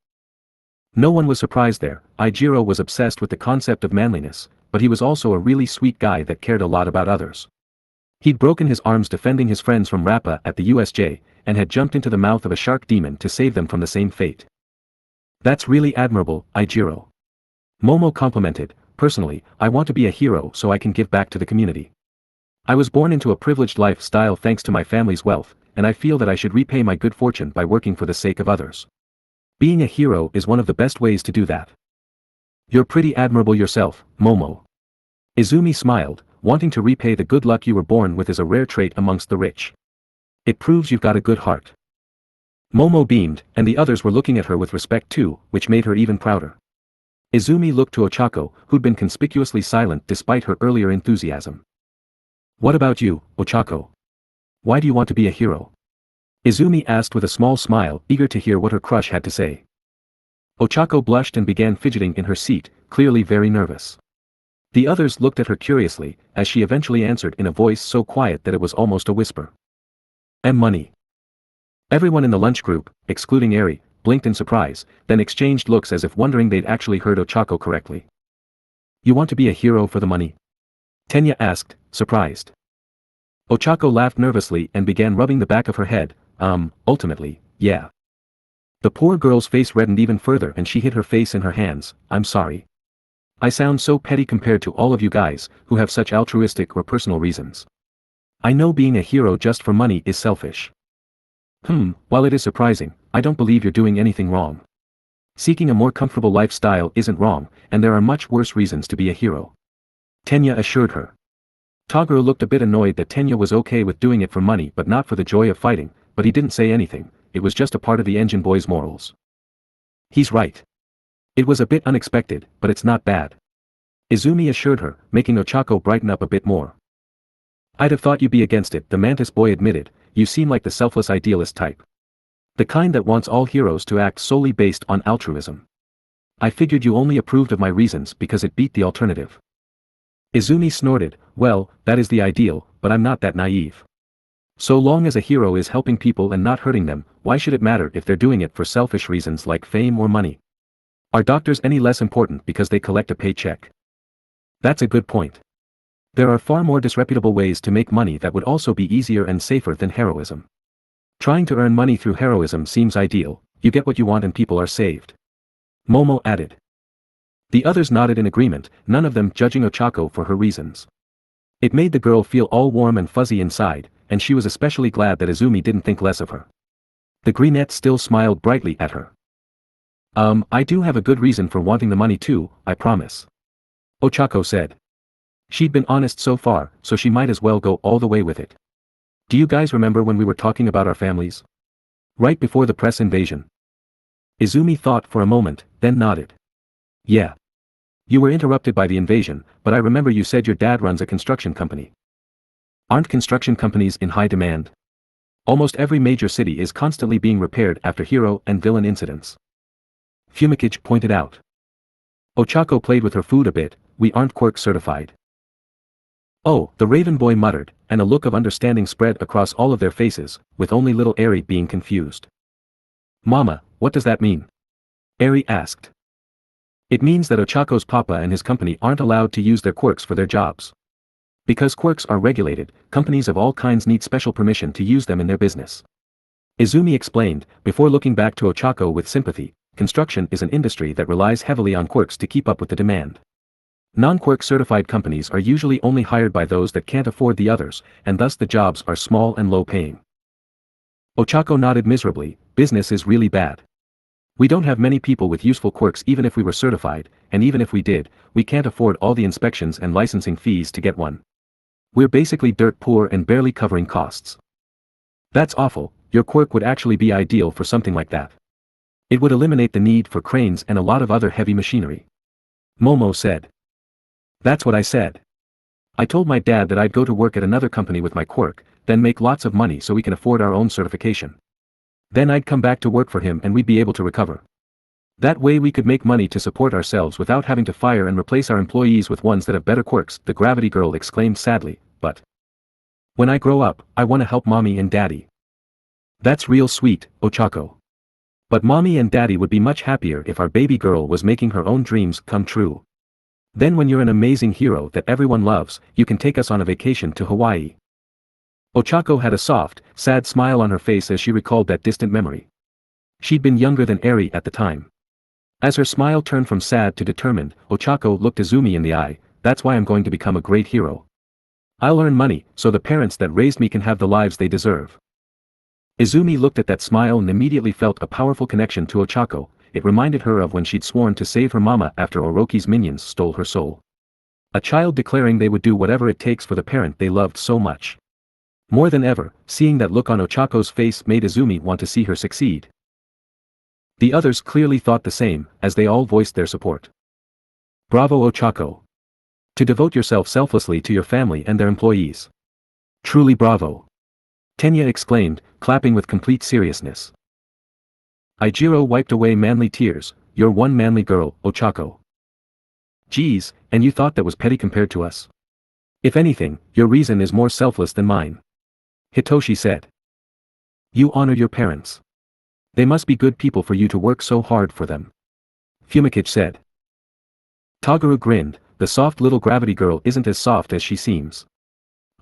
No one was surprised there. Eijiro was obsessed with the concept of manliness, but he was also a really sweet guy that cared a lot about others. He'd broken his arms defending his friends from Rappa at the USJ, and had jumped into the mouth of a shark demon to save them from the same fate. That's really admirable, Eijiro. Momo complimented, personally, I want to be a hero so I can give back to the community. I was born into a privileged lifestyle thanks to my family's wealth, and I feel that I should repay my good fortune by working for the sake of others. Being a hero is one of the best ways to do that. You're pretty admirable yourself, Momo. Izumi smiled, wanting to repay the good luck you were born with is a rare trait amongst the rich. It proves you've got a good heart. Momo beamed, and the others were looking at her with respect too, which made her even prouder. Izumi looked to Ochako, who'd been conspicuously silent despite her earlier enthusiasm. What about you, Ochako? Why do you want to be a hero? Izumi asked with a small smile, eager to hear what her crush had to say. Ochako blushed and began fidgeting in her seat, clearly very nervous. The others looked at her curiously, as she eventually answered in a voice so quiet that it was almost a whisper. Money. Everyone in the lunch group, excluding Eri, blinked in surprise, then exchanged looks as if wondering they'd actually heard Ochako correctly. You want to be a hero for the money? Tenya asked, surprised. Ochako laughed nervously and began rubbing the back of her head, ultimately, yeah. The poor girl's face reddened even further and she hid her face in her hands, I'm sorry. I sound so petty compared to all of you guys, who have such altruistic or personal reasons. I know being a hero just for money is selfish. While it is surprising, I don't believe you're doing anything wrong. Seeking a more comfortable lifestyle isn't wrong, and there are much worse reasons to be a hero. Tenya assured her. Toguro looked a bit annoyed that Tenya was okay with doing it for money but not for the joy of fighting, but he didn't say anything, it was just a part of the engine boy's morals. He's right. It was a bit unexpected, but it's not bad. Izumi assured her, making Ochako brighten up a bit more. I'd have thought you'd be against it, the Mantis boy admitted, you seem like the selfless idealist type. The kind that wants all heroes to act solely based on altruism. I figured you only approved of my reasons because it beat the alternative. Izumi snorted, well, that is the ideal, but I'm not that naive. So long as a hero is helping people and not hurting them, why should it matter if they're doing it for selfish reasons like fame or money? Are doctors any less important because they collect a paycheck? That's a good point. There are far more disreputable ways to make money that would also be easier and safer than heroism. Trying to earn money through heroism seems ideal, you get what you want and people are saved. Momo added. The others nodded in agreement, none of them judging Ochako for her reasons. It made the girl feel all warm and fuzzy inside, and she was especially glad that Izumi didn't think less of her. The Greenette still smiled brightly at her. I do have a good reason for wanting the money too, I promise. Ochako said. She'd been honest so far, so she might as well go all the way with it. Do you guys remember when we were talking about our families? Right before the press invasion. Izumi thought for a moment, then nodded. Yeah. You were interrupted by the invasion, but I remember you said your dad runs a construction company. Aren't construction companies in high demand? Almost every major city is constantly being repaired after hero and villain incidents. Fumikage pointed out. Ochako played with her food a bit, we aren't quirk certified. Oh, the Raven boy muttered, and a look of understanding spread across all of their faces, with only little Eri being confused. Mama, what does that mean? Eri asked. It means that Ochako's papa and his company aren't allowed to use their quirks for their jobs. Because quirks are regulated, companies of all kinds need special permission to use them in their business. Izumi explained, before looking back to Ochako with sympathy, construction is an industry that relies heavily on quirks to keep up with the demand. Non-quirk certified companies are usually only hired by those that can't afford the others, and thus the jobs are small and low-paying. Ochako nodded miserably, business is really bad. We don't have many people with useful quirks even if we were certified, and even if we did, we can't afford all the inspections and licensing fees to get one. We're basically dirt poor and barely covering costs. That's awful, your quirk would actually be ideal for something like that. It would eliminate the need for cranes and a lot of other heavy machinery. Momo said. That's what I said. I told my dad that I'd go to work at another company with my quirk, then make lots of money so we can afford our own certification. Then I'd come back to work for him and we'd be able to recover. That way we could make money to support ourselves without having to fire and replace our employees with ones that have better quirks," the gravity girl exclaimed sadly, "but when I grow up, I want to help mommy and daddy." "That's real sweet, Ochako. But mommy and daddy would be much happier if our baby girl was making her own dreams come true. Then when you're an amazing hero that everyone loves, you can take us on a vacation to Hawaii." Ochako had a soft, sad smile on her face as she recalled that distant memory. She'd been younger than Eri at the time. As her smile turned from sad to determined, Ochako looked Izumi in the eye. "That's why I'm going to become a great hero. I'll earn money, so the parents that raised me can have the lives they deserve." Izumi looked at that smile and immediately felt a powerful connection to Ochako. It reminded her of when she'd sworn to save her mama after Orochi's minions stole her soul. A child declaring they would do whatever it takes for the parent they loved so much. More than ever, seeing that look on Ochako's face made Izumi want to see her succeed. The others clearly thought the same, as they all voiced their support. "Bravo Ochako. To devote yourself selflessly to your family and their employees. Truly bravo." Tenya exclaimed, clapping with complete seriousness. Ijiro wiped away manly tears. "You're one manly girl, Ochako. Geez, and you thought that was petty compared to us? If anything, your reason is more selfless than mine," Hitoshi said. "You honor your parents. They must be good people for you to work so hard for them," Fumikage said. Toguro grinned. "The soft little gravity girl isn't as soft as she seems.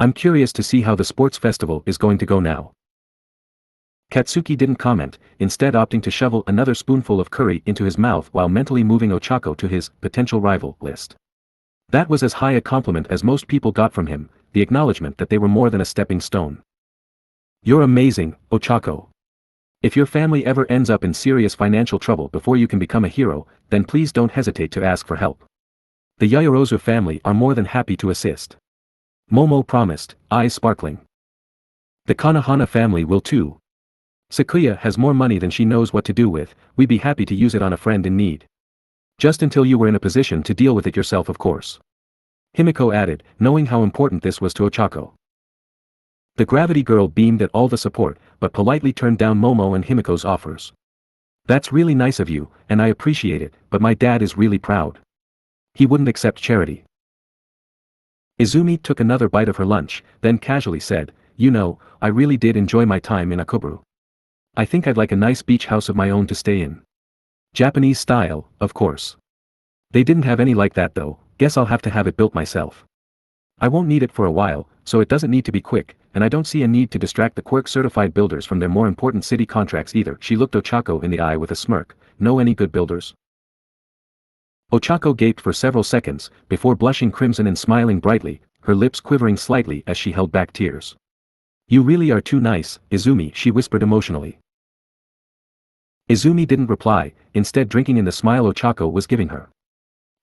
I'm curious to see how the sports festival is going to go now." Katsuki didn't comment, instead opting to shovel another spoonful of curry into his mouth while mentally moving Ochako to his potential rival list. That was as high a compliment as most people got from him, the acknowledgement that they were more than a stepping stone. "You're amazing, Ochako. If your family ever ends up in serious financial trouble before you can become a hero, then please don't hesitate to ask for help. The Yaoyorozu family are more than happy to assist." Momo promised, eyes sparkling. "The Kanahana family will too. Sakuya has more money than she knows what to do with, we'd be happy to use it on a friend in need. Just until you were in a position to deal with it yourself, of course," Himiko added, knowing how important this was to Ochako. The gravity girl beamed at all the support, but politely turned down Momo and Himiko's offers. "That's really nice of you, and I appreciate it, but my dad is really proud. He wouldn't accept charity." Izumi took another bite of her lunch, then casually said, "You know, I really did enjoy my time in Akuburu. I think I'd like a nice beach house of my own to stay in. Japanese style, of course. They didn't have any like that though, guess I'll have to have it built myself. I won't need it for a while, so it doesn't need to be quick, and I don't see a need to distract the quirk-certified builders from their more important city contracts either." She looked Ochako in the eye with a smirk. "Know any good builders?" Ochako gaped for several seconds, before blushing crimson and smiling brightly, her lips quivering slightly as she held back tears. "You really are too nice, Izumi," she whispered emotionally. Izumi didn't reply, instead drinking in the smile Ochako was giving her.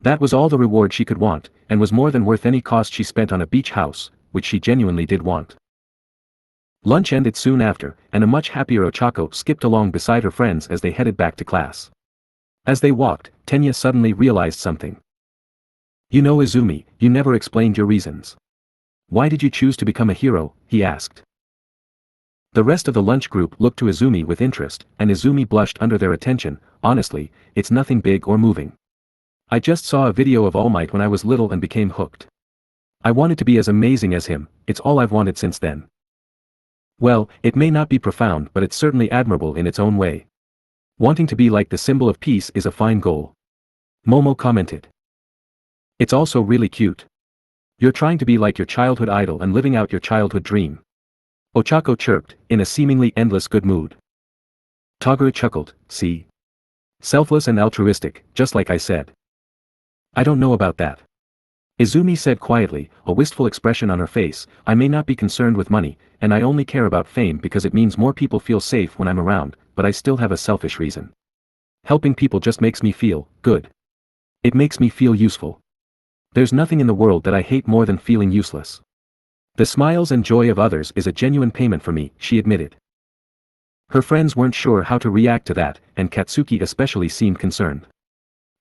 That was all the reward she could want, and was more than worth any cost she spent on a beach house, which she genuinely did want. Lunch ended soon after, and a much happier Ochako skipped along beside her friends as they headed back to class. As they walked, Tenya suddenly realized something. "You know Izumi, you never explained your reasons. Why did you choose to become a hero?" he asked. The rest of the lunch group looked to Izumi with interest, and Izumi blushed under their attention. "Honestly, it's nothing big or moving. I just saw a video of All Might when I was little and became hooked. I wanted to be as amazing as him, it's all I've wanted since then." Well, it may not be profound but it's certainly admirable in its own way. Wanting to be like the symbol of peace is a fine goal. Momo commented. It's also really cute. You're trying to be like your childhood idol and living out your childhood dream. Ochako chirped, in a seemingly endless good mood. Toguro chuckled, see? Selfless and altruistic, just like I said. I don't know about that. Izumi said quietly, a wistful expression on her face. I may not be concerned with money, and I only care about fame because it means more people feel safe when I'm around, but I still have a selfish reason. Helping people just makes me feel good. It makes me feel useful. There's nothing in the world that I hate more than feeling useless. The smiles and joy of others is a genuine payment for me, she admitted. Her friends weren't sure how to react to that, and Katsuki especially seemed concerned.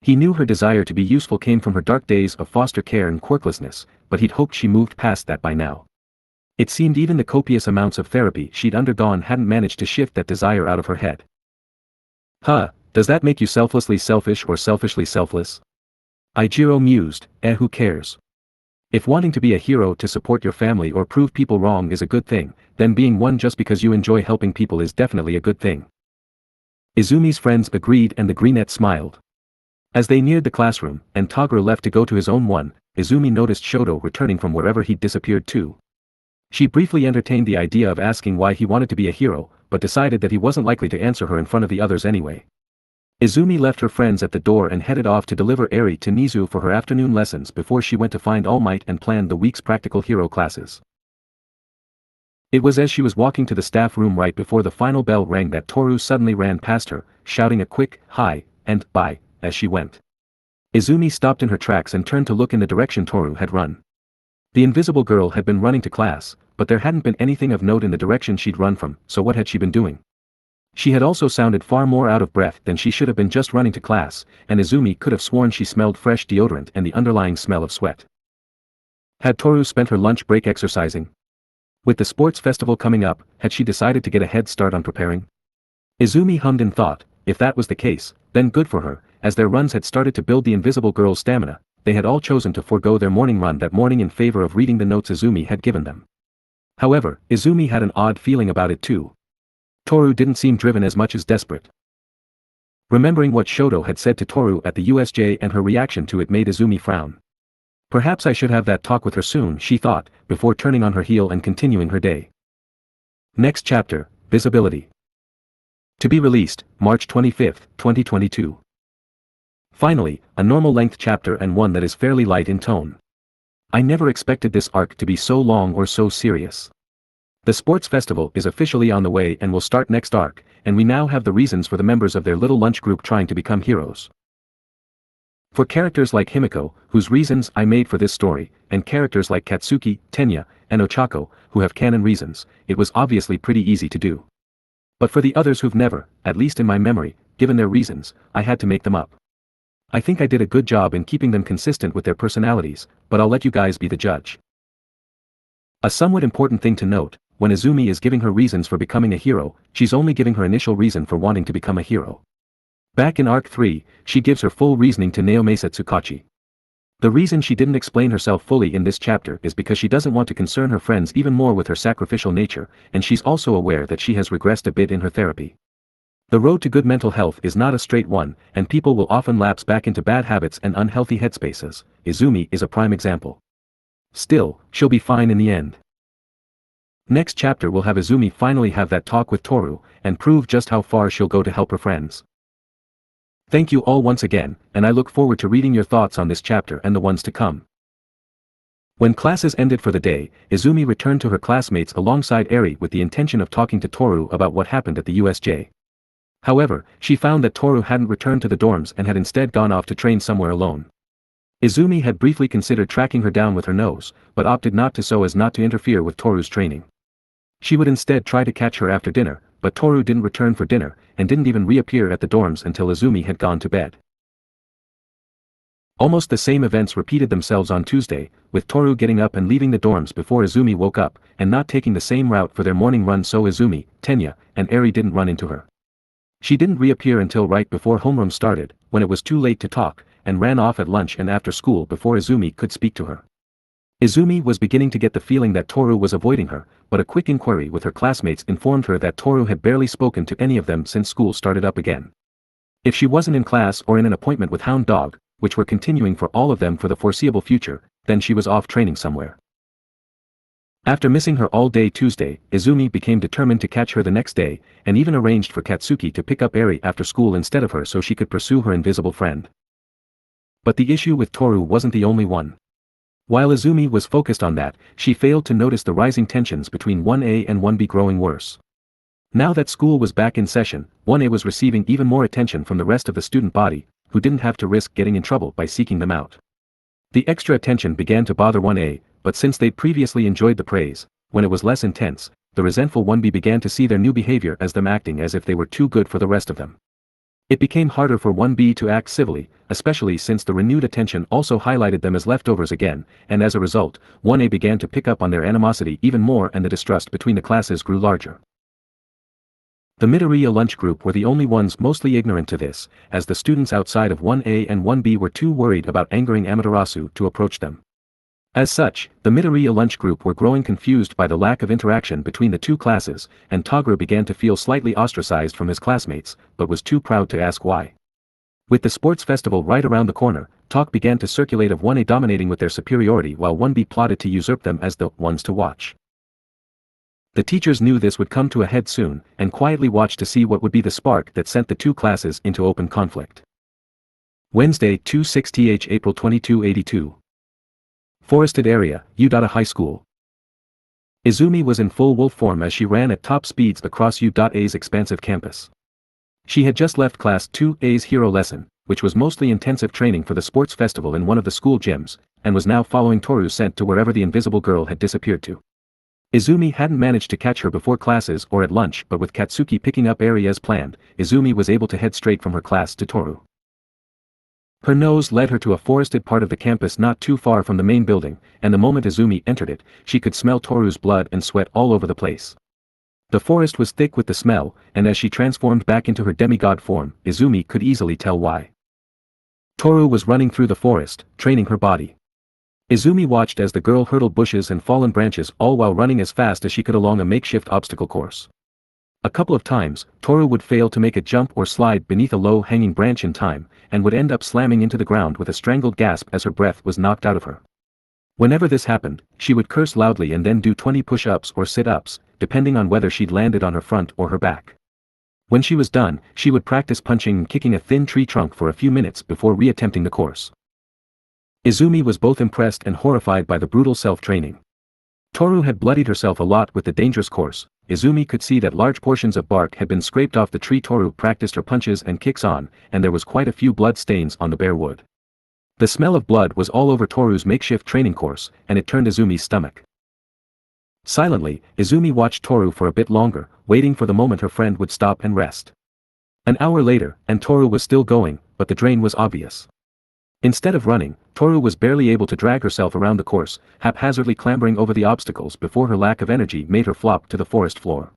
He knew her desire to be useful came from her dark days of foster care and quirklessness, but he'd hoped she moved past that by now. It seemed even the copious amounts of therapy she'd undergone hadn't managed to shift that desire out of her head. Huh, does that make you selflessly selfish or selfishly selfless? Ijiro mused, who cares? If wanting to be a hero to support your family or prove people wrong is a good thing, then being one just because you enjoy helping people is definitely a good thing. Izumi's friends agreed and the greenette smiled. As they neared the classroom, and Toguro left to go to his own one, Izumi noticed Shoto returning from wherever he'd disappeared to. She briefly entertained the idea of asking why he wanted to be a hero, but decided that he wasn't likely to answer her in front of the others anyway. Izumi left her friends at the door and headed off to deliver Eri to Nizu for her afternoon lessons before she went to find All Might and planned the week's practical hero classes. It was as she was walking to the staff room right before the final bell rang that Toru suddenly ran past her, shouting a quick, hi, and bye, as she went. Izumi stopped in her tracks and turned to look in the direction Toru had run. The invisible girl had been running to class, but there hadn't been anything of note in the direction she'd run from, so what had she been doing? She had also sounded far more out of breath than she should have been just running to class, and Izumi could have sworn she smelled fresh deodorant and the underlying smell of sweat. Had Toru spent her lunch break exercising? With the sports festival coming up, had she decided to get a head start on preparing? Izumi hummed in thought, if that was the case, then good for her, as their runs had started to build the invisible girl's stamina. They had all chosen to forego their morning run that morning in favor of reading the notes Izumi had given them. However, Izumi had an odd feeling about it too. Toru didn't seem driven as much as desperate. Remembering what Shoto had said to Toru at the USJ and her reaction to it made Izumi frown. Perhaps I should have that talk with her soon, she thought, before turning on her heel and continuing her day. Next chapter, Visibility. To be released, March 25, 2022. Finally, a normal-length chapter and one that is fairly light in tone. I never expected this arc to be so long or so serious. The sports festival is officially on the way and will start next arc, and we now have the reasons for the members of their little lunch group trying to become heroes. For characters like Himiko, whose reasons I made for this story, and characters like Katsuki, Tenya, and Ochako, who have canon reasons, it was obviously pretty easy to do. But for the others who've never, at least in my memory, given their reasons, I had to make them up. I think I did a good job in keeping them consistent with their personalities, but I'll let you guys be the judge. A somewhat important thing to note, when Izumi is giving her reasons for becoming a hero, she's only giving her initial reason for wanting to become a hero. Back in Arc 3, she gives her full reasoning to Naomasa Tsukachi. The reason she didn't explain herself fully in this chapter is because she doesn't want to concern her friends even more with her sacrificial nature, and she's also aware that she has regressed a bit in her therapy. The road to good mental health is not a straight one, and people will often lapse back into bad habits and unhealthy headspaces. Izumi is a prime example. Still, she'll be fine in the end. Next chapter will have Izumi finally have that talk with Toru, and prove just how far she'll go to help her friends. Thank you all once again, and I look forward to reading your thoughts on this chapter and the ones to come. When classes ended for the day, Izumi returned to her classmates alongside Eri with the intention of talking to Toru about what happened at the USJ. However, she found that Toru hadn't returned to the dorms and had instead gone off to train somewhere alone. Izumi had briefly considered tracking her down with her nose, but opted not to so as not to interfere with Toru's training. She would instead try to catch her after dinner, but Toru didn't return for dinner, and didn't even reappear at the dorms until Izumi had gone to bed. Almost the same events repeated themselves on Tuesday, with Toru getting up and leaving the dorms before Izumi woke up, and not taking the same route for their morning run, so Izumi, Tenya, and Eri didn't run into her. She didn't reappear until right before homeroom started, when it was too late to talk, and ran off at lunch and after school before Izumi could speak to her. Izumi was beginning to get the feeling that Toru was avoiding her, but a quick inquiry with her classmates informed her that Toru had barely spoken to any of them since school started up again. If she wasn't in class or in an appointment with Hound Dog, which were continuing for all of them for the foreseeable future, then she was off training somewhere. After missing her all day Tuesday, Izumi became determined to catch her the next day, and even arranged for Katsuki to pick up Eri after school instead of her so she could pursue her invisible friend. But the issue with Toru wasn't the only one. While Izumi was focused on that, she failed to notice the rising tensions between 1A and 1B growing worse. Now that school was back in session, 1A was receiving even more attention from the rest of the student body, who didn't have to risk getting in trouble by seeking them out. The extra attention began to bother 1A, but since they'd previously enjoyed the praise, when it was less intense, the resentful 1B began to see their new behavior as them acting as if they were too good for the rest of them. It became harder for 1B to act civilly, especially since the renewed attention also highlighted them as leftovers again, and as a result, 1A began to pick up on their animosity even more and the distrust between the classes grew larger. The Midoriya lunch group were the only ones mostly ignorant to this, as the students outside of 1A and 1B were too worried about angering Amaterasu to approach them. As such, the Midoriya lunch group were growing confused by the lack of interaction between the two classes, and Toguro began to feel slightly ostracized from his classmates, but was too proud to ask why. With the sports festival right around the corner, talk began to circulate of 1A dominating with their superiority while 1B plotted to usurp them as the ones to watch. The teachers knew this would come to a head soon, and quietly watched to see what would be the spark that sent the two classes into open conflict. Wednesday, 26th April 2282. Forested area, Udata High School. Izumi was in full wolf form as she ran at top speeds across Uda's expansive campus. She had just left Class 2A's hero lesson, which was mostly intensive training for the sports festival in one of the school gyms, and was now following Toru's scent to wherever the invisible girl had disappeared to. Izumi hadn't managed to catch her before classes or at lunch, but with Katsuki picking up Eri as planned, Izumi was able to head straight from her class to Toru. Her nose led her to a forested part of the campus not too far from the main building, and the moment Izumi entered it, she could smell Toru's blood and sweat all over the place. The forest was thick with the smell, and as she transformed back into her demigod form, Izumi could easily tell why. Toru was running through the forest, training her body. Izumi watched as the girl hurdled bushes and fallen branches all while running as fast as she could along a makeshift obstacle course. A couple of times, Toru would fail to make a jump or slide beneath a low-hanging branch in time, and would end up slamming into the ground with a strangled gasp as her breath was knocked out of her. Whenever this happened, she would curse loudly and then do 20 push-ups or sit-ups, depending on whether she'd landed on her front or her back. When she was done, she would practice punching and kicking a thin tree trunk for a few minutes before re-attempting the course. Izumi was both impressed and horrified by the brutal self-training. Toru had bloodied herself a lot with the dangerous course. Izumi could see that large portions of bark had been scraped off the tree Toru practiced her punches and kicks on, and there was quite a few blood stains on the bare wood. The smell of blood was all over Toru's makeshift training course, and it turned Izumi's stomach. Silently, Izumi watched Toru for a bit longer, waiting for the moment her friend would stop and rest. An hour later, and Toru was still going, but the drain was obvious. Instead of running, Toru was barely able to drag herself around the course, haphazardly clambering over the obstacles before her lack of energy made her flop to the forest floor.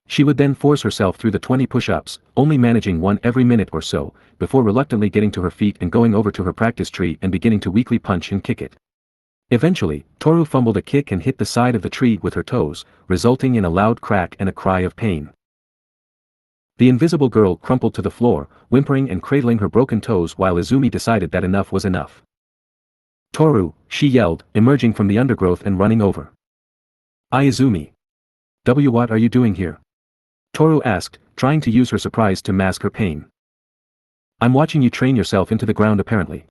She would then force herself through the 20 push-ups, only managing one every minute or so, before reluctantly getting to her feet and going over to her practice tree and beginning to weakly punch and kick it. Eventually, Toru fumbled a kick and hit the side of the tree with her toes, resulting in a loud crack and a cry of pain. The invisible girl crumpled to the floor, whimpering and cradling her broken toes while Izumi decided that enough was enough. "Toru," she yelled, emerging from the undergrowth and running over. Izumi. What are you doing here?" Toru asked, trying to use her surprise to mask her pain. "I'm watching you train yourself into the ground apparently.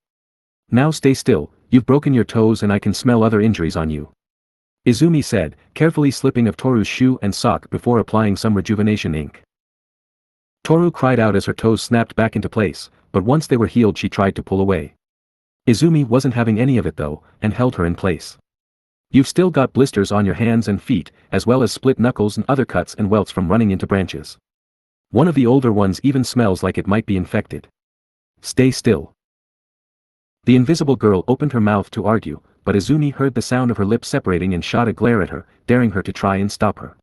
Now stay still, you've broken your toes and I can smell other injuries on you," Izumi said, carefully slipping of Toru's shoe and sock before applying some rejuvenation ink. Toru cried out as her toes snapped back into place, but once they were healed she tried to pull away. Izumi wasn't having any of it though, and held her in place. "You've still got blisters on your hands and feet, as well as split knuckles and other cuts and welts from running into branches. One of the older ones even smells like it might be infected. Stay still." The invisible girl opened her mouth to argue, but Izumi heard the sound of her lips separating and shot a glare at her, daring her to try and stop her.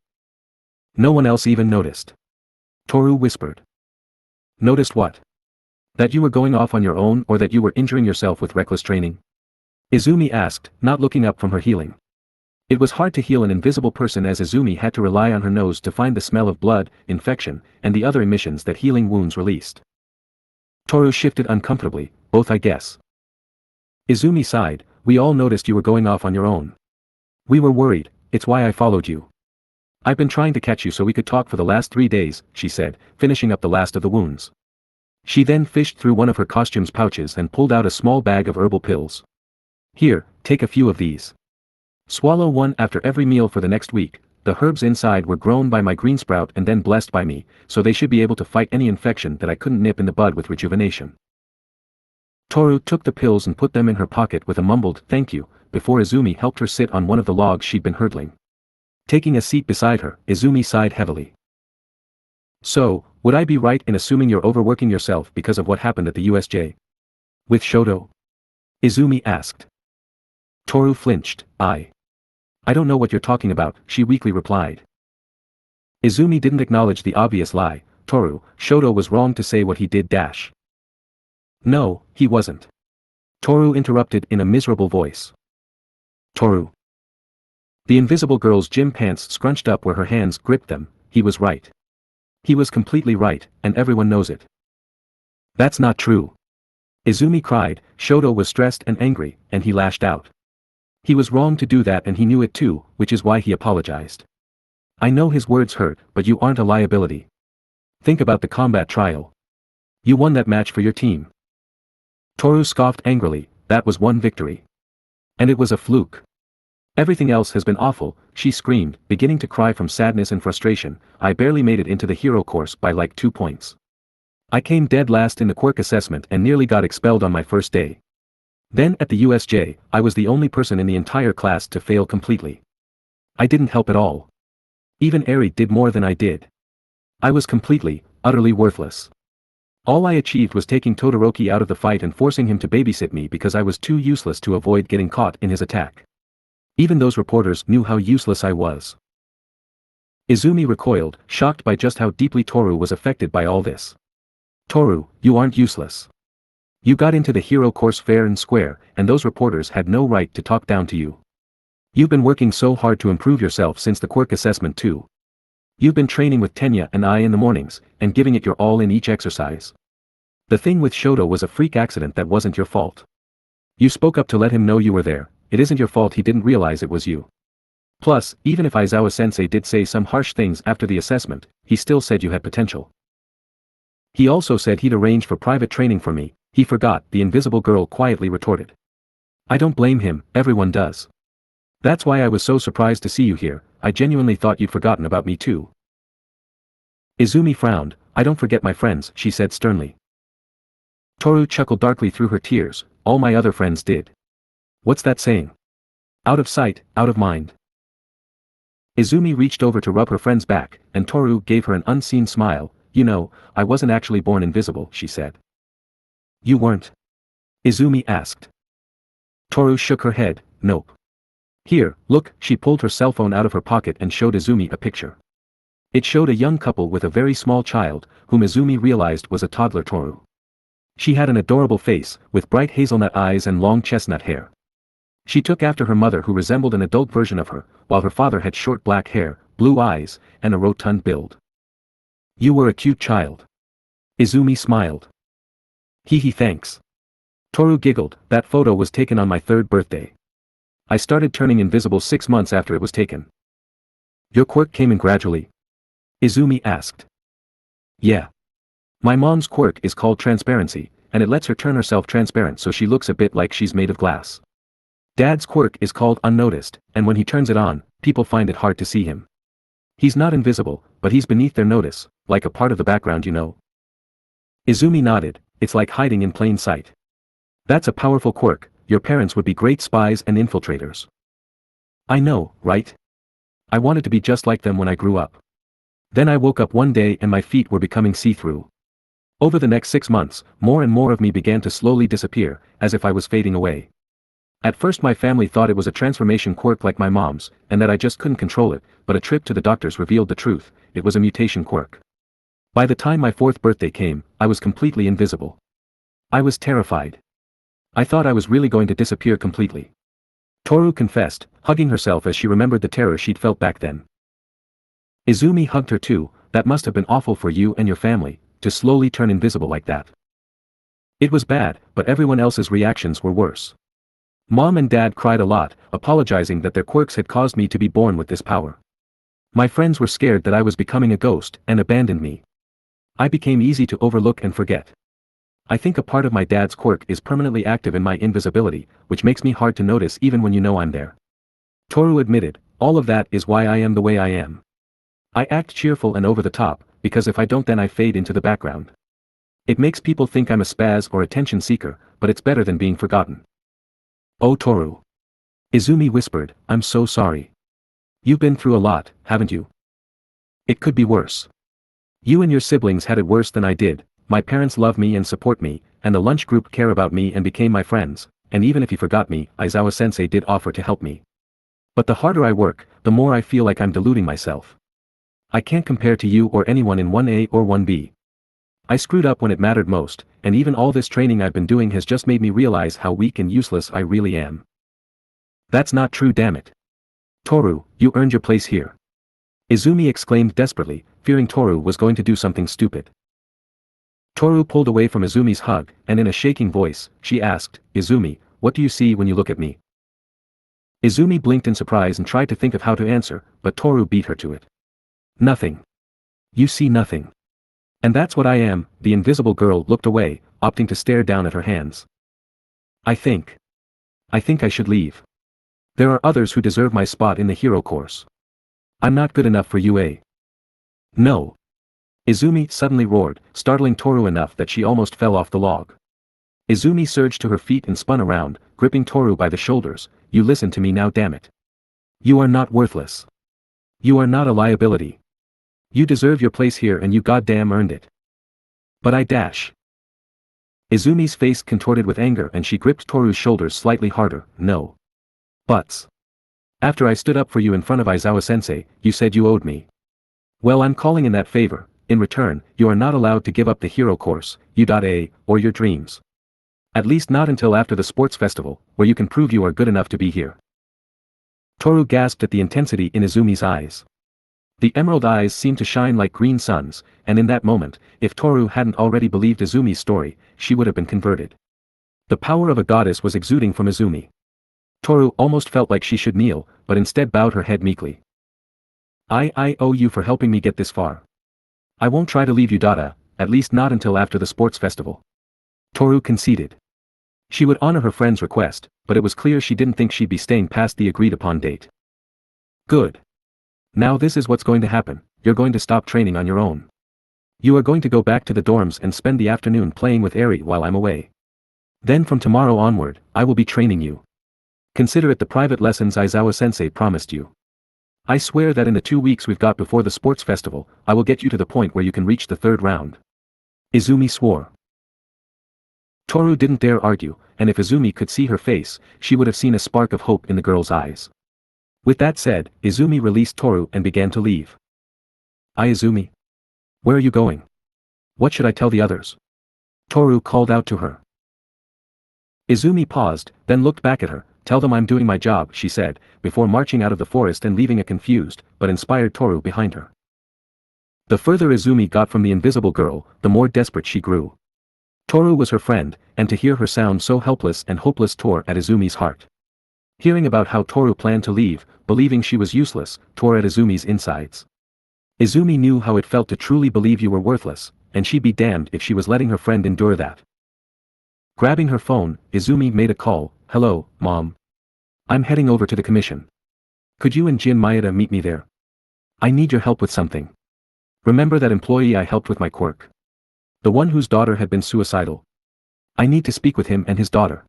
No one else even noticed. Toru whispered. "Noticed what? That you were going off on your own or that you were injuring yourself with reckless training?" Izumi asked, not looking up from her healing. It was hard to heal an invisible person as Izumi had to rely on her nose to find the smell of blood, infection, and the other emissions that healing wounds released. Toru shifted uncomfortably, "Both I guess." Izumi sighed, "We all noticed you were going off on your own. We were worried, it's why I followed you. I've been trying to catch you so we could talk for the last 3 days," she said, finishing up the last of the wounds. She then fished through one of her costume's pouches and pulled out a small bag of herbal pills. "Here, take a few of these. Swallow one after every meal for the next week. The herbs inside were grown by my green sprout and then blessed by me, so they should be able to fight any infection that I couldn't nip in the bud with rejuvenation." Toru took the pills and put them in her pocket with a mumbled "thank you," before Izumi helped her sit on one of the logs she'd been hurdling. Taking a seat beside her, Izumi sighed heavily. "So, Would I be right in assuming you're overworking yourself because of what happened at the USJ? With Shoto? Izumi asked. Toru flinched. I don't know what you're talking about, she weakly replied. Izumi didn't acknowledge the obvious lie. Toru, Shoto was wrong to say what he did. No, he wasn't. Toru interrupted in a miserable voice. Toru. The invisible girl's gym pants scrunched up where her hands gripped them. He was right. He was completely right, and everyone knows it. That's not true. Izumi cried. Shoto was stressed and angry, and he lashed out. He was wrong to do that and he knew it too, which is why he apologized. I know his words hurt, but you aren't a liability. Think about the combat trial. You won that match for your team. Toru scoffed angrily. That was one victory. And it was a fluke. Everything else has been awful, she screamed, beginning to cry from sadness and frustration. I barely made it into the hero course by like 2 points. I came dead last in the quirk assessment and nearly got expelled on my first day. Then at the USJ, I was the only person in the entire class to fail completely. I didn't help at all. Even Eri did more than I did. I was completely, utterly worthless. All I achieved was taking Todoroki out of the fight and forcing him to babysit me because I was too useless to avoid getting caught in his attack. Even those reporters knew how useless I was. Izumi recoiled, shocked by just how deeply Toru was affected by all this. Toru, you aren't useless. You got into the hero course fair and square, and those reporters had no right to talk down to you. You've been working so hard to improve yourself since the quirk assessment too. You've been training with Tenya and I in the mornings, and giving it your all in each exercise. The thing with Shoto was a freak accident that wasn't your fault. You spoke up to let him know you were there. It isn't your fault he didn't realize it was you. Plus, even if Aizawa-sensei did say some harsh things after the assessment, he still said you had potential. He also said he'd arrange for private training for me. He forgot, the invisible girl quietly retorted. I don't blame him, everyone does. That's why I was so surprised to see you here. I genuinely thought you'd forgotten about me too. Izumi frowned. I don't forget my friends, she said sternly. Toru chuckled darkly through her tears. All my other friends did. What's that saying? Out of sight, out of mind. Izumi reached over to rub her friend's back, and Toru gave her an unseen smile. You know, I wasn't actually born invisible, she said. You weren't? Izumi asked. Toru shook her head. Nope. Here, look, she pulled her cell phone out of her pocket and showed Izumi a picture. It showed a young couple with a very small child, whom Izumi realized was a toddler Toru. She had an adorable face, with bright hazelnut eyes and long chestnut hair. She took after her mother who resembled an adult version of her, while her father had short black hair, blue eyes, and a rotund build. You were a cute child. Izumi smiled. Hee thanks. Toru giggled. That photo was taken on my 3rd birthday. I started turning invisible 6 months after it was taken. Your quirk came in gradually? Izumi asked. Yeah. My mom's quirk is called transparency, and it lets her turn herself transparent so she looks a bit like she's made of glass. Dad's quirk is called unnoticed, and when he turns it on, people find it hard to see him. He's not invisible, but he's beneath their notice, like a part of the background, you know. Izumi nodded. It's like hiding in plain sight. That's a powerful quirk. Your parents would be great spies and infiltrators. I know, right? I wanted to be just like them when I grew up. Then I woke up one day and my feet were becoming see-through. Over the next 6 months, more and more of me began to slowly disappear, as if I was fading away. At first my family thought it was a transformation quirk like my mom's, and that I just couldn't control it, but a trip to the doctors revealed the truth. It was a mutation quirk. By the time my 4th birthday came, I was completely invisible. I was terrified. I thought I was really going to disappear completely. Toru confessed, hugging herself as she remembered the terror she'd felt back then. Izumi hugged her too. That must have been awful for you and your family, to slowly turn invisible like that. It was bad, but everyone else's reactions were worse. Mom and Dad cried a lot, apologizing that their quirks had caused me to be born with this power. My friends were scared that I was becoming a ghost and abandoned me. I became easy to overlook and forget. I think a part of my dad's quirk is permanently active in my invisibility, which makes me hard to notice even when you know I'm there. Toru admitted, all of that is why I am the way I am. I act cheerful and over the top, because if I don't then I fade into the background. It makes people think I'm a spaz or attention seeker, but it's better than being forgotten. Oh Toru. Izumi whispered, I'm so sorry. You've been through a lot, haven't you? It could be worse. You and your siblings had it worse than I did. My parents love me and support me, and the lunch group care about me and became my friends, and even if you forgot me, Aizawa-sensei did offer to help me. But the harder I work, the more I feel like I'm deluding myself. I can't compare to you or anyone in 1A or 1B. I screwed up when it mattered most, and even all this training I've been doing has just made me realize how weak and useless I really am. That's not true, damn it. Toru, you earned your place here. Izumi exclaimed desperately, fearing Toru was going to do something stupid. Toru pulled away from Izumi's hug, and in a shaking voice, she asked, Izumi, what do you see when you look at me? Izumi blinked in surprise and tried to think of how to answer, but Toru beat her to it. Nothing. You see nothing. And that's what I am. The invisible girl looked away, opting to stare down at her hands. I think I should leave. There are others who deserve my spot in the hero course. I'm not good enough for UA. No. Izumi suddenly roared, startling Toru enough that she almost fell off the log. Izumi surged to her feet and spun around, gripping Toru by the shoulders. You listen to me now, damn it. You are not worthless. You are not a liability. You deserve your place here and you goddamn earned it. But I dash. Izumi's face contorted with anger and she gripped Toru's shoulders slightly harder. No. Buts. After I stood up for you in front of Aizawa-sensei, you said you owed me. Well, I'm calling in that favor. In return, you are not allowed to give up the hero course, U.A, or your dreams. At least not until after the sports festival, where you can prove you are good enough to be here. Toru gasped at the intensity in Izumi's eyes. The emerald eyes seemed to shine like green suns, and in that moment, if Toru hadn't already believed Izumi's story, she would have been converted. The power of a goddess was exuding from Izumi. Toru almost felt like she should kneel, but instead bowed her head meekly. I owe you for helping me get this far. I won't try to leave you, at least not until after the sports festival. Toru conceded. She would honor her friend's request, but it was clear she didn't think she'd be staying past the agreed-upon date. Good. Now this is what's going to happen, you're going to stop training on your own. You are going to go back to the dorms and spend the afternoon playing with Eri while I'm away. Then from tomorrow onward, I will be training you. Consider it the private lessons Aizawa-sensei promised you. I swear that in the 2 weeks we've got before the sports festival, I will get you to the point where you can reach the 3rd round. Izumi swore. Toru didn't dare argue, and if Izumi could see her face, she would have seen a spark of hope in the girl's eyes. With that said, Izumi released Toru and began to leave. Izumi? Where are you going? What should I tell the others? Toru called out to her. Izumi paused, then looked back at her. Tell them I'm doing my job, she said, before marching out of the forest and leaving a confused, but inspired Toru behind her. The further Izumi got from the invisible girl, the more desperate she grew. Toru was her friend, and to hear her sound so helpless and hopeless tore at Izumi's heart. Hearing about how Toru planned to leave, believing she was useless, tore at Izumi's insides. Izumi knew how it felt to truly believe you were worthless, and she'd be damned if she was letting her friend endure that. Grabbing her phone, Izumi made a call. Hello, Mom. I'm heading over to the commission. Could you and Jin Maeda meet me there? I need your help with something. Remember that employee I helped with my quirk? The one whose daughter had been suicidal. I need to speak with him and his daughter.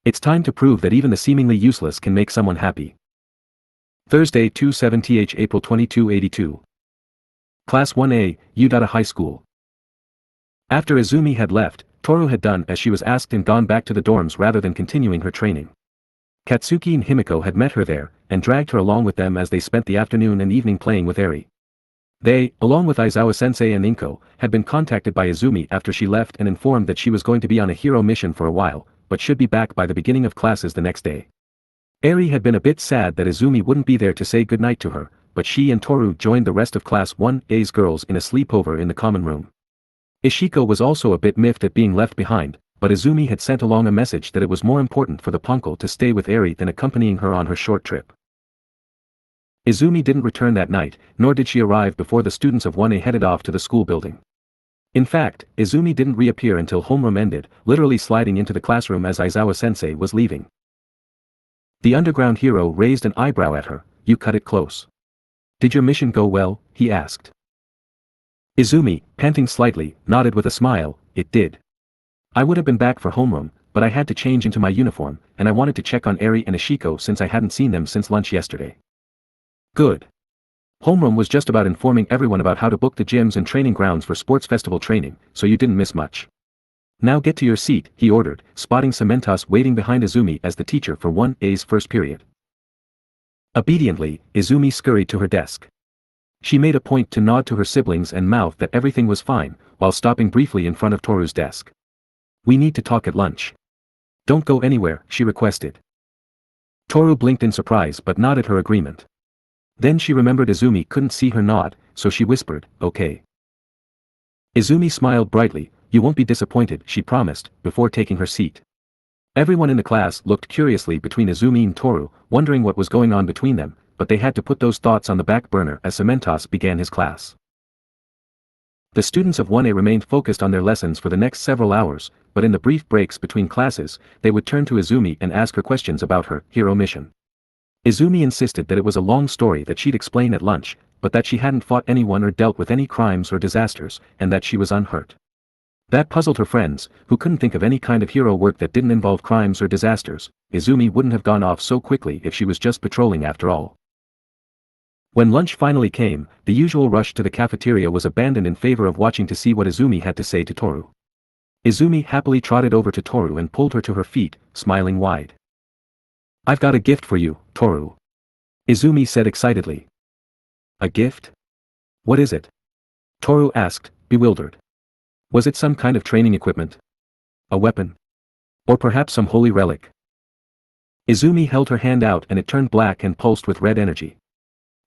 It's time to prove that even the seemingly useless can make someone happy. Thursday 2/7th April 2282. Class 1A, Udata High School. After Izumi had left, Toru had done as she was asked and gone back to the dorms rather than continuing her training. Katsuki and Himiko had met her there, and dragged her along with them as they spent the afternoon and evening playing with Eri. They, along with Aizawa-sensei and Inko, had been contacted by Izumi after she left and informed that she was going to be on a hero mission for a while, but should be back by the beginning of classes the next day. Eri had been a bit sad that Izumi wouldn't be there to say goodnight to her, but she and Toru joined the rest of Class 1A's girls in a sleepover in the common room. Ishiko was also a bit miffed at being left behind, but Izumi had sent along a message that it was more important for the punkle to stay with Eri than accompanying her on her short trip. Izumi didn't return that night, nor did she arrive before the students of 1A headed off to the school building. In fact, Izumi didn't reappear until homeroom ended, literally sliding into the classroom as Aizawa-sensei was leaving. The underground hero raised an eyebrow at her. You cut it close. Did your mission go well? He asked. Izumi, panting slightly, nodded with a smile. It did. I would have been back for homeroom, but I had to change into my uniform, and I wanted to check on Eri and Ishiko since I hadn't seen them since lunch yesterday. Good. Homeroom was just about informing everyone about how to book the gyms and training grounds for sports festival training, so you didn't miss much. Now get to your seat, he ordered, spotting Cementos waiting behind Izumi as the teacher for 1A's first period. Obediently, Izumi scurried to her desk. She made a point to nod to her siblings and mouth that everything was fine, while stopping briefly in front of Toru's desk. We need to talk at lunch. Don't go anywhere, she requested. Toru blinked in surprise but nodded her agreement. Then she remembered Izumi couldn't see her nod, so she whispered, okay. Izumi smiled brightly. You won't be disappointed, she promised, before taking her seat. Everyone in the class looked curiously between Izumi and Toru, wondering what was going on between them, but they had to put those thoughts on the back burner as Cementos began his class. The students of 1A remained focused on their lessons for the next several hours, but in the brief breaks between classes, they would turn to Izumi and ask her questions about her hero mission. Izumi insisted that it was a long story that she'd explain at lunch, but that she hadn't fought anyone or dealt with any crimes or disasters, and that she was unhurt. That puzzled her friends, who couldn't think of any kind of hero work that didn't involve crimes or disasters. Izumi wouldn't have gone off so quickly if she was just patrolling after all. When lunch finally came, the usual rush to the cafeteria was abandoned in favor of watching to see what Izumi had to say to Toru. Izumi happily trotted over to Toru and pulled her to her feet, smiling wide. I've got a gift for you, Toru. Izumi said excitedly. A gift? What is it? Toru asked, bewildered. Was it some kind of training equipment? A weapon? Or perhaps some holy relic? Izumi held her hand out and it turned black and pulsed with red energy.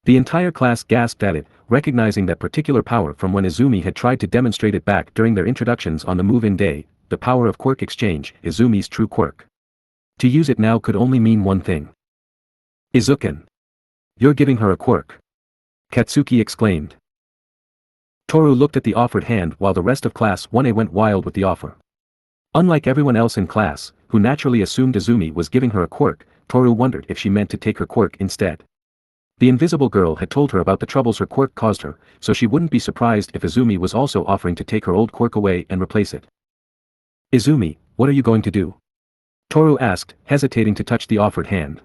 The entire class gasped at it, recognizing that particular power from when Izumi had tried to demonstrate it back during their introductions on the move-in day, the power of quirk exchange, Izumi's true quirk. To use it now could only mean one thing. Izuken. You're giving her a quirk. Katsuki exclaimed. Toru looked at the offered hand while the rest of class 1A went wild with the offer. Unlike everyone else in class, who naturally assumed Izumi was giving her a quirk, Toru wondered if she meant to take her quirk instead. The invisible girl had told her about the troubles her quirk caused her, so she wouldn't be surprised if Izumi was also offering to take her old quirk away and replace it. Izumi, what are you going to do? Toru asked, hesitating to touch the offered hand.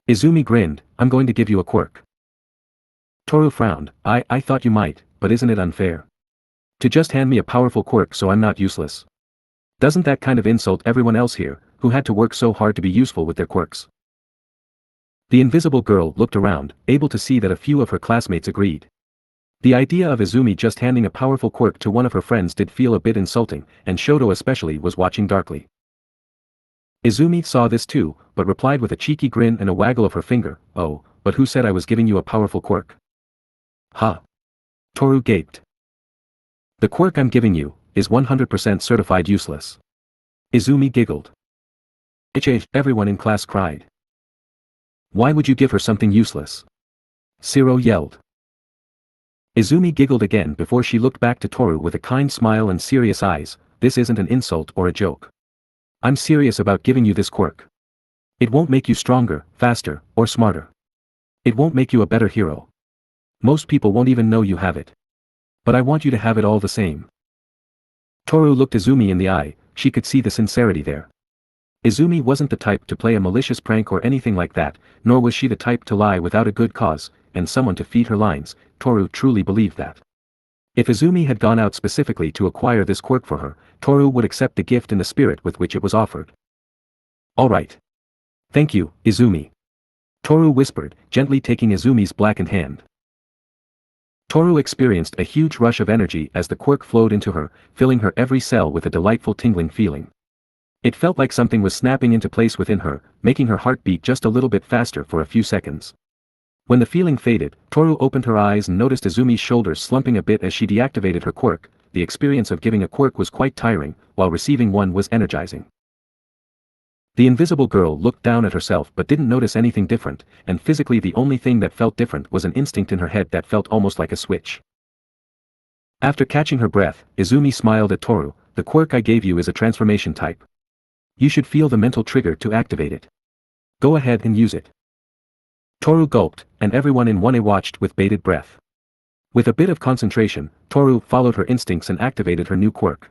Izumi grinned, I'm going to give you a quirk. Toru frowned, I thought you might, but isn't it unfair? To just hand me a powerful quirk so I'm not useless. Doesn't that kind of insult everyone else here, who had to work so hard to be useful with their quirks? The invisible girl looked around, able to see that a few of her classmates agreed. The idea of Izumi just handing a powerful quirk to one of her friends did feel a bit insulting, and Shoto especially was watching darkly. Izumi saw this too, but replied with a cheeky grin and a waggle of her finger, oh, but who said I was giving you a powerful quirk? Huh? Toru gaped. The quirk I'm giving you is 100% certified useless. Izumi giggled. Everyone in class cried. Why would you give her something useless? Shiro yelled. Izumi giggled again before she looked back to Toru with a kind smile and serious eyes. This isn't an insult or a joke. I'm serious about giving you this quirk. It won't make you stronger, faster, or smarter. It won't make you a better hero. Most people won't even know you have it. But I want you to have it all the same. Toru looked Izumi in the eye, she could see the sincerity there. Izumi wasn't the type to play a malicious prank or anything like that, nor was she the type to lie without a good cause, and someone to feed her lines. Toru truly believed that. If Izumi had gone out specifically to acquire this quirk for her, Toru would accept the gift in the spirit with which it was offered. Alright. Thank you, Izumi. Toru whispered, gently taking Izumi's blackened hand. Toru experienced a huge rush of energy as the quirk flowed into her, filling her every cell with a delightful tingling feeling. It felt like something was snapping into place within her, making her heart beat just a little bit faster for a few seconds. When the feeling faded, Toru opened her eyes and noticed Izumi's shoulders slumping a bit as she deactivated her quirk. The experience of giving a quirk was quite tiring, while receiving one was energizing. The invisible girl looked down at herself but didn't notice anything different, and physically the only thing that felt different was an instinct in her head that felt almost like a switch. After catching her breath, Izumi smiled at Toru. The quirk I gave you is a transformation type. You should feel the mental trigger to activate it. Go ahead and use it. Toru gulped, and everyone in 1A watched with bated breath. With a bit of concentration, Toru followed her instincts and activated her new quirk.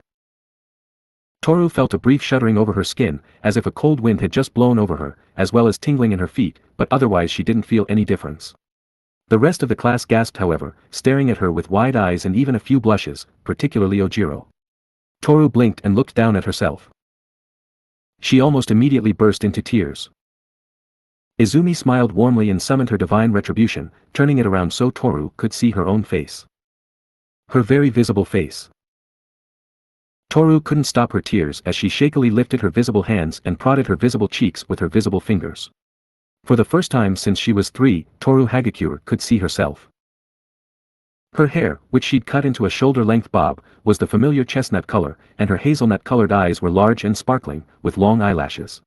Toru felt a brief shuddering over her skin, as if a cold wind had just blown over her, as well as tingling in her feet, but otherwise she didn't feel any difference. The rest of the class gasped however, staring at her with wide eyes and even a few blushes, particularly Ojiro. Toru blinked and looked down at herself. She almost immediately burst into tears. Izumi smiled warmly and summoned her divine retribution, turning it around so Toru could see her own face. Her very visible face. Toru couldn't stop her tears as she shakily lifted her visible hands and prodded her visible cheeks with her visible fingers. For the first time since she was 3, Toru Hagakure could see herself. Her hair, which she'd cut into a shoulder-length bob, was the familiar chestnut color, and her hazelnut-colored eyes were large and sparkling, with long eyelashes.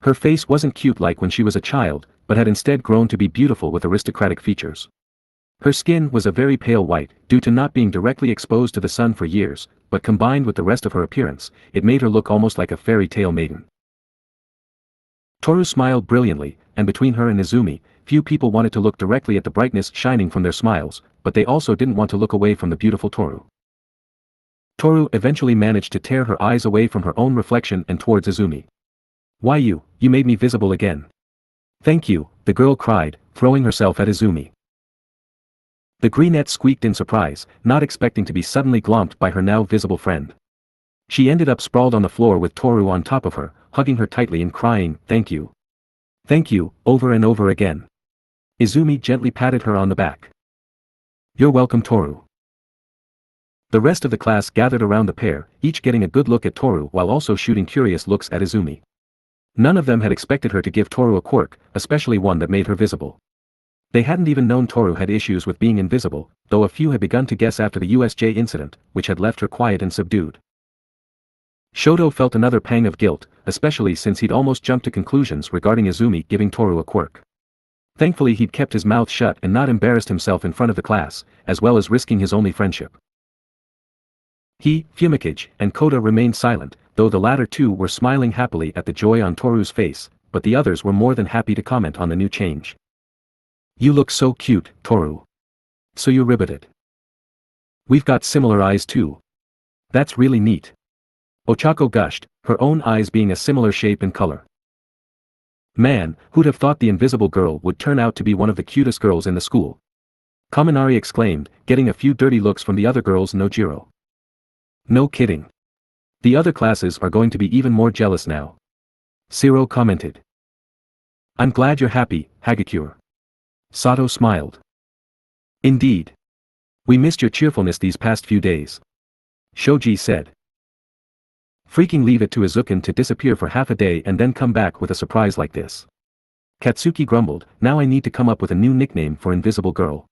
Her face wasn't cute like when she was a child, but had instead grown to be beautiful with aristocratic features. Her skin was a very pale white, due to not being directly exposed to the sun for years, but combined with the rest of her appearance, it made her look almost like a fairy tale maiden. Toru smiled brilliantly, and between her and Izumi, few people wanted to look directly at the brightness shining from their smiles, but they also didn't want to look away from the beautiful Toru. Toru eventually managed to tear her eyes away from her own reflection and towards Izumi. "Why you made me visible again." "Thank you," the girl cried, throwing herself at Izumi. The greenette squeaked in surprise, not expecting to be suddenly glomped by her now visible friend. She ended up sprawled on the floor with Toru on top of her, hugging her tightly and crying, "Thank you. Thank you," over and over again. Izumi gently patted her on the back. "You're welcome, Toru." The rest of the class gathered around the pair, each getting a good look at Toru while also shooting curious looks at Izumi. None of them had expected her to give Toru a quirk, especially one that made her visible. They hadn't even known Toru had issues with being invisible, though a few had begun to guess after the USJ incident, which had left her quiet and subdued. Shoto felt another pang of guilt, especially since he'd almost jumped to conclusions regarding Izumi giving Toru a quirk. Thankfully he'd kept his mouth shut and not embarrassed himself in front of the class, as well as risking his only friendship. He, Fumikage, and Koda remained silent, though the latter two were smiling happily at the joy on Toru's face, but the others were more than happy to comment on the new change. "You look so cute, Toru. So you riveted. We've got similar eyes too. That's really neat." Ochako gushed, her own eyes being a similar shape and color. "Man, who'd have thought the invisible girl would turn out to be one of the cutest girls in the school?" Kaminari exclaimed, getting a few dirty looks from the other girls and Ojiro. "No kidding. The other classes are going to be even more jealous now." Shiro commented. "I'm glad you're happy, Hagakure." Sato smiled. "Indeed. We missed your cheerfulness these past few days." Shoji said. "Freaking leave it to Izuken to disappear for half a day and then come back with a surprise like this." Katsuki grumbled, "Now I need to come up with a new nickname for Invisible Girl."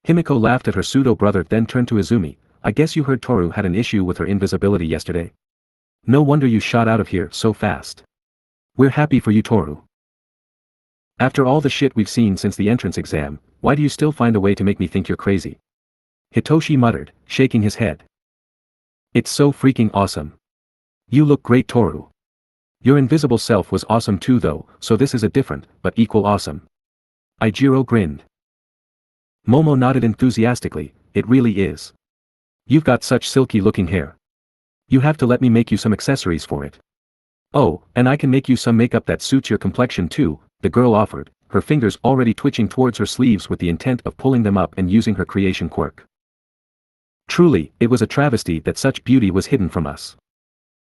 Himiko laughed at her pseudo-brother then turned to Izumi, "I guess you heard Toru had an issue with her invisibility yesterday. No wonder you shot out of here so fast. We're happy for you, Toru. After all the shit we've seen since the entrance exam, why do you still find a way to make me think you're crazy?" Hitoshi muttered, shaking his head. "It's so freaking awesome. You look great, Toru. Your invisible self was awesome too though, so this is a different, but equal awesome." Ijiro grinned. Momo nodded enthusiastically, "It really is. You've got such silky looking hair. You have to let me make you some accessories for it." "Oh, and I can make you some makeup that suits your complexion too," the girl offered, her fingers already twitching towards her sleeves with the intent of pulling them up and using her creation quirk. Truly, it was a travesty that such beauty was hidden from us.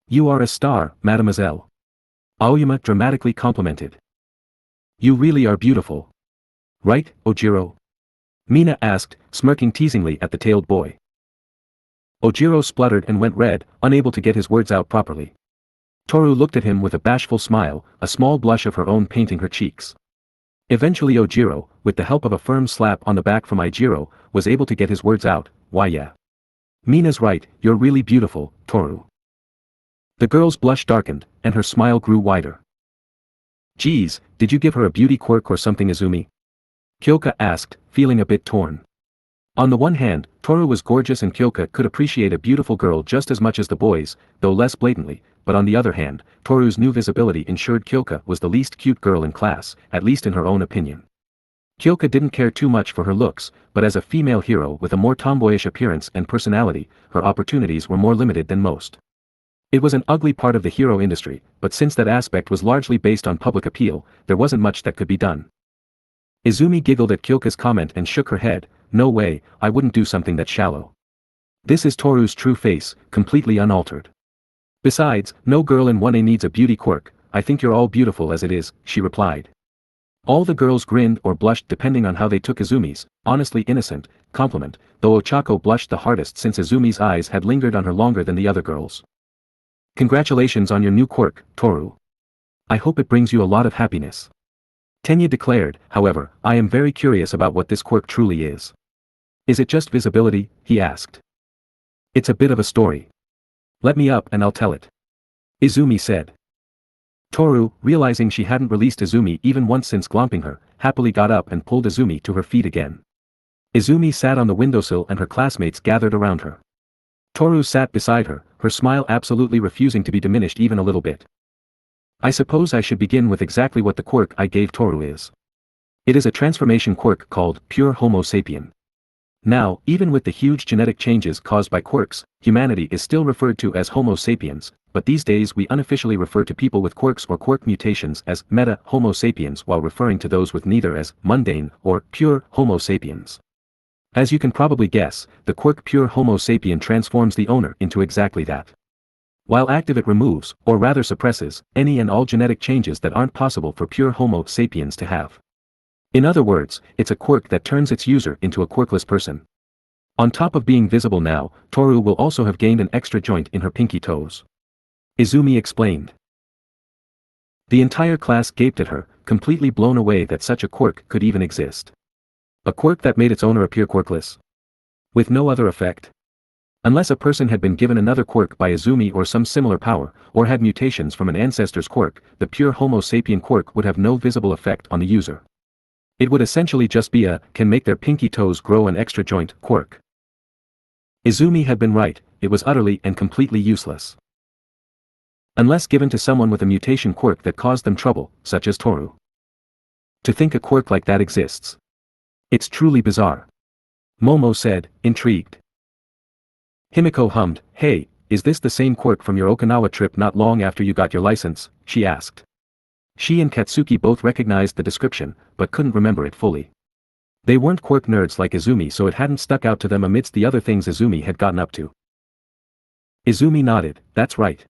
"You are a star, mademoiselle." Aoyama dramatically complimented. "You really are beautiful. Right, Ojiro?" Mina asked, smirking teasingly at the tailed boy. Ojiro spluttered and went red, unable to get his words out properly. Toru looked at him with a bashful smile, a small blush of her own painting her cheeks. Eventually Ojiro, with the help of a firm slap on the back from Ijiro, was able to get his words out, "Why yeah. Mina's right, you're really beautiful, Toru." The girl's blush darkened, and her smile grew wider. "Geez, did you give her a beauty quirk or something, Izumi?" Kyoka asked, feeling a bit torn. On the one hand, Toru was gorgeous and Kyoka could appreciate a beautiful girl just as much as the boys, though less blatantly, but on the other hand, Toru's new visibility ensured Kyoka was the least cute girl in class, at least in her own opinion. Kyoka didn't care too much for her looks, but as a female hero with a more tomboyish appearance and personality, her opportunities were more limited than most. It was an ugly part of the hero industry, but since that aspect was largely based on public appeal, there wasn't much that could be done. Izumi giggled at Kyoka's comment and shook her head. No way, I wouldn't do something that shallow. This is Toru's true face, completely unaltered. Besides, no girl in 1A needs a beauty quirk, I think you're all beautiful as it is, she replied. All the girls grinned or blushed depending on how they took Izumi's, honestly innocent, compliment, though Ochako blushed the hardest since Izumi's eyes had lingered on her longer than the other girls. Congratulations on your new quirk, Toru. I hope it brings you a lot of happiness. Tenya declared, however, I am very curious about what this quirk truly is. Is it just visibility, he asked. It's a bit of a story. Let me up and I'll tell it. Izumi said. Toru, realizing she hadn't released Izumi even once since glomping her, happily got up and pulled Izumi to her feet again. Izumi sat on the windowsill and her classmates gathered around her. Toru sat beside her, her smile absolutely refusing to be diminished even a little bit. I suppose I should begin with exactly what the quirk I gave Toru is. It is a transformation quirk called Pure Homo Sapien. Now, even with the huge genetic changes caused by quirks, humanity is still referred to as Homo sapiens, but these days we unofficially refer to people with quirks or quirk mutations as meta Homo sapiens while referring to those with neither as mundane or pure Homo sapiens. As you can probably guess, the quirk Pure Homo Sapien transforms the owner into exactly that. While active it removes, or rather suppresses, any and all genetic changes that aren't possible for pure Homo sapiens to have. In other words, it's a quirk that turns its user into a quirkless person. On top of being visible now, Toru will also have gained an extra joint in her pinky toes. Izumi explained. The entire class gaped at her, completely blown away that such a quirk could even exist. A quirk that made its owner appear quirkless. With no other effect. Unless a person had been given another quirk by Izumi or some similar power, or had mutations from an ancestor's quirk, the pure Homo sapien quirk would have no visible effect on the user. It would essentially just be a, can make their pinky toes grow an extra joint, quirk. Izumi had been right, it was utterly and completely useless. Unless given to someone with a mutation quirk that caused them trouble, such as Toru. To think a quirk like that exists. It's truly bizarre. Momo said, intrigued. Himiko hummed, hey, is this the same quirk from your Okinawa trip not long after you got your license, she asked. She and Katsuki both recognized the description, but couldn't remember it fully. They weren't quirk nerds like Izumi, so it hadn't stuck out to them amidst the other things Izumi had gotten up to. Izumi nodded, that's right.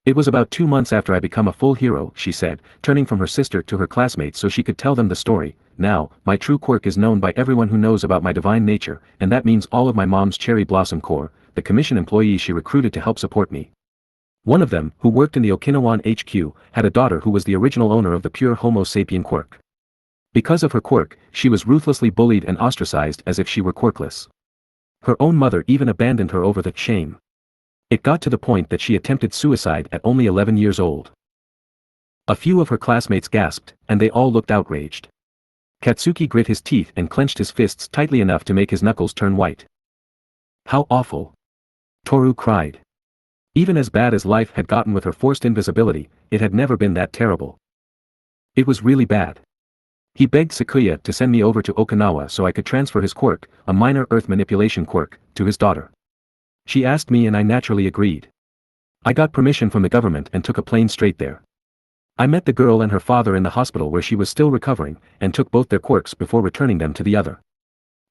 It was about 2 months after I become a full hero, she said, turning from her sister to her classmates so she could tell them the story. Now, my true quirk is known by everyone who knows about my divine nature, and that means all of my mom's cherry blossom corps, the commission employees she recruited to help support me. One of them, who worked in the Okinawan HQ, had a daughter who was the original owner of the pure Homo sapien quirk. Because of her quirk, she was ruthlessly bullied and ostracized as if she were quirkless. Her own mother even abandoned her over the shame. It got to the point that she attempted suicide at only 11 years old. A few of her classmates gasped, and they all looked outraged. Katsuki grit his teeth and clenched his fists tightly enough to make his knuckles turn white. How awful! Toru cried. Even as bad as life had gotten with her forced invisibility, it had never been that terrible. It was really bad. He begged Sakuya to send me over to Okinawa so I could transfer his quirk, a minor earth manipulation quirk, to his daughter. She asked me and I naturally agreed. I got permission from the government and took a plane straight there. I met the girl and her father in the hospital where she was still recovering, and took both their quirks before returning them to the other.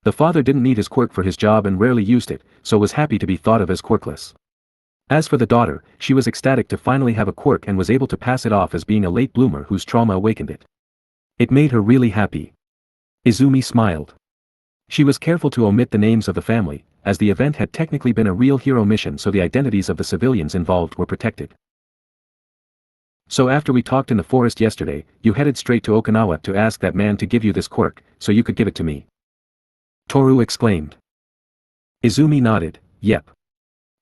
The father didn't need his quirk for his job and rarely used it, so was happy to be thought of as quirkless. As for the daughter, she was ecstatic to finally have a quirk and was able to pass it off as being a late bloomer whose trauma awakened it. It made her really happy. Izumi smiled. She was careful to omit the names of the family, as the event had technically been a real hero mission, so the identities of the civilians involved were protected. So after we talked in the forest yesterday, you headed straight to Okinawa to ask that man to give you this quirk, so you could give it to me. Toru exclaimed. Izumi nodded, yep.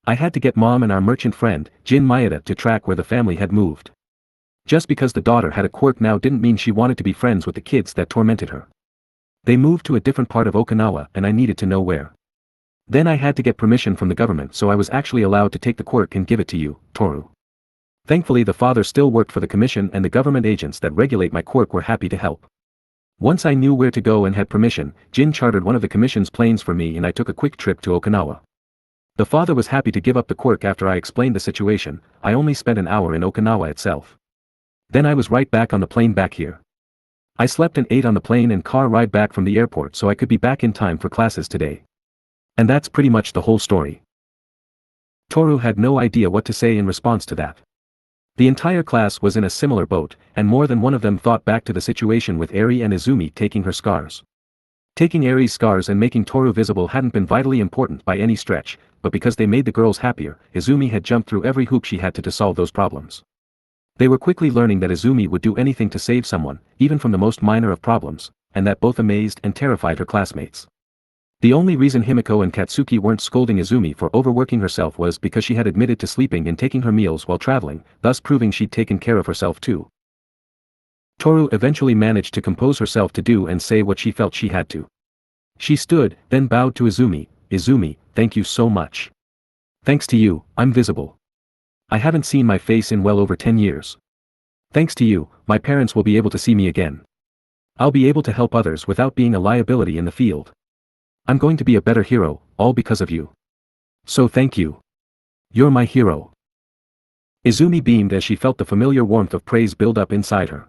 I had to get Mom and our merchant friend, Jin Maeda, to track where the family had moved. Just because the daughter had a quirk now didn't mean she wanted to be friends with the kids that tormented her. They moved to a different part of Okinawa and I needed to know where. Then I had to get permission from the government, so I was actually allowed to take the quirk and give it to you, Toru. Thankfully the father still worked for the commission and the government agents that regulate my quirk were happy to help. Once I knew where to go and had permission, Jin chartered one of the commission's planes for me and I took a quick trip to Okinawa. The father was happy to give up the quirk after I explained the situation. I only spent an hour in Okinawa itself. Then I was right back on the plane back here. I slept and ate on the plane and car ride back from the airport so I could be back in time for classes today. And that's pretty much the whole story. Toru had no idea what to say in response to that. The entire class was in a similar boat, and more than one of them thought back to the situation with Eri and Izumi taking her scars. Taking Eri's scars and making Toru visible hadn't been vitally important by any stretch, but because they made the girls happier, Izumi had jumped through every hoop she had to solve those problems. They were quickly learning that Izumi would do anything to save someone, even from the most minor of problems, and that both amazed and terrified her classmates. The only reason Himiko and Katsuki weren't scolding Izumi for overworking herself was because she had admitted to sleeping and taking her meals while traveling, thus proving she'd taken care of herself too. Toru eventually managed to compose herself to do and say what she felt she had to. She stood, then bowed to Izumi. Izumi, thank you so much. Thanks to you, I'm visible. I haven't seen my face in well over 10 years. Thanks to you, my parents will be able to see me again. I'll be able to help others without being a liability in the field. I'm going to be a better hero, all because of you. So thank you. You're my hero. Izumi beamed as she felt the familiar warmth of praise build up inside her.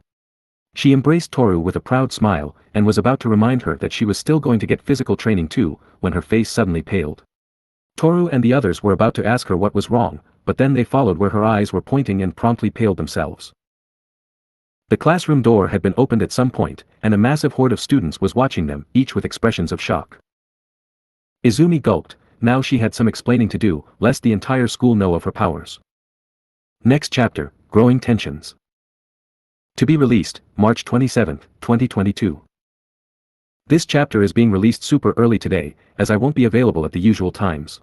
She embraced Toru with a proud smile, and was about to remind her that she was still going to get physical training too, when her face suddenly paled. Toru and the others were about to ask her what was wrong, but then they followed where her eyes were pointing and promptly paled themselves. The classroom door had been opened at some point, and a massive horde of students was watching them, each with expressions of shock. Izumi gulped. Now she had some explaining to do, lest the entire school know of her powers. Next chapter, Growing Tensions. To be released, March 27, 2022. This chapter is being released super early today, as I won't be available at the usual times.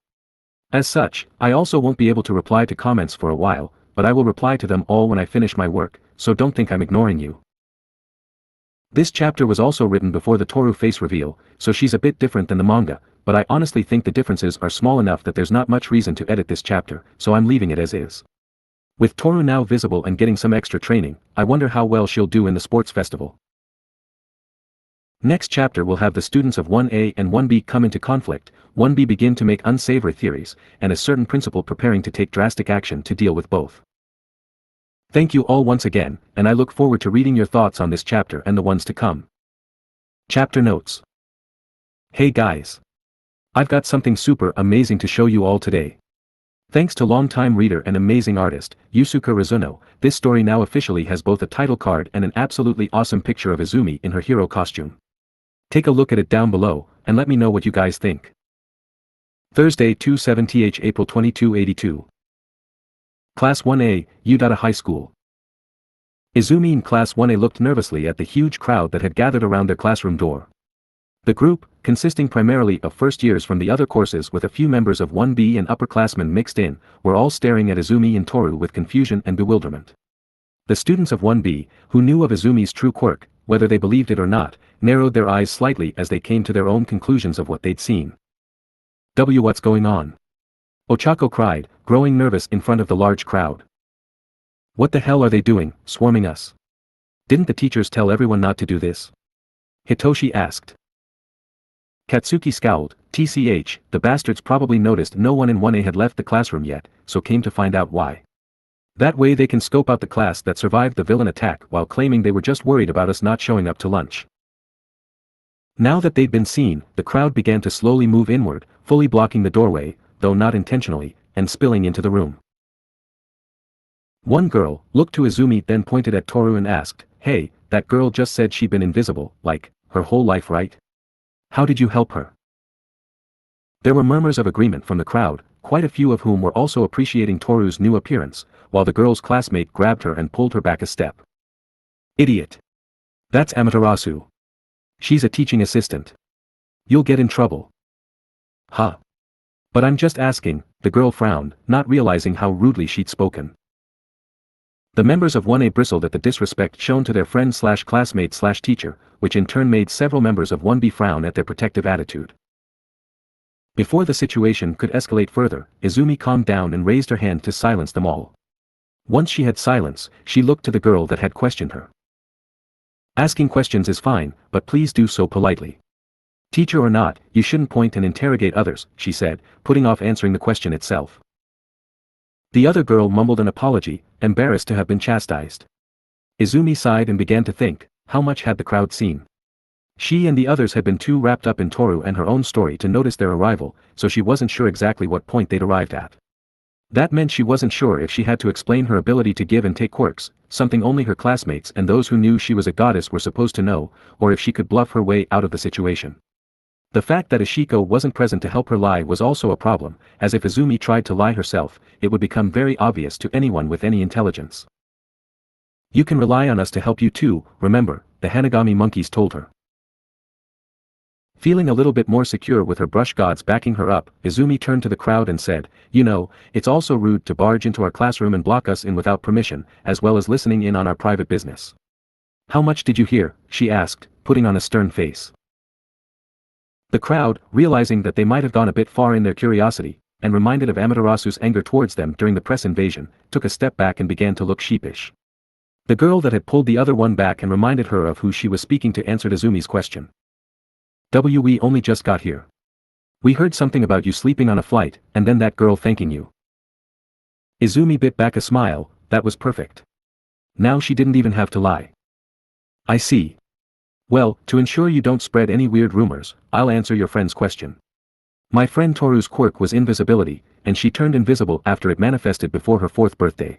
As such, I also won't be able to reply to comments for a while, but I will reply to them all when I finish my work, so don't think I'm ignoring you. This chapter was also written before the Toru face reveal, so she's a bit different than the manga, but I honestly think the differences are small enough that there's not much reason to edit this chapter, so I'm leaving it as is. With Toru now visible and getting some extra training, I wonder how well she'll do in the sports festival. Next chapter will have the students of 1A and 1B come into conflict, 1B begin to make unsavory theories, and a certain principal preparing to take drastic action to deal with both. Thank you all once again, and I look forward to reading your thoughts on this chapter and the ones to come. Chapter Notes. Hey guys! I've got something super amazing to show you all today. Thanks to longtime reader and amazing artist, Yusuke Rizuno, this story now officially has both a title card and an absolutely awesome picture of Izumi in her hero costume. Take a look at it down below, and let me know what you guys think. Thursday 2/7th April 2282. Class 1A, Udata High School. Izumi in Class 1A looked nervously at the huge crowd that had gathered around their classroom door. The group, consisting primarily of first years from the other courses with a few members of 1B and upperclassmen mixed in, were all staring at Izumi and Toru with confusion and bewilderment. The students of 1B, who knew of Izumi's true quirk, whether they believed it or not, narrowed their eyes slightly as they came to their own conclusions of what they'd seen. What's going on? Ochako cried, growing nervous in front of the large crowd. What the hell are they doing, swarming us? Didn't the teachers tell everyone not to do this? Hitoshi asked. Katsuki scowled. TCH, the bastards probably noticed no one in 1A had left the classroom yet, so came to find out why. That way they can scope out the class that survived the villain attack while claiming they were just worried about us not showing up to lunch. Now that they'd been seen, the crowd began to slowly move inward, fully blocking the doorway, though not intentionally, and spilling into the room. One girl looked to Izumi, then pointed at Toru and asked, "Hey, that girl just said she'd been invisible, like, her whole life, right? How did you help her?" There were murmurs of agreement from the crowd, quite a few of whom were also appreciating Toru's new appearance, while the girl's classmate grabbed her and pulled her back a step. "Idiot! That's Amaterasu. She's a teaching assistant. You'll get in trouble." "Huh. But I'm just asking," the girl frowned, not realizing how rudely she'd spoken. The members of 1A bristled at the disrespect shown to their friend/classmate/teacher, which in turn made several members of 1B frown at their protective attitude. Before the situation could escalate further, Izumi calmed down and raised her hand to silence them all. Once she had silence, she looked to the girl that had questioned her. "Asking questions is fine, but please do so politely. Teacher or not, you shouldn't point and interrogate others," she said, putting off answering the question itself. The other girl mumbled an apology, embarrassed to have been chastised. Izumi sighed and began to think, how much had the crowd seen? She and the others had been too wrapped up in Toru and her own story to notice their arrival, so she wasn't sure exactly what point they'd arrived at. That meant she wasn't sure if she had to explain her ability to give and take quirks, something only her classmates and those who knew she was a goddess were supposed to know, or if she could bluff her way out of the situation. The fact that Ashiko wasn't present to help her lie was also a problem, as if Izumi tried to lie herself, it would become very obvious to anyone with any intelligence. You can rely on us to help you too, remember, the Hanagami monkeys told her. Feeling a little bit more secure with her brush gods backing her up, Izumi turned to the crowd and said, "You know, it's also rude to barge into our classroom and block us in without permission, as well as listening in on our private business." "How much did you hear?" she asked, putting on a stern face. The crowd, realizing that they might have gone a bit far in their curiosity, and reminded of Amaterasu's anger towards them during the press invasion, took a step back and began to look sheepish. The girl that had pulled the other one back and reminded her of who she was speaking to answered Izumi's question. "We only just got here. We heard something about you sleeping on a flight, and then that girl thanking you." Izumi bit back a smile, that was perfect. Now she didn't even have to lie. "I see. Well, to ensure you don't spread any weird rumors, I'll answer your friend's question. My friend Toru's quirk was invisibility, and she turned invisible after it manifested before her 4th birthday.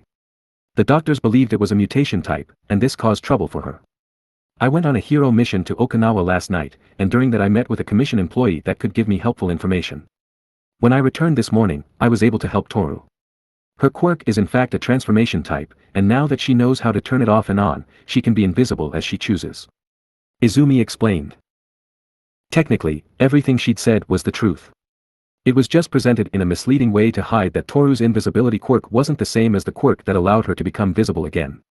The doctors believed it was a mutation type, and this caused trouble for her. I went on a hero mission to Okinawa last night, and during that I met with a commission employee that could give me helpful information. When I returned this morning, I was able to help Toru. Her quirk is in fact a transformation type, and now that she knows how to turn it off and on, she can be invisible as she chooses." Izumi explained. Technically, everything she'd said was the truth. It was just presented in a misleading way to hide that Toru's invisibility quirk wasn't the same as the quirk that allowed her to become visible again.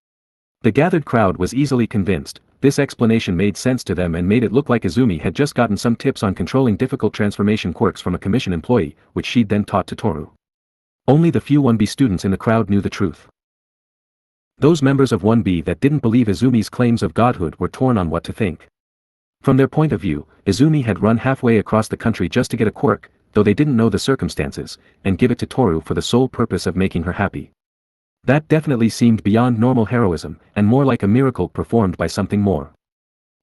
The gathered crowd was easily convinced. This explanation made sense to them and made it look like Izumi had just gotten some tips on controlling difficult transformation quirks from a commission employee, which she'd then taught to Toru. Only the few 1B students in the crowd knew the truth. Those members of 1B that didn't believe Izumi's claims of godhood were torn on what to think. From their point of view, Izumi had run halfway across the country just to get a quirk, though they didn't know the circumstances, and give it to Toru for the sole purpose of making her happy. That definitely seemed beyond normal heroism, and more like a miracle performed by something more.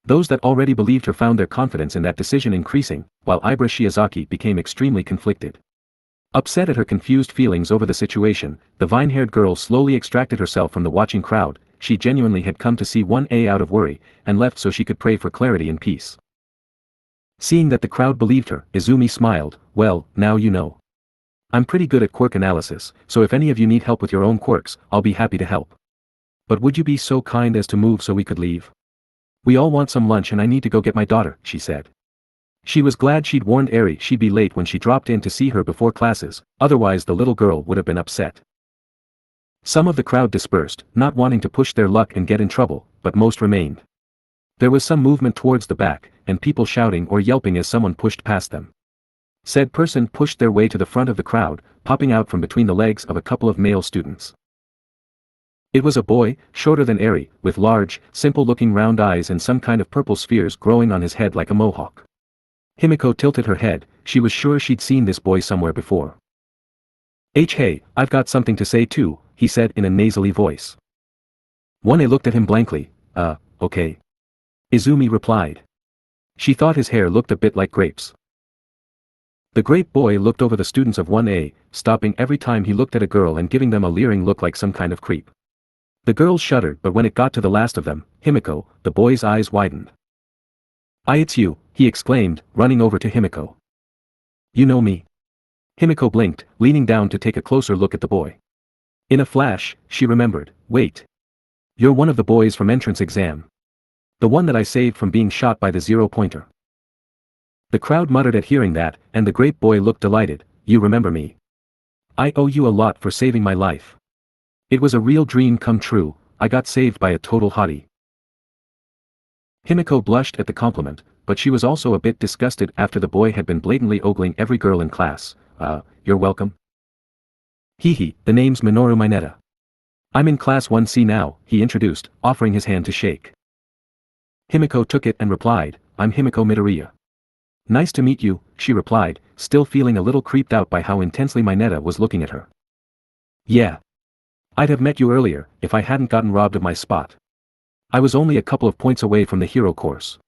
Those that already believed her found their confidence in that decision increasing, while Ibra Shiozaki became extremely conflicted. Upset at her confused feelings over the situation, the vine-haired girl slowly extracted herself from the watching crowd. She genuinely had come to see 1A out of worry, and left so she could pray for clarity and peace. Seeing that the crowd believed her, Izumi smiled, "Well, now you know. I'm pretty good at quirk analysis, so if any of you need help with your own quirks, I'll be happy to help. But would you be so kind as to move so we could leave? We all want some lunch and I need to go get my daughter," she said. She was glad she'd warned Eri she'd be late when she dropped in to see her before classes, otherwise the little girl would have been upset. Some of the crowd dispersed, not wanting to push their luck and get in trouble, but most remained. There was some movement towards the back, and people shouting or yelping as someone pushed past them. Said person pushed their way to the front of the crowd, popping out from between the legs of a couple of male students. It was a boy, shorter than Eri, with large, simple-looking round eyes and some kind of purple spheres growing on his head like a mohawk. Himiko tilted her head, she was sure she'd seen this boy somewhere before. Hey, I've got something to say too," he said in a nasally voice. 1A looked at him blankly. Okay. Izumi replied. She thought his hair looked a bit like grapes. The grape boy looked over the students of 1A, stopping every time he looked at a girl and giving them a leering look like some kind of creep. The girls shuddered, but when it got to the last of them, Himiko, the boy's eyes widened. It's you," he exclaimed, running over to Himiko. "You know me?" Himiko blinked, leaning down to take a closer look at the boy. In a flash, she remembered, "Wait. You're one of the boys from entrance exam. The one that I saved from being shot by the 0-pointer. The crowd muttered at hearing that, and the grape boy looked delighted. "You remember me? I owe you a lot for saving my life. It was a real dream come true, I got saved by a total hottie." Himiko blushed at the compliment, but she was also a bit disgusted after the boy had been blatantly ogling every girl in class. You're welcome." "The name's Minoru Mineta. I'm in class 1C now," he introduced, offering his hand to shake. Himiko took it and replied, "I'm Himiko Midoriya." "Nice to meet you," she replied, still feeling a little creeped out by how intensely Mineta was looking at her. "Yeah. I'd have met you earlier, if I hadn't gotten robbed of my spot." I was only a couple of points away from the hero course.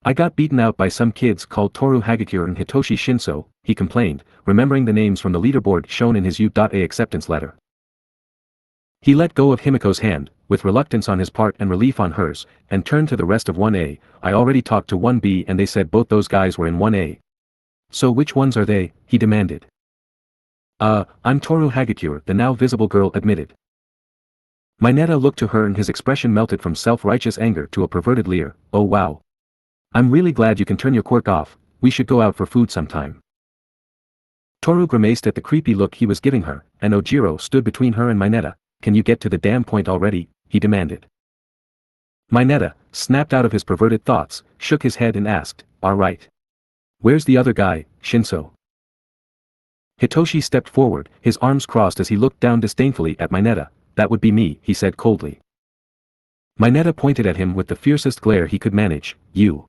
I got beaten out by some kids called Toru Hagakure and Hitoshi Shinso, he complained, remembering the names from the leaderboard shown in his U.A acceptance letter. He let go of Himiko's hand, with reluctance on his part and relief on hers, and turned to the rest of 1A. I already talked to 1B and they said both those guys were in 1A. So which ones are they? He demanded. I'm Toru Hagakure, the now visible girl admitted. Mineta looked to her and his expression melted from self-righteous anger to a perverted leer. Oh wow. I'm really glad you can turn your quirk off, we should go out for food sometime. Toru grimaced at the creepy look he was giving her, and Ojiro stood between her and Mineta. Can you get to the damn point already? He demanded. Mineta, snapped out of his perverted thoughts, shook his head and asked, alright. Where's the other guy, Shinso? Hitoshi stepped forward, his arms crossed as he looked down disdainfully at Mineta. That would be me, he said coldly. Mineta pointed at him with the fiercest glare he could manage. You.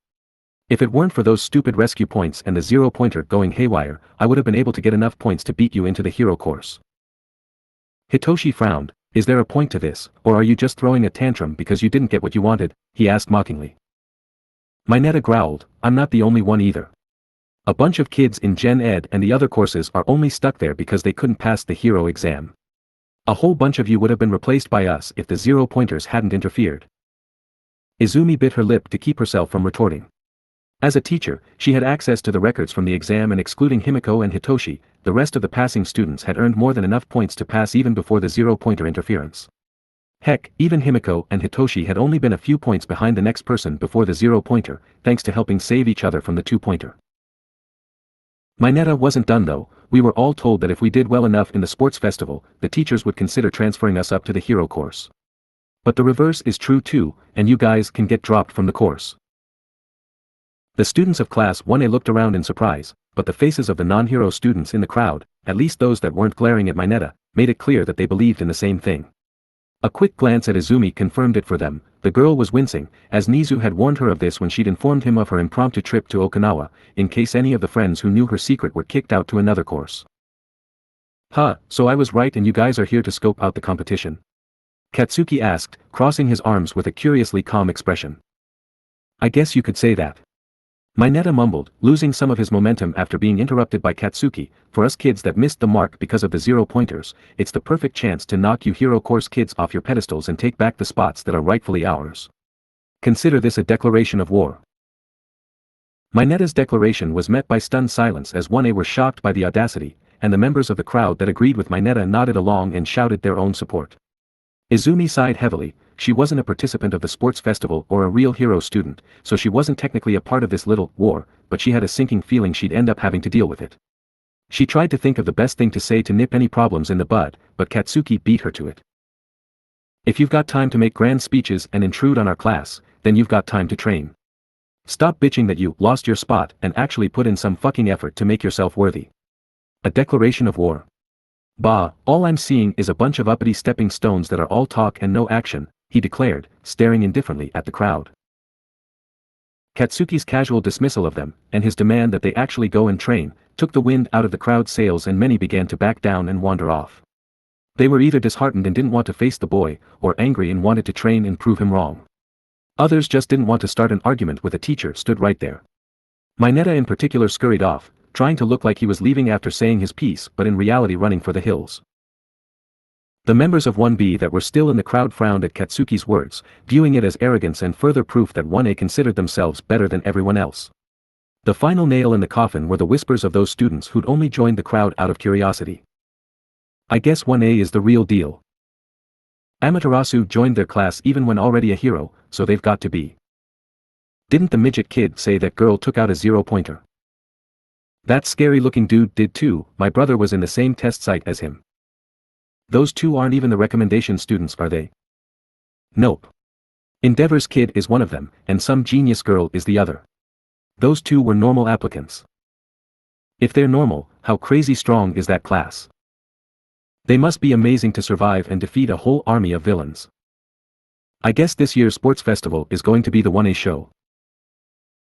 If it weren't for those stupid rescue points and the 0-pointer going haywire, I would have been able to get enough points to beat you into the hero course. Hitoshi frowned. Is there a point to this, or are you just throwing a tantrum because you didn't get what you wanted? He asked mockingly. Mineta growled, I'm not the only one either. A bunch of kids in Gen Ed and the other courses are only stuck there because they couldn't pass the hero exam. A whole bunch of you would have been replaced by us if the 0-pointers hadn't interfered. Izumi bit her lip to keep herself from retorting. As a teacher, she had access to the records from the exam and excluding Himiko and Hitoshi, the rest of the passing students had earned more than enough points to pass even before the 0-pointer interference. Heck, even Himiko and Hitoshi had only been a few points behind the next person before the 0-pointer, thanks to helping save each other from the 2-pointer. Mineta wasn't done though. We were all told that if we did well enough in the sports festival, the teachers would consider transferring us up to the hero course. But the reverse is true too, and you guys can get dropped from the course. The students of Class 1A looked around in surprise, but the faces of the non-hero students in the crowd, at least those that weren't glaring at Mineta, made it clear that they believed in the same thing. A quick glance at Izumi confirmed it for them. The girl was wincing, as Nizu had warned her of this when she'd informed him of her impromptu trip to Okinawa, in case any of the friends who knew her secret were kicked out to another course. So I was right and you guys are here to scope out the competition? Katsuki asked, crossing his arms with a curiously calm expression. I guess you could say that. Mineta mumbled, losing some of his momentum after being interrupted by Katsuki. For us kids that missed the mark because of the 0-pointers, it's the perfect chance to knock you hero course kids off your pedestals and take back the spots that are rightfully ours. Consider this a declaration of war. Mineta's declaration was met by stunned silence as 1A were shocked by the audacity, and the members of the crowd that agreed with Mineta nodded along and shouted their own support. Izumi sighed heavily. She wasn't a participant of the sports festival or a real hero student, so she wasn't technically a part of this little war, but she had a sinking feeling she'd end up having to deal with it. She tried to think of the best thing to say to nip any problems in the bud, but Katsuki beat her to it. If you've got time to make grand speeches and intrude on our class, then you've got time to train. Stop bitching that you lost your spot and actually put in some fucking effort to make yourself worthy. A declaration of war. Bah, all I'm seeing is a bunch of uppity stepping stones that are all talk and no action, he declared, staring indifferently at the crowd. Katsuki's casual dismissal of them, and his demand that they actually go and train, took the wind out of the crowd's sails and many began to back down and wander off. They were either disheartened and didn't want to face the boy, or angry and wanted to train and prove him wrong. Others just didn't want to start an argument with a teacher stood right there. Mineta in particular scurried off, trying to look like he was leaving after saying his piece but in reality running for the hills. The members of 1B that were still in the crowd frowned at Katsuki's words, viewing it as arrogance and further proof that 1A considered themselves better than everyone else. The final nail in the coffin were the whispers of those students who'd only joined the crowd out of curiosity. I guess 1A is the real deal. Amaterasu joined their class even when already a hero, so they've got to be. Didn't the midget kid say that girl took out a 0-pointer? That scary-looking dude did too. My brother was in the same test site as him. Those two aren't even the recommendation students, are they? Nope. Endeavor's kid is one of them, and some genius girl is the other. Those two were normal applicants. If they're normal, how crazy strong is that class? They must be amazing to survive and defeat a whole army of villains. I guess this year's sports festival is going to be the 1A show.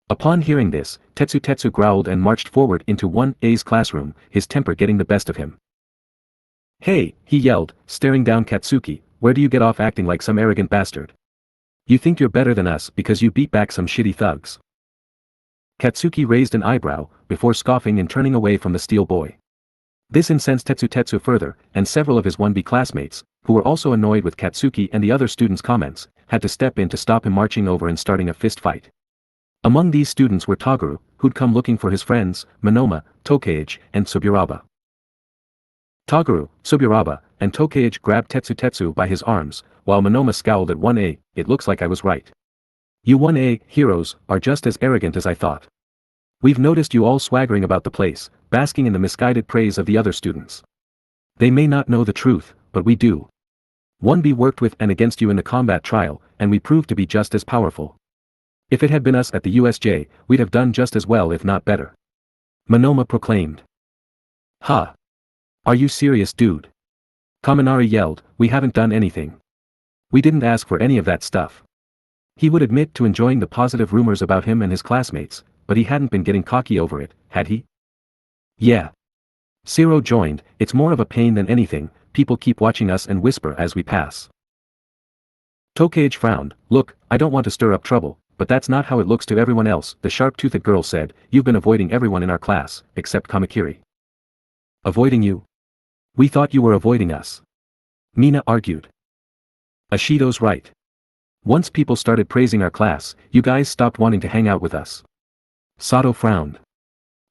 Upon hearing this, Tetsu growled and marched forward into 1A's classroom, his temper getting the best of him. Hey, he yelled, staring down Katsuki, where do you get off acting like some arrogant bastard? You think you're better than us because you beat back some shitty thugs. Katsuki raised an eyebrow, before scoffing and turning away from the steel boy. This incensed Tetsu further, and several of his 1B classmates, who were also annoyed with Katsuki and the other students' comments, had to step in to stop him marching over and starting a fist fight. Among these students were Toguro, who'd come looking for his friends, Monoma, Tokage, and Tsuburaba. Toguro, Tsuburaba, and Tokage grabbed Tetsu by his arms, while Monoma scowled at 1A, it looks like I was right. You 1A heroes are just as arrogant as I thought. We've noticed you all swaggering about the place, basking in the misguided praise of the other students. They may not know the truth, but we do. 1B worked with and against you in the combat trial, and we proved to be just as powerful. If it had been us at the USJ, we'd have done just as well if not better. Monoma proclaimed. Ha! Are you serious, dude? Kaminari yelled, we haven't done anything. We didn't ask for any of that stuff. He would admit to enjoying the positive rumors about him and his classmates, but he hadn't been getting cocky over it, had he? Yeah. Zero joined, it's more of a pain than anything, people keep watching us and whisper as we pass. Tokage frowned, look, I don't want to stir up trouble, but that's not how it looks to everyone else, the sharp-toothed girl said, you've been avoiding everyone in our class, except Kamakiri. Avoiding you? We thought you were avoiding us. Mina argued. Ashido's right. Once people started praising our class, you guys stopped wanting to hang out with us. Sato frowned.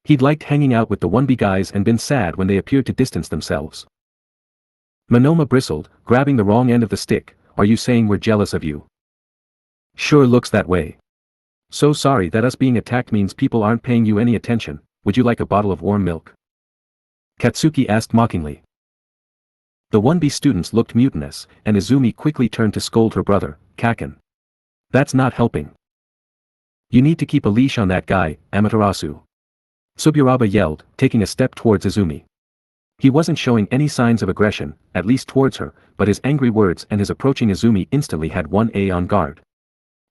He'd liked hanging out with the 1B guys and been sad when they appeared to distance themselves. Monoma bristled, grabbing the wrong end of the stick, are you saying we're jealous of you? Sure looks that way. So sorry that us being attacked means people aren't paying you any attention, would you like a bottle of warm milk? Katsuki asked mockingly. The 1B students looked mutinous, and Izumi quickly turned to scold her brother, Kaken. That's not helping. You need to keep a leash on that guy, Amaterasu. Tsuburaba yelled, taking a step towards Izumi. He wasn't showing any signs of aggression, at least towards her, but his angry words and his approaching Izumi instantly had 1A on guard.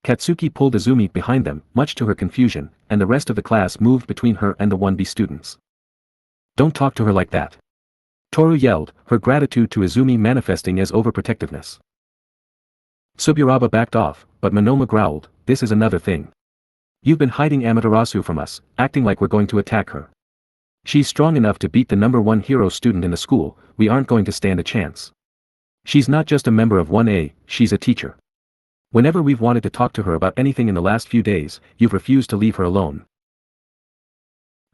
Katsuki pulled Izumi behind them, much to her confusion, and the rest of the class moved between her and the 1B students. Don't talk to her like that. Toru yelled, her gratitude to Izumi manifesting as overprotectiveness. Tsuburaba backed off, but Monoma growled, this is another thing. You've been hiding Amaterasu from us, acting like we're going to attack her. She's strong enough to beat the #1 hero student in the school, we aren't going to stand a chance. She's not just a member of 1A, she's a teacher. Whenever we've wanted to talk to her about anything in the last few days, you've refused to leave her alone.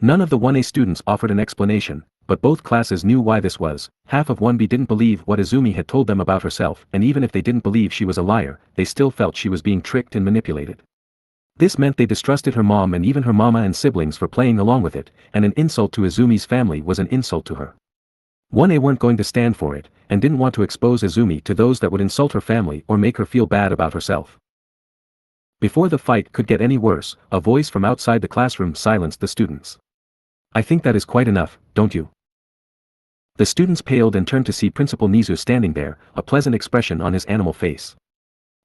None of the 1A students offered an explanation, but both classes knew why this was. Half of 1B didn't believe what Izumi had told them about herself, and even if they didn't believe she was a liar, they still felt she was being tricked and manipulated. This meant they distrusted her mom and even her mama and siblings for playing along with it, and an insult to Izumi's family was an insult to her. 1A weren't going to stand for it, and didn't want to expose Izumi to those that would insult her family or make her feel bad about herself. Before the fight could get any worse, a voice from outside the classroom silenced the students. I think that is quite enough, don't you? The students paled and turned to see Principal Nizu standing there, a pleasant expression on his animal face.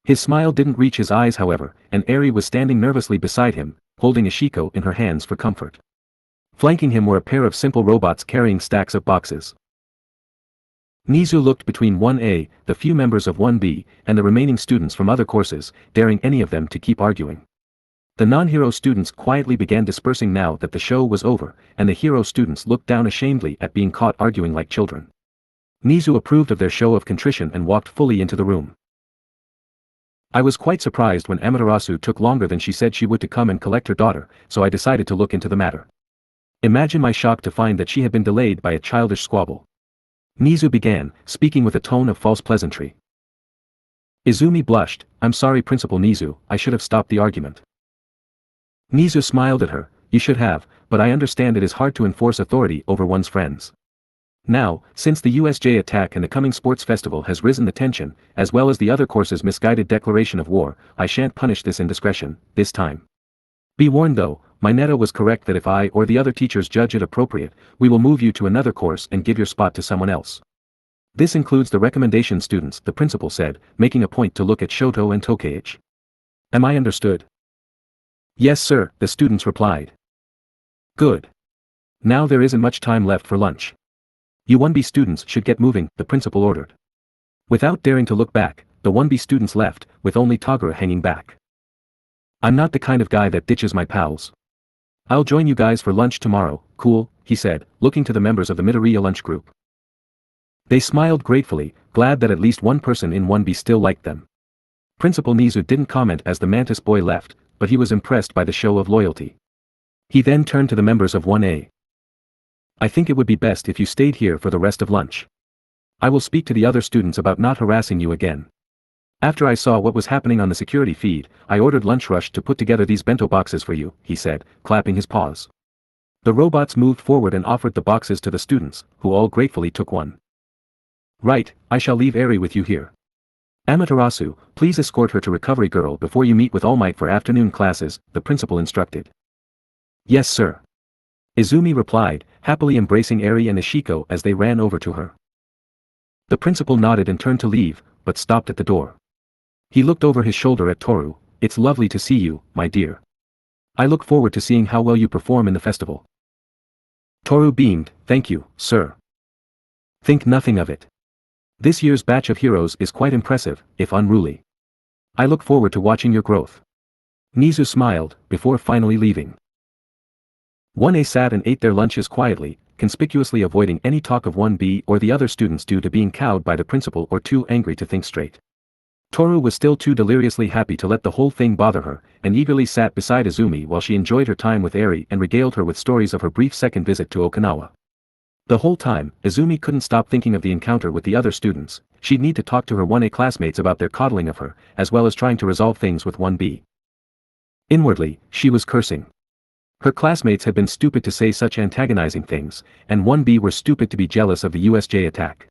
His smile didn't reach his eyes however, and Eri was standing nervously beside him, holding Ishiko in her hands for comfort. Flanking him were a pair of simple robots carrying stacks of boxes. Nizu looked between 1A, the few members of 1B, and the remaining students from other courses, daring any of them to keep arguing. The non-hero students quietly began dispersing now that the show was over, and the hero students looked down ashamedly at being caught arguing like children. Nizu approved of their show of contrition and walked fully into the room. I was quite surprised when Amaterasu took longer than she said she would to come and collect her daughter, so I decided to look into the matter. Imagine my shock to find that she had been delayed by a childish squabble. Nizu began, speaking with a tone of false pleasantry. Izumi blushed, I'm sorry Principal Nizu, I should have stopped the argument. Nizu smiled at her, you should have, but I understand it is hard to enforce authority over one's friends. Now, since the USJ attack and the coming sports festival has risen the tension, as well as the other course's misguided declaration of war, I shan't punish this indiscretion, this time. Be warned though, Mineta was correct that if I or the other teachers judge it appropriate, we will move you to another course and give your spot to someone else. This includes the recommendation students, the principal said, making a point to look at Shoto and Tokage. Am I understood? Yes sir, the students replied. Good. Now there isn't much time left for lunch. You 1B students should get moving, the principal ordered. Without daring to look back, the 1B students left, with only Tagura hanging back. I'm not the kind of guy that ditches my pals. I'll join you guys for lunch tomorrow, cool, he said, looking to the members of the Midoriya lunch group. They smiled gratefully, glad that at least one person in 1B still liked them. Principal Nizu didn't comment as the Mantis boy left, but he was impressed by the show of loyalty. He then turned to the members of 1A. I think it would be best if you stayed here for the rest of lunch. I will speak to the other students about not harassing you again. After I saw what was happening on the security feed, I ordered Lunch Rush to put together these bento boxes for you, he said, clapping his paws. The robots moved forward and offered the boxes to the students, who all gratefully took one. Right, I shall leave Eri with you here. Amaterasu, please escort her to Recovery Girl before you meet with All Might for afternoon classes, the principal instructed. Yes sir. Izumi replied, happily embracing Eri and Ishiko as they ran over to her. The principal nodded and turned to leave, but stopped at the door. He looked over his shoulder at Toru. It's lovely to see you, my dear. I look forward to seeing how well you perform in the festival. Toru beamed, thank you, sir. Think nothing of it. This year's batch of heroes is quite impressive, if unruly. I look forward to watching your growth. Nizu smiled, before finally leaving. 1A sat and ate their lunches quietly, conspicuously avoiding any talk of 1B or the other students due to being cowed by the principal or too angry to think straight. Toru was still too deliriously happy to let the whole thing bother her, and eagerly sat beside Izumi while she enjoyed her time with Eri and regaled her with stories of her brief second visit to Okinawa. The whole time, Izumi couldn't stop thinking of the encounter with the other students. She'd need to talk to her 1A classmates about their coddling of her, as well as trying to resolve things with 1B. Inwardly, she was cursing. Her classmates had been stupid to say such antagonizing things, and 1B were stupid to be jealous of the USJ attack.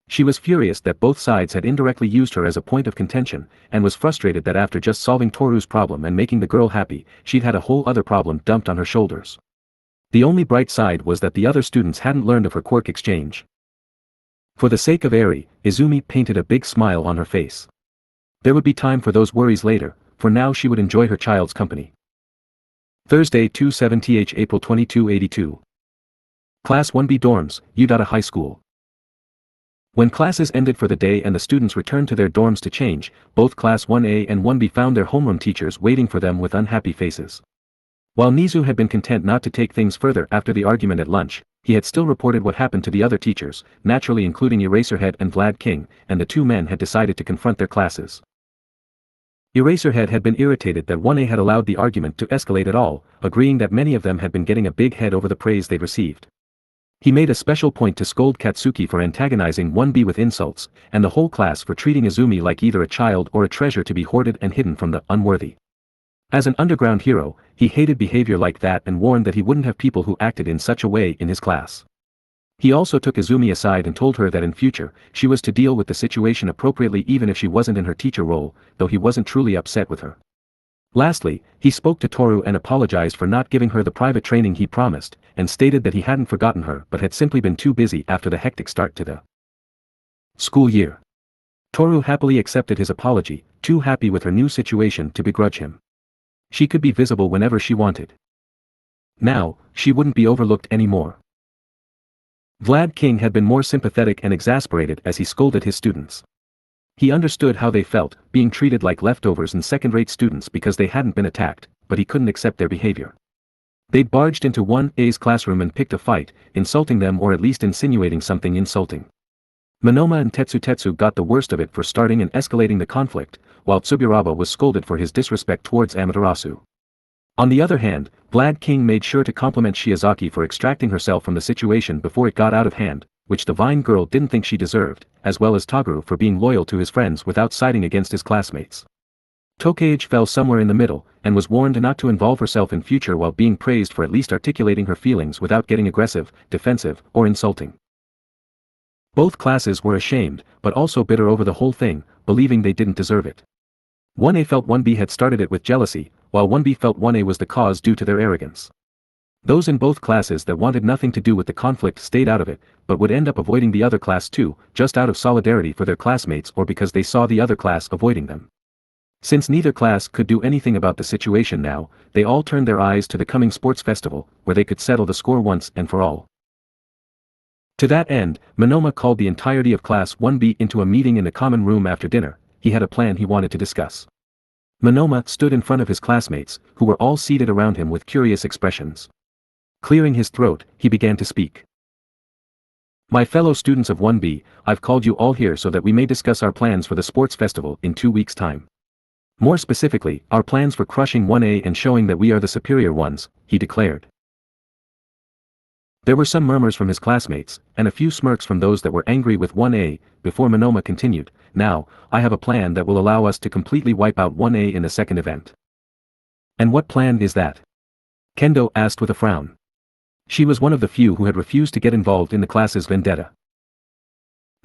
She was furious that both sides had indirectly used her as a point of contention, and was frustrated that after just solving Toru's problem and making the girl happy, she'd had a whole other problem dumped on her shoulders. The only bright side was that the other students hadn't learned of her quirk exchange. For the sake of Eri, Izumi painted a big smile on her face. There would be time for those worries later, for now she would enjoy her child's company. Thursday 2/7th April 2282. Class 1B dorms, Udata High School. When classes ended for the day and the students returned to their dorms to change, both Class 1A and 1B found their homeroom teachers waiting for them with unhappy faces. While Nizu had been content not to take things further after the argument at lunch, he had still reported what happened to the other teachers, naturally including Eraserhead and Vlad King, and the two men had decided to confront their classes. Eraserhead had been irritated that 1A had allowed the argument to escalate at all, agreeing that many of them had been getting a big head over the praise they'd received. He made a special point to scold Katsuki for antagonizing 1B with insults, and the whole class for treating Izumi like either a child or a treasure to be hoarded and hidden from the unworthy. As an underground hero, he hated behavior like that and warned that he wouldn't have people who acted in such a way in his class. He also took Izumi aside and told her that in future, she was to deal with the situation appropriately even if she wasn't in her teacher role, though he wasn't truly upset with her. Lastly, he spoke to Toru and apologized for not giving her the private training he promised, and stated that he hadn't forgotten her but had simply been too busy after the hectic start to the school year. Toru happily accepted his apology, too happy with her new situation to begrudge him. She could be visible whenever she wanted. Now, she wouldn't be overlooked anymore. Vlad King had been more sympathetic and exasperated as he scolded his students. He understood how they felt, being treated like leftovers and second-rate students because they hadn't been attacked, but he couldn't accept their behavior. They'd barged into 1A's classroom and picked a fight, insulting them or at least insinuating something insulting. Monoma and Tetsu got the worst of it for starting and escalating the conflict, while Tsuburaba was scolded for his disrespect towards Amaterasu. On the other hand, Vlad King made sure to compliment Shiozaki for extracting herself from the situation before it got out of hand, which the Vine girl didn't think she deserved, as well as Taguru for being loyal to his friends without siding against his classmates. Tokage fell somewhere in the middle, and was warned not to involve herself in future while being praised for at least articulating her feelings without getting aggressive, defensive, or insulting. Both classes were ashamed, but also bitter over the whole thing, believing they didn't deserve it. 1A felt 1B had started it with jealousy, while 1B felt 1A was the cause due to their arrogance. Those in both classes that wanted nothing to do with the conflict stayed out of it, but would end up avoiding the other class too, just out of solidarity for their classmates or because they saw the other class avoiding them. Since neither class could do anything about the situation now, they all turned their eyes to the coming sports festival, where they could settle the score once and for all. To that end, Monoma called the entirety of Class 1B into a meeting in the common room after dinner. he had a plan he wanted to discuss. Monoma stood in front of his classmates, who were all seated around him with curious expressions. Clearing his throat, he began to speak. My fellow students of 1B, I've called you all here so that we may discuss our plans for the sports festival in 2 weeks' time. More specifically, our plans for crushing 1A and showing that we are the superior ones, he declared. There were some murmurs from his classmates, and a few smirks from those that were angry with 1A, before Monoma continued, now, I have a plan that will allow us to completely wipe out 1A in the second event. And what plan is that? Kendo asked with a frown. She was one of the few who had refused to get involved in the class's vendetta.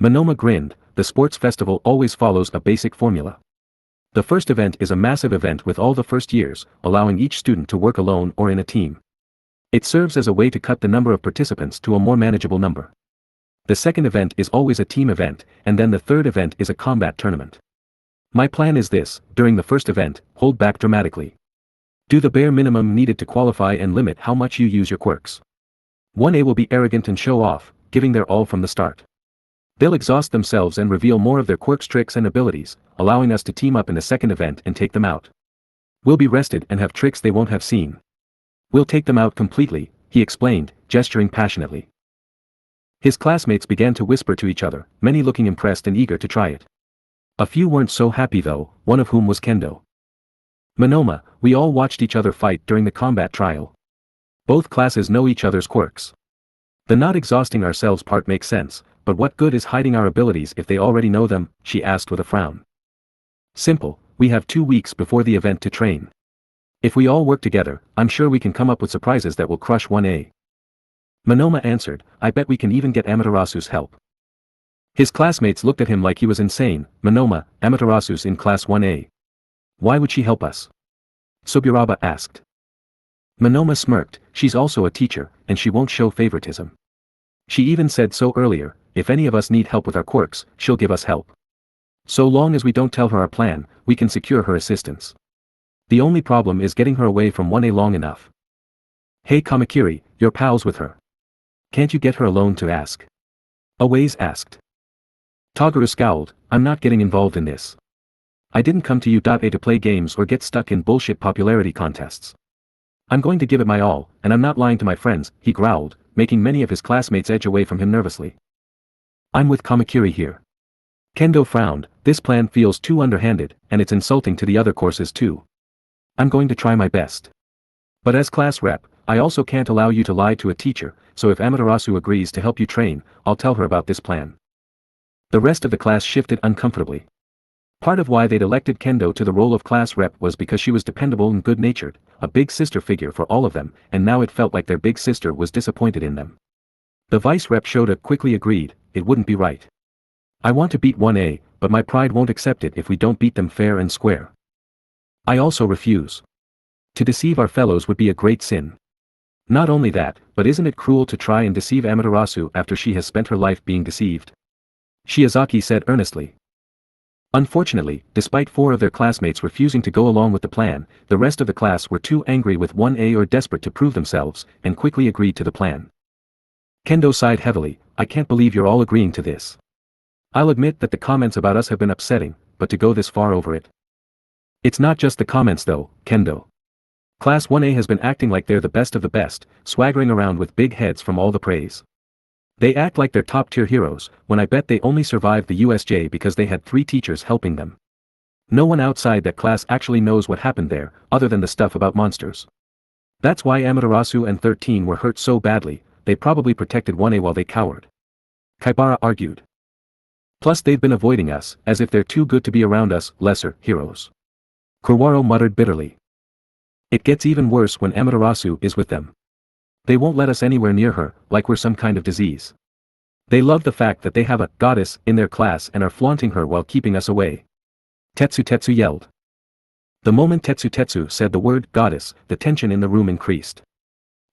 Monoma grinned, the sports festival always follows a basic formula. The first event is a massive event with all the first years, allowing each student to work alone or in a team. It serves as a way to cut the number of participants to a more manageable number. The second event is always a team event, and then the third event is a combat tournament. My plan is this: during the first event, hold back dramatically. Do the bare minimum needed to qualify and limit how much you use your quirks. 1A will be arrogant and show off, giving their all from the start. They'll exhaust themselves and reveal more of their quirks, tricks and abilities, allowing us to team up in the second event and take them out. We'll be rested and have tricks they won't have seen. We'll take them out completely, he explained, gesturing passionately. His classmates began to whisper to each other, many looking impressed and eager to try it. A few weren't so happy though, one of whom was Kendo. Monoma, we all watched each other fight during the combat trial. Both classes know each other's quirks. The not exhausting ourselves part makes sense, but what good is hiding our abilities if they already know them, she asked with a frown. Simple, we have 2 weeks before the event to train. If we all work together, I'm sure we can come up with surprises that will crush 1A. Monoma answered, I bet we can even get Amaterasu's help. His classmates looked at him like he was insane. Monoma, Amaterasu's in class 1A. Why would she help us? Suburaba asked. Monoma smirked, she's also a teacher, and she won't show favoritism. She even said so earlier, if any of us need help with our quirks, she'll give us help. So long as we don't tell her our plan, we can secure her assistance. The only problem is getting her away from 1A long enough. Hey Kamakiri, you're pals with her. Can't you get her alone to ask? Awaze asked. Toguru scowled, I'm not getting involved in this. I didn't come to U.A to play games or get stuck in bullshit popularity contests. I'm going to give it my all, and I'm not lying to my friends, he growled, making many of his classmates edge away from him nervously. I'm with Kamakiri here. Kendo frowned, this plan feels too underhanded, and it's insulting to the other courses too. I'm going to try my best. But as class rep, I also can't allow you to lie to a teacher, so if Amaterasu agrees to help you train, I'll tell her about this plan. The rest of the class shifted uncomfortably. Part of why they'd elected Kendo to the role of class rep was because she was dependable and good-natured, a big sister figure for all of them, and now it felt like their big sister was disappointed in them. The vice rep Shota quickly agreed, it wouldn't be right. I want to beat 1A, but my pride won't accept it if we don't beat them fair and square. I also refuse. To deceive our fellows would be a great sin. Not only that, but isn't it cruel to try and deceive Amaterasu after she has spent her life being deceived? Shiozaki said earnestly. Unfortunately, despite 4 of their classmates refusing to go along with the plan, the rest of the class were too angry with 1A or desperate to prove themselves, and quickly agreed to the plan. Kendo sighed heavily, I can't believe you're all agreeing to this. I'll admit that the comments about us have been upsetting, but to go this far over it. It's not just the comments though, Kendo. Class 1A has been acting like they're the best of the best, swaggering around with big heads from all the praise. They act like they're top-tier heroes, when I bet they only survived the USJ because they had 3 teachers helping them. No one outside that class actually knows what happened there, other than the stuff about monsters. That's why Amaterasu and 13 were hurt so badly, they probably protected 1A while they cowered. Kaibara argued. Plus they've been avoiding us, as if they're too good to be around us, lesser heroes. Kurwaro muttered bitterly. It gets even worse when Amaterasu is with them. They won't let us anywhere near her, like we're some kind of disease. They love the fact that they have a goddess in their class and are flaunting her while keeping us away. Tetsu yelled. The moment Tetsu said the word goddess, the tension in the room increased.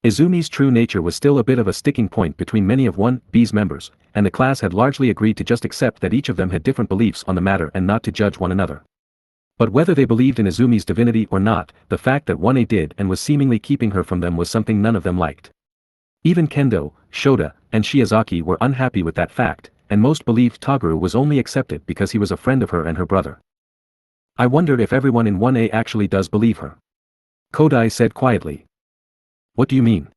Izumi's true nature was still a bit of a sticking point between many of 1B's members, and the class had largely agreed to just accept that each of them had different beliefs on the matter and not to judge one another. But whether they believed in Izumi's divinity or not, the fact that 1A did and was seemingly keeping her from them was something none of them liked. Even Kendo, Shota, and Shiozaki were unhappy with that fact, and most believed Toguru was only accepted because he was a friend of her and her brother. I wonder if everyone in 1A actually does believe her. Kodai said quietly. What do you mean?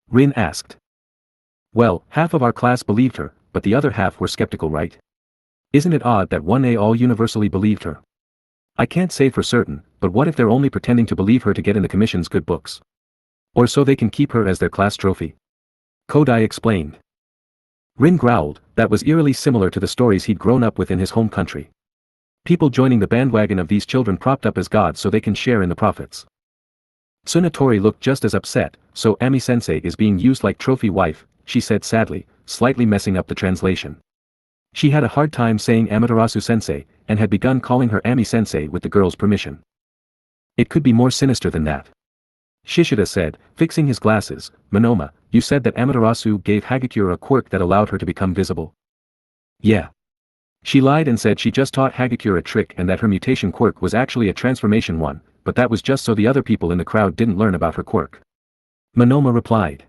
Rin asked. Well, half of our class believed her, but the other half were skeptical, right? Isn't it odd that 1A all universally believed her? I can't say for certain, but what if they're only pretending to believe her to get in the commission's good books? Or so they can keep her as their class trophy? Kodai explained. Rin growled, that was eerily similar to the stories he'd grown up with in his home country. People joining the bandwagon of these children propped up as gods so they can share in the profits. Tsunatori looked just as upset, so Ami-sensei is being used like trophy wife, she said sadly, slightly messing up the translation. She had a hard time saying Amaterasu-sensei, and had begun calling her Ami-sensei with the girl's permission. It could be more sinister than that. Shishida said, fixing his glasses, Monoma, you said that Amaterasu gave Hagakure a quirk that allowed her to become visible. Yeah. She lied and said she just taught Hagakure a trick and that her mutation quirk was actually a transformation one, but that was just so the other people in the crowd didn't learn about her quirk. Monoma replied.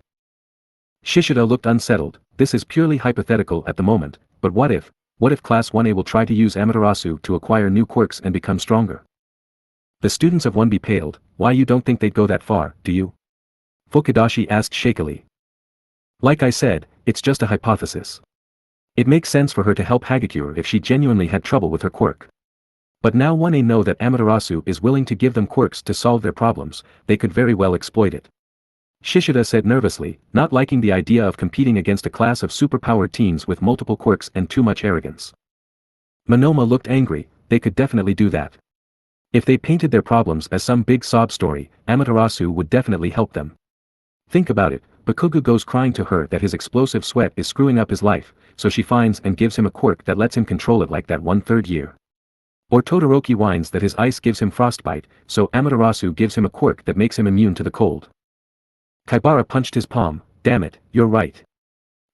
Shishida looked unsettled, this is purely hypothetical at the moment, but what if Class 1A will try to use Amaterasu to acquire new quirks and become stronger? The students of 1B paled, why you don't think they'd go that far, do you? Fukidashi asked shakily. Like I said, it's just a hypothesis. It makes sense for her to help Hagakure if she genuinely had trouble with her quirk. But now 1A know that Amaterasu is willing to give them quirks to solve their problems, they could very well exploit it. Shishida said nervously, not liking the idea of competing against a class of superpowered teens with multiple quirks and too much arrogance. Monoma looked angry, they could definitely do that. If they painted their problems as some big sob story, Amaterasu would definitely help them. Think about it, Bakugo goes crying to her that his explosive sweat is screwing up his life, so she finds and gives him a quirk that lets him control it like that 1/3 year. Or Todoroki whines that his ice gives him frostbite, so Amaterasu gives him a quirk that makes him immune to the cold. Kaibara punched his palm, damn it, you're right.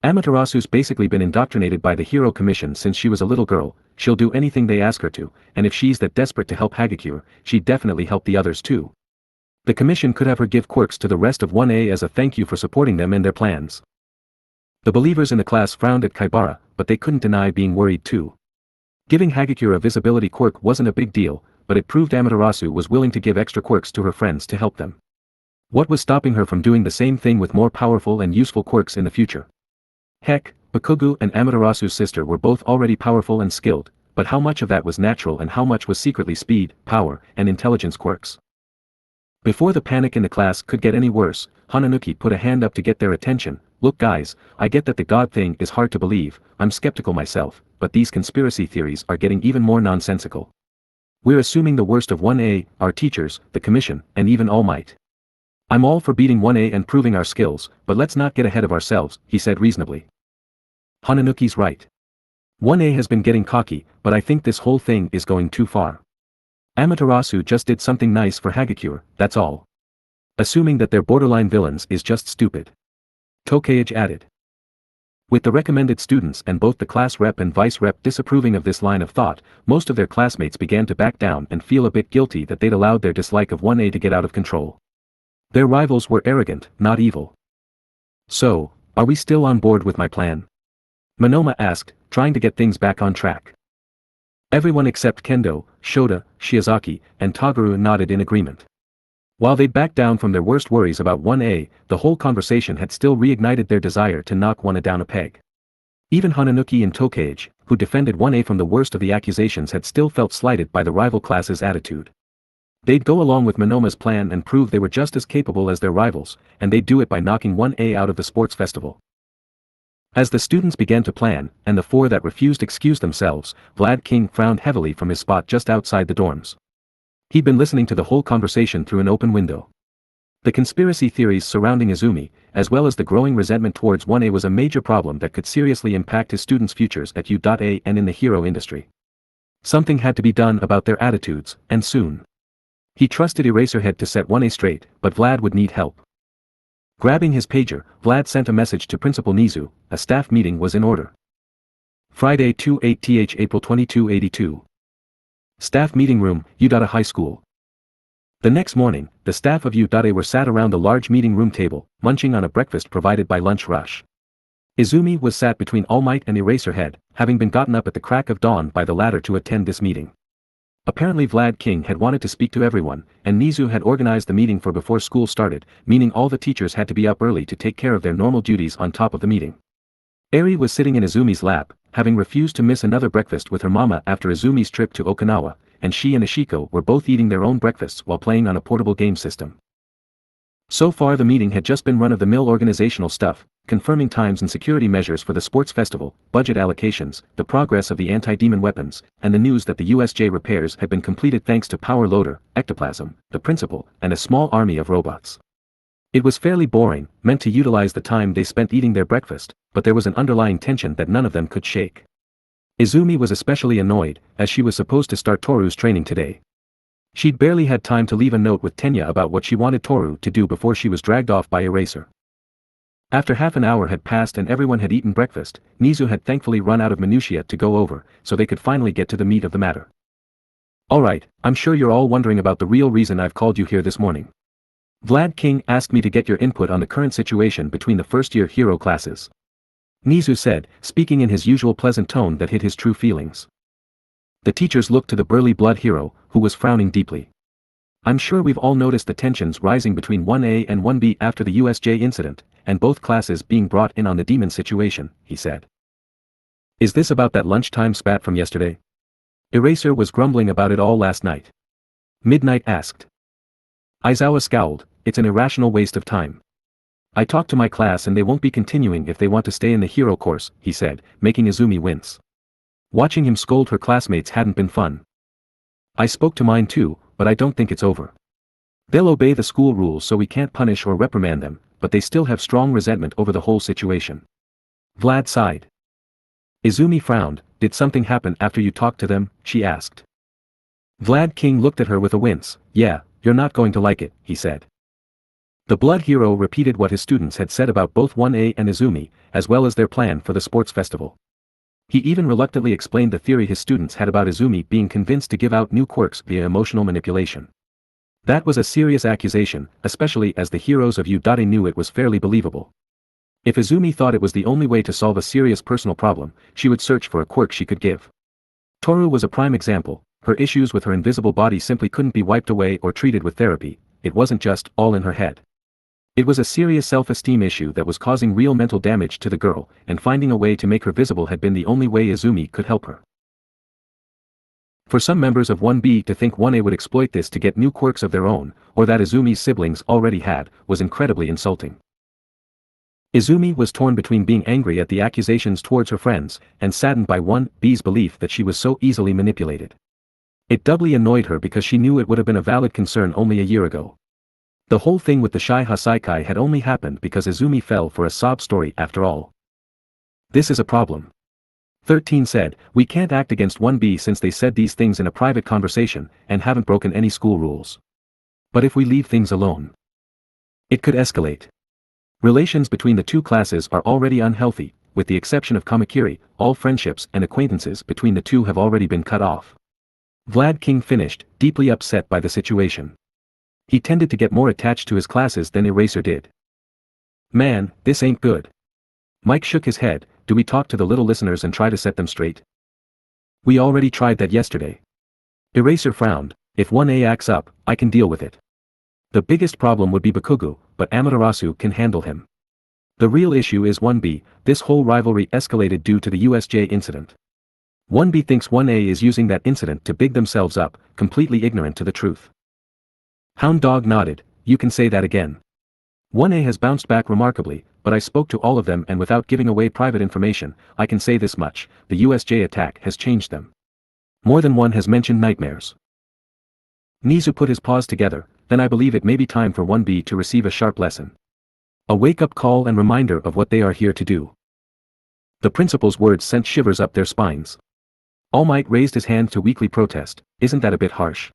Amaterasu's basically been indoctrinated by the Hero Commission since she was a little girl, she'll do anything they ask her to, and if she's that desperate to help Hagakure, she'd definitely help the others too. The commission could have her give quirks to the rest of 1A as a thank you for supporting them and their plans. The believers in the class frowned at Kaibara, but they couldn't deny being worried too. Giving Hagakure a visibility quirk wasn't a big deal, but it proved Amaterasu was willing to give extra quirks to her friends to help them. What was stopping her from doing the same thing with more powerful and useful quirks in the future? Heck, Bakugo and Amaterasu's sister were both already powerful and skilled, but how much of that was natural and how much was secretly speed, power, and intelligence quirks? Before the panic in the class could get any worse, Hananuki put a hand up to get their attention. Look guys, I get that the god thing is hard to believe, I'm skeptical myself, but these conspiracy theories are getting even more nonsensical. We're assuming the worst of 1A, our teachers, the commission, and even All Might. I'm all for beating 1A and proving our skills, but let's not get ahead of ourselves, he said reasonably. Hananuki's right. 1A has been getting cocky, but I think this whole thing is going too far. Amaterasu just did something nice for Hagakure, that's all. Assuming that they're borderline villains is just stupid. Tokage added. With the recommended students and both the class rep and vice rep disapproving of this line of thought, most of their classmates began to back down and feel a bit guilty that they'd allowed their dislike of 1A to get out of control. Their rivals were arrogant, not evil. So, are we still on board with my plan? Monoma asked, trying to get things back on track. Everyone except Kendo, Shota, Shiozaki, and Toguru nodded in agreement. While they'd backed down from their worst worries about 1A, the whole conversation had still reignited their desire to knock 1A down a peg. Even Hananuki and Tokage, who defended 1A from the worst of the accusations, had still felt slighted by the rival class's attitude. They'd go along with Monoma's plan and prove they were just as capable as their rivals, and they'd do it by knocking 1A out of the sports festival. As the students began to plan, and the four that refused excused themselves, Vlad King frowned heavily from his spot just outside the dorms. He'd been listening to the whole conversation through an open window. The conspiracy theories surrounding Izumi, as well as the growing resentment towards 1A, was a major problem that could seriously impact his students' futures at U.A and in the hero industry. Something had to be done about their attitudes, and soon. He trusted Eraserhead to set 1A straight, but Vlad would need help. Grabbing his pager, Vlad sent a message to Principal Nizu, a staff meeting was in order. Friday 28th April 2282. Staff meeting room, U.A High School. The next morning, the staff of U.A were sat around the large meeting room table, munching on a breakfast provided by Lunch Rush. Izumi was sat between All Might and Eraserhead, having been gotten up at the crack of dawn by the latter to attend this meeting. Apparently Vlad King had wanted to speak to everyone, and Nizu had organized the meeting for before school started, meaning all the teachers had to be up early to take care of their normal duties on top of the meeting. Eri was sitting in Izumi's lap, having refused to miss another breakfast with her mama after Izumi's trip to Okinawa, and she and Ishiko were both eating their own breakfasts while playing on a portable game system. So far the meeting had just been run-of-the-mill organizational stuff, confirming times and security measures for the sports festival, budget allocations, the progress of the anti-demon weapons, and the news that the USJ repairs had been completed thanks to Power Loader, Ectoplasm, the principal, and a small army of robots. It was fairly boring, meant to utilize the time they spent eating their breakfast, but there was an underlying tension that none of them could shake. Izumi was especially annoyed, as she was supposed to start Toru's training today. She'd barely had time to leave a note with Tenya about what she wanted Toru to do before she was dragged off by Eraser. After half an hour had passed and everyone had eaten breakfast, Nizu had thankfully run out of minutiae to go over, so they could finally get to the meat of the matter. Alright, I'm sure you're all wondering about the real reason I've called you here this morning. Vlad King asked me to get your input on the current situation between the first-year hero classes. Nizu said, speaking in his usual pleasant tone that hid his true feelings. The teachers looked to the burly blood hero, who was frowning deeply. I'm sure we've all noticed the tensions rising between 1A and 1B after the USJ incident, and both classes being brought in on the demon situation, he said. Is this about that lunchtime spat from yesterday? Eraser was grumbling about it all last night. Midnight asked. Aizawa scowled, it's an irrational waste of time. I talked to my class and they won't be continuing if they want to stay in the hero course, he said, making Izumi wince. Watching him scold her classmates hadn't been fun. I spoke to mine too, but I don't think it's over. They'll obey the school rules so we can't punish or reprimand them, but they still have strong resentment over the whole situation. Vlad sighed. Izumi frowned, did something happen after you talked to them, she asked. Vlad King looked at her with a wince, yeah, you're not going to like it, he said. The blood hero repeated what his students had said about both 1A and Izumi, as well as their plan for the sports festival. He even reluctantly explained the theory his students had about Izumi being convinced to give out new quirks via emotional manipulation. That was a serious accusation, especially as the heroes of Udate knew it was fairly believable. If Izumi thought it was the only way to solve a serious personal problem, she would search for a quirk she could give. Toru was a prime example, her issues with her invisible body simply couldn't be wiped away or treated with therapy, it wasn't just all in her head. It was a serious self-esteem issue that was causing real mental damage to the girl, and finding a way to make her visible had been the only way Izumi could help her. For some members of 1B to think 1A would exploit this to get new quirks of their own, or that Izumi's siblings already had, was incredibly insulting. Izumi was torn between being angry at the accusations towards her friends, and saddened by 1B's belief that she was so easily manipulated. It doubly annoyed her because she knew it would have been a valid concern only a year ago. The whole thing with the Shai Hasaikai had only happened because Izumi fell for a sob story after all. This is a problem. 13 said, we can't act against 1B since they said these things in a private conversation, and haven't broken any school rules. But if we leave things alone, it could escalate. Relations between the two classes are already unhealthy, with the exception of Kamakiri, all friendships and acquaintances between the two have already been cut off. Vlad King finished, deeply upset by the situation. He tended to get more attached to his classes than Eraser did. Man, this ain't good. Mike shook his head, do we talk to the little listeners and try to set them straight? We already tried that yesterday. Eraser frowned, if 1A acts up, I can deal with it. The biggest problem would be Bakugo, but Amaterasu can handle him. The real issue is 1B, this whole rivalry escalated due to the USJ incident. 1B thinks 1A is using that incident to big themselves up, completely ignorant to the truth. Hound Dog nodded, you can say that again. 1A has bounced back remarkably, but I spoke to all of them and without giving away private information, I can say this much, the USJ attack has changed them. More than one has mentioned nightmares. Nizu put his paws together, then I believe it may be time for 1B to receive a sharp lesson. A wake-up call and reminder of what they are here to do. The principal's words sent shivers up their spines. All Might raised his hand to weakly protest, isn't that a bit harsh?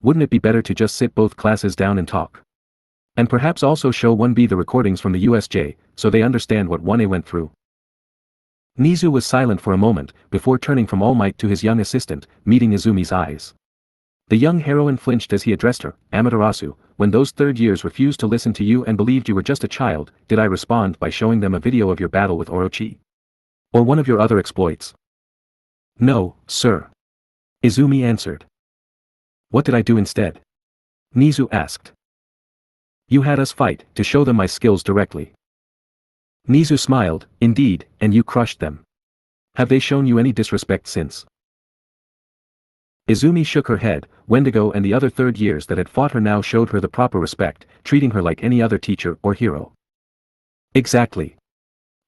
Wouldn't it be better to just sit both classes down and talk? And perhaps also show 1B the recordings from the USJ, so they understand what 1A went through. Nizu was silent for a moment, before turning from All Might to his young assistant, meeting Izumi's eyes. The young heroine flinched as he addressed her, Amaterasu, when those third years refused to listen to you and believed you were just a child, did I respond by showing them a video of your battle with Orochi? Or one of your other exploits? No, sir. Izumi answered. What did I do instead? Nizu asked. You had us fight, to show them my skills directly. Nizu smiled, indeed, and you crushed them. Have they shown you any disrespect since? Izumi shook her head. Wendigo and the other third years that had fought her now showed her the proper respect, treating her like any other teacher or hero. Exactly.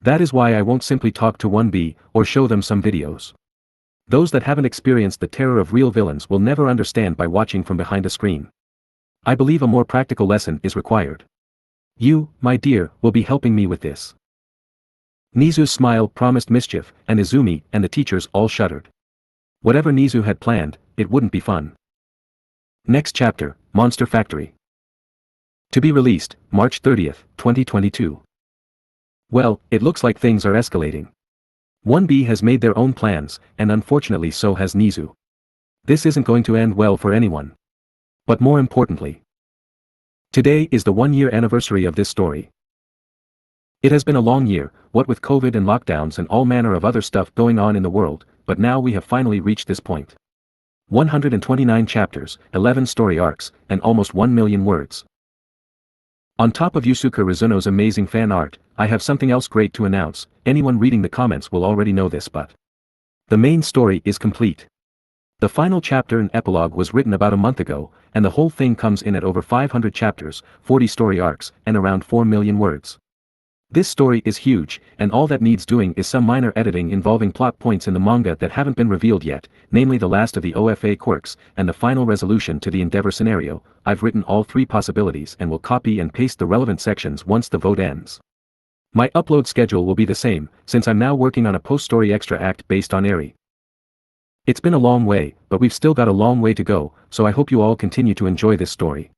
That is why I won't simply talk to 1B, or show them some videos. Those that haven't experienced the terror of real villains will never understand by watching from behind a screen. I believe a more practical lesson is required. You, my dear, will be helping me with this. Nizu's smile promised mischief, and Izumi and the teachers all shuddered. Whatever Nizu had planned, it wouldn't be fun. Next chapter, Monster Factory. To be released, March 30th, 2022. Well, it looks like things are escalating. 1B has made their own plans, and unfortunately so has Nizu. This isn't going to end well for anyone. But more importantly, today is the 1-year anniversary of this story. It has been a long year, what with COVID and lockdowns and all manner of other stuff going on in the world, but now we have finally reached this point. 129 chapters, 11 story arcs, and almost 1 million words. On top of Yusuke Rizuno's amazing fan art, I have something else great to announce. Anyone reading the comments will already know this, but the main story is complete. The final chapter and epilogue was written about a month ago, and the whole thing comes in at over 500 chapters, 40 story arcs, and around 4 million words. This story is huge, and all that needs doing is some minor editing involving plot points in the manga that haven't been revealed yet, namely the last of the OFA quirks, and the final resolution to the Endeavor scenario. I've written all 3 possibilities and will copy and paste the relevant sections once the vote ends. My upload schedule will be the same, since I'm now working on a post-story extra act based on Eri. It's been a long way, but we've still got a long way to go, so I hope you all continue to enjoy this story.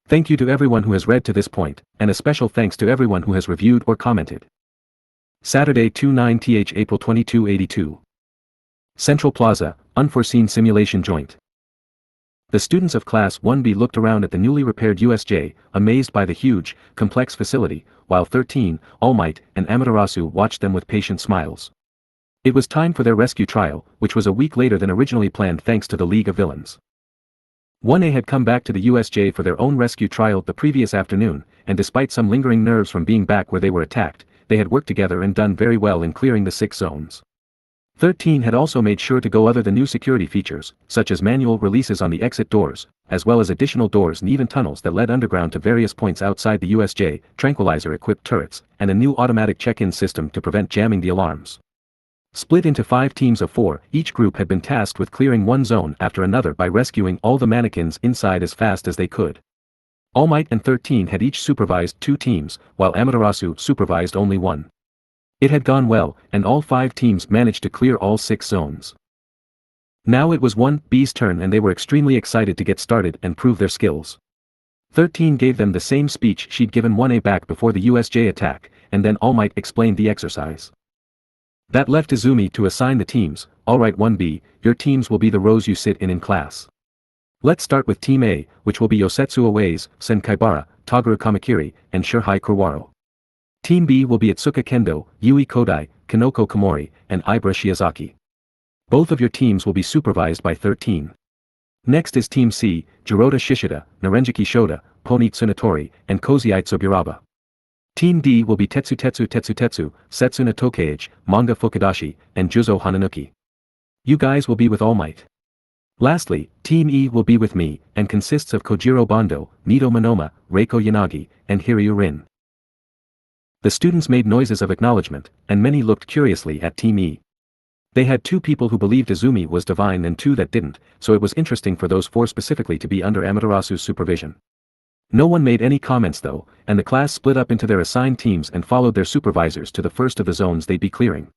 Thank you to everyone who has read to this point, and a special thanks to everyone who has reviewed or commented. Saturday 29th April 2282. Central Plaza, Unforeseen Simulation Joint. The students of Class 1B looked around at the newly repaired USJ, amazed by the huge, complex facility, while 13, All Might, and Amaterasu watched them with patient smiles. It was time for their rescue trial, which was a week later than originally planned thanks to the League of Villains. 1A had come back to the USJ for their own rescue trial the previous afternoon, and despite some lingering nerves from being back where they were attacked, they had worked together and done very well in clearing the 6 zones. 13 had also made sure to go other than new security features, such as manual releases on the exit doors, as well as additional doors and even tunnels that led underground to various points outside the USJ, tranquilizer-equipped turrets, and a new automatic check-in system to prevent jamming the alarms. Split into 5 teams of 4, each group had been tasked with clearing one zone after another by rescuing all the mannequins inside as fast as they could. All Might and 13 had each supervised 2 teams, while Amaterasu supervised only 1. It had gone well, and all 5 teams managed to clear all 6 zones. Now it was 1B's turn and they were extremely excited to get started and prove their skills. 13 gave them the same speech she'd given 1A back before the USJ attack, and then All Might explained the exercise. That left Izumi to assign the teams. Alright 1B, your teams will be the rows you sit in class. Let's start with Team A, which will be Yosetsu Owaze, Sen Kaibara, Toguro Kamakiri, and Shurhei Kurwaro. Team B will be Atsuka Kendo, Yui Kodai, Kanoko Komori, and Ibra Shiozaki. Both of your teams will be supervised by 13. Next is Team C, Jirota Shishida, Narenjiki Shoda, Pony Tsunatori, and Kozai Tsuburaba. Team D will be Tetsu, Setsuna Tokeage, Manga Fukudashi, and Juzo Hananuki. You guys will be with All Might. Lastly, Team E will be with me, and consists of Kojiro Bondo, Nito Monoma, Reiko Yanagi, and Hiryu Rin. The students made noises of acknowledgement, and many looked curiously at Team E. They had 2 people who believed Izumi was divine and 2 that didn't, so it was interesting for those 4 specifically to be under Amaterasu's supervision. No one made any comments though, and the class split up into their assigned teams and followed their supervisors to the first of the zones they'd be clearing.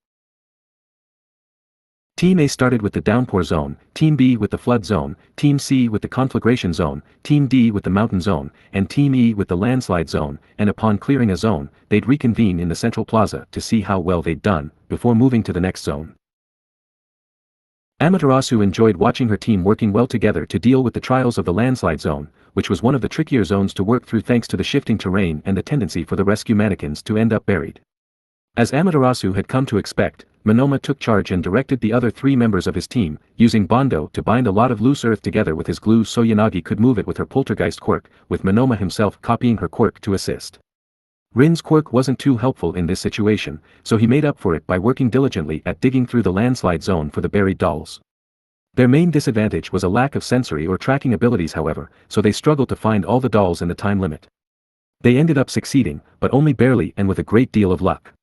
Team A started with the downpour zone, Team B with the flood zone, Team C with the conflagration zone, Team D with the mountain zone, and Team E with the landslide zone, and upon clearing a zone, they'd reconvene in the central plaza to see how well they'd done, before moving to the next zone. Amaterasu enjoyed watching her team working well together to deal with the trials of the landslide zone, which was one of the trickier zones to work through thanks to the shifting terrain and the tendency for the rescue mannequins to end up buried. As Amaterasu had come to expect, Monoma took charge and directed the other 3 members of his team, using Bondo to bind a lot of loose earth together with his glue so Yanagi could move it with her poltergeist quirk, with Monoma himself copying her quirk to assist. Rin's quirk wasn't too helpful in this situation, so he made up for it by working diligently at digging through the landslide zone for the buried dolls. Their main disadvantage was a lack of sensory or tracking abilities however, so they struggled to find all the dolls in the time limit. They ended up succeeding, but only barely and with a great deal of luck.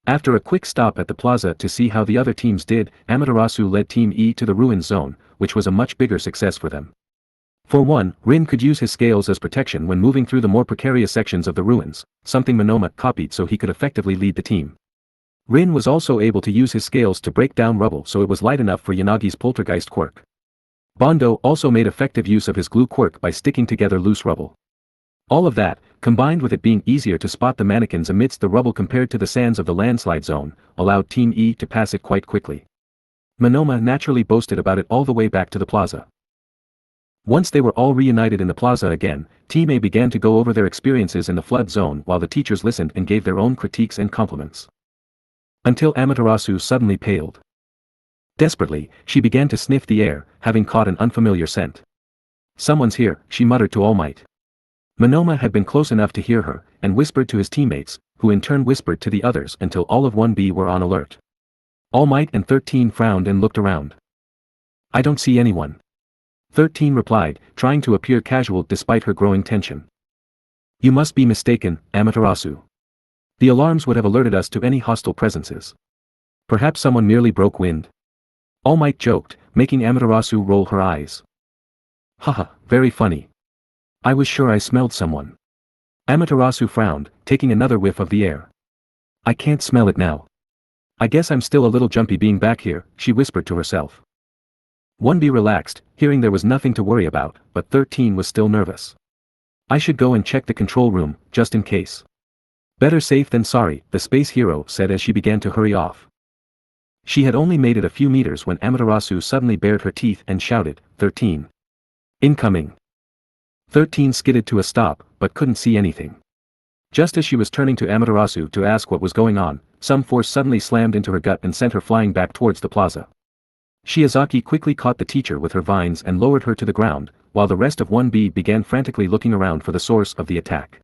After a quick stop at the plaza to see how the other teams did, Amaterasu led Team E to the ruins zone, which was a much bigger success for them. For one, Rin could use his scales as protection when moving through the more precarious sections of the ruins, something Monoma copied so he could effectively lead the team. Rin was also able to use his scales to break down rubble so it was light enough for Yanagi's poltergeist quirk. Bondo also made effective use of his glue quirk by sticking together loose rubble. All of that, combined with it being easier to spot the mannequins amidst the rubble compared to the sands of the landslide zone, allowed Team E to pass it quite quickly. Monoma naturally boasted about it all the way back to the plaza. Once they were all reunited in the plaza again, Team A began to go over their experiences in the flood zone while the teachers listened and gave their own critiques and compliments. Until Amaterasu suddenly paled. Desperately, she began to sniff the air, having caught an unfamiliar scent. "Someone's here," she muttered to All Might. Monoma had been close enough to hear her, and whispered to his teammates, who in turn whispered to the others until all of 1B were on alert. All Might and 13 frowned and looked around. "I don't see anyone," 13 replied, trying to appear casual despite her growing tension. "You must be mistaken, Amaterasu. The alarms would have alerted us to any hostile presences. Perhaps someone merely broke wind." All Might joked, making Amaterasu roll her eyes. "Haha, very funny. I was sure I smelled someone." Amaterasu frowned, taking another whiff of the air. "I can't smell it now. I guess I'm still a little jumpy being back here," she whispered to herself. 1B relaxed, hearing there was nothing to worry about, but 13 was still nervous. "I should go and check the control room, just in case." "Better safe than sorry," the space hero said as she began to hurry off. She had only made it a few meters when Amaterasu suddenly bared her teeth and shouted, "13. Incoming." 13 skidded to a stop, but couldn't see anything. Just as she was turning to Amaterasu to ask what was going on, some force suddenly slammed into her gut and sent her flying back towards the plaza. Shiozaki quickly caught the teacher with her vines and lowered her to the ground, while the rest of 1B began frantically looking around for the source of the attack.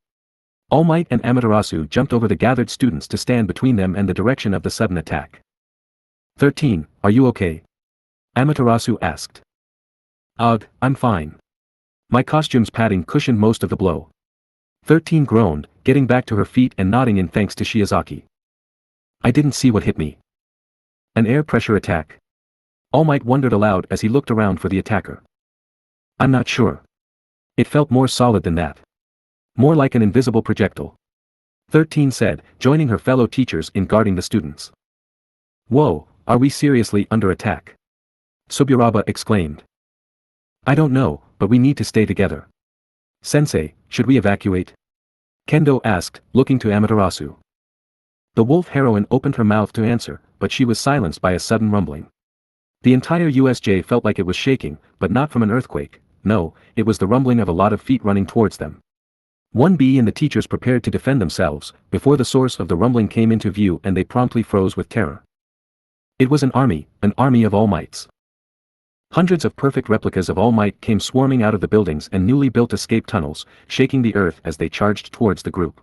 All Might and Amaterasu jumped over the gathered students to stand between them and the direction of the sudden attack. 13, are you okay? Amaterasu asked. Ugh, I'm fine. My costume's padding cushioned most of the blow. 13 groaned, getting back to her feet and nodding in thanks to Shiozaki. I didn't see what hit me. An air pressure attack? All Might wondered aloud as he looked around for the attacker. I'm not sure. It felt more solid than that. More like an invisible projectile. 13 said, joining her fellow teachers in guarding the students. Whoa, are we seriously under attack? Suburaba exclaimed. I don't know, but we need to stay together. Sensei, should we evacuate? Kendo asked, looking to Amaterasu. The wolf heroine opened her mouth to answer, but she was silenced by a sudden rumbling. The entire USJ felt like it was shaking, but not from an earthquake. No, it was the rumbling of a lot of feet running towards them. 1B and the teachers prepared to defend themselves, before the source of the rumbling came into view and they promptly froze with terror. It was an army of All Mights. Hundreds of perfect replicas of All Might came swarming out of the buildings and newly built escape tunnels, shaking the earth as they charged towards the group.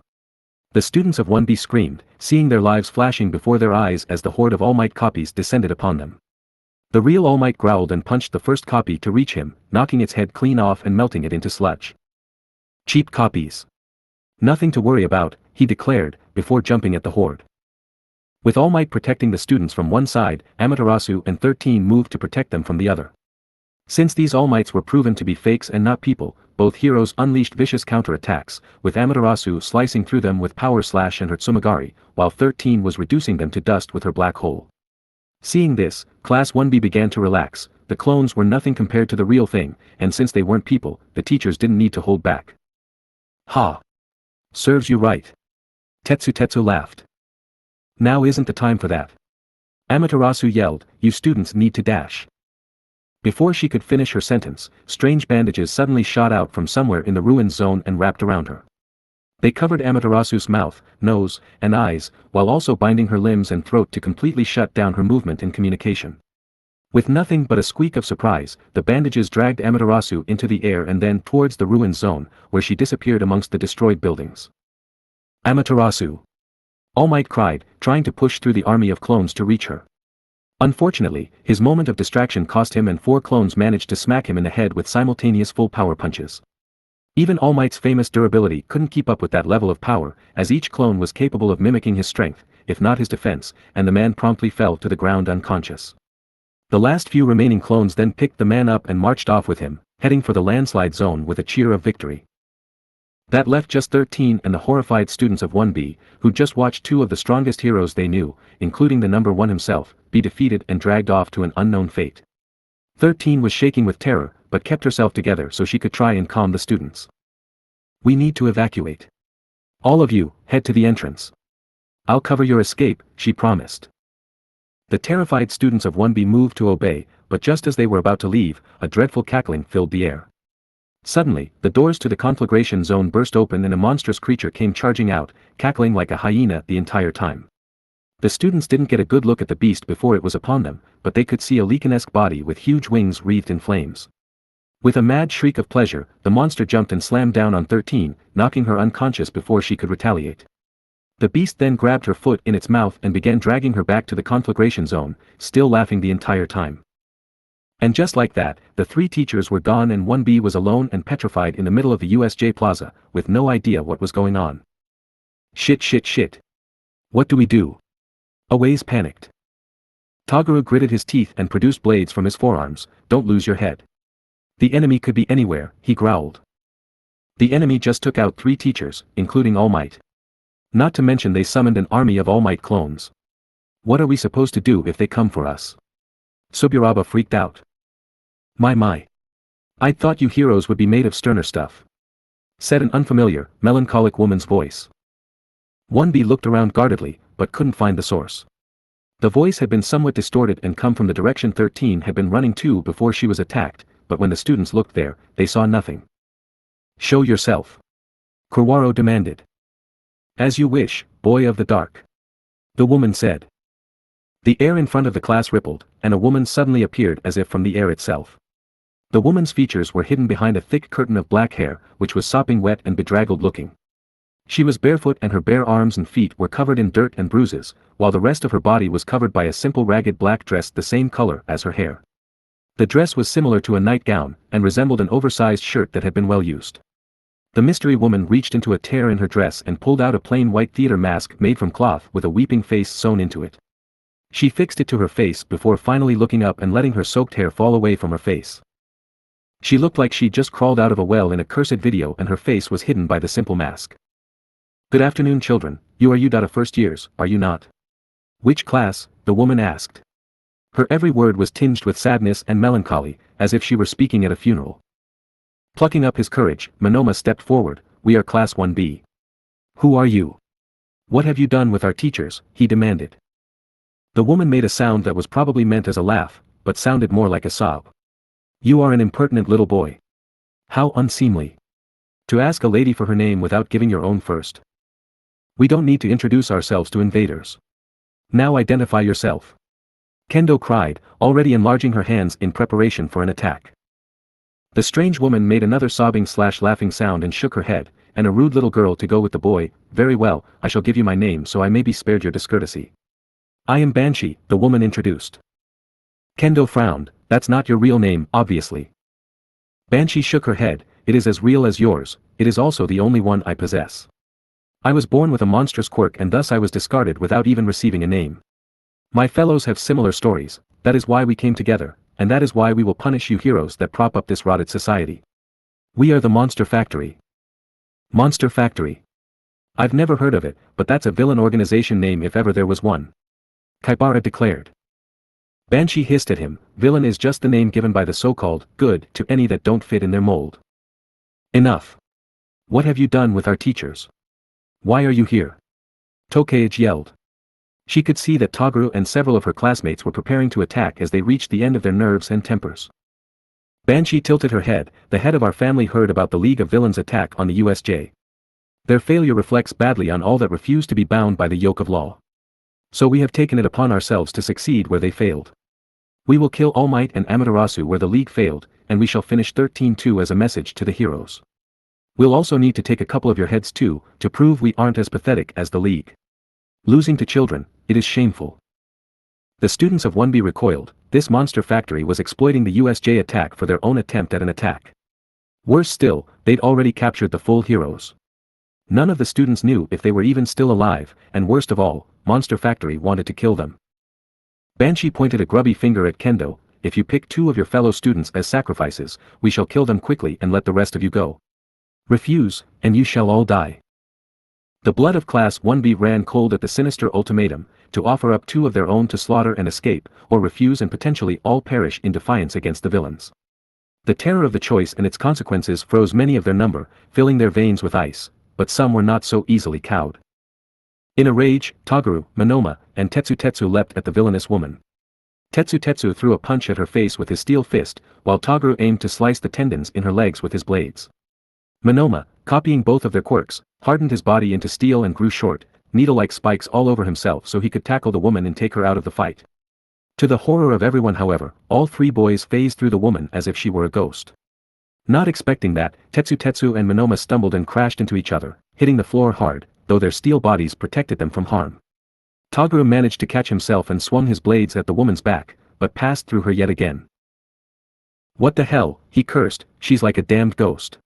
The students of 1B screamed, seeing their lives flashing before their eyes as the horde of All Might copies descended upon them. The real All Might growled and punched the first copy to reach him, knocking its head clean off and melting it into sludge. Cheap copies. Nothing to worry about, he declared, before jumping at the horde. With All Might protecting the students from one side, Amaterasu and 13 moved to protect them from the other. Since these All Mights were proven to be fakes and not people, both heroes unleashed vicious counterattacks, with Amaterasu slicing through them with Power Slash and her Tsumagari, while 13 was reducing them to dust with her Black Hole. Seeing this, Class 1B began to relax. The clones were nothing compared to the real thing, and since they weren't people, the teachers didn't need to hold back. Ha! Serves you right. Tetsu laughed. Now isn't the time for that. Amaterasu yelled, you students need to dash. Before she could finish her sentence, strange bandages suddenly shot out from somewhere in the ruins zone and wrapped around her. They covered Amaterasu's mouth, nose, and eyes, while also binding her limbs and throat to completely shut down her movement and communication. With nothing but a squeak of surprise, the bandages dragged Amaterasu into the air and then towards the ruins zone, where she disappeared amongst the destroyed buildings. Amaterasu! All Might cried, trying to push through the army of clones to reach her. Unfortunately, his moment of distraction cost him, and 4 clones managed to smack him in the head with simultaneous full power punches. Even All Might's famous durability couldn't keep up with that level of power, as each clone was capable of mimicking his strength, if not his defense, and the man promptly fell to the ground unconscious. The last few remaining clones then picked the man up and marched off with him, heading for the landslide zone with a cheer of victory. That left just 13 and the horrified students of 1B, who'd just watched 2 of the strongest heroes they knew, including the number 1 himself, be defeated and dragged off to an unknown fate. 13 was shaking with terror, but kept herself together so she could try and calm the students. "We need to evacuate. All of you, head to the entrance. I'll cover your escape," she promised. The terrified students of 1B moved to obey, but just as they were about to leave, a dreadful cackling filled the air. Suddenly, the doors to the conflagration zone burst open and a monstrous creature came charging out, cackling like a hyena the entire time. The students didn't get a good look at the beast before it was upon them, but they could see a Lycanesque body with huge wings wreathed in flames. With a mad shriek of pleasure, the monster jumped and slammed down on 13, knocking her unconscious before she could retaliate. The beast then grabbed her foot in its mouth and began dragging her back to the conflagration zone, still laughing the entire time. And just like that, the 3 teachers were gone and 1B was alone and petrified in the middle of the USJ Plaza, with no idea what was going on. Shit. What do we do? Awaze panicked. Toguro gritted his teeth and produced blades from his forearms. "Don't lose your head. The enemy could be anywhere," he growled. The enemy just took out 3 teachers, including All Might. Not to mention they summoned an army of All Might clones. What are we supposed to do if they come for us? Suburaba freaked out. My. I thought you heroes would be made of sterner stuff," said an unfamiliar, melancholic woman's voice. 1B looked around guardedly, but couldn't find the source. The voice had been somewhat distorted and come from the direction 13 had been running to before she was attacked, but when the students looked there, they saw nothing. "Show yourself," Kurwaro demanded. "As you wish, boy of the dark," the woman said. The air in front of the class rippled, and a woman suddenly appeared as if from the air itself. The woman's features were hidden behind a thick curtain of black hair, which was sopping wet and bedraggled looking. She was barefoot and her bare arms and feet were covered in dirt and bruises, while the rest of her body was covered by a simple ragged black dress the same color as her hair. The dress was similar to a nightgown, and resembled an oversized shirt that had been well used. The mystery woman reached into a tear in her dress and pulled out a plain white theater mask made from cloth with a weeping face sewn into it. She fixed it to her face before finally looking up and letting her soaked hair fall away from her face. She looked like she'd just crawled out of a well in a cursed video and her face was hidden by the simple mask. "Good afternoon, children. You are U. First years, are you not?" "Which class?" the woman asked. Her every word was tinged with sadness and melancholy, as if she were speaking at a funeral. Plucking up his courage, Monoma stepped forward. "We are Class 1B. "Who are you? What have you done with our teachers?" he demanded. The woman made a sound that was probably meant as a laugh, but sounded more like a sob. "You are an impertinent little boy. How unseemly. To ask a lady for her name without giving your own first. We don't need to introduce ourselves to invaders. Now identify yourself." Kendo cried, already enlarging her hands in preparation for an attack. The strange woman made another sobbing/laughing sound and shook her head, and a rude little girl to go with the boy. "Very well, I shall give you my name so I may be spared your discourtesy. I am Banshee," the woman introduced. Kendo frowned. "That's not your real name, obviously." Banshee shook her head. "It is as real as yours, it is also the only one I possess. I was born with a monstrous quirk and thus I was discarded without even receiving a name. My fellows have similar stories, that is why we came together, and that is why we will punish you heroes that prop up this rotted society. We are the Monster Factory." Monster Factory. I've never heard of it, but that's a villain organization name if ever there was one. Kaibara declared. Banshee hissed at him. Villain is just the name given by the so-called good to any that don't fit in their mold. Enough. What have you done with our teachers? Why are you here? Tokage yelled. She could see that Toguro and several of her classmates were preparing to attack as they reached the end of their nerves and tempers. Banshee tilted her head. The head of our family heard about the League of Villains attack on the USJ. Their failure reflects badly on all that refuse to be bound by the yoke of law. So we have taken it upon ourselves to succeed where they failed. We will kill All Might and Amaterasu where the League failed, and we shall finish 13-2 as a message to the heroes. We'll also need to take a couple of your heads too, to prove we aren't as pathetic as the League. Losing to children, it is shameful. The students of 1B recoiled. This monster factory was exploiting the USJ attack for their own attempt at an attack. Worse still, they'd already captured the full heroes. None of the students knew if they were even still alive, and worst of all, Monster Factory wanted to kill them. Banshee pointed a grubby finger at Kendo. If you pick 2 of your fellow students as sacrifices, we shall kill them quickly and let the rest of you go. Refuse, and you shall all die. The blood of Class 1B ran cold at the sinister ultimatum, to offer up 2 of their own to slaughter and escape, or refuse and potentially all perish in defiance against the villains. The terror of the choice and its consequences froze many of their number, filling their veins with ice, but some were not so easily cowed. In a rage, Toguru, Monoma, and Tetsu leapt at the villainous woman. Tetsu threw a punch at her face with his steel fist, while Toguru aimed to slice the tendons in her legs with his blades. Monoma, copying both of their quirks, hardened his body into steel and grew short, needle-like spikes all over himself so he could tackle the woman and take her out of the fight. To the horror of everyone however, all 3 boys phased through the woman as if she were a ghost. Not expecting that, Tetsu and Monoma stumbled and crashed into each other, hitting the floor hard, though their steel bodies protected them from harm. Toguru managed to catch himself and swung his blades at the woman's back, but passed through her yet again. What the hell, he cursed, she's like a damned ghost.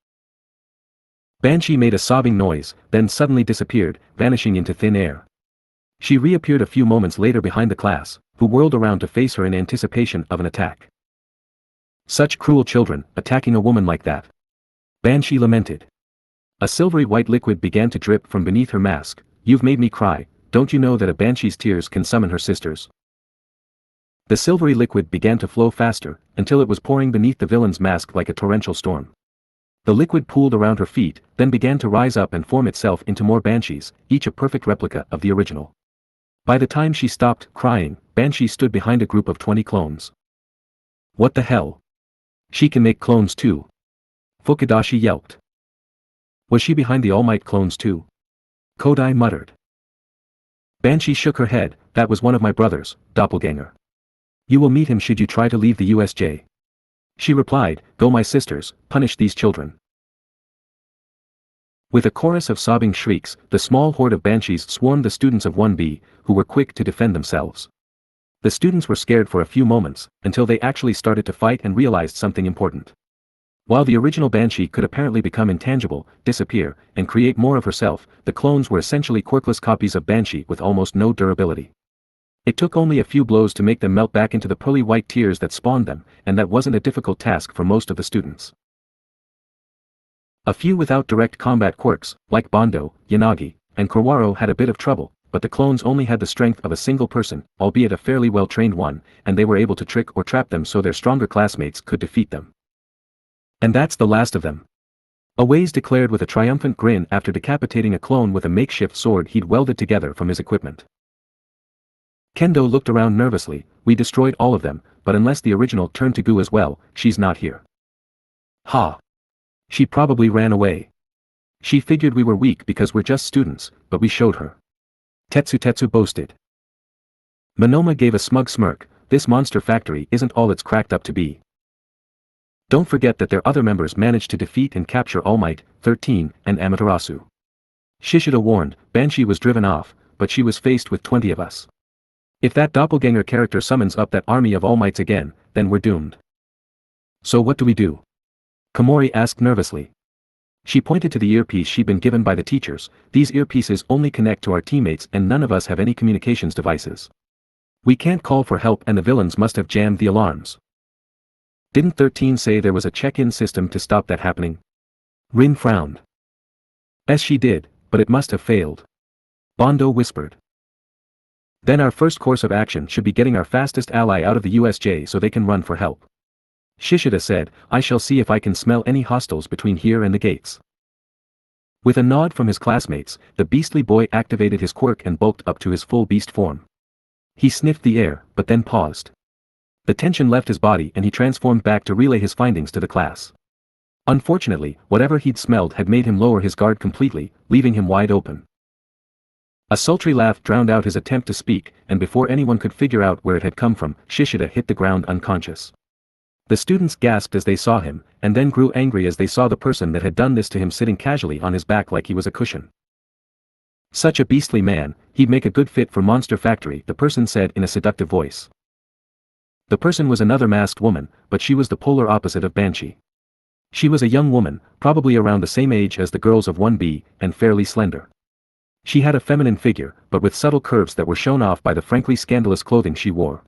Banshee made a sobbing noise, then suddenly disappeared, vanishing into thin air. She reappeared a few moments later behind the class, who whirled around to face her in anticipation of an attack. Such cruel children, attacking a woman like that. Banshee lamented. A silvery white liquid began to drip from beneath her mask. You've made me cry, don't you know that a banshee's tears can summon her sisters? The silvery liquid began to flow faster, until it was pouring beneath the villain's mask like a torrential storm. The liquid pooled around her feet, then began to rise up and form itself into more banshees, each a perfect replica of the original. By the time she stopped crying, Banshee stood behind a group of 20 clones. What the hell? She can make clones too. Fukudashi yelped. Was she behind the All Might clones too? Kodai muttered. Banshee shook her head. That was one of my brothers, doppelganger. You will meet him should you try to leave the USJ. She replied, go my sisters, punish these children. With a chorus of sobbing shrieks, the small horde of banshees swarmed the students of 1B, who were quick to defend themselves. The students were scared for a few moments, until they actually started to fight and realized something important. While the original Banshee could apparently become intangible, disappear, and create more of herself, the clones were essentially quirkless copies of Banshee with almost no durability. It took only a few blows to make them melt back into the pearly white tears that spawned them, and that wasn't a difficult task for most of the students. A few without direct combat quirks, like Bondo, Yanagi, and Kurwaro had a bit of trouble, but the clones only had the strength of a single person, albeit a fairly well-trained one, and they were able to trick or trap them so their stronger classmates could defeat them. And that's the last of them. Awaze declared with a triumphant grin after decapitating a clone with a makeshift sword he'd welded together from his equipment. Kendo looked around nervously. We destroyed all of them, but unless the original turned to goo as well, she's not here. Ha! She probably ran away. She figured we were weak because we're just students, but we showed her. Tetsu boasted. Monoma gave a smug smirk. This monster factory isn't all it's cracked up to be. Don't forget that their other members managed to defeat and capture All Might, 13, and Amaterasu. Shishida warned. Banshee was driven off, but she was faced with 20 of us. If that doppelganger character summons up that army of All Mights again, then we're doomed. So what do we do? Komori asked nervously. She pointed to the earpiece she'd been given by the teachers. These earpieces only connect to our teammates and none of us have any communications devices. We can't call for help and the villains must have jammed the alarms. Didn't 13 say there was a check-in system to stop that happening? Rin frowned. Yes, she did, but it must have failed. Bondo whispered. Then our first course of action should be getting our fastest ally out of the USJ so they can run for help. Shishida said, I shall see if I can smell any hostiles between here and the gates. With a nod from his classmates, the beastly boy activated his quirk and bulked up to his full beast form. He sniffed the air, but then paused. The tension left his body and he transformed back to relay his findings to the class. Unfortunately, whatever he'd smelled had made him lower his guard completely, leaving him wide open. A sultry laugh drowned out his attempt to speak, and before anyone could figure out where it had come from, Shishida hit the ground unconscious. The students gasped as they saw him, and then grew angry as they saw the person that had done this to him sitting casually on his back like he was a cushion. Such a beastly man, he'd make a good fit for Monster Factory, the person said in a seductive voice. The person was another masked woman, but she was the polar opposite of Banshee. She was a young woman, probably around the same age as the girls of 1B, and fairly slender. She had a feminine figure, but with subtle curves that were shown off by the frankly scandalous clothing she wore.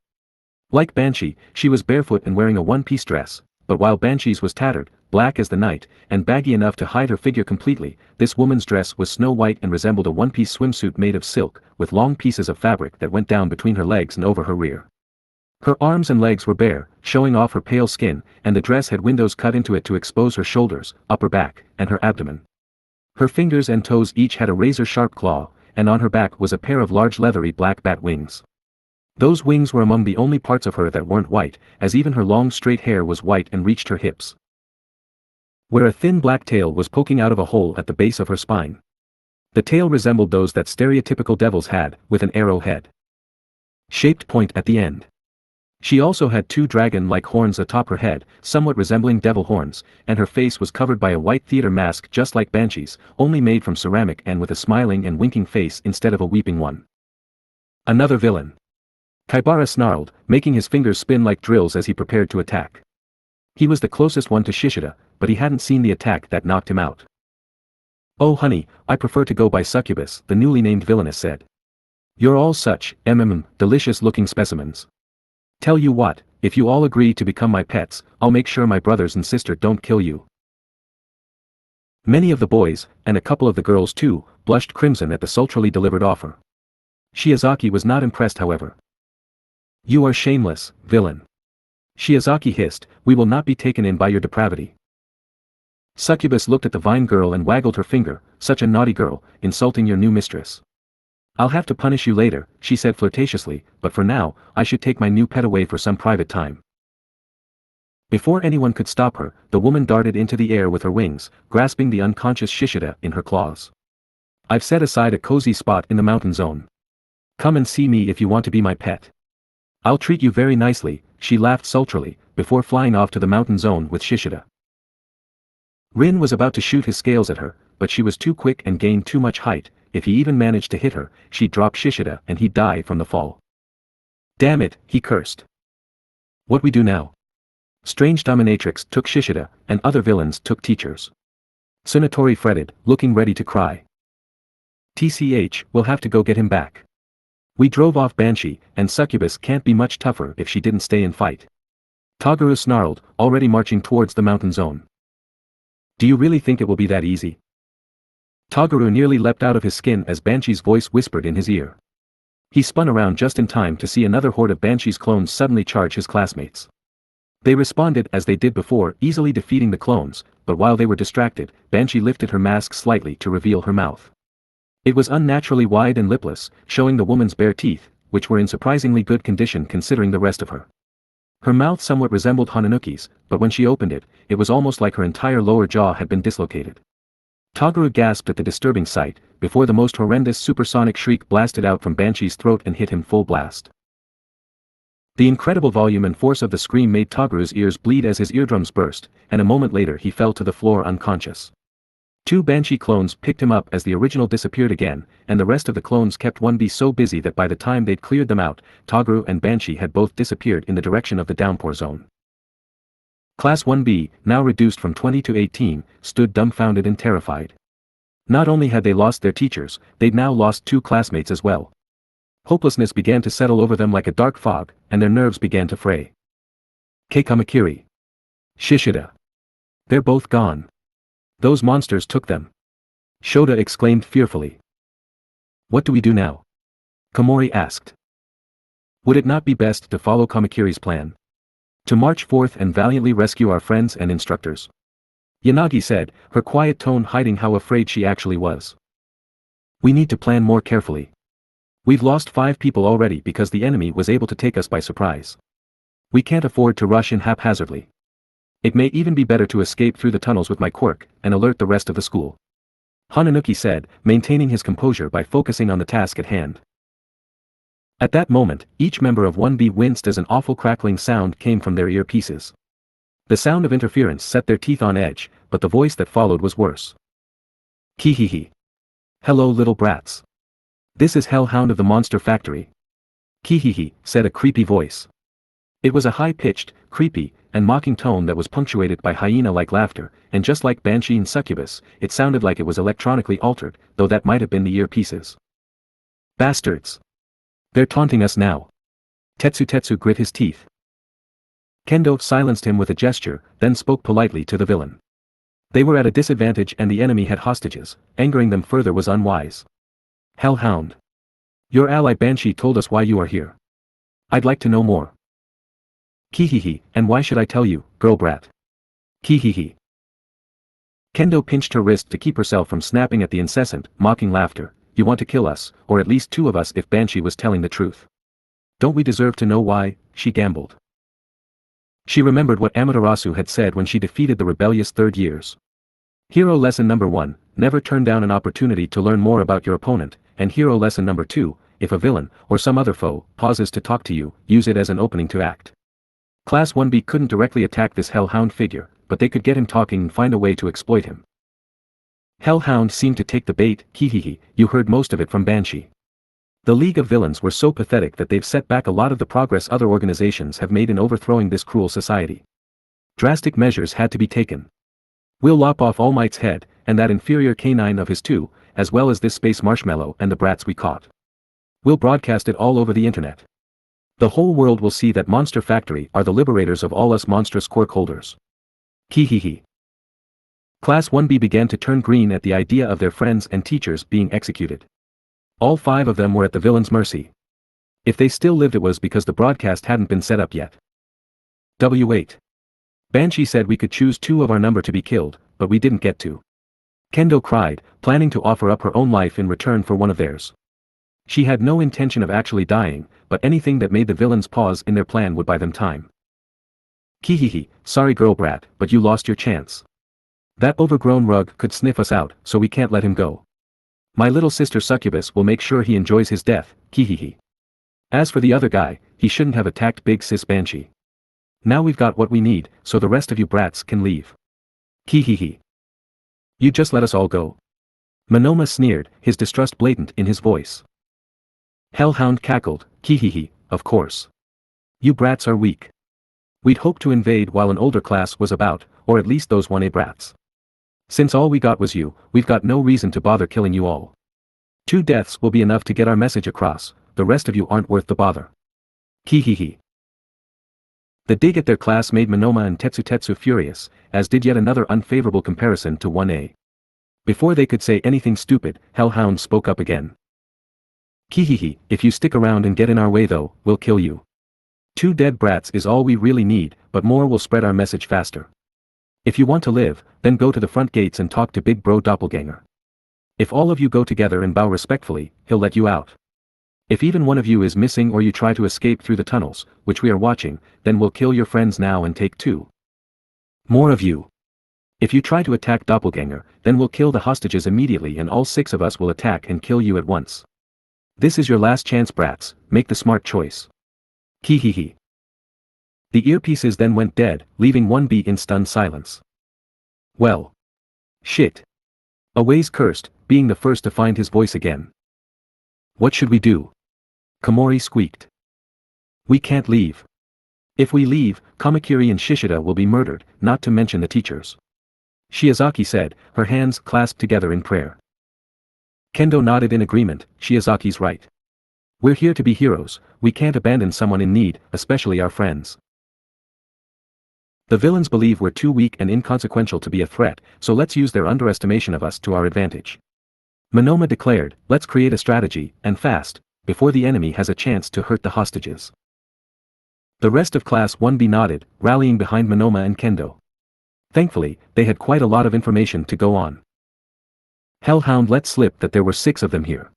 Like Banshee, she was barefoot and wearing a one-piece dress, but while Banshee's was tattered, black as the night, and baggy enough to hide her figure completely, this woman's dress was snow white and resembled a one-piece swimsuit made of silk, with long pieces of fabric that went down between her legs and over her rear. Her arms and legs were bare, showing off her pale skin, and the dress had windows cut into it to expose her shoulders, upper back, and her abdomen. Her fingers and toes each had a razor-sharp claw, and on her back was a pair of large leathery black bat wings. Those wings were among the only parts of her that weren't white, as even her long straight hair was white and reached her hips, where a thin black tail was poking out of a hole at the base of her spine. The tail resembled those that stereotypical devils had, with an arrow head shaped point at the end. She also had two dragon-like horns atop her head, somewhat resembling devil horns, and her face was covered by a white theater mask just like Banshee's, only made from ceramic and with a smiling and winking face instead of a weeping one. Another villain. Kaibara snarled, making his fingers spin like drills as he prepared to attack. He was the closest one to Shishida, but he hadn't seen the attack that knocked him out. "Oh honey, I prefer to go by Succubus," the newly named villainess said. "You're all such, delicious-looking specimens. Tell you what, if you all agree to become my pets, I'll make sure my brothers and sister don't kill you." Many of the boys, and a couple of the girls too, blushed crimson at the sultrily delivered offer. Shiozaki was not impressed however. "You are shameless, villain." Shiozaki hissed, "We will not be taken in by your depravity." Succubus looked at the vine girl and waggled her finger, "Such a naughty girl, insulting your new mistress." "I'll have to punish you later," she said flirtatiously, "but for now, I should take my new pet away for some private time." Before anyone could stop her, the woman darted into the air with her wings, grasping the unconscious Shishida in her claws. "I've set aside a cozy spot in the mountain zone. Come and see me if you want to be my pet. I'll treat you very nicely," she laughed sultrily, before flying off to the mountain zone with Shishida. Rin was about to shoot his scales at her, but she was too quick and gained too much height. If he even managed to hit her, she'd drop Shishida and he'd die from the fall. "Damn it," he cursed. "What we do now?" Strange dominatrix took Shishida, and other villains took teachers. Tsunatori fretted, looking ready to cry. "TCH, we'll have to go get him back. We drove off Banshee, and Succubus can't be much tougher if she didn't stay and fight." Toguru snarled, already marching towards the mountain zone. "Do you really think it will be that easy?" Toguru nearly leapt out of his skin as Banshee's voice whispered in his ear. He spun around just in time to see another horde of Banshee's clones suddenly charge his classmates. They responded as they did before, easily defeating the clones, but while they were distracted, Banshee lifted her mask slightly to reveal her mouth. It was unnaturally wide and lipless, showing the woman's bare teeth, which were in surprisingly good condition considering the rest of her. Her mouth somewhat resembled Hananuki's, but when she opened it, it was almost like her entire lower jaw had been dislocated. Toguru gasped at the disturbing sight, before the most horrendous supersonic shriek blasted out from Banshee's throat and hit him full blast. The incredible volume and force of the scream made Toguru's ears bleed as his eardrums burst, and a moment later he fell to the floor unconscious. Two Banshee clones picked him up as the original disappeared again, and the rest of the clones kept 1B so busy that by the time they'd cleared them out, Toguru and Banshee had both disappeared in the direction of the downpour zone. Class 1B, now reduced from 20 to 18, stood dumbfounded and terrified. Not only had they lost their teachers, they'd now lost two classmates as well. Hopelessness began to settle over them like a dark fog, and their nerves began to fray. Kamakiri. Shishida. They're both gone. Those monsters took them. Shoda exclaimed fearfully. "What do we do now?" Komori asked. "Would it not be best to follow Kamakiri's plan? To march forth and valiantly rescue our friends and instructors?" Yanagi said, her quiet tone hiding how afraid she actually was. "We need to plan more carefully. We've lost 5 people already because the enemy was able to take us by surprise. We can't afford to rush in haphazardly. It may even be better to escape through the tunnels with my quirk, and alert the rest of the school. Hananuki said, maintaining his composure by focusing on the task at hand. At that moment, each member of 1B winced as an awful crackling sound came from their earpieces. The sound of interference set their teeth on edge, but the voice that followed was worse. Kihihi. Hello little brats. This is Hellhound of the Monster Factory. Kihihi, said a creepy voice. It was a high-pitched, creepy, and mocking tone that was punctuated by hyena-like laughter, and just like Banshee and Succubus, it sounded like it was electronically altered, though that might have been the earpieces. Bastards! They're taunting us now. Tetsu grit his teeth. Kendo silenced him with a gesture, then spoke politely to the villain. They were at a disadvantage and the enemy had hostages, angering them further was unwise. Hellhound. Your ally Banshee told us why you are here. I'd like to know more. Kihihi, and why should I tell you, girl brat? Kihihi. Kendo pinched her wrist to keep herself from snapping at the incessant, mocking laughter. You want to kill us, or at least two of us if Banshee was telling the truth. Don't we deserve to know why? She gambled. She remembered what Amaterasu had said when she defeated the rebellious third years. Hero lesson number 1, never turn down an opportunity to learn more about your opponent, and hero lesson number 2, if a villain, or some other foe, pauses to talk to you, use it as an opening to act. Class 1B couldn't directly attack this Hellhound figure, but they could get him talking and find a way to exploit him. Hellhound seemed to take the bait, kihihi, you heard most of it from Banshee. The League of Villains were so pathetic that they've set back a lot of the progress other organizations have made in overthrowing this cruel society. Drastic measures had to be taken. We'll lop off All Might's head, and that inferior canine of his too, as well as this space marshmallow and the brats we caught. We'll broadcast it all over the internet. The whole world will see that Monster Factory are the liberators of all us monstrous quirk holders. Kihihi. Class 1B began to turn green at the idea of their friends and teachers being executed. All 5 of them were at the villain's mercy. If they still lived it was because the broadcast hadn't been set up yet. W8. Banshee said we could choose 2 of our number to be killed, but we didn't get to. Kendo cried, planning to offer up her own life in return for one of theirs. She had no intention of actually dying, but anything that made the villains pause in their plan would buy them time. Kihihi, sorry girl brat, but you lost your chance. That overgrown rug could sniff us out, so we can't let him go. My little sister Succubus will make sure he enjoys his death, kihihi. As for the other guy, he shouldn't have attacked Big Sis Banshee. Now we've got what we need, so the rest of you brats can leave. Kihihi. You just let us all go. Monoma sneered, his distrust blatant in his voice. Hellhound cackled, kihihi, of course. You brats are weak. We'd hoped to invade while an older class was about, or at least those 1A brats. Since all we got was you, we've got no reason to bother killing you all. 2 deaths will be enough to get our message across, the rest of you aren't worth the bother. Kihihi. The dig at their class made Monoma and Tetsu furious, as did yet another unfavorable comparison to 1A. Before they could say anything stupid, Hellhound spoke up again. Kihihi, if you stick around and get in our way though, we'll kill you. 2 dead brats is all we really need, but more will spread our message faster. If you want to live, then go to the front gates and talk to Big Bro Doppelganger. If all of you go together and bow respectfully, he'll let you out. If even one of you is missing or you try to escape through the tunnels, which we are watching, then we'll kill your friends now and take 2 more of you. If you try to attack Doppelganger, then we'll kill the hostages immediately and all 6 of us will attack and kill you at once. This is your last chance brats, make the smart choice. Kihihi. The earpieces then went dead, leaving 1B in stunned silence. Well. Shit. Awaze cursed, being the first to find his voice again. What should we do? Komori squeaked. We can't leave. If we leave, Kamakiri and Shishida will be murdered, not to mention the teachers. Shiozaki said, her hands clasped together in prayer. Kendo nodded in agreement, Shiozaki's right. We're here to be heroes, we can't abandon someone in need, especially our friends. The villains believe we're too weak and inconsequential to be a threat, so let's use their underestimation of us to our advantage. Monoma declared, let's create a strategy, and fast, before the enemy has a chance to hurt the hostages. The rest of Class 1B nodded, rallying behind Monoma and Kendo. Thankfully, they had quite a lot of information to go on. Hellhound let slip that there were 6 of them here.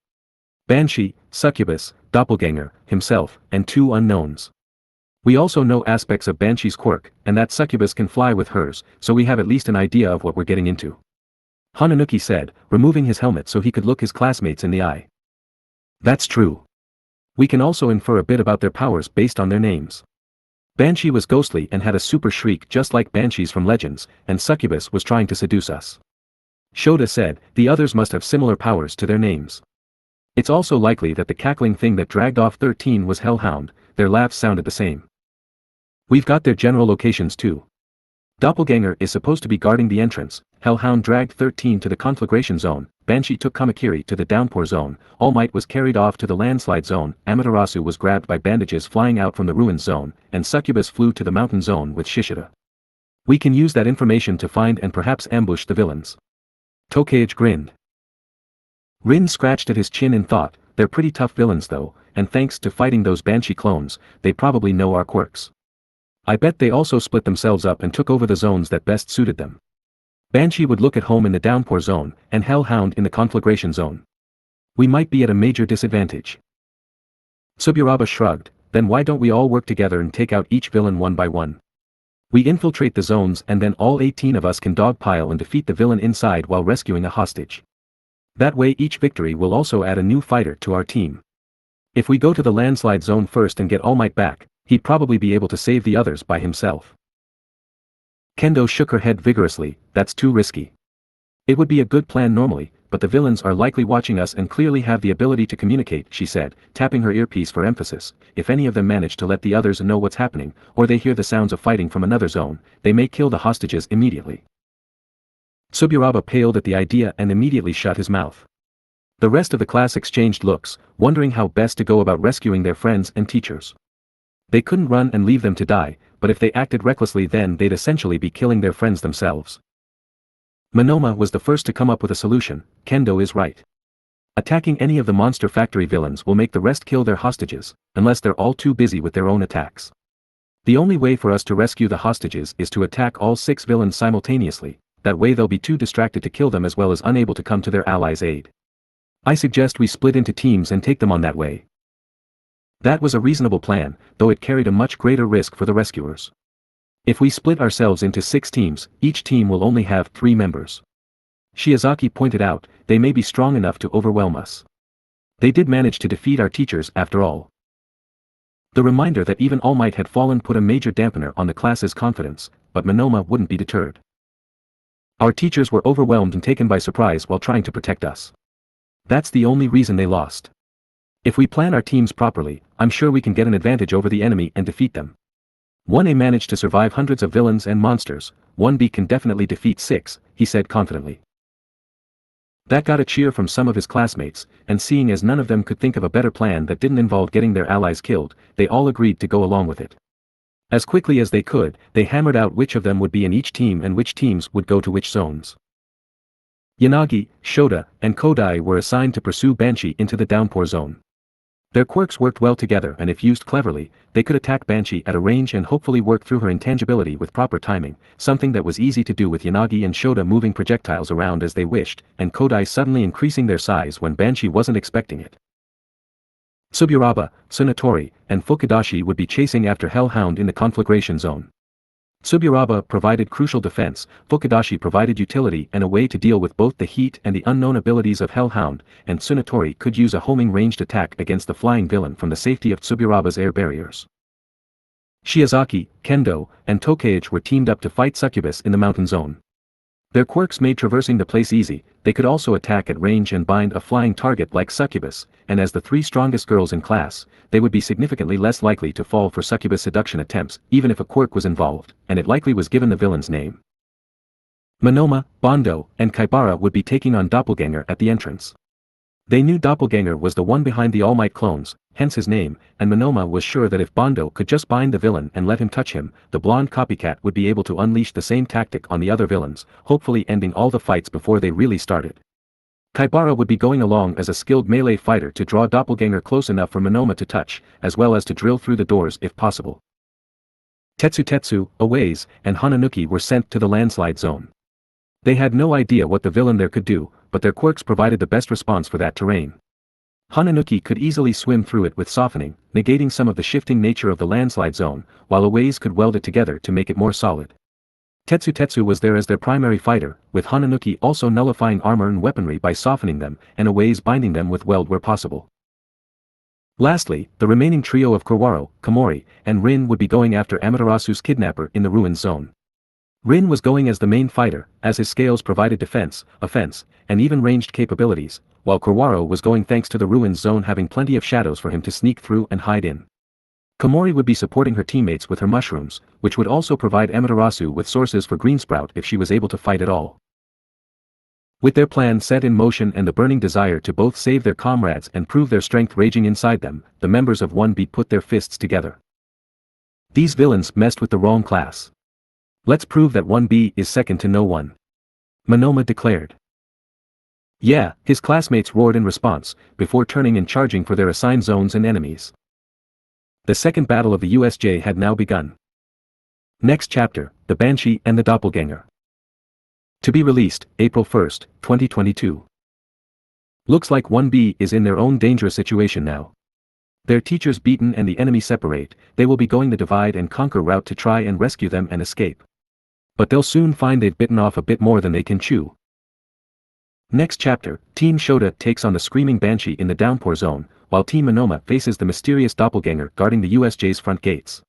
Banshee, Succubus, Doppelganger, himself, and 2 unknowns. We also know aspects of Banshee's quirk, and that succubus can fly with hers, so we have at least an idea of what we're getting into. Hananuki said, removing his helmet so he could look his classmates in the eye. That's true. We can also infer a bit about their powers based on their names. Banshee was ghostly and had a super shriek just like banshees from legends, and succubus was trying to seduce us. Shota said, the others must have similar powers to their names. It's also likely that the cackling thing that dragged off 13 was Hellhound, their laughs sounded the same. We've got their general locations too. Doppelganger is supposed to be guarding the entrance, Hellhound dragged 13 to the conflagration zone, Banshee took Kamakiri to the downpour zone, All Might was carried off to the landslide zone, Amaterasu was grabbed by bandages flying out from the ruins zone, and Succubus flew to the mountain zone with Shishida. We can use that information to find and perhaps ambush the villains. Tokage grinned. Rin scratched at his chin in thought, they're pretty tough villains though, and thanks to fighting those Banshee clones, they probably know our quirks. I bet they also split themselves up and took over the zones that best suited them. Banshee would look at home in the downpour zone, and Hellhound in the conflagration zone. We might be at a major disadvantage. Tsuburaba shrugged, then why don't we all work together and take out each villain one by one? We infiltrate the zones and then all 18 of us can dogpile and defeat the villain inside while rescuing a hostage. That way each victory will also add a new fighter to our team. If we go to the landslide zone first and get All Might back, he'd probably be able to save the others by himself. Kendo shook her head vigorously, that's too risky. It would be a good plan normally, but the villains are likely watching us and clearly have the ability to communicate, she said, tapping her earpiece for emphasis. If any of them manage to let the others know what's happening, or they hear the sounds of fighting from another zone, they may kill the hostages immediately. Tsuburaba paled at the idea and immediately shut his mouth. The rest of the class exchanged looks, wondering how best to go about rescuing their friends and teachers. They couldn't run and leave them to die, but if they acted recklessly then they'd essentially be killing their friends themselves. Monoma was the first to come up with a solution. Kendo is right. Attacking any of the Monster Factory villains will make the rest kill their hostages, unless they're all too busy with their own attacks. The only way for us to rescue the hostages is to attack all 6 villains simultaneously, that way they'll be too distracted to kill them as well as unable to come to their allies' aid. I suggest we split into teams and take them on that way. That was a reasonable plan, though it carried a much greater risk for the rescuers. If we split ourselves into 6 teams, each team will only have 3 members. Shiozaki pointed out, they may be strong enough to overwhelm us. They did manage to defeat our teachers after all. The reminder that even All Might had fallen put a major dampener on the class's confidence, but Monoma wouldn't be deterred. Our teachers were overwhelmed and taken by surprise while trying to protect us. That's the only reason they lost. If we plan our teams properly, I'm sure we can get an advantage over the enemy and defeat them. 1A managed to survive hundreds of villains and monsters, 1B can definitely defeat 6, he said confidently. That got a cheer from some of his classmates, and seeing as none of them could think of a better plan that didn't involve getting their allies killed, they all agreed to go along with it. As quickly as they could, they hammered out which of them would be in each team and which teams would go to which zones. Yanagi, Shota, and Kodai were assigned to pursue Banshee into the downpour zone. Their quirks worked well together and if used cleverly, they could attack Banshee at a range and hopefully work through her intangibility with proper timing, something that was easy to do with Yanagi and Shota moving projectiles around as they wished, and Kodai suddenly increasing their size when Banshee wasn't expecting it. Tsuburaba, Tsunatori, and Fukudashi would be chasing after Hellhound in the conflagration zone. Tsuburaba provided crucial defense, Fukudashi provided utility and a way to deal with both the heat and the unknown abilities of Hellhound, and Tsunatori could use a homing ranged attack against the flying villain from the safety of Tsuburaba's air barriers. Shiozaki, Kendo, and Tokage were teamed up to fight Succubus in the mountain zone. Their quirks made traversing the place easy, they could also attack at range and bind a flying target like Succubus, and as the 3 strongest girls in class, they would be significantly less likely to fall for Succubus seduction attempts, even if a quirk was involved, and it likely was given the villain's name. Monoma, Bondo, and Kaibara would be taking on Doppelganger at the entrance. They knew Doppelganger was the one behind the All Might clones, hence his name, and Monoma was sure that if Bondo could just bind the villain and let him touch him, the blonde copycat would be able to unleash the same tactic on the other villains, hopefully ending all the fights before they really started. Kaibara would be going along as a skilled melee fighter to draw Doppelganger close enough for Monoma to touch, as well as to drill through the doors if possible. Tetsu, Owaze, and Hananuki were sent to the landslide zone. They had no idea what the villain there could do, but their quirks provided the best response for that terrain. Hananuki could easily swim through it with softening, negating some of the shifting nature of the landslide zone, while Aways could weld it together to make it more solid. Tetsu was there as their primary fighter, with Hananuki also nullifying armor and weaponry by softening them, and Aways binding them with weld where possible. Lastly, the remaining trio of Kurwaro, Komori, and Rin would be going after Amaterasu's kidnapper in the ruins zone. Rin was going as the main fighter, as his scales provided defense, offense, and even ranged capabilities, while Kurwaro was going thanks to the ruins zone having plenty of shadows for him to sneak through and hide in. Komori would be supporting her teammates with her mushrooms, which would also provide Amaterasu with sources for Greensprout if she was able to fight at all. With their plan set in motion and the burning desire to both save their comrades and prove their strength raging inside them, the members of 1B put their fists together. These villains messed with the wrong class. Let's prove that 1B is second to no one. Monoma declared. Yeah, his classmates roared in response, before turning and charging for their assigned zones and enemies. The second battle of the USJ had now begun. Next chapter, The Banshee and the Doppelganger. To be released, April 1st, 2022. Looks like 1B is in their own dangerous situation now. Their teachers beaten and the enemy separate, they will be going the divide and conquer route to try and rescue them and escape. But they'll soon find they've bitten off a bit more than they can chew. Next chapter, Team Shota takes on the Screaming Banshee in the Downpour Zone, while Team Monoma faces the mysterious doppelganger guarding the USJ's front gates.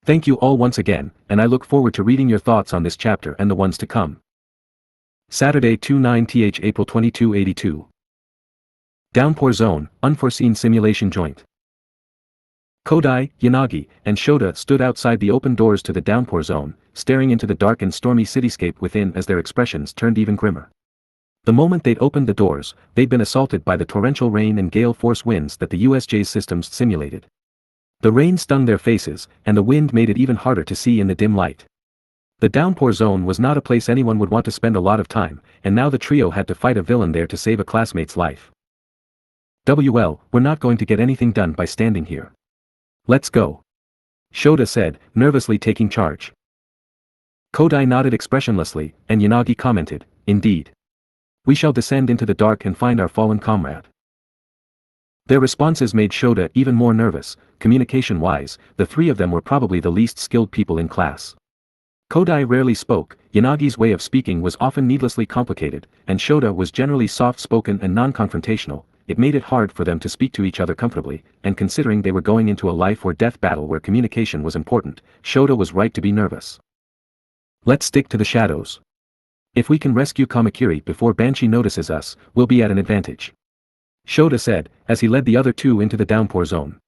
Thank you all once again, and I look forward to reading your thoughts on this chapter and the ones to come. Saturday 29th April 2282. Downpour Zone, Unforeseen Simulation Joint. Kodai, Yanagi, and Shota stood outside the open doors to the Downpour Zone, staring into the dark and stormy cityscape within as their expressions turned even grimmer. The moment they'd opened the doors, they'd been assaulted by the torrential rain and gale force winds that the USJ's systems simulated. The rain stung their faces, and the wind made it even harder to see in the dim light. The Downpour Zone was not a place anyone would want to spend a lot of time, and now the trio had to fight a villain there to save a classmate's life. We're not going to get anything done by standing here. Let's go. Shota said, nervously taking charge. Kodai nodded expressionlessly, and Yanagi commented, indeed. We shall descend into the dark and find our fallen comrade. Their responses made Shota even more nervous. Communication-wise, the three of them were probably the least skilled people in class. Kodai rarely spoke, Yanagi's way of speaking was often needlessly complicated, and Shota was generally soft-spoken and non-confrontational. It made it hard for them to speak to each other comfortably, and considering they were going into a life-or-death battle where communication was important, Shota was right to be nervous. Let's stick to the shadows. If we can rescue Kamakiri before Banshee notices us, we'll be at an advantage. Shota said, as he led the other two into the Downpour Zone.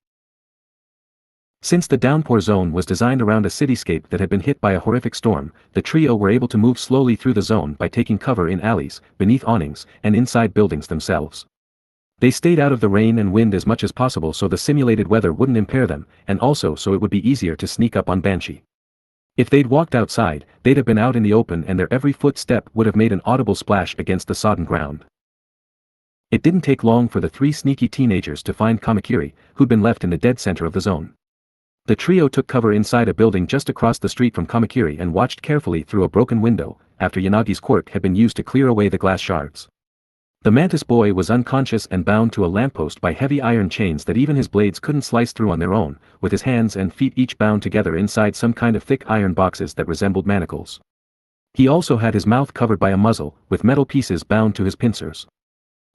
Since the Downpour Zone was designed around a cityscape that had been hit by a horrific storm, the trio were able to move slowly through the zone by taking cover in alleys, beneath awnings, and inside buildings themselves. They stayed out of the rain and wind as much as possible so the simulated weather wouldn't impair them, and also so it would be easier to sneak up on Banshee. If they'd walked outside, they'd have been out in the open and their every footstep would have made an audible splash against the sodden ground. It didn't take long for the three sneaky teenagers to find Kamakiri, who'd been left in the dead center of the zone. The trio took cover inside a building just across the street from Kamakiri and watched carefully through a broken window, after Yanagi's quirk had been used to clear away the glass shards. The mantis boy was unconscious and bound to a lamppost by heavy iron chains that even his blades couldn't slice through on their own, with his hands and feet each bound together inside some kind of thick iron boxes that resembled manacles. He also had his mouth covered by a muzzle, with metal pieces bound to his pincers.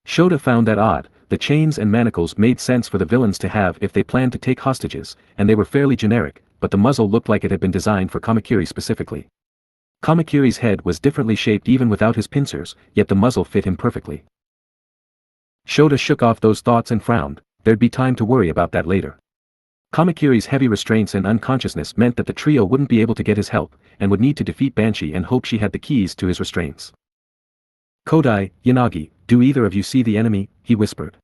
Shota found that odd. The chains and manacles made sense for the villains to have if they planned to take hostages, and they were fairly generic, but the muzzle looked like it had been designed for Kamakiri specifically. Kamakiri's head was differently shaped even without his pincers, yet the muzzle fit him perfectly. Shota shook off those thoughts and frowned. There'd be time to worry about that later. Kamakiri's heavy restraints and unconsciousness meant that the trio wouldn't be able to get his help, and would need to defeat Banshee and hope she had the keys to his restraints. Kodai, Yanagi, do either of you see the enemy? He whispered.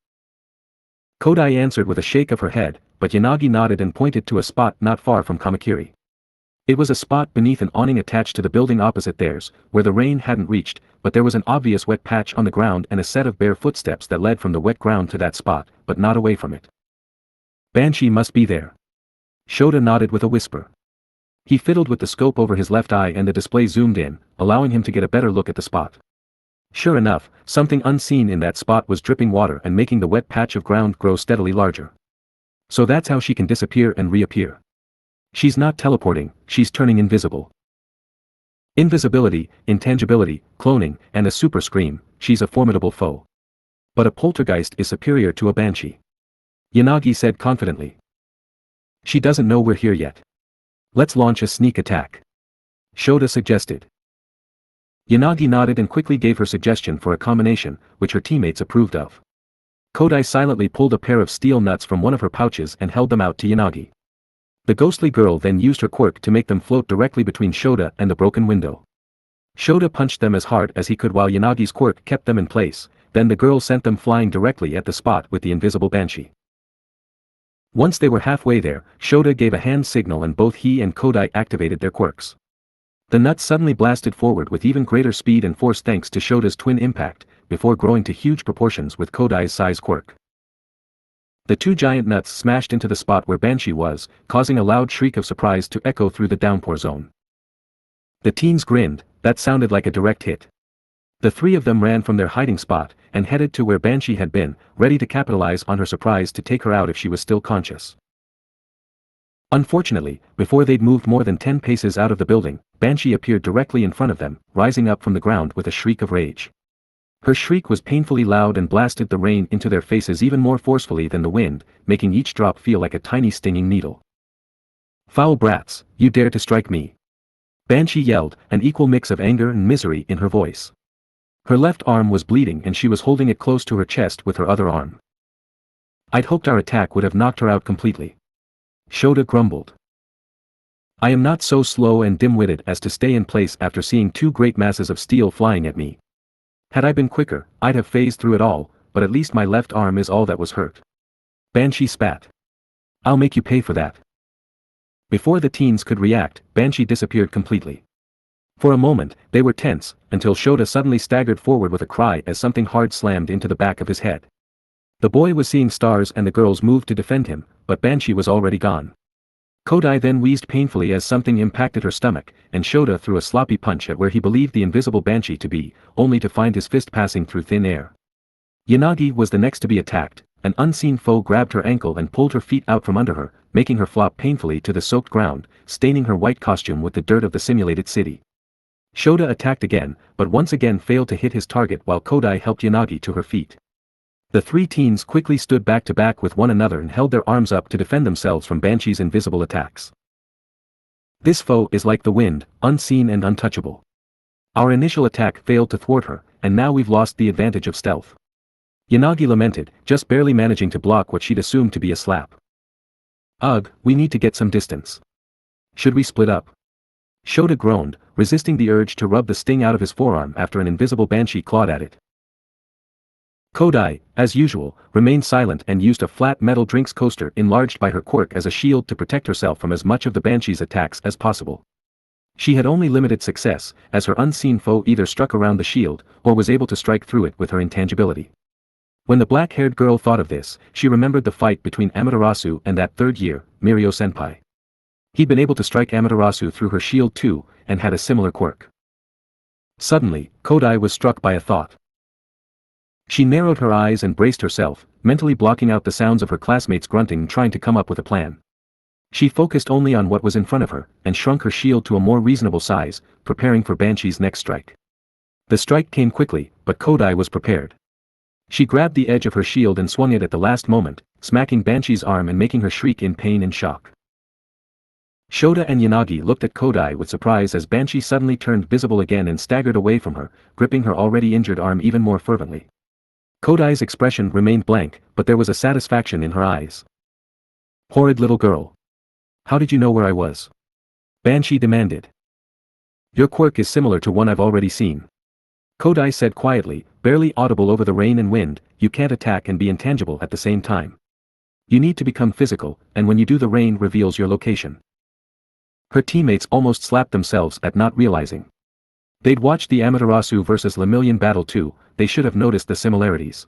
Kodai answered with a shake of her head, but Yanagi nodded and pointed to a spot not far from Kamakiri. It was a spot beneath an awning attached to the building opposite theirs, where the rain hadn't reached, but there was an obvious wet patch on the ground and a set of bare footsteps that led from the wet ground to that spot, but not away from it. Banshee must be there. Shota nodded with a whisper. He fiddled with the scope over his left eye and the display zoomed in, allowing him to get a better look at the spot. Sure enough, something unseen in that spot was dripping water and making the wet patch of ground grow steadily larger. So that's how she can disappear and reappear. She's not teleporting, she's turning invisible. Invisibility, intangibility, cloning, and a super scream, she's a formidable foe. But a poltergeist is superior to a banshee. Yanagi said confidently. She doesn't know we're here yet. Let's launch a sneak attack. Shota suggested. Yanagi nodded and quickly gave her suggestion for a combination, which her teammates approved of. Kodai silently pulled a pair of steel nuts from one of her pouches and held them out to Yanagi. The ghostly girl then used her quirk to make them float directly between Shota and the broken window. Shota punched them as hard as he could while Yanagi's quirk kept them in place, then the girl sent them flying directly at the spot with the invisible banshee. Once they were halfway there, Shota gave a hand signal and both he and Kodai activated their quirks. The nuts suddenly blasted forward with even greater speed and force thanks to Shota's twin impact, before growing to huge proportions with Kodai's size quirk. The two giant nuts smashed into the spot where Banshee was, causing a loud shriek of surprise to echo through the downpour zone. The teens grinned, that sounded like a direct hit. The three of them ran from their hiding spot, and headed to where Banshee had been, ready to capitalize on her surprise to take her out if she was still conscious. Unfortunately, before they'd moved more than 10 paces out of the building, Banshee appeared directly in front of them, rising up from the ground with a shriek of rage. Her shriek was painfully loud and blasted the rain into their faces even more forcefully than the wind, making each drop feel like a tiny stinging needle. "Foul brats, you dare to strike me!" Banshee yelled, an equal mix of anger and misery in her voice. Her left arm was bleeding and she was holding it close to her chest with her other arm. "I'd hoped our attack would have knocked her out completely." Shota grumbled. "I am not so slow and dim-witted as to stay in place after seeing two great masses of steel flying at me. Had I been quicker, I'd have phased through it all, but at least my left arm is all that was hurt." Banshee spat. "I'll make you pay for that." Before the teens could react, Banshee disappeared completely. For a moment, they were tense, until Shota suddenly staggered forward with a cry as something hard slammed into the back of his head. The boy was seeing stars and the girls moved to defend him, but Banshee was already gone. Kodai then wheezed painfully as something impacted her stomach, and Shota threw a sloppy punch at where he believed the invisible Banshee to be, only to find his fist passing through thin air. Yanagi was the next to be attacked. An unseen foe grabbed her ankle and pulled her feet out from under her, making her flop painfully to the soaked ground, staining her white costume with the dirt of the simulated city. Shota attacked again, but once again failed to hit his target while Kodai helped Yanagi to her feet. The three teens quickly stood back to back with one another and held their arms up to defend themselves from Banshee's invisible attacks. This foe is like the wind, unseen and untouchable. Our initial attack failed to thwart her, and now we've lost the advantage of stealth. Yanagi lamented, just barely managing to block what she'd assumed to be a slap. Ugh, we need to get some distance. Should we split up? Shota groaned, resisting the urge to rub the sting out of his forearm after an invisible Banshee clawed at it. Kodai, as usual, remained silent and used a flat metal drinks coaster enlarged by her quirk as a shield to protect herself from as much of the Banshee's attacks as possible. She had only limited success, as her unseen foe either struck around the shield, or was able to strike through it with her intangibility. When the black-haired girl thought of this, she remembered the fight between Amaterasu and that third year, Mirio-senpai. He'd been able to strike Amaterasu through her shield too, and had a similar quirk. Suddenly, Kodai was struck by a thought. She narrowed her eyes and braced herself, mentally blocking out the sounds of her classmates grunting and trying to come up with a plan. She focused only on what was in front of her, and shrunk her shield to a more reasonable size, preparing for Banshee's next strike. The strike came quickly, but Kodai was prepared. She grabbed the edge of her shield and swung it at the last moment, smacking Banshee's arm and making her shriek in pain and shock. Shota and Yanagi looked at Kodai with surprise as Banshee suddenly turned visible again and staggered away from her, gripping her already injured arm even more fervently. Kodai's expression remained blank, but there was a satisfaction in her eyes. "Horrid little girl. How did you know where I was?" Banshee demanded. "Your quirk is similar to one I've already seen." Kodai said quietly, barely audible over the rain and wind, "You can't attack and be intangible at the same time. You need to become physical, and when you do the rain reveals your location." Her teammates almost slapped themselves at not realizing. They'd watched the Amaterasu vs. Lemillion battle too, they should have noticed the similarities.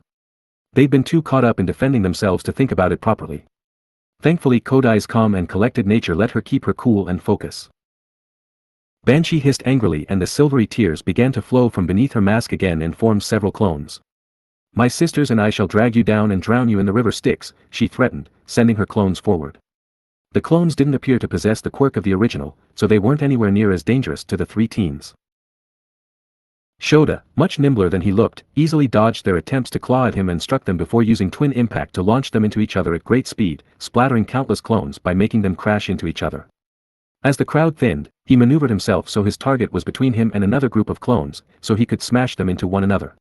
They'd been too caught up in defending themselves to think about it properly. Thankfully Kodai's calm and collected nature let her keep her cool and focus. Banshee hissed angrily and the silvery tears began to flow from beneath her mask again and formed several clones. My sisters and I shall drag you down and drown you in the river Styx, she threatened, sending her clones forward. The clones didn't appear to possess the quirk of the original, so they weren't anywhere near as dangerous to the three teens. Shota, much nimbler than he looked, easily dodged their attempts to claw at him and struck them before using twin impact to launch them into each other at great speed, splattering countless clones by making them crash into each other. As the crowd thinned, he maneuvered himself so his target was between him and another group of clones, so he could smash them into one another.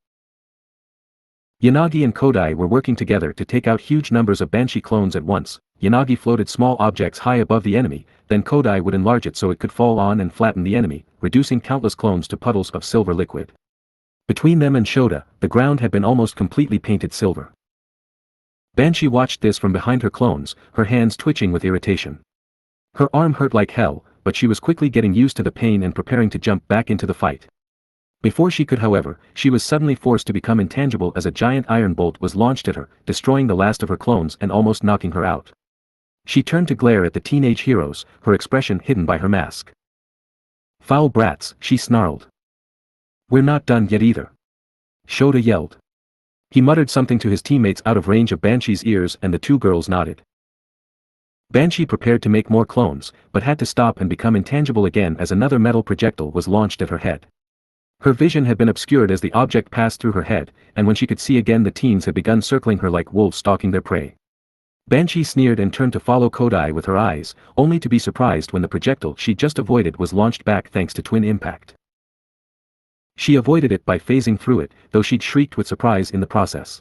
Yanagi and Kodai were working together to take out huge numbers of Banshee clones at once. Yanagi floated small objects high above the enemy, then Kodai would enlarge it so it could fall on and flatten the enemy, reducing countless clones to puddles of silver liquid. Between them and Shota, the ground had been almost completely painted silver. Banshee watched this from behind her clones, her hands twitching with irritation. Her arm hurt like hell, but she was quickly getting used to the pain and preparing to jump back into the fight. Before she could, however, she was suddenly forced to become intangible as a giant iron bolt was launched at her, destroying the last of her clones and almost knocking her out. She turned to glare at the teenage heroes, her expression hidden by her mask. Foul brats, she snarled. We're not done yet either. Shota yelled. He muttered something to his teammates out of range of Banshee's ears and the two girls nodded. Banshee prepared to make more clones, but had to stop and become intangible again as another metal projectile was launched at her head. Her vision had been obscured as the object passed through her head, and when she could see again the teens had begun circling her like wolves stalking their prey. Banshee sneered and turned to follow Kodai with her eyes, only to be surprised when the projectile she just avoided was launched back thanks to twin impact. She avoided it by phasing through it, though she'd shrieked with surprise in the process.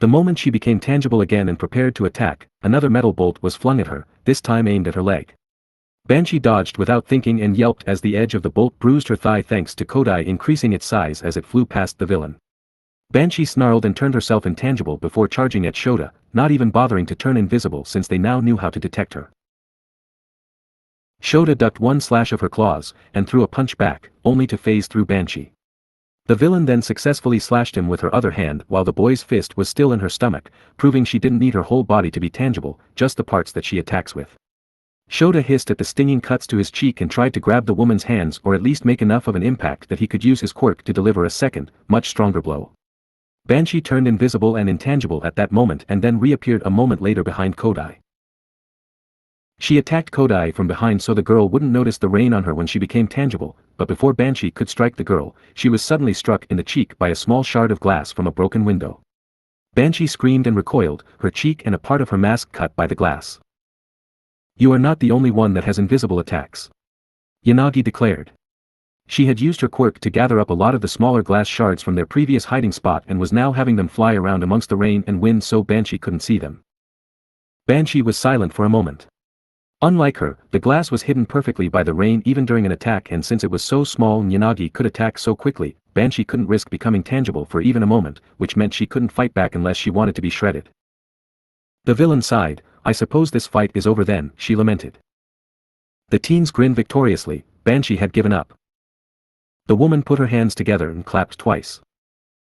The moment she became tangible again and prepared to attack, another metal bolt was flung at her, this time aimed at her leg. Banshee dodged without thinking and yelped as the edge of the bolt bruised her thigh thanks to Kodai increasing its size as it flew past the villain. Banshee snarled and turned herself intangible before charging at Shota, not even bothering to turn invisible since they now knew how to detect her. Shota ducked one slash of her claws, and threw a punch back, only to phase through Banshee. The villain then successfully slashed him with her other hand while the boy's fist was still in her stomach, proving she didn't need her whole body to be tangible, just the parts that she attacks with. Shota hissed at the stinging cuts to his cheek and tried to grab the woman's hands or at least make enough of an impact that he could use his quirk to deliver a second, much stronger blow. Banshee turned invisible and intangible at that moment and then reappeared a moment later behind Kodai. She attacked Kodai from behind so the girl wouldn't notice the rain on her when she became tangible, but before Banshee could strike the girl, she was suddenly struck in the cheek by a small shard of glass from a broken window. Banshee screamed and recoiled, her cheek and a part of her mask cut by the glass. You are not the only one that has invisible attacks. Yanagi declared. She had used her quirk to gather up a lot of the smaller glass shards from their previous hiding spot and was now having them fly around amongst the rain and wind so Banshee couldn't see them. Banshee was silent for a moment. Unlike her, the glass was hidden perfectly by the rain even during an attack, and since it was so small and Yanagi could attack so quickly, Banshee couldn't risk becoming tangible for even a moment, which meant she couldn't fight back unless she wanted to be shredded. The villain sighed. I suppose this fight is over then, she lamented. The teens grinned victoriously. Banshee had given up. The woman put her hands together and clapped twice.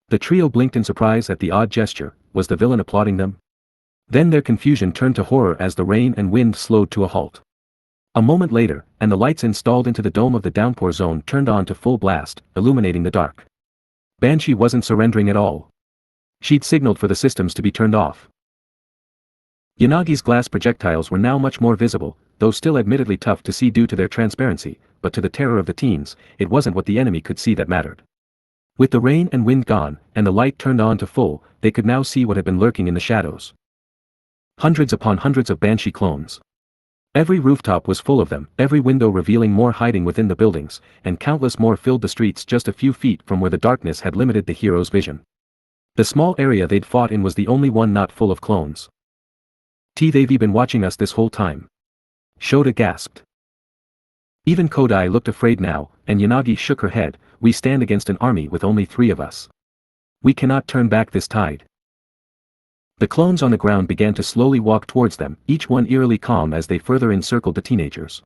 The trio blinked in surprise at the odd gesture. Was the villain applauding them? Then their confusion turned to horror as the rain and wind slowed to a halt. A moment later, and the lights installed into the dome of the downpour zone turned on to full blast, illuminating the dark. Banshee wasn't surrendering at all. She'd signaled for the systems to be turned off. Yanagi's glass projectiles were now much more visible, though still admittedly tough to see due to their transparency, but to the terror of the teens, it wasn't what the enemy could see that mattered. With the rain and wind gone, and the light turned on to full, they could now see what had been lurking in the shadows. Hundreds upon hundreds of Banshee clones. Every rooftop was full of them, every window revealing more hiding within the buildings, and countless more filled the streets just a few feet from where the darkness had limited the hero's vision. The small area they'd fought in was the only one not full of clones. They've been watching us this whole time. Shota gasped. Even Kodai looked afraid now, and Yanagi shook her head. We stand against an army with only 3 of us. We cannot turn back this tide. The clones on the ground began to slowly walk towards them, each one eerily calm as they further encircled the teenagers.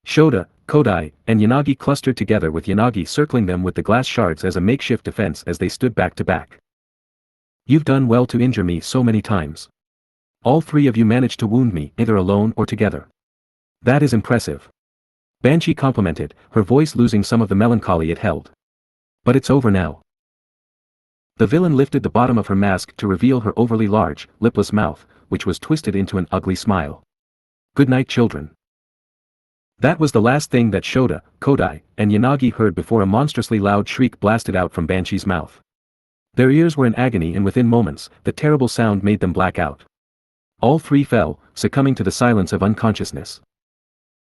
Shota, Kodai, and Yanagi clustered together with Yanagi circling them with the glass shards as a makeshift defense as they stood back to back. You've done well to injure me so many times. All 3 of you managed to wound me, either alone or together. That is impressive. Banshee complimented, her voice losing some of the melancholy it held. But it's over now. The villain lifted the bottom of her mask to reveal her overly large, lipless mouth, which was twisted into an ugly smile. Good night, children. That was the last thing that Shota, Kodai, and Yanagi heard before a monstrously loud shriek blasted out from Banshee's mouth. Their ears were in agony, and within moments, the terrible sound made them black out. All three fell, succumbing to the silence of unconsciousness.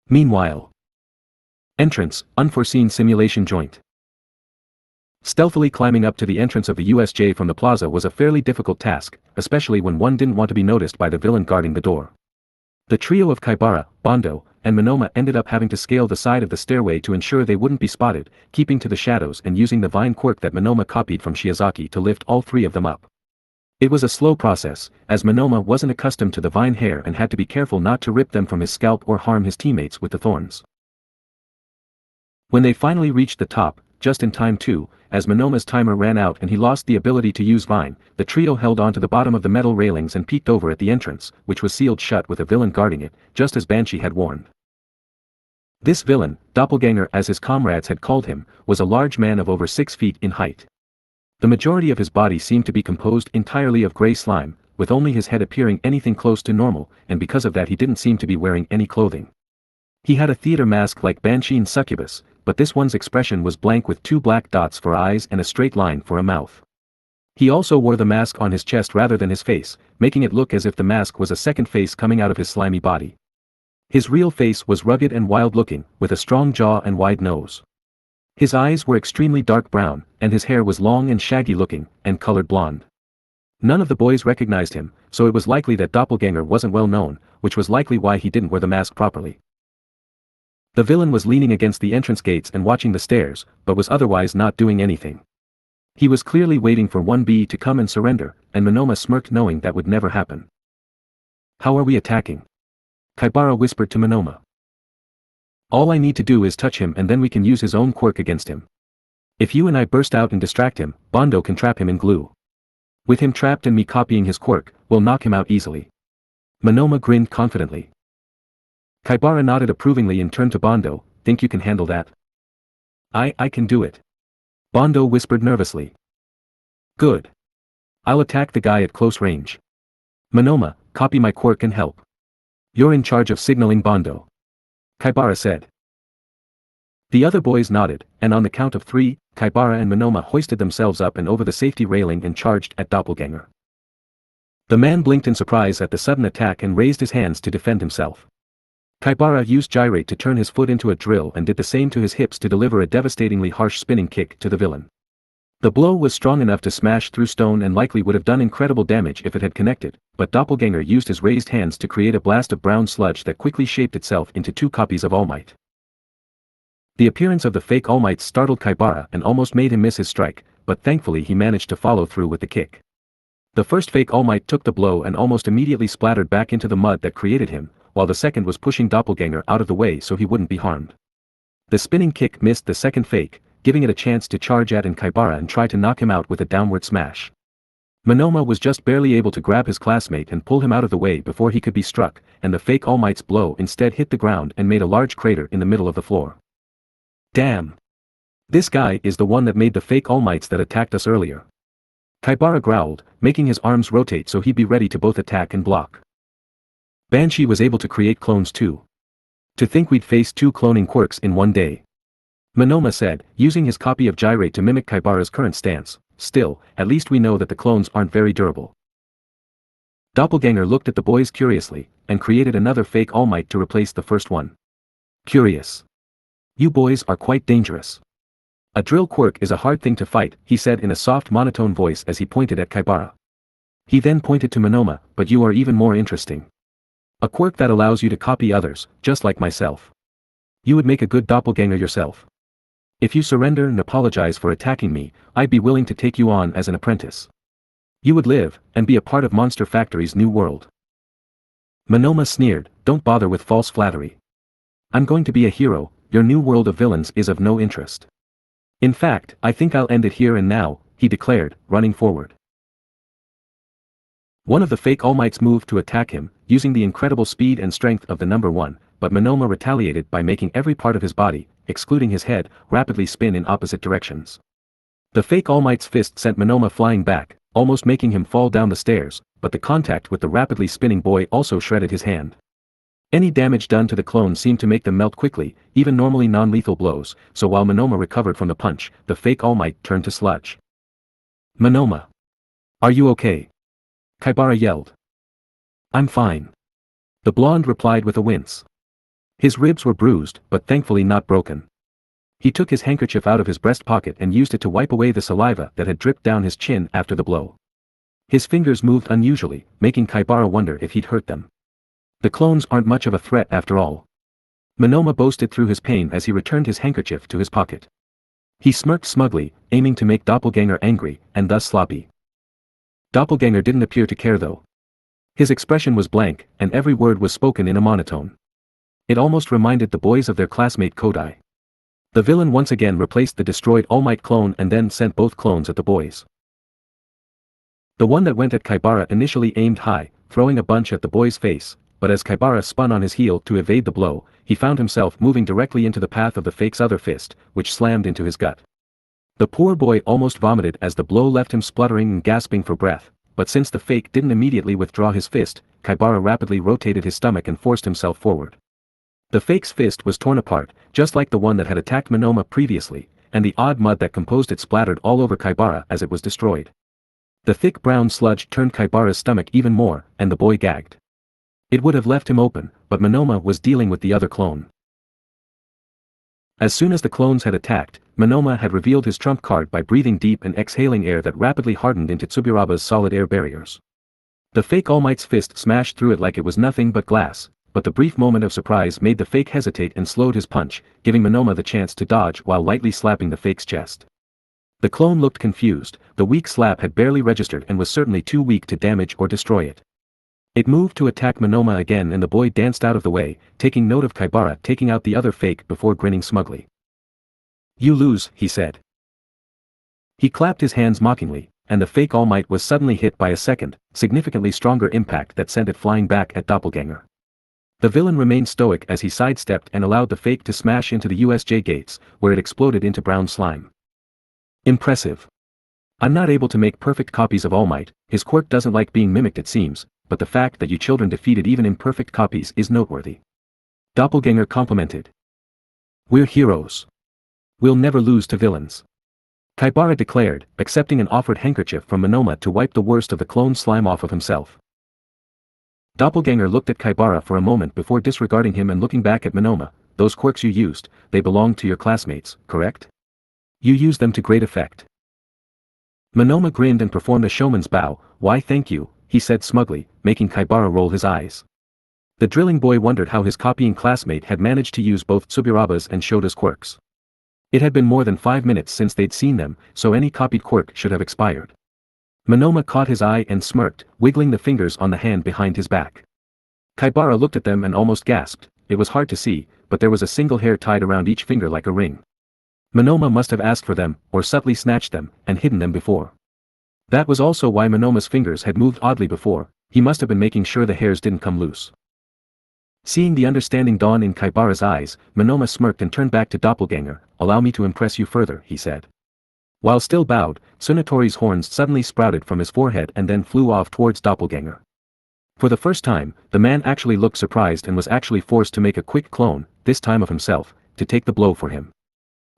Meanwhile. Entrance, unforeseen simulation joint. Stealthily climbing up to the entrance of the USJ from the plaza was a fairly difficult task, especially when one didn't want to be noticed by the villain guarding the door. The trio of Kaibara, Bondo, and Monoma ended up having to scale the side of the stairway to ensure they wouldn't be spotted, keeping to the shadows and using the vine quirk that Monoma copied from Shiozaki to lift all three of them up. It was a slow process, as Monoma wasn't accustomed to the vine hair and had to be careful not to rip them from his scalp or harm his teammates with the thorns. When they finally reached the top, just in time too, as Monoma's timer ran out and he lost the ability to use vine, the trio held on to the bottom of the metal railings and peeked over at the entrance, which was sealed shut with a villain guarding it, just as Banshee had warned. This villain, doppelganger as his comrades had called him, was a large man of over 6 feet in height. The majority of his body seemed to be composed entirely of gray slime, with only his head appearing anything close to normal, and because of that he didn't seem to be wearing any clothing. He had a theater mask like Banshee and Succubus, but this one's expression was blank with 2 black dots for eyes and a straight line for a mouth. He also wore the mask on his chest rather than his face, making it look as if the mask was a second face coming out of his slimy body. His real face was rugged and wild-looking, with a strong jaw and wide nose. His eyes were extremely dark brown, and his hair was long and shaggy-looking, and colored blonde. None of the boys recognized him, so it was likely that Doppelganger wasn't well known, which was likely why he didn't wear the mask properly. The villain was leaning against the entrance gates and watching the stairs, but was otherwise not doing anything. He was clearly waiting for 1B to come and surrender, and Monoma smirked knowing that would never happen. How are we attacking? Kaibara whispered to Monoma. All I need to do is touch him and then we can use his own quirk against him. If you and I burst out and distract him, Bondo can trap him in glue. With him trapped and me copying his quirk, we'll knock him out easily. Monoma grinned confidently. Kaibara nodded approvingly and turned to Bondo, think you can handle that? I can do it. Bondo whispered nervously. Good. I'll attack the guy at close range. Monoma, copy my quirk and help. You're in charge of signaling Bondo. Kaibara said. The other boys nodded, and on the count of 3, Kaibara and Monoma hoisted themselves up and over the safety railing and charged at Doppelganger. The man blinked in surprise at the sudden attack and raised his hands to defend himself. Kaibara used gyrate to turn his foot into a drill and did the same to his hips to deliver a devastatingly harsh spinning kick to the villain. The blow was strong enough to smash through stone and likely would have done incredible damage if it had connected, but Doppelganger used his raised hands to create a blast of brown sludge that quickly shaped itself into 2 copies of All Might. The appearance of the fake All Might startled Kaibara and almost made him miss his strike, but thankfully he managed to follow through with the kick. The first fake All Might took the blow and almost immediately splattered back into the mud that created him, while the second was pushing Doppelganger out of the way so he wouldn't be harmed. The spinning kick missed the second fake, giving it a chance to charge at Kaibara and try to knock him out with a downward smash. Monoma was just barely able to grab his classmate and pull him out of the way before he could be struck, and the fake All Might's blow instead hit the ground and made a large crater in the middle of the floor. Damn! This guy is the one that made the fake All Mights that attacked us earlier. Kaibara growled, making his arms rotate so he'd be ready to both attack and block. Banshee was able to create clones too. To think we'd face 2 cloning quirks in one day. Monoma said, using his copy of gyrate to mimic Kaibara's current stance. Still, at least we know that the clones aren't very durable. Doppelganger looked at the boys curiously, and created another fake All Might to replace the first one. Curious. You boys are quite dangerous. A drill quirk is a hard thing to fight, he said in a soft monotone voice as he pointed at Kaibara. He then pointed to Monoma, but you are even more interesting. A quirk that allows you to copy others, just like myself. You would make a good doppelganger yourself. If you surrender and apologize for attacking me, I'd be willing to take you on as an apprentice. You would live, and be a part of Monster Factory's new world. Monoma sneered, don't bother with false flattery. I'm going to be a hero, your new world of villains is of no interest. In fact, I think I'll end it here and now, he declared, running forward. One of the fake All Mights moved to attack him, using the incredible speed and strength of the number 1, but Monoma retaliated by making every part of his body, excluding his head, rapidly spin in opposite directions. The fake All Might's fist sent Monoma flying back, almost making him fall down the stairs, but the contact with the rapidly spinning boy also shredded his hand. Any damage done to the clone seemed to make them melt quickly, even normally non-lethal blows, so while Monoma recovered from the punch, the fake All Might turned to sludge. "Monoma! Are you okay?" Kaibara yelled. "I'm fine." The blonde replied with a wince. His ribs were bruised, but thankfully not broken. He took his handkerchief out of his breast pocket and used it to wipe away the saliva that had dripped down his chin after the blow. His fingers moved unusually, making Kaibara wonder if he'd hurt them. The clones aren't much of a threat after all. Monoma boasted through his pain as he returned his handkerchief to his pocket. He smirked smugly, aiming to make Doppelganger angry, and thus sloppy. Doppelganger didn't appear to care though. His expression was blank, and every word was spoken in a monotone. It almost reminded the boys of their classmate kōhei. The villain once again replaced the destroyed All Might clone and then sent both clones at the boys. The one that went at Kaibara initially aimed high, throwing a bunch at the boy's face, but as Kaibara spun on his heel to evade the blow, he found himself moving directly into the path of the fake's other fist, which slammed into his gut. The poor boy almost vomited as the blow left him spluttering and gasping for breath, but since the fake didn't immediately withdraw his fist, Kaibara rapidly rotated his stomach and forced himself forward. The fake's fist was torn apart, just like the one that had attacked Monoma previously, and the odd mud that composed it splattered all over Kaibara as it was destroyed. The thick brown sludge turned Kaibara's stomach even more, and the boy gagged. It would have left him open, but Monoma was dealing with the other clone. As soon as the clones had attacked, Monoma had revealed his trump card by breathing deep and exhaling air that rapidly hardened into Tsuburaba's solid air barriers. The fake All Might's fist smashed through it like it was nothing but glass, but the brief moment of surprise made the fake hesitate and slowed his punch, giving Monoma the chance to dodge while lightly slapping the fake's chest. The clone looked confused, the weak slap had barely registered and was certainly too weak to damage or destroy it. It moved to attack Monoma again and the boy danced out of the way, taking note of Kaibara taking out the other fake before grinning smugly. "You lose," he said. He clapped his hands mockingly, and the fake All Might was suddenly hit by a second, significantly stronger impact that sent it flying back at Doppelganger. The villain remained stoic as he sidestepped and allowed the fake to smash into the USJ gates, where it exploded into brown slime. "Impressive. I'm not able to make perfect copies of All Might, his quirk doesn't like being mimicked it seems, but the fact that you children defeated even imperfect copies is noteworthy." Doppelganger complimented. "We're heroes. We'll never lose to villains," Kaibara declared, accepting an offered handkerchief from Monoma to wipe the worst of the clone slime off of himself. Doppelganger looked at Kaibara for a moment before disregarding him and looking back at Monoma. "Those quirks you used, they belonged to your classmates, correct? You used them to great effect." Monoma grinned and performed a showman's bow. "Why thank you," he said smugly, making Kaibara roll his eyes. The drilling boy wondered how his copying classmate had managed to use both Tsuburaba's and Shota's quirks. It had been more than 5 minutes since they'd seen them, so any copied quirk should have expired. Monoma caught his eye and smirked, wiggling the fingers on the hand behind his back. Kaibara looked at them and almost gasped. It was hard to see, but there was a single hair tied around each finger like a ring. Monoma must have asked for them, or subtly snatched them, and hidden them before. That was also why Monoma's fingers had moved oddly before, he must have been making sure the hairs didn't come loose. Seeing the understanding dawn in Kaibara's eyes, Monoma smirked and turned back to Doppelganger. "Allow me to impress you further," he said. While still bowed, Tsunotori's horns suddenly sprouted from his forehead and then flew off towards Doppelganger. For the first time, the man actually looked surprised and was actually forced to make a quick clone, this time of himself, to take the blow for him.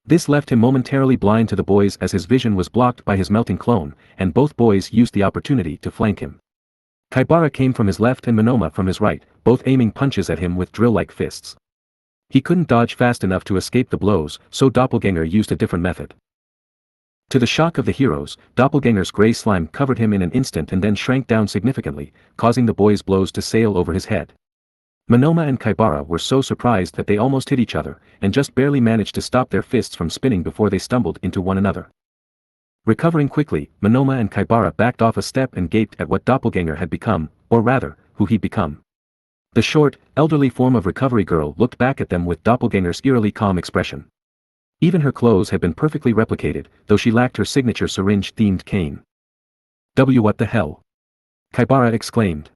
This left him momentarily blind to the boys as his vision was blocked by his melting clone, and both boys used the opportunity to flank him. Kaibara came from his left and Monoma from his right, both aiming punches at him with drill-like fists. He couldn't dodge fast enough to escape the blows, so Doppelganger used a different method. To the shock of the heroes, Doppelganger's gray slime covered him in an instant and then shrank down significantly, causing the boys' blows to sail over his head. Monoma and Kaibara were so surprised that they almost hit each other, and just barely managed to stop their fists from spinning before they stumbled into one another. Recovering quickly, Monoma and Kaibara backed off a step and gaped at what Doppelganger had become, or rather, who he'd become. The short, elderly form of Recovery Girl looked back at them with Doppelganger's eerily calm expression. Even her clothes had been perfectly replicated, though she lacked her signature syringe-themed cane. "What the hell?" Kaibara exclaimed.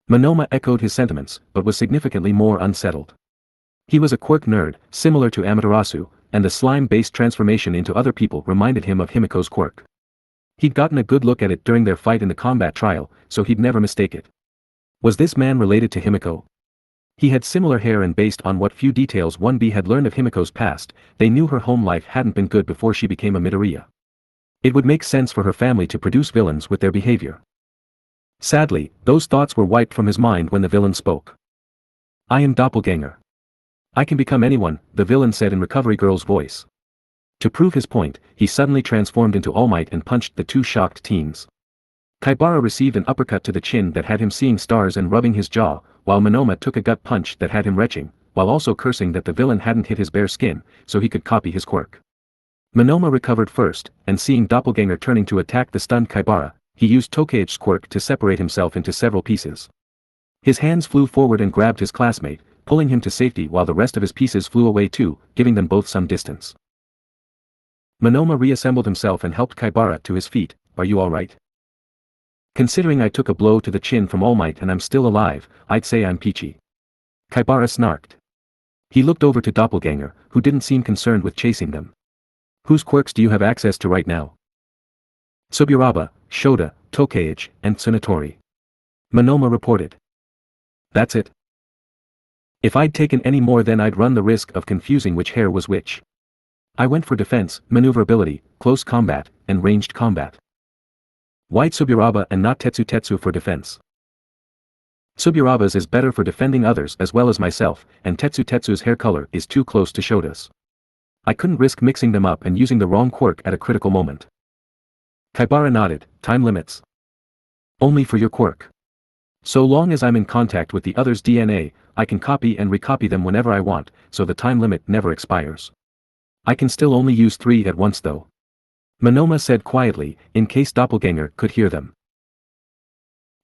Monoma echoed his sentiments, but was significantly more unsettled. He was a quirk nerd, similar to Amaterasu, and the slime-based transformation into other people reminded him of Himiko's quirk. He'd gotten a good look at it during their fight in the combat trial, so he'd never mistake it. Was this man related to Himiko? He had similar hair, and based on what few details 1B had learned of Himiko's past, they knew her home life hadn't been good before she became a Midoriya. It would make sense for her family to produce villains with their behavior. Sadly, those thoughts were wiped from his mind when the villain spoke. I am Doppelganger. I can become anyone, the villain said in Recovery Girl's voice. To prove his point, he suddenly transformed into All Might and punched the two shocked teens. Kaibara received an uppercut to the chin that had him seeing stars and rubbing his jaw, while Monoma took a gut punch that had him retching, while also cursing that the villain hadn't hit his bare skin, so he could copy his quirk. Monoma recovered first, and seeing Doppelganger turning to attack the stunned Kaibara, he used Tokai's quirk to separate himself into several pieces. His hands flew forward and grabbed his classmate, pulling him to safety while the rest of his pieces flew away too, giving them both some distance. Monoma reassembled himself and helped Kaibara to his feet. Are you alright? Considering I took a blow to the chin from All Might and I'm still alive, I'd say I'm peachy. Kaibara snarked. He looked over to Doppelganger, who didn't seem concerned with chasing them. Whose quirks do you have access to right now? Tsuburaba, Shoda, Tokaichi, and Tsunatori. Monoma reported. That's it. If I'd taken any more then I'd run the risk of confusing which hair was which. I went for defense, maneuverability, close combat, and ranged combat. Why Tsuburaba and not Tetsu for defense? Tsuburaba's is better for defending others as well as myself, and Tetsu's hair color is too close to Shoda's. I couldn't risk mixing them up and using the wrong quirk at a critical moment. Kaibara nodded. Time limits. Only for your quirk. So long as I'm in contact with the other's DNA, I can copy and recopy them whenever I want, so the time limit never expires. I can still only use 3 at once though. Monoma said quietly, in case Doppelganger could hear them.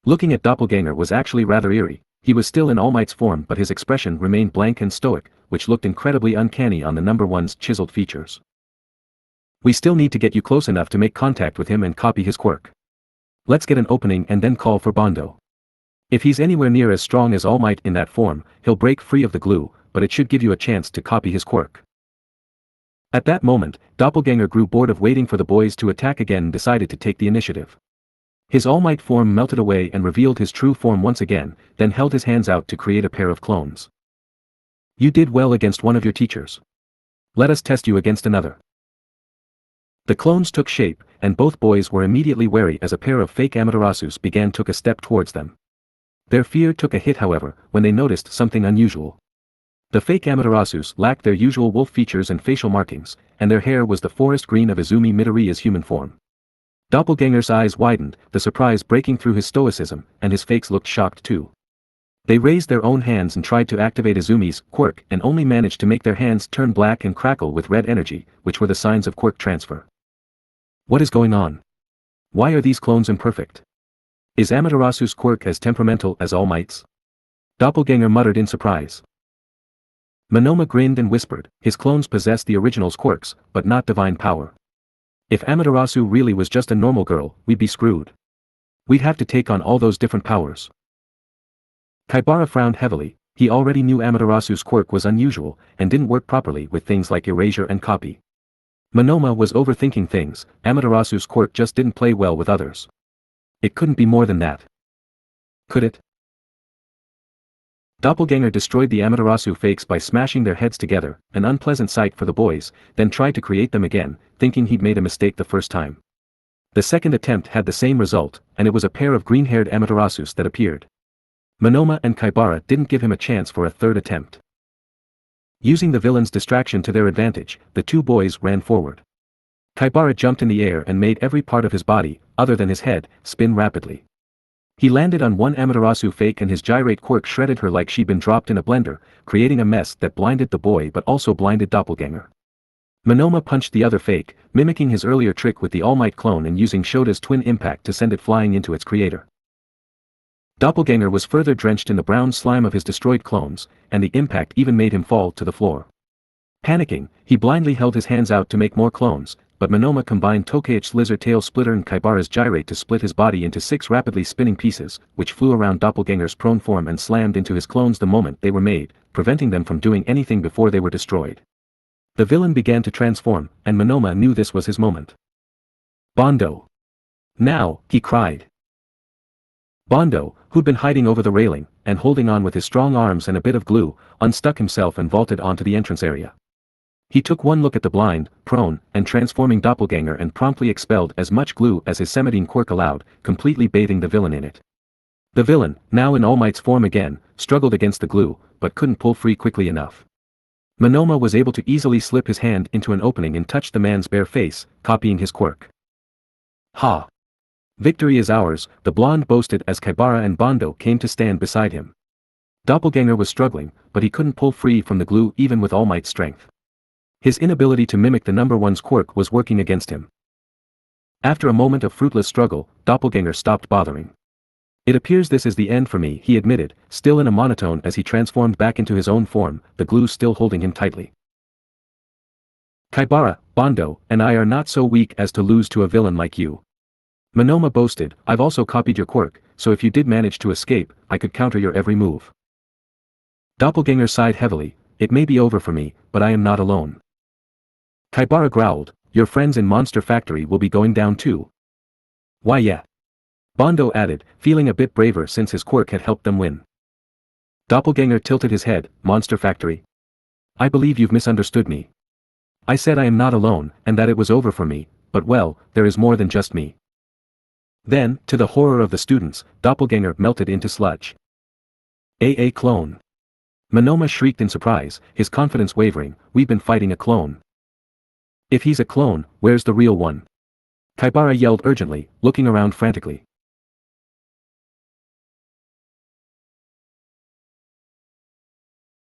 Looking at Doppelganger was actually rather eerie. He was still in All Might's form, but his expression remained blank and stoic, which looked incredibly uncanny on the number one's chiseled features. We still need to get you close enough to make contact with him and copy his quirk. Let's get an opening and then call for Bondo. If he's anywhere near as strong as All Might in that form, he'll break free of the glue, but it should give you a chance to copy his quirk. At that moment, Doppelganger grew bored of waiting for the boys to attack again and decided to take the initiative. His All Might form melted away and revealed his true form once again, then held his hands out to create a pair of clones. You did well against one of your teachers. Let us test you against another. The clones took shape, and both boys were immediately wary as a pair of fake Amaterasus took a step towards them. Their fear took a hit however, when they noticed something unusual. The fake Amaterasus lacked their usual wolf features and facial markings, and their hair was the forest green of Izumi Midoriya's human form. Doppelganger's eyes widened, the surprise breaking through his stoicism, and his fakes looked shocked too. They raised their own hands and tried to activate Izumi's quirk and only managed to make their hands turn black and crackle with red energy, which were the signs of quirk transfer. What is going on? Why are these clones imperfect? Is Amaterasu's quirk as temperamental as All Might's? Doppelganger muttered in surprise. Monoma grinned and whispered, his clones possess the original's quirks, but not divine power. If Amaterasu really was just a normal girl, we'd be screwed. We'd have to take on all those different powers. Kaibara frowned heavily. He already knew Amaterasu's quirk was unusual, and didn't work properly with things like erasure and copy. Monoma was overthinking things. Amaterasu's quirk just didn't play well with others. It couldn't be more than that. Could it? Doppelganger destroyed the Amaterasu fakes by smashing their heads together, an unpleasant sight for the boys, then tried to create them again, thinking he'd made a mistake the first time. The second attempt had the same result, and it was a pair of green-haired Amaterasus that appeared. Monoma and Kaibara didn't give him a chance for a third attempt. Using the villain's distraction to their advantage, the two boys ran forward. Kaibara jumped in the air and made every part of his body, other than his head, spin rapidly. He landed on one Amaterasu fake and his gyrate quirk shredded her like she'd been dropped in a blender, creating a mess that blinded the boy but also blinded Doppelganger. Monoma punched the other fake, mimicking his earlier trick with the All Might clone and using Shoda's twin impact to send it flying into its creator. Doppelganger was further drenched in the brown slime of his destroyed clones, and the impact even made him fall to the floor. Panicking, he blindly held his hands out to make more clones, but Monoma combined Tokei's lizard tail splitter and Kaibara's gyrate to split his body into 6 rapidly spinning pieces, which flew around Doppelganger's prone form and slammed into his clones the moment they were made, preventing them from doing anything before they were destroyed. The villain began to transform, and Monoma knew this was his moment. Bondo! Now, he cried. Bondo, who'd been hiding over the railing, and holding on with his strong arms and a bit of glue, unstuck himself and vaulted onto the entrance area. He took one look at the blind, prone, and transforming doppelganger and promptly expelled as much glue as his Semitine quirk allowed, completely bathing the villain in it. The villain, now in All Might's form again, struggled against the glue, but couldn't pull free quickly enough. Monoma was able to easily slip his hand into an opening and touch the man's bare face, copying his quirk. Ha! Victory is ours, the blonde boasted as Kaibara and Bondo came to stand beside him. Doppelganger was struggling, but he couldn't pull free from the glue even with All Might's strength. His inability to mimic the number one's quirk was working against him. After a moment of fruitless struggle, Doppelganger stopped bothering. It appears this is the end for me, he admitted, still in a monotone as he transformed back into his own form, the glue still holding him tightly. Kaibara, Bondo, and I are not so weak as to lose to a villain like you. Monoma boasted, I've also copied your quirk, so if you did manage to escape, I could counter your every move. Doppelganger sighed heavily, it may be over for me, but I am not alone. Kaibara growled, your friends in Monster Factory will be going down too. Why yeah. Bondo added, feeling a bit braver since his quirk had helped them win. Doppelganger tilted his head, Monster Factory. I believe you've misunderstood me. I said I am not alone, and that it was over for me, but well, there is more than just me. Then, to the horror of the students, Doppelganger melted into sludge. A clone. Monoma shrieked in surprise, his confidence wavering, we've been fighting a clone. If he's a clone, where's the real one? Kaibara yelled urgently, looking around frantically.